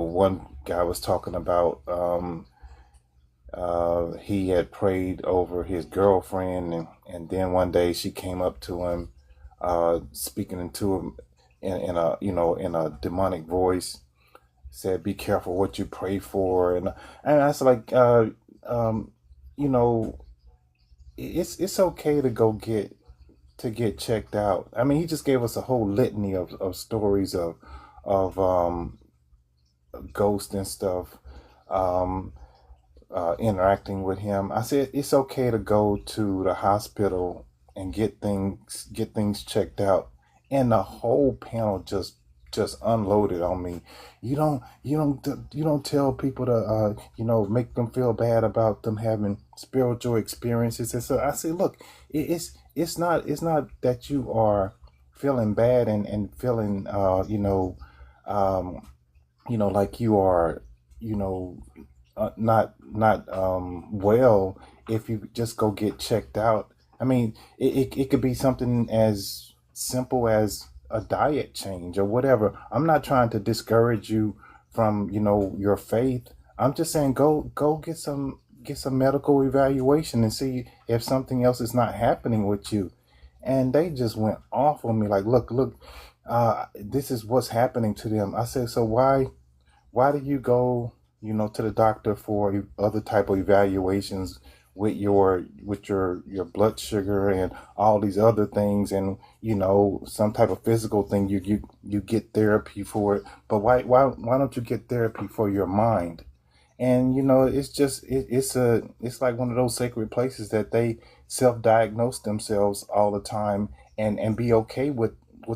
one guy was talking about he had prayed over his girlfriend, and then one day she came up to him, speaking into him in a demonic voice, said, "Be careful what you pray for," and I was like, um, you know, it's okay to go get checked out. I mean, he just gave us a whole litany of stories of ghosts and stuff. Um, interacting with him. I said it's okay to go to the hospital and get things checked out. And the whole panel just unloaded on me. You don't tell people to make them feel bad about them having spiritual experiences. And so I say, look, it's not that you are feeling bad and feeling like you are you know not well if you just go get checked out. I mean, it could be something as simple as a diet change or whatever. I'm not trying to discourage you from your faith. I'm just saying go get some medical evaluation and see if something else is not happening with you. And they just went off on me like, look, this is what's happening to them. I said, so why do you go to the doctor for other type of evaluations with your blood sugar and all these other things, and some type of physical thing, you get therapy for it, but why don't you get therapy for your mind? And it's just it's like one of those sacred places that they self-diagnose themselves all the time, and be okay with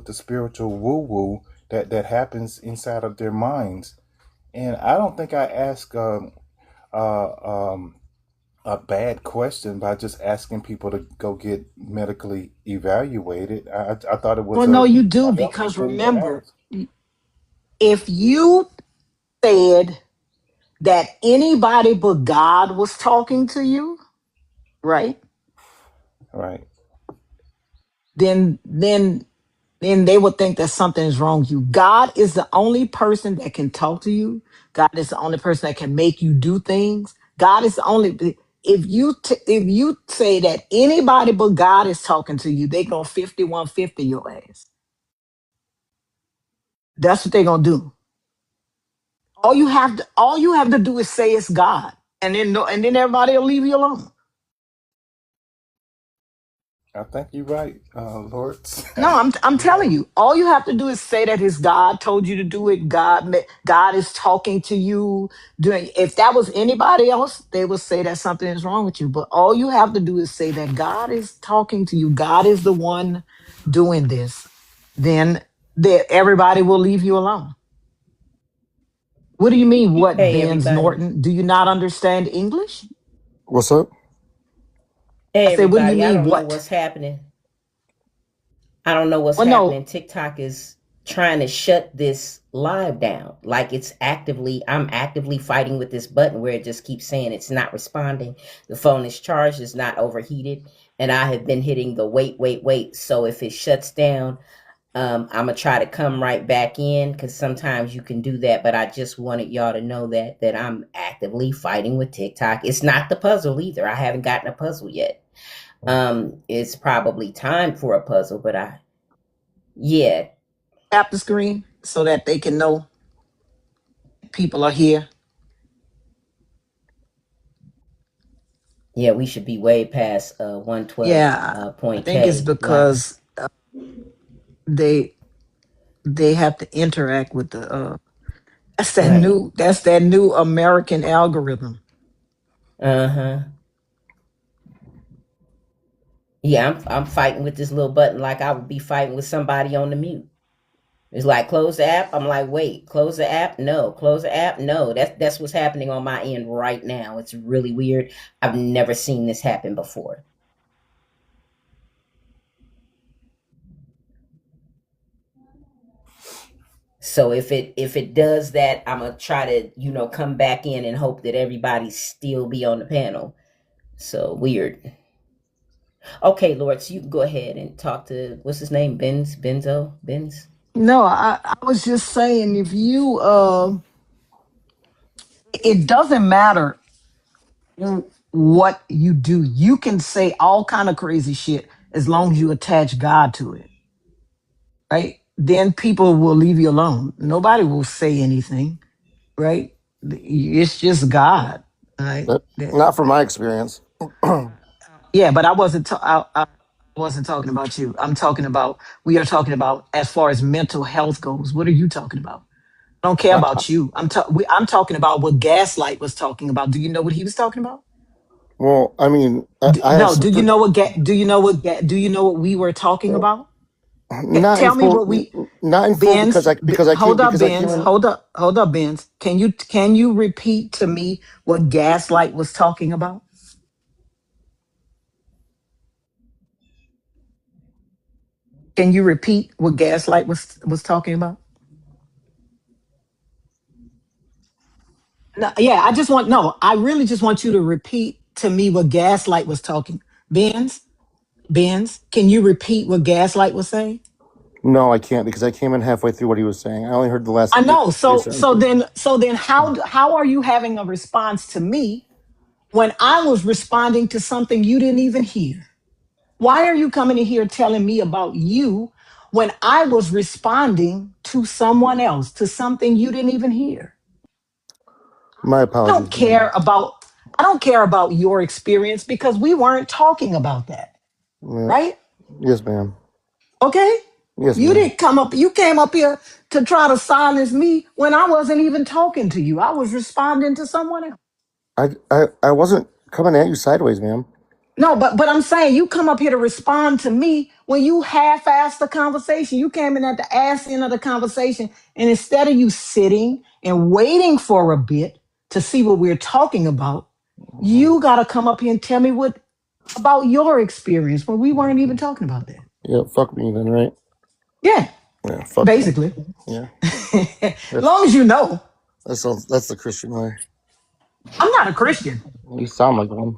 the spiritual woo-woo that happens inside of their minds. And I don't think I asked uh, um, a bad question by just asking people to go get medically evaluated. I thought it was Well, no, you a do, healthy because thing to remember, ask. if you said that anybody but God was talking to you, right? Right. Then they would think that something is wrong with you. God is the only person that can talk to you. God is the only person that can make you do things. God is the only. If you say that anybody but God is talking to you, they gonna 5150 your ass. That's what they gonna do. All you have to do is say it's God, and then no, and then everybody will leave you alone. I think you're right, Lawrence. No, I think I'm you're telling right. you. All you have to do is say that his God told you to do it. God is talking to you. Doing. If that was anybody else, they would say that something is wrong with you. But all you have to do is say that God is talking to you. God is the one doing this. Then everybody will leave you alone. What do you mean? What, Hey, Benz everybody. Norton? Do you not understand English? What's up? I Hey, said, what do you everybody. I mean? don't know What? what's happening. I don't know what's Well, no. happening. TikTok is trying to shut this live down. Like I'm actively fighting with this button where it just keeps saying it's not responding. The phone is charged, it's not overheated. And I have been hitting the wait, wait, wait. So if it shuts down, I'm gonna try to come right back in because sometimes you can do that. But I just wanted y'all to know that I'm actively fighting with TikTok. It's not the puzzle either. I haven't gotten a puzzle yet. It's probably time for a puzzle, but yeah, Tap the screen so that they can know people are here. we should be way past 112 Yeah, I point think it's K. Like, because they they have to interact with the right. that's that new American algorithm. Uh-huh. Yeah, I'm fighting with this little button like I would be fighting with somebody on the mute. It's like close the app. I'm like, wait, close the app? No, close the app? No. That's what's happening on my end right now. It's really weird. I've never seen this happen before. So if it does that, I'm gonna try to, come back in and hope that everybody still be on the panel. So weird. Okay, Lord, so you can go ahead and talk to what's his name? Benz? No, I was just saying if you it doesn't matter what you do. You can say all kind of crazy shit as long as you attach God to it, right? Then people will leave you alone. Nobody will say anything, right? It's just God, right? But not from my experience. Yeah, but I wasn't talking about you. We are talking about as far as mental health goes. What are you talking about? I don't care Uh, about you. I'm talking about what Gaslight was talking about. Do you know what he was talking about? well, I mean, I have No. some. Do you know what we were talking Well, about? not in Tell me full. what we Not in full Benz. Hold up, because I came Benz. in. Hold up, Benz. Can you repeat to me what Gaslight was talking about? Can you repeat what Gaslight was talking about? No, yeah, I really just want you to repeat to me what Gaslight was talking. Benz, can you repeat what Gaslight was saying? No, I can't because I came in halfway through what he was saying. I only heard the last I know. three So sentences. then how are you having a response to me when I was responding to something you didn't even hear? Why are you coming in here telling me about you when I was responding to someone else, to something you didn't even hear? My I don't apologies, man. care about I don't care about your experience because we weren't talking about that, Yeah. right? Yes, ma'am. Okay? Yes, ma'am. You came up here to try to silence me when I wasn't even talking to you. I was responding to someone else. I wasn't coming at you sideways, ma'am. No, but I'm saying you come up here to respond to me when you half-assed the conversation. You came in at the ass end of the conversation, and instead of you sitting and waiting for a bit to see what we're talking about, you got to come up here and tell me what about your experience when we weren't even talking about that. Yeah, fuck me then, right? Yeah, Yeah, fuck me. basically. Yeah, As that's long as you know, that's the Christian way. I'm not a Christian. You sound like one.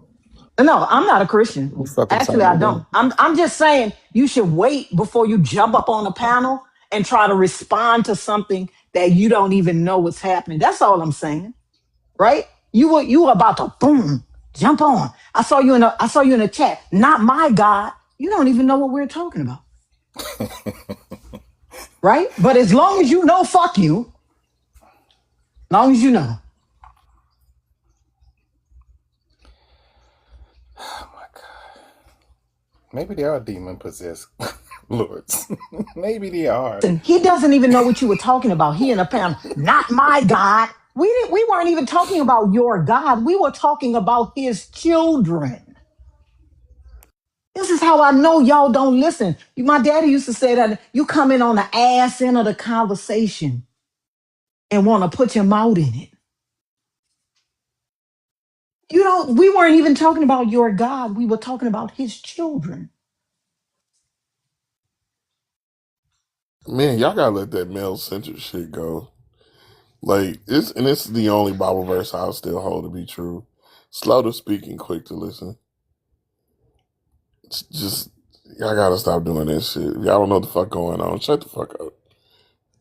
No, I'm not a Christian. You fucking Actually, sound I like one. don't. I'm just saying you should wait before you jump up on a panel and try to respond to something that you don't even know what's happening. That's all I'm saying, right? You were about to boom jump on. I saw you in the chat. Not my God. You don't even know what we're talking about, right? But as long as you know, fuck you. Long as you know. Oh my God. Maybe they are demon possessed lords. Maybe they are. And he doesn't even know what you were talking about. He in a panel. Not my God. We weren't even talking about your God. We were talking about his children. This is how I know y'all don't listen. My daddy used to say that you come in on the ass end of the conversation and want to put your mouth in it. We weren't even talking about your God. We were talking about his children. Man, y'all gotta let that male centered shit go. Like it's the only Bible verse I'll still hold to be true. Slow to speak and quick to listen. It's just Y'all gotta stop doing this shit. Y'all don't know what the fuck going on. Shut the fuck up.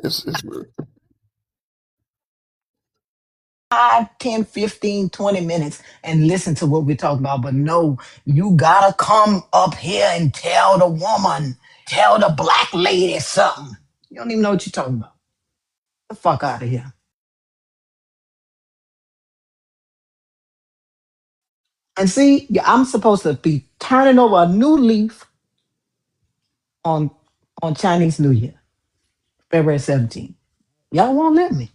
It's 5, 10, 15, 20 minutes and listen to what we're talking about. But no, you gotta come up here and tell the woman, tell the black lady something. You don't even know what you're talking about. Get the fuck out of here. And see, yeah, I'm supposed to be turning over a new leaf on Chinese New Year, February 17th. Y'all won't let me.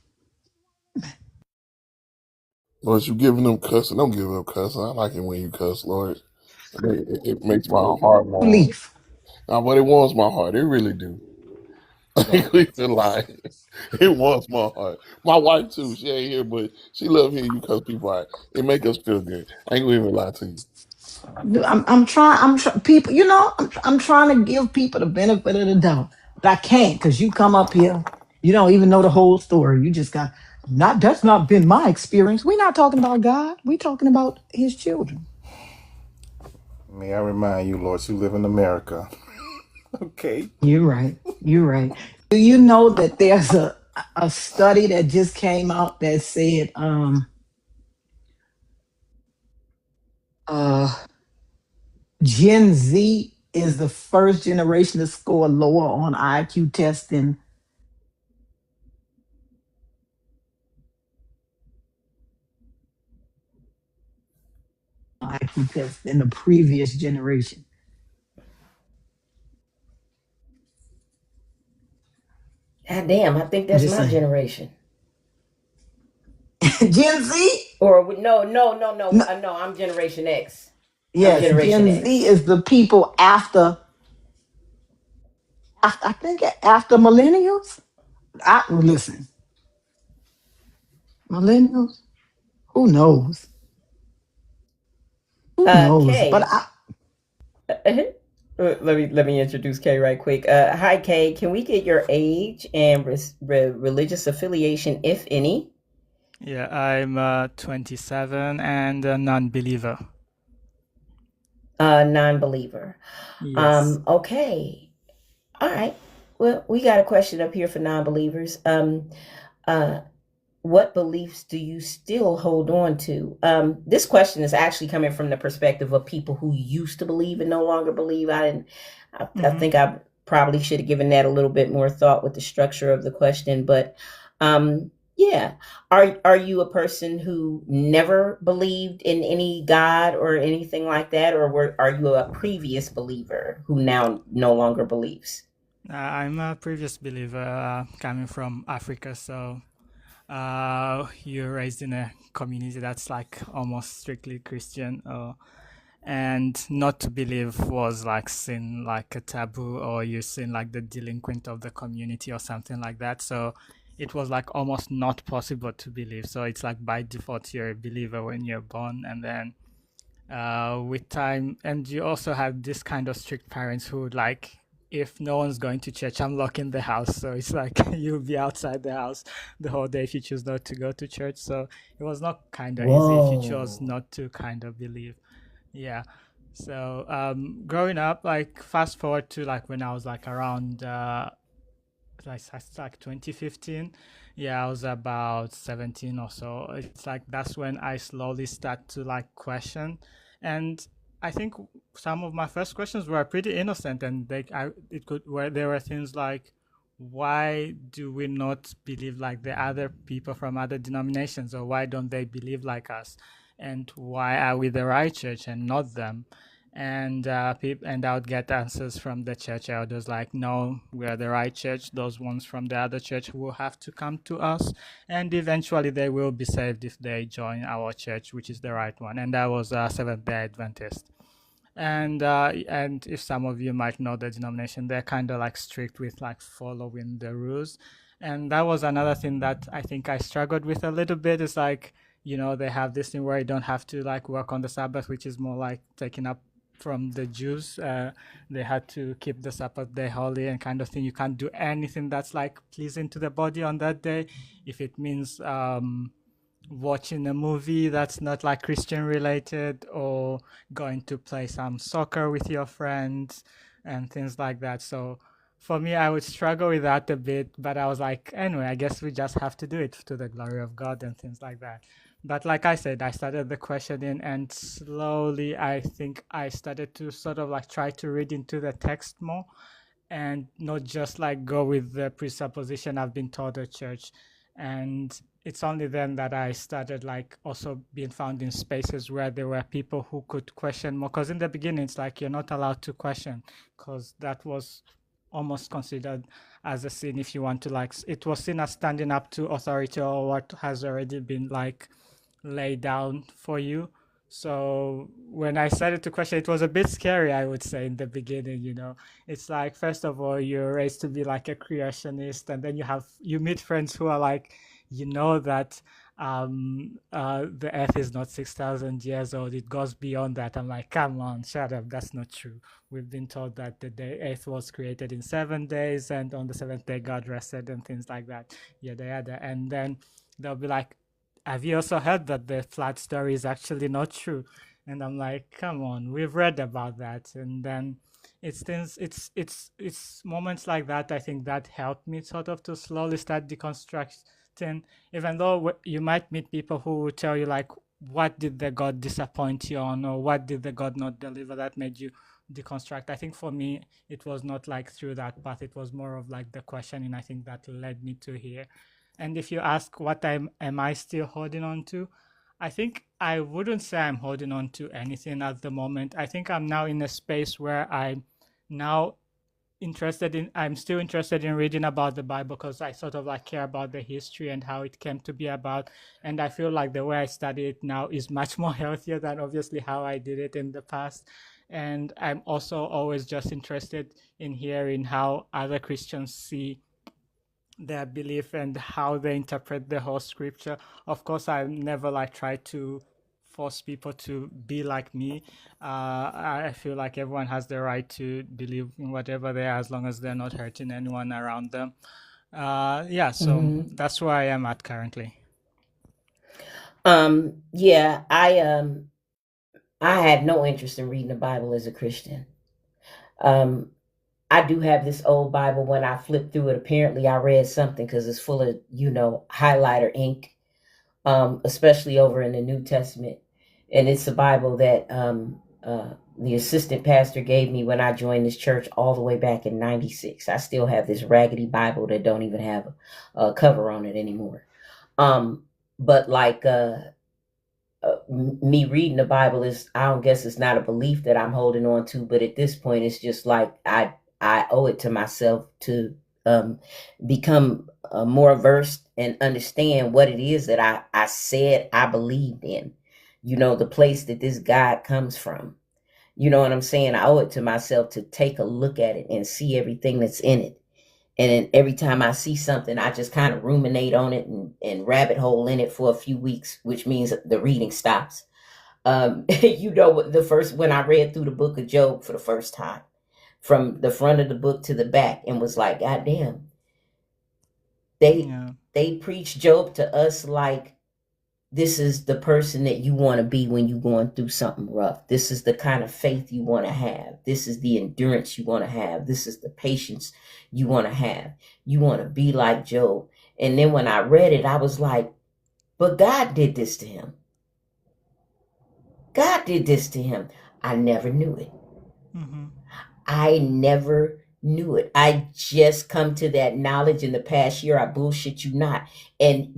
Lord, you giving them cussing. Don't give them cussing. I like it when you cuss, Lord. It makes my heart warm. Leaf. Now, but it warms my heart. It really do. I ain't even lying. It warms my heart. My wife too. She ain't here, but she love hearing you cuss people out. It make us feel good. I ain't gonna even lie to you. I'm trying, people, I'm trying to give people the benefit of the doubt, but I can't because you come up here, you don't even know the whole story. You just got, that's not been my experience. We're not talking about God. We're talking about his children. May I remind you, Lord, you live in America. Okay. You're right. You're right. Do you know that there's a study that just came out that said uh Gen Z is the first generation to score lower on IQ testing than the previous generation. God damn, I think I'm that's just my saying. generation. Gen Z? Or no, No, no, I'm Generation X. I'm yes, Generation Gen Z X. is the people after I think after millennials. Listen, millennials. Who knows? Who knows? But Kay. Let me introduce Kay right quick. Hi Kay, can we get your age and religious affiliation, if any? Yeah, I'm 27 and a non-believer. Non-believer. Yes. Okay. All right. Well, we got a question up here for non-believers. Uh, what beliefs do you still hold on to? This question is actually coming from the perspective of people who used to believe and no longer believe. I think I probably should have given that a little bit more thought with the structure of the question, but yeah. Are you a person who never believed in any God or anything like that, or are you a previous believer who now no longer believes? I'm a previous believer coming from Africa, so you're raised in a community that's like almost strictly Christian, and not to believe was like seen like a taboo, or you're seen like the delinquent of the community or something like that. So it was like almost not possible to believe. So it's like by default you're a believer when you're born, and then with time, and you also have this kind of strict parents who like, if no one's going to church, I'm locking the house. So it's like you'll be outside the house the whole day if you choose not to go to church. So it was not kind of easy if you chose Whoa. not to kind of believe. Yeah. So growing up, like fast forward to like when I was like around like 2015. Yeah, I was about 17 or so. It's like that's when I slowly start to like question, and I think some of my first questions were pretty innocent, and it could where there were things like, why do we not believe like the other people from other denominations, or why don't they believe like us, and why are we the right church and not them? And and I would get answers from the church elders like, no, we are the right church. Those ones from the other church will have to come to us, and eventually they will be saved if they join our church, which is the right one. And I was a Seventh Day Adventist. And if some of you might know the denomination, they're kind of like strict with like following the rules. And that was another thing that I think I struggled with a little bit. Is like, they have this thing where you don't have to like work on the Sabbath, which is more like taking up from the Jews. They had to keep the Sabbath day holy and kind of thing. You can't do anything that's like pleasing to the body on that day. If it means watching a movie that's not like Christian related, or going to play some soccer with your friends, and things like that. So for me, I would struggle with that a bit, but I was like, anyway, I guess we just have to do it to the glory of God and things like that. But like I said, I started the questioning, and slowly I think I started to sort of like try to read into the text more and not just like go with the presupposition I've been taught at church. And it's only then that I started like also being found in spaces where there were people who could question more. Because in the beginning, it's like you're not allowed to question, because that was almost considered as a sin if you want to like, it was seen as standing up to authority or what has already been like laid down for you. So when I started to question, it was a bit scary, I would say, in the beginning. It's like, first of all, you're raised to be like a creationist, and then you meet friends who are like, that the earth is not 6,000 years old, it goes beyond that. I'm like, come on, shut up, that's not true. We've been told that the earth was created in 7 days, and on the seventh day God rested, and things like that, yada yada. And then they'll be like, have you also heard that the flat story is actually not true? And I'm like, come on, we've read about that. And then it's things, it's moments like that, I think, that helped me sort of to slowly start deconstructing. Even though you might meet people who will tell you like, what did the God disappoint you on, or what did the God not deliver that made you deconstruct? I think for me, it was not like through that path. It was more of like the questioning, I think, that led me to here. And if you ask what am I still holding on to, I think I wouldn't say I'm holding on to anything at the moment. I think I'm now in a space where I'm now I'm still interested in reading about the Bible, because I sort of like care about the history and how it came to be about. And I feel like the way I study it now is much more healthier than obviously how I did it in the past. And I'm also always just interested in hearing how other Christians see their belief and how they interpret the whole scripture. Of course, I never like try to force people to be like me. I feel like everyone has the right to believe in whatever they are, as long as they're not hurting anyone around them. Yeah, so that's where I am at currently. Yeah, I had no interest in reading the Bible as a Christian. I do have this old Bible. When I flipped through it, apparently I read something, because it's full of, highlighter ink, especially over in the New Testament. And it's a Bible that the assistant pastor gave me when I joined this church all the way back in '96. I still have this raggedy Bible that don't even have a cover on it anymore. But like, me reading the Bible is, I don't guess it's not a belief that I'm holding on to, but at this point, it's just like I owe it to myself to become more versed and understand what it is that I said I believed in. The place that this God comes from. You know what I'm saying? I owe it to myself to take a look at it and see everything that's in it. And then every time I see something, I just kind of ruminate on it and rabbit hole in it for a few weeks, which means the reading stops. When I read through the book of Job for the first time, from the front of the book to the back, and was like, God damn, they preach Job to us like this is the person that you want to be when you're going through something rough. This is the kind of faith you want to have. This is the endurance you want to have. This is the patience you want to have. You want to be like Job. And then when I read it, I was like, but God did this to him. God did this to him. I never knew it. I never knew it. I just come to that knowledge in the past year. I bullshit you not. And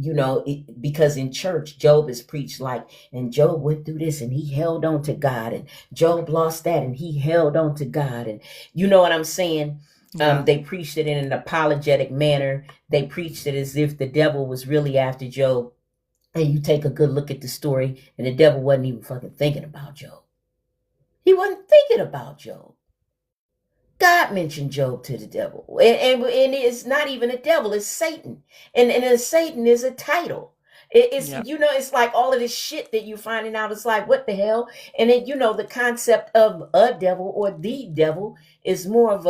because in church, Job is preached like, and Job went through this and he held on to God, and Job lost that and he held on to God. And you know what I'm saying? They preached it in an apologetic manner. They preached it as if the devil was really after Job. And you take a good look at the story, and the devil wasn't even fucking thinking about Job. He wasn't thinking about Job. God mentioned Job to the devil. And it's not even a devil, it's Satan. And Satan is a title. It's like all of this shit that you're finding out. It's like, what the hell? And then, the concept of a devil or the devil is more of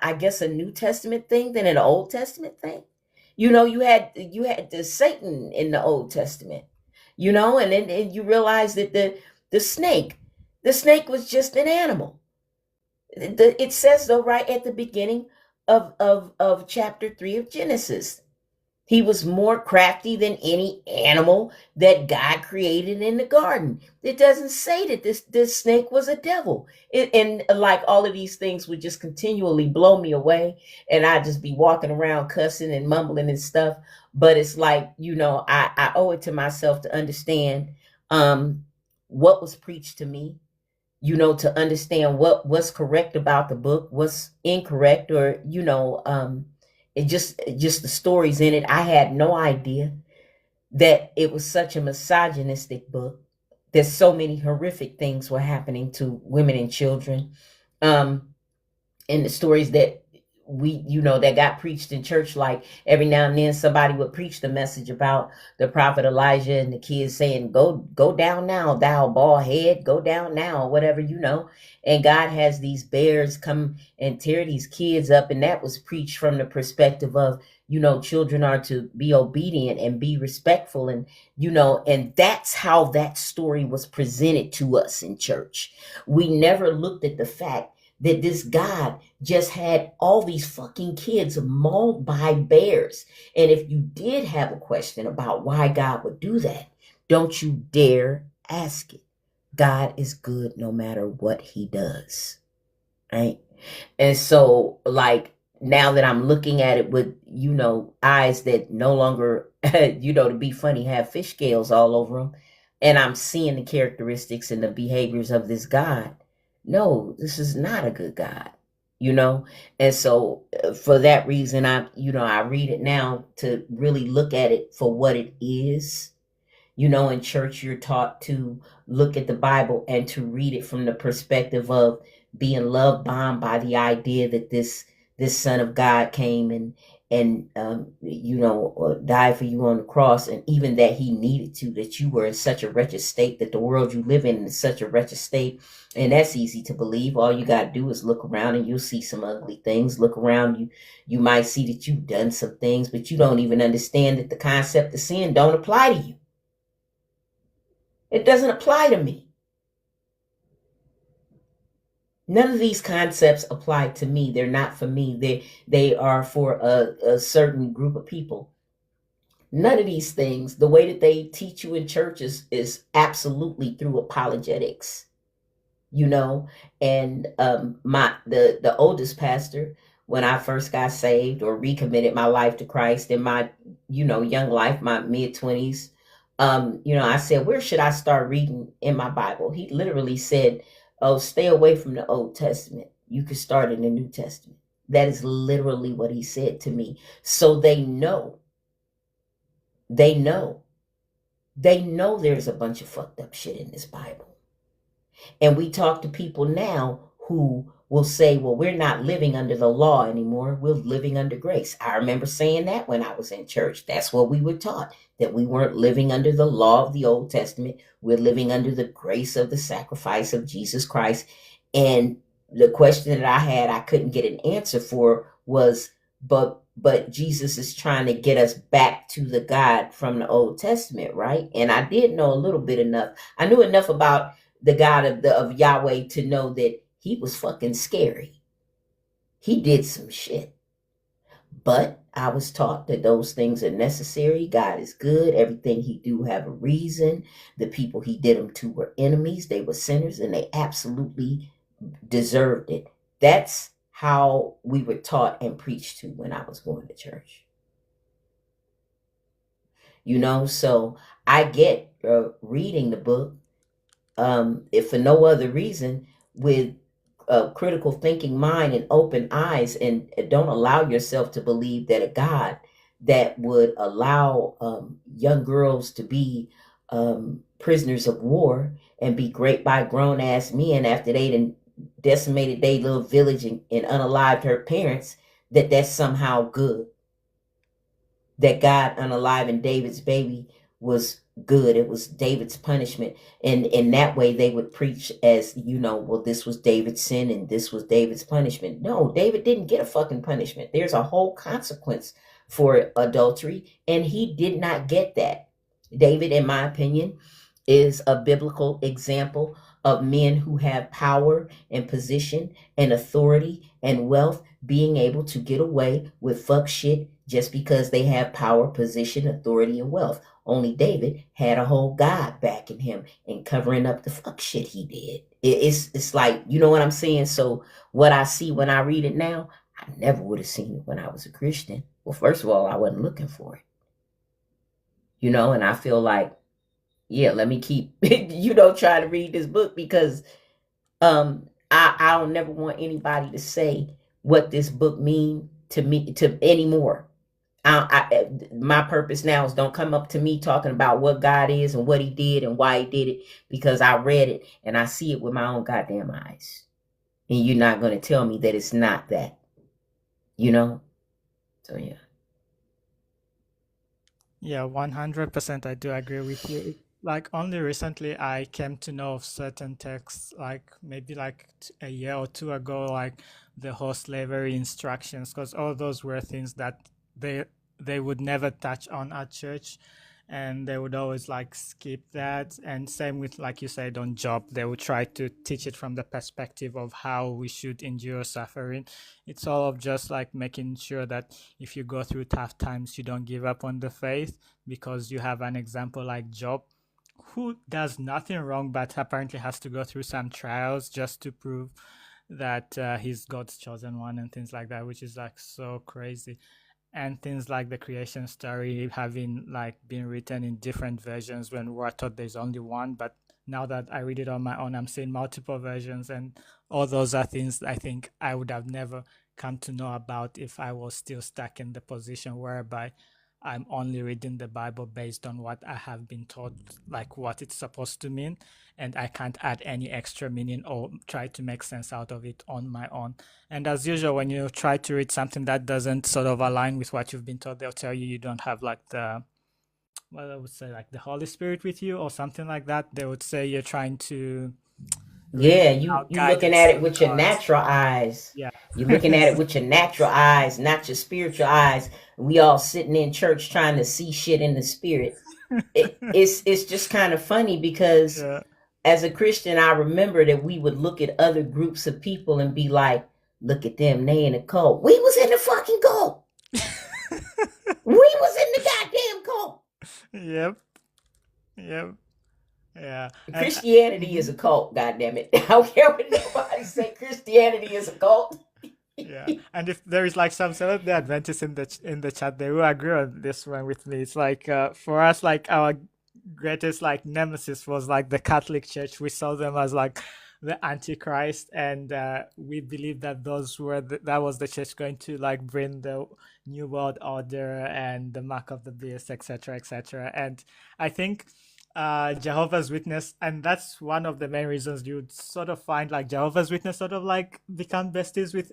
I guess, a New Testament thing than an Old Testament thing. You had the Satan in the Old Testament, and then you realize that the snake was just an animal. It says though right at the beginning of chapter 3 of Genesis. He was more crafty than any animal that God created in the garden. It doesn't say that this snake was a devil. And like all of these things would just continually blow me away, and I'd just be walking around cussing and mumbling and stuff. But it's like, I owe it to myself to understand what was preached to me, to understand what's correct about the book, what's incorrect, or it just the stories in it. I had no idea that it was such a misogynistic book. There's so many horrific things were happening to women and children. And the stories that that got preached in church, like every now and then somebody would preach the message about the prophet Elijah and the kids saying, go down now, thou bald head, go down now, or whatever, and God has these bears come and tear these kids up. And that was preached from the perspective of, children are to be obedient and be respectful. And, and that's how that story was presented to us in church. We never looked at the fact that this God just had all these fucking kids mauled by bears. And if you did have a question about why God would do that, don't you dare ask it. God is good no matter what he does. Right? And so, like, now that I'm looking at it with, eyes that no longer, to be funny, have fish scales all over them, and I'm seeing the characteristics and the behaviors of this God, no, this is not a good God, And so for that reason, I read it now to really look at it for what it is. In church, you're taught to look at the Bible and to read it from the perspective of being love bombed by the idea that this Son of God came and died for you on the cross, and even that he needed to, that you were in such a wretched state, that the world you live in is such a wretched state. And that's easy to believe. All you got to do is look around and you'll see some ugly things. Look around, you might see that you've done some things, but you don't even understand that the concept of sin don't apply to you. It doesn't apply to me. None of these concepts apply to me. They're not for me. They are for a certain group of people. None of these things, the way that they teach you in churches, is absolutely through apologetics. And the oldest pastor, when I first got saved or recommitted my life to Christ in my young life, my mid-20s, I said, where should I start reading in my Bible? He literally said, oh, stay away from the Old Testament. You could start in the New Testament. That is literally what he said to me. So they know there's a bunch of fucked up shit in this Bible. And we talk to people now who will say, well, we're not living under the law anymore. We're living under grace. I remember saying that when I was in church. That's what we were taught, that we weren't living under the law of the Old Testament. We're living under the grace of the sacrifice of Jesus Christ. And the question that I had, I couldn't get an answer for was, but Jesus is trying to get us back to the God from the Old Testament, right? And I did know a little bit enough. I knew enough about the God of Yahweh to know that he was fucking scary. He did some shit. But I was taught that those things are necessary. God is good. Everything he do have a reason. The people he did them to were enemies. They were sinners, and they absolutely deserved it. That's how we were taught and preached to when I was going to church. So I get reading the book, if for no other reason, with a critical thinking mind and open eyes, and don't allow yourself to believe that a God that would allow young girls to be prisoners of war and be raped by grown ass men after they'd decimated their little village and unalived her parents, that's somehow good. That God unaliving David's baby was good. It was David's punishment. And in that way, they would preach as, well, this was David's sin and this was David's punishment. No, David didn't get a fucking punishment. There's a whole consequence for adultery, and he did not get that. David, in my opinion, is a biblical example of men who have power and position and authority and wealth being able to get away with fuck shit just because they have power, position, authority, and wealth. Only David had a whole God backing him and covering up the fuck shit he did. It's like, you know what I'm saying? So what I see when I read it now, I never would have seen it when I was a Christian. Well, first of all, I wasn't looking for it. You know, and I feel like, yeah, let me keep, try to read this book because I don't never want anybody to say what this book mean to me to anymore. My purpose now is don't come up to me talking about what God is and what he did and why he did it, because I read it and I see it with my own goddamn eyes. And you're not going to tell me that it's not that, So, yeah. Yeah, 100% I do agree with you. Like only recently I came to know of certain texts, like maybe like a year or two ago, like the whole slavery instructions, because all those were things that they would never touch on at church, and they would always like skip that. And same with, like you said, on job, they would try to teach it from the perspective of how we should endure suffering. It's all of just like making sure that if you go through tough times, you don't give up on the faith, because you have an example like Job, who does nothing wrong but apparently has to go through some trials just to prove that he's God's chosen one and things like that, which is like so crazy. And things like the creation story having like been written in different versions when we're taught there's only one, but now that I read it on my own, I'm seeing multiple versions, and all those are things I think I would have never come to know about if I was still stuck in the position whereby I'm only reading the Bible based on what I have been taught, like what it's supposed to mean, and I can't add any extra meaning or try to make sense out of it on my own. And as usual, when you try to read something that doesn't sort of align with what you've been taught, they'll tell you don't have like what I would say, like the Holy Spirit with you or something like that. They would say you're trying to read Yeah, you looking guidance at it from with your God. natural eyes. Yeah. You're looking at it with your natural eyes, not your spiritual eyes. We all sitting in church trying to see shit in the spirit. It's just kind of funny because Yeah. as a Christian, I remember that we would look at other groups of people and be like, look at them, they in a cult. We was in the fucking cult. We was in the goddamn cult. Yep. Yep. Yeah. And Christianity is a cult, goddammit. I don't care what nobody say. Christianity is a cult. yeah, and if there is like some Seventh Day Adventists in the chat, they will agree on this one with me. It's like for us, like our greatest like nemesis was like the Catholic Church. We saw them as like the Antichrist, and we believe that those were that was the church going to like bring the New World Order and the mark of the beast, etc., etc. And I think Jehovah's Witness, and that's one of the main reasons you would sort of find like Jehovah's Witness sort of like become besties with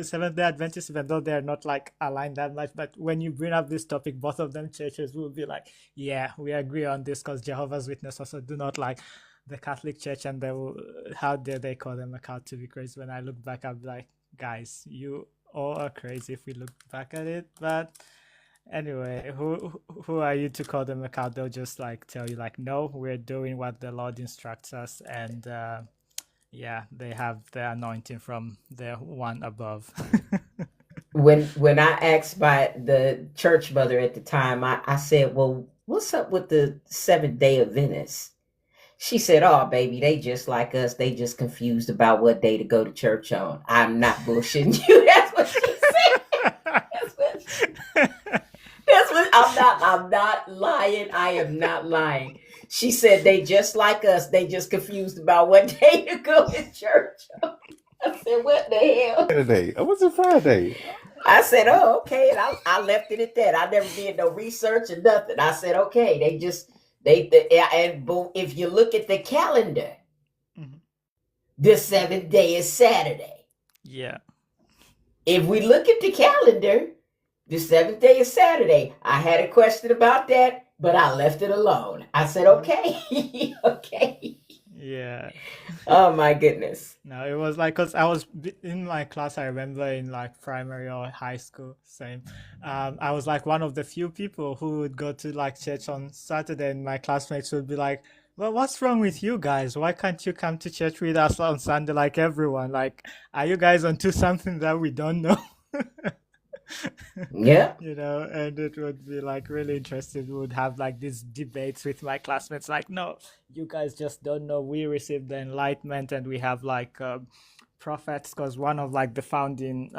Seventh Day Adventists, even though they're not like aligned that much. But when you bring up this topic, both of them churches will be like, yeah, we agree on this, because Jehovah's Witness also do not like the Catholic Church, and they will, how dare they call them a cult to be crazy. When I look back, I'll be like, guys, you all are crazy if we look back at it. But anyway, who are you to call them a cult? They'll just like tell you like, no, we're doing what the Lord instructs us, and yeah, they have the anointing from the one above. When I asked by the church mother at the time, I said, well, what's up with the Seventh Day Adventists? She said, oh, baby, they just like us. They just confused about what day to go to church on. I'm not bullshitting you. That's what she said. That's what I'm not lying. I am not lying. She said they just like us. They just confused about what day to go to church. I said, what the hell? Saturday. It was a Friday. I said, oh, okay. And I left it at that. I never did no research or nothing. I said, okay, and if you look at the calendar, the seventh day is Saturday. Yeah. If we look at the calendar, the seventh day is Saturday. I had a question about that, but I left it alone. I said, okay, okay. Yeah. Oh my goodness. No, it was like, because I was in my class, I remember in like primary or high school, same. I was like one of the few people who would go to like church on Saturday, and my classmates would be like, Well, what's wrong with you guys? Why can't you come to church with us on Sunday like everyone? Like, are you guys onto something that we don't know? Yep. And it would be like really interesting. We would have like these debates with my classmates, like, no, you guys just don't know. We received the enlightenment and we have like prophets, because one of like the founding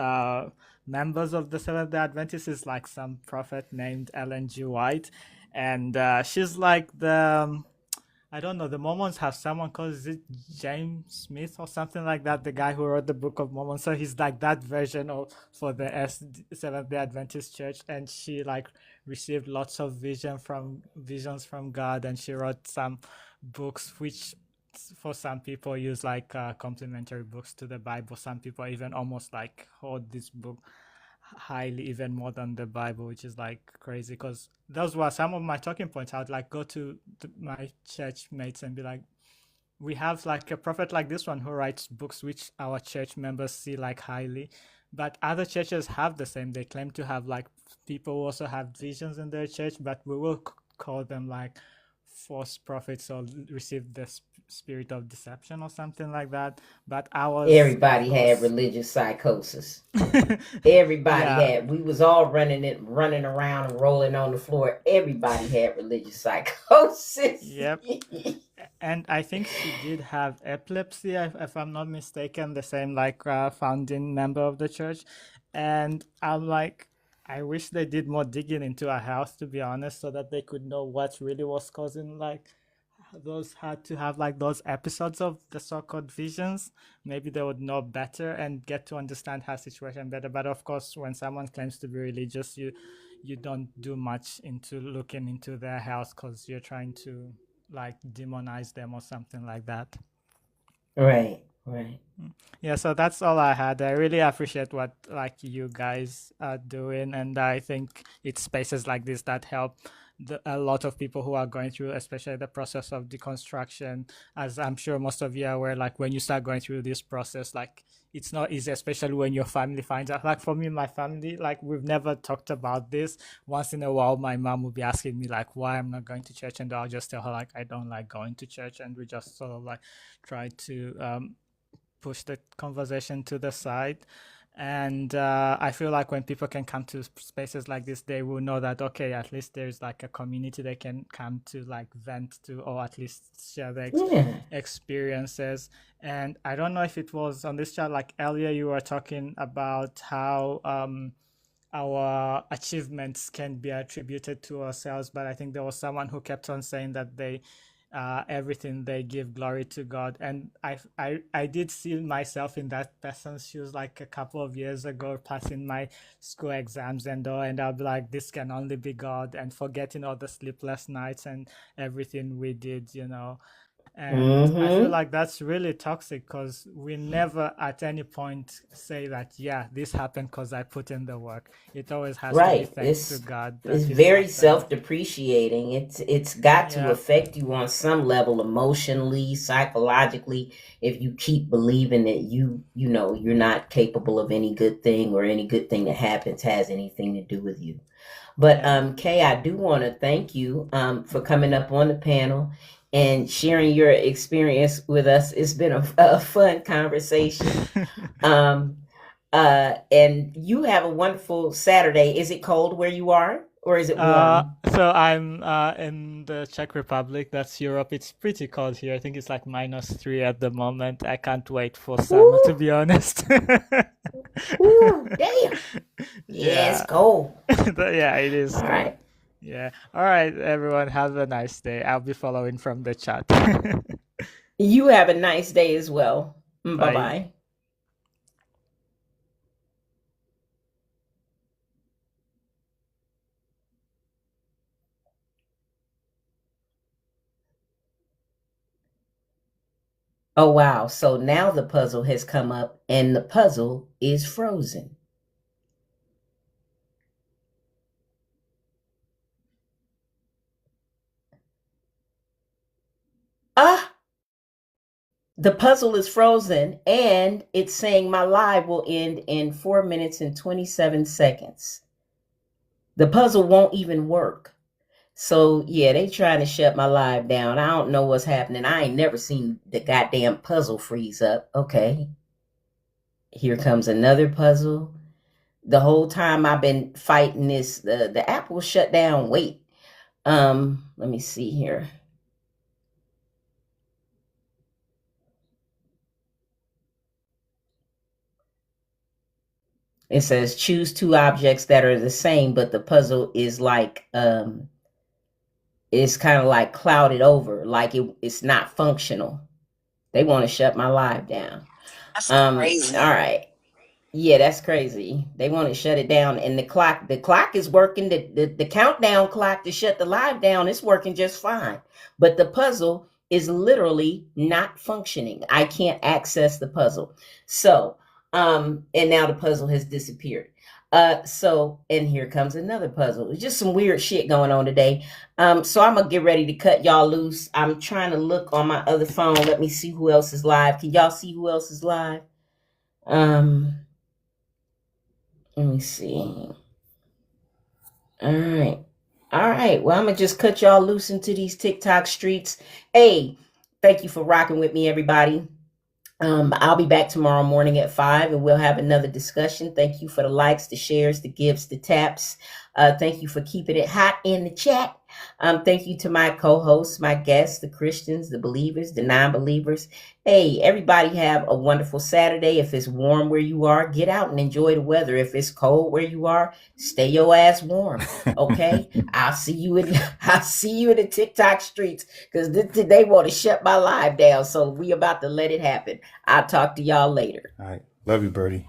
members of the Seventh-day Adventists is like some prophet named Ellen G. White. And she's like I don't know. The Mormons have someone called, is it James Smith or something like that? The guy who wrote the Book of Mormon. So he's like that version of for the Seventh Day Adventist Church, and she like received lots of visions from God, and she wrote some books which for some people use like complementary books to the Bible. Some people even almost like hold this book highly, even more than the Bible, which is like crazy, because those were some of my talking points. I would like go to my church mates and be like, we have like a prophet like this one who writes books which our church members see like highly, but other churches have the same. They claim to have like people who also have visions in their church, but we will call them like false prophets or receive the spirit of deception or something like that. But ours, of Everybody had course, religious psychosis. Everybody yeah. had. We was all running around and rolling on the floor. Everybody had religious psychosis. Yep. And I think she did have epilepsy, if I'm not mistaken, the same like founding member of the church. And I'm like, I wish they did more digging into her health, to be honest, so that they could know what really was causing like those had to have like those episodes of the so-called visions. Maybe they would know better and get to understand her situation better. But of course, when someone claims to be religious, you don't do much into looking into their health, because you're trying to like demonize them or something like that. Right. Yeah, so that's all I had. I really appreciate what like you guys are doing, and I think it's spaces like this that help a lot of people who are going through, especially the process of deconstruction. As I'm sure most of you are aware, like when you start going through this process, like it's not easy, especially when your family finds out. Like for me, my family, like we've never talked about this. Once in a while, my mom will be asking me like why I'm not going to church, and I'll just tell her like I don't like going to church, and we just sort of like try to push the conversation to the side. And I feel like when people can come to spaces like this, they will know that, okay, at least there's like a community they can come to like vent to, or at least share their experiences. And I don't know if it was on this chat, like earlier you were talking about how our achievements can be attributed to ourselves, but I think there was someone who kept on saying that they everything they give glory to God. And I did see myself in that person's shoes like a couple of years ago, passing my school exams and all, and I'll be like, this can only be God, and forgetting all the sleepless nights and everything we did, And I feel like that's really toxic, because we never at any point say that, yeah, this happened because I put in the work. It always has to be Right. thanks to God It's that this very happened. self-depreciating. It's got to Yeah. affect you on some level, emotionally, psychologically, if you keep believing that you're not capable of any good thing, or any good thing that happens has anything to do with you. But Kay, I do want to thank you for coming up on the panel and sharing your experience with us. It's been a fun conversation. And you have a wonderful Saturday. Is it cold where you are, or is it warm? So I'm in the Czech Republic. That's Europe. It's pretty cold here. I think it's like -3 at the moment. I can't wait for summer, to be honest. Ooh, damn. Yeah, it's cold. Yeah, it is All cold. right. Yeah. All right, everyone. Have a nice day. I'll be following from the chat. You have a nice day as well. Bye. Bye-bye. Oh, wow. So now the puzzle has come up, and the puzzle is frozen. The puzzle is frozen, and it's saying my live will end in 4 minutes and 27 seconds. The puzzle won't even work. So yeah, they trying to shut my live down. I don't know what's happening. I ain't never seen the goddamn puzzle freeze up. Okay. Here comes another puzzle. The whole time I've been fighting this, the app will shut down. Wait. Let me see here. It says choose two objects that are the same, but the puzzle is like it's kind of like clouded over, like it's not functional. They want to shut my live down. That's crazy. All right. Yeah, that's crazy. They want to shut it down, and the clock is working. The countdown clock to shut the live down is working just fine, but the puzzle is literally not functioning. I can't access the puzzle. So, and now the puzzle has disappeared. And here comes another puzzle. It's just some weird shit going on today. So I'm gonna get ready to cut y'all loose. I'm trying to look on my other phone. Let me see who else is live. Can y'all see who else is live? Let me see. All right. Well, I'm going to just cut y'all loose into these TikTok streets. Hey, thank you for rocking with me, everybody. I'll be back tomorrow morning at 5 and we'll have another discussion. Thank you for the likes, the shares, the gifts, the taps. Thank you for keeping it hot in the chat. Thank you to my co-hosts, my guests, the Christians, the believers, the non-believers. Hey, everybody have a wonderful Saturday. If it's warm where you are, get out and enjoy the weather. If it's cold where you are, stay your ass warm. Okay. I'll see you in the TikTok streets because they want to shut my live down. So we about to let it happen. I'll talk to y'all later. All right. Love you, Birdie.